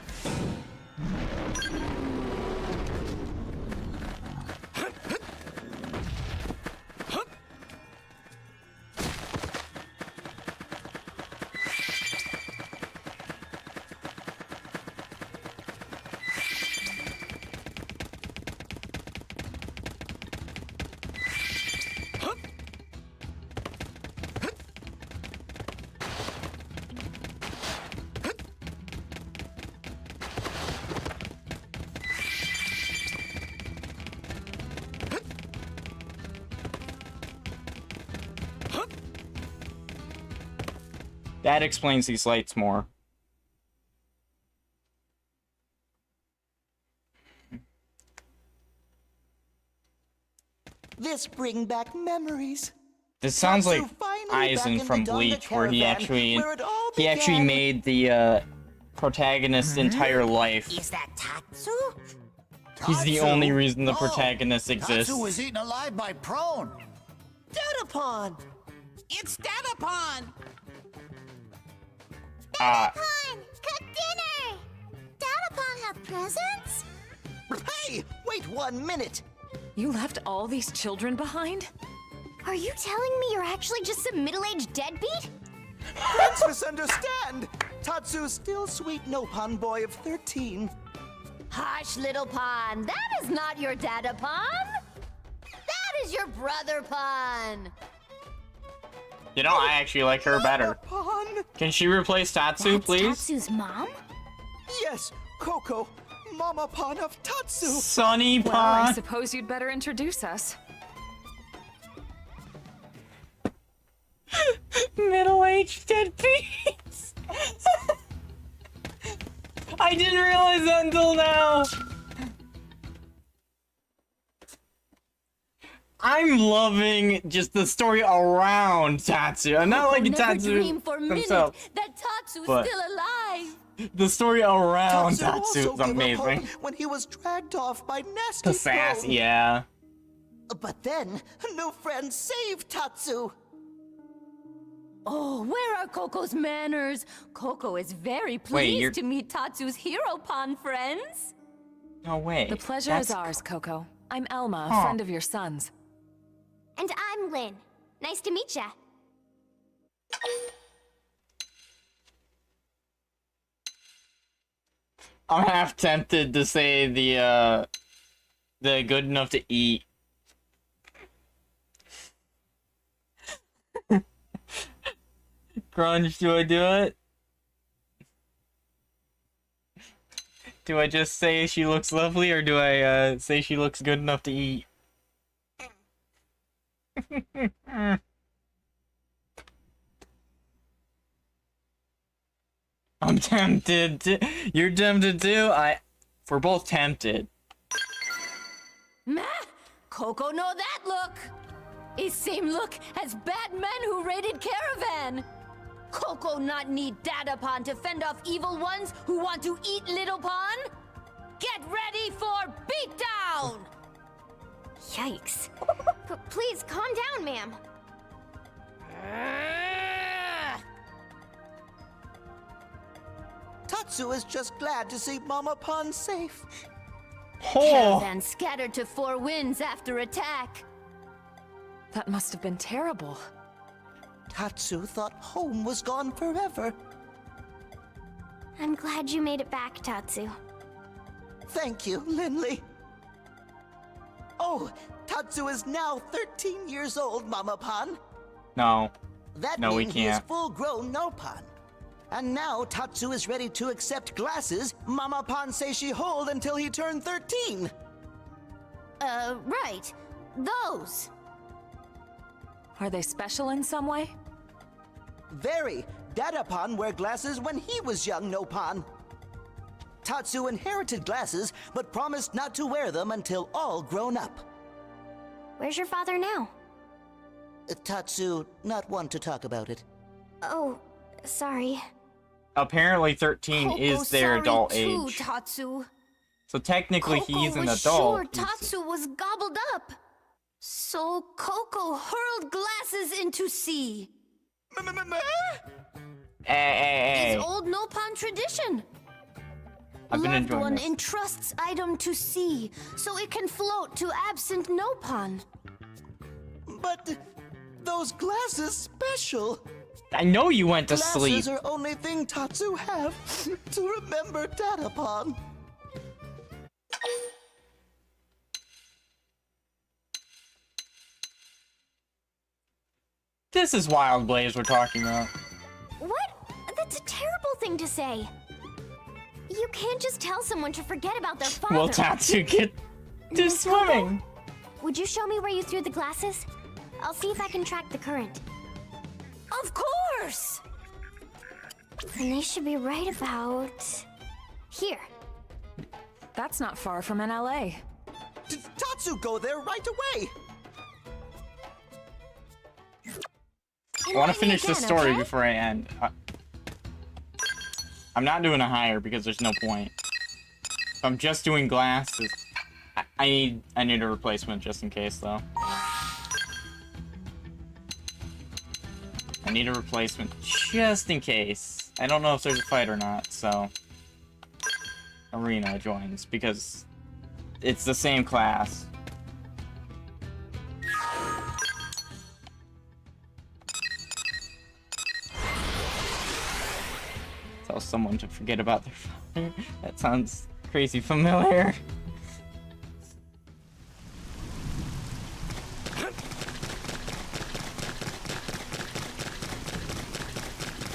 That explains these lights more. This bring back memories. This sounds like finally back Aizen in from the Donda Bleach, where he caravan, where it all actually began. made the protagonist's entire life. Is that Tatsu? He's the only reason the protagonist exists. Tatsu was eaten alive by Prone. Datapon! It's Datapon! Cook dinner! Datapon have presents? Hey, wait 1 minute. You left all these children behind? Are you telling me you're actually just some middle-aged deadbeat? Friends misunderstand. Tatsu's still sweet Nopon boy of 13. Hush, little Pon. That is not your Dada Pon. That is your brother Pon. You know, I actually like her better. Can she replace Tatsu, please? Tatsu's mom? Yes, Coco, Mama Pon of Tatsu. Sunny Well, I Pon. suppose you'd better introduce us. Middle-aged deadbeats. I didn't realize that until now. I'm loving just the story around Tatsu. I'm not like Tatsu dream for a minute himself. that Tatsu's but- still alive. The story around Tatsu Tatsu also is gave up amazing. hope when he was dragged off by nasty The sass, Prone. yeah. But then, new friends saved Tatsu. Oh, where are Coco's manners? Coco is very Wait, pleased you're- to meet Tatsu's hero Pon friends. No way. The pleasure is ours, Coco. I'm Elma, a Huh. friend of your son's. And I'm Lynn. Nice to meet ya. I'm half tempted to say the good enough to eat. Grunge, do I do it? Do I just say she looks lovely, or do I say she looks good enough to eat? I'm tempted. You're tempted too? We're both tempted. Meh! Coco know that look. It same look as bad men who raided Caravan. Coco not need Dada Pon to fend off evil ones who want to eat Little Pon. Get ready for beatdown! Yikes. Please calm down, ma'am. Tatsu is just glad to see Mama Pon safe. Caravan scattered to four winds after attack. That must have been terrible. Tatsu thought home was gone forever. I'm glad you made it back, Tatsu. Thank you, Lindley. Oh, Tatsu is now 13 years old, Mama Pan. No. That No, we means he is can't. full-grown Nopan. And now Tatsu is ready to accept glasses Mama Pan says she hold until he turned 13. Right. Those. Are they special in some way? Very. Dadapan wear glasses when he was young, Nopan. Tatsu inherited glasses, but promised not to wear them until all grown up. Where's your father now? Tatsu, not one to talk about it. Oh, sorry. Apparently 13 is their adult too, age. Tatsu. So technically Coco he's an was adult. sure Tatsu was gobbled up. So Coco hurled glasses into sea. Hey. It's old Nopan tradition. I've been Loved enjoying one this. entrusts item to sea, so it can float to absent Nopan. But those glasses special. I know you went to sleep. Glasses are only thing Tatsu have to remember Dadapan. This is Wild Blaze we're talking about. What? That's a terrible thing to say. You can't just tell someone to forget about their father. Well, Tatsu, get to swimming. Would you show me where you threw the glasses? I'll see if I can track the current. Of course! And they should be right about... here. That's not far from NLA. Tatsu go there right away! I want to finish this story before I end. I'm not doing a higher because there's no point. If I'm just doing glasses, I need a replacement just in case though. I need a replacement just in case. I don't know if there's a fight or not, so Arena joins because it's the same class. Tell someone to forget about their father. That sounds crazy familiar.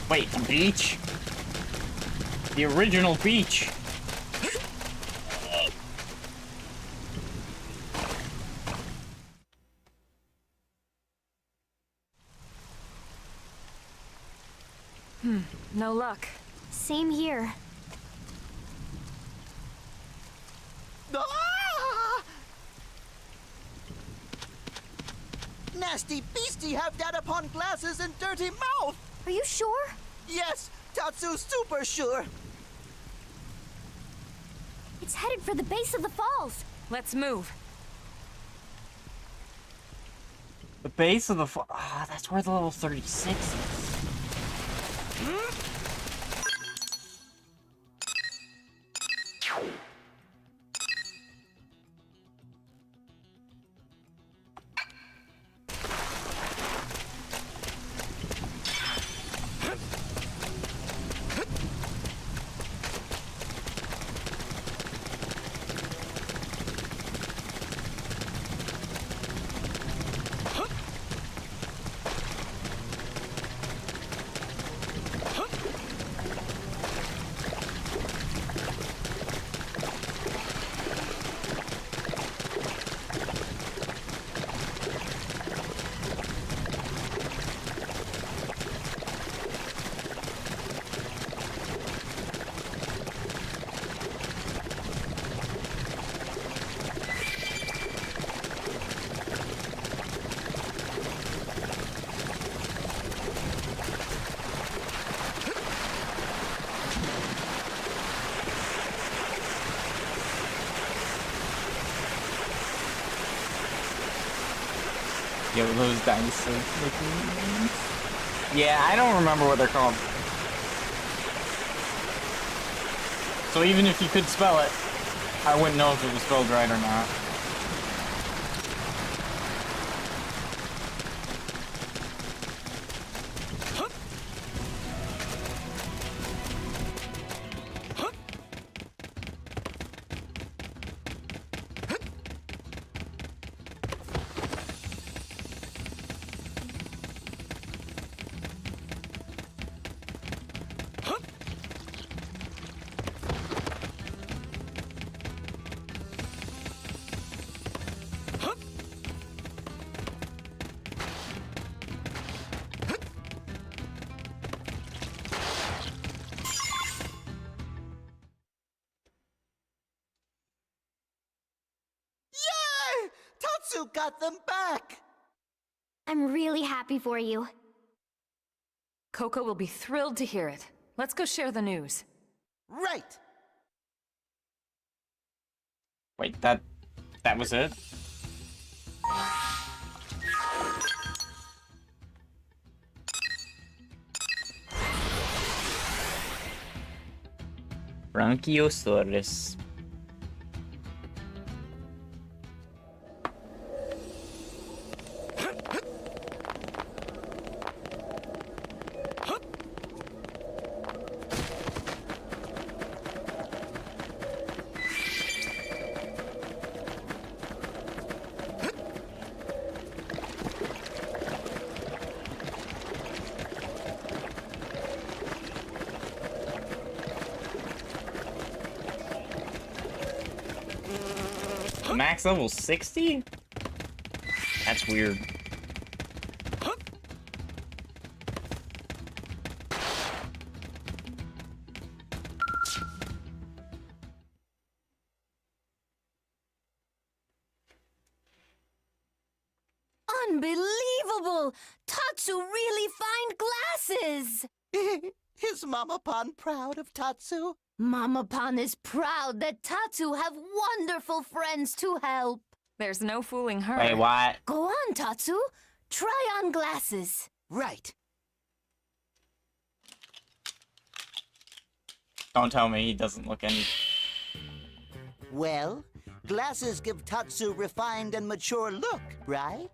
Wait, the beach? The original beach. No luck. Same here. Ah! Nasty beastie have Dadapan glasses and dirty mouth! Are you sure? Yes, Tatsu's super sure. It's headed for the base of the falls. Let's move. The base of the that's where the level 36 is. Yo, those dinosaurs looking. Yeah, I don't remember what they're called. So even if you could spell it, I wouldn't know if it was spelled right or not. Tatsu got them back! I'm really happy for you. Coco will be thrilled to hear it. Let's go share the news. Right! Wait, that was it? Brachiosaurus. Max level 60? That's weird. Unbelievable! Tatsu really find glasses! Is Mama Pan proud of Tatsu? Mama Pan is proud that Tatsu have wonderful friends to help. There's no fooling her. Wait, what? Go on, Tatsu. Try on glasses. Right. Don't tell me he doesn't look any... Well, glasses give Tatsu refined and mature look, right?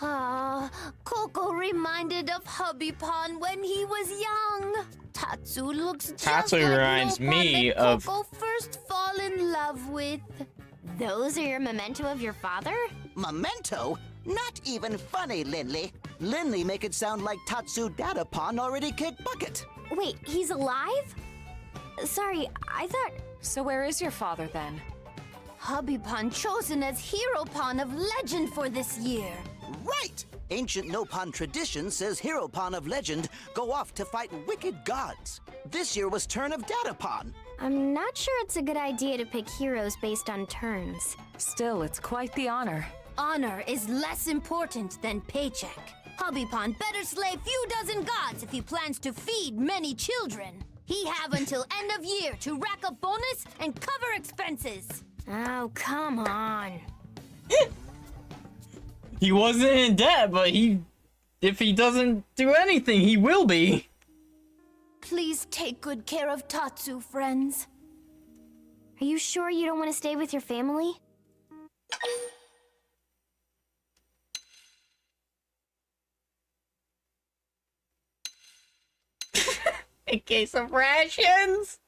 Ah, Coco reminded of Hubby Pan when he was young. Tatsu looks just Tatsu like reminds Lopon me that of... Coco first fall in love with. Those are your memento of your father? Memento? Not even funny, Linley. Linley make it sound like Tatsu Datapan already kicked bucket. Wait, he's alive? Sorry, I thought... So where is your father then? Hubby Pan chosen as Hero Pan of Legend for this year. Right! Ancient Nopon tradition says Hero Pan of Legend go off to fight wicked gods. This year was turn of Datapan. I'm not sure it's a good idea to pick heroes based on turns. Still, it's quite the honor. Honor is less important than paycheck. Hubby Pan better slay few dozen gods if he plans to feed many children. He have until end of year to rack up bonus and cover expenses. Oh, come on. He wasn't in debt, but if he doesn't do anything, he will be. Please take good care of Tatsu, friends. Are you sure you don't want to stay with your family? In case of rations.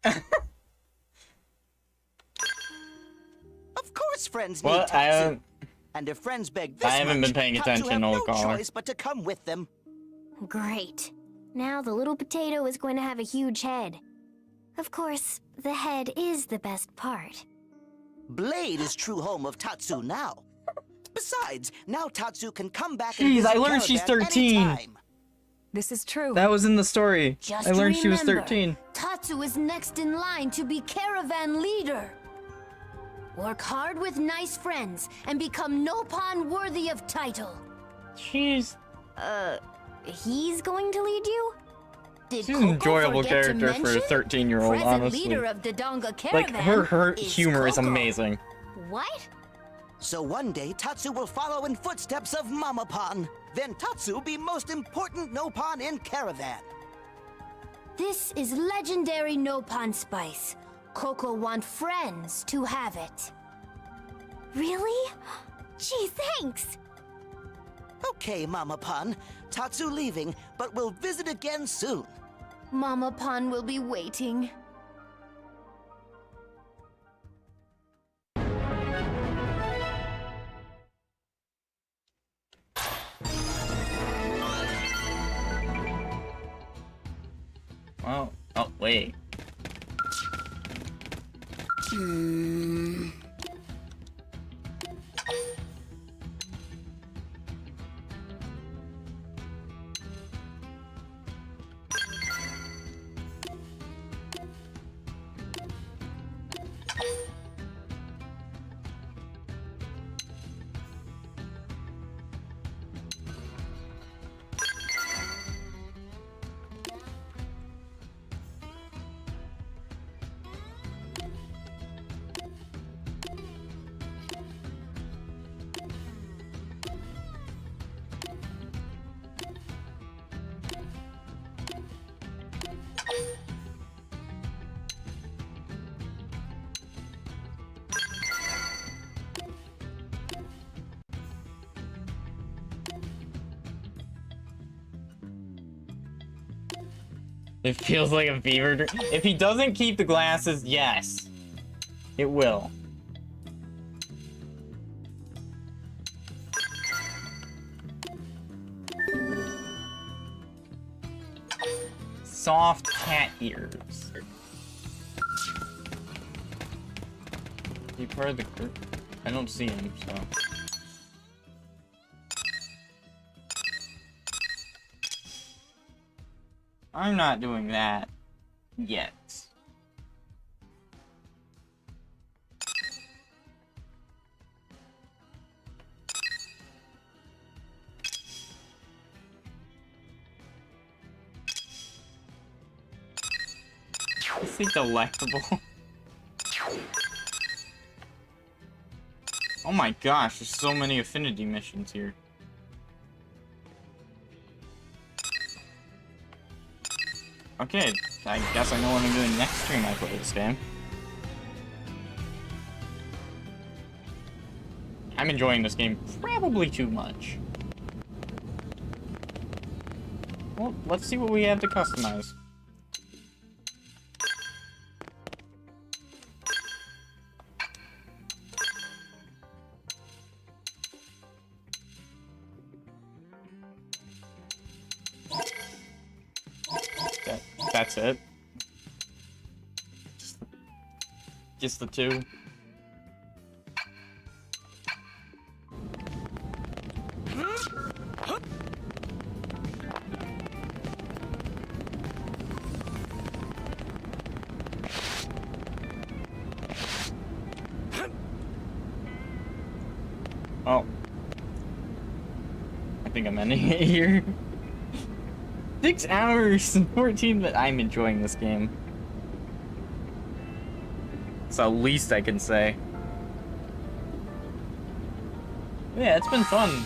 Of course friends need Well, Tatsu. And if friends beg this I haven't much, been paying Tatsu attention have all no caller. choice but to come with them. Great. Now the little potato is going to have a huge head. Of course, the head is the best part. Blade is true home of Tatsu now. Besides, now Tatsu can come back and Jeez, visit I learned she's Caravan 13. anytime. This is true. That was in the story. Just I learned she was remember, 13. Tatsu is next in line to be caravan leader. Work hard with nice friends and become Nopon worthy of title. Jeez. He's going to lead you? Did She's an Coco enjoyable forget to character for a mention? 13-year-old, Present honestly. leader of the Donga Caravan Like, her is humor is Coco. amazing. What? So one day, Tatsu will follow in footsteps of Mama-Pan. Then Tatsu be most important Nopon in Caravan. This is legendary Nopon spice. Coco want friends to have it. Really? Gee, thanks! Okay, Mama-Pan. Tatsu leaving, but we'll visit again soon. Mama Pan will be waiting. Oh, wait. It feels like a fever dream. If he doesn't keep the glasses, yes. It will. Soft cat ears. He part of the group? I don't see him, so. I'm not doing that yet. Is he delectable? Oh my gosh, there's so many affinity missions here. Okay, I guess I know what I'm doing next stream I play this game. I'm enjoying this game probably too much. Well, let's see what we have to customize. That's it. Just the two. Oh. I think I'm ending it here. 6 hours and 14 minutes. I'm enjoying this game. It's the least I can say. Yeah, it's been fun.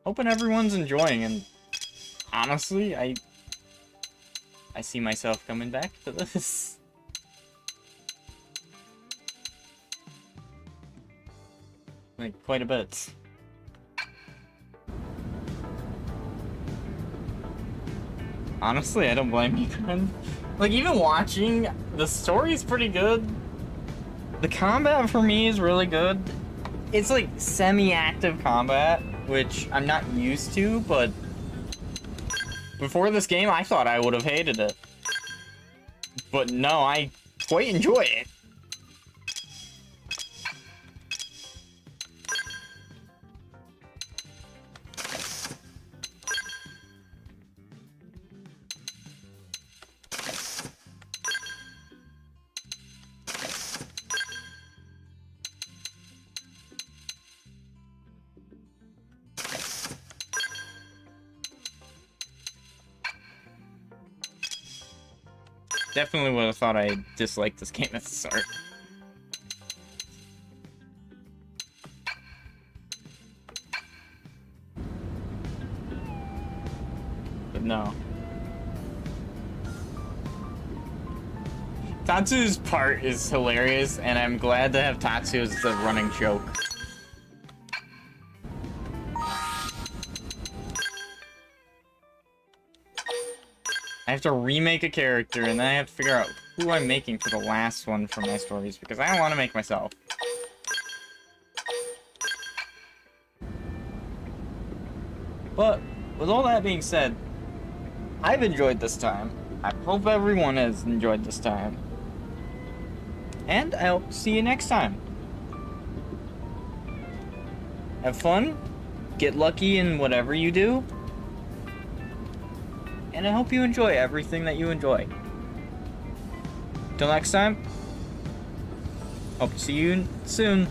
Hoping everyone's enjoying, and honestly, I see myself coming back to this. Like, quite a bit. Honestly, I don't blame you, man. Like, even watching, the story's pretty good. The combat for me is really good. It's like semi-active combat, which I'm not used to, but before this game, I thought I would have hated it. But no, I quite enjoy it. Definitely would have thought I disliked this game at the start. But no. Tatsu's part is hilarious, and I'm glad to have Tatsu as the running joke. I have to remake a character, and then I have to figure out who I'm making for the last one for my stories, because I don't want to make myself. But, with all that being said, I've enjoyed this time. I hope everyone has enjoyed this time. And I hope to see you next time. Have fun, get lucky in whatever you do, and I hope you enjoy everything that you enjoy. Till next time, hope to see you soon.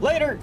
Later!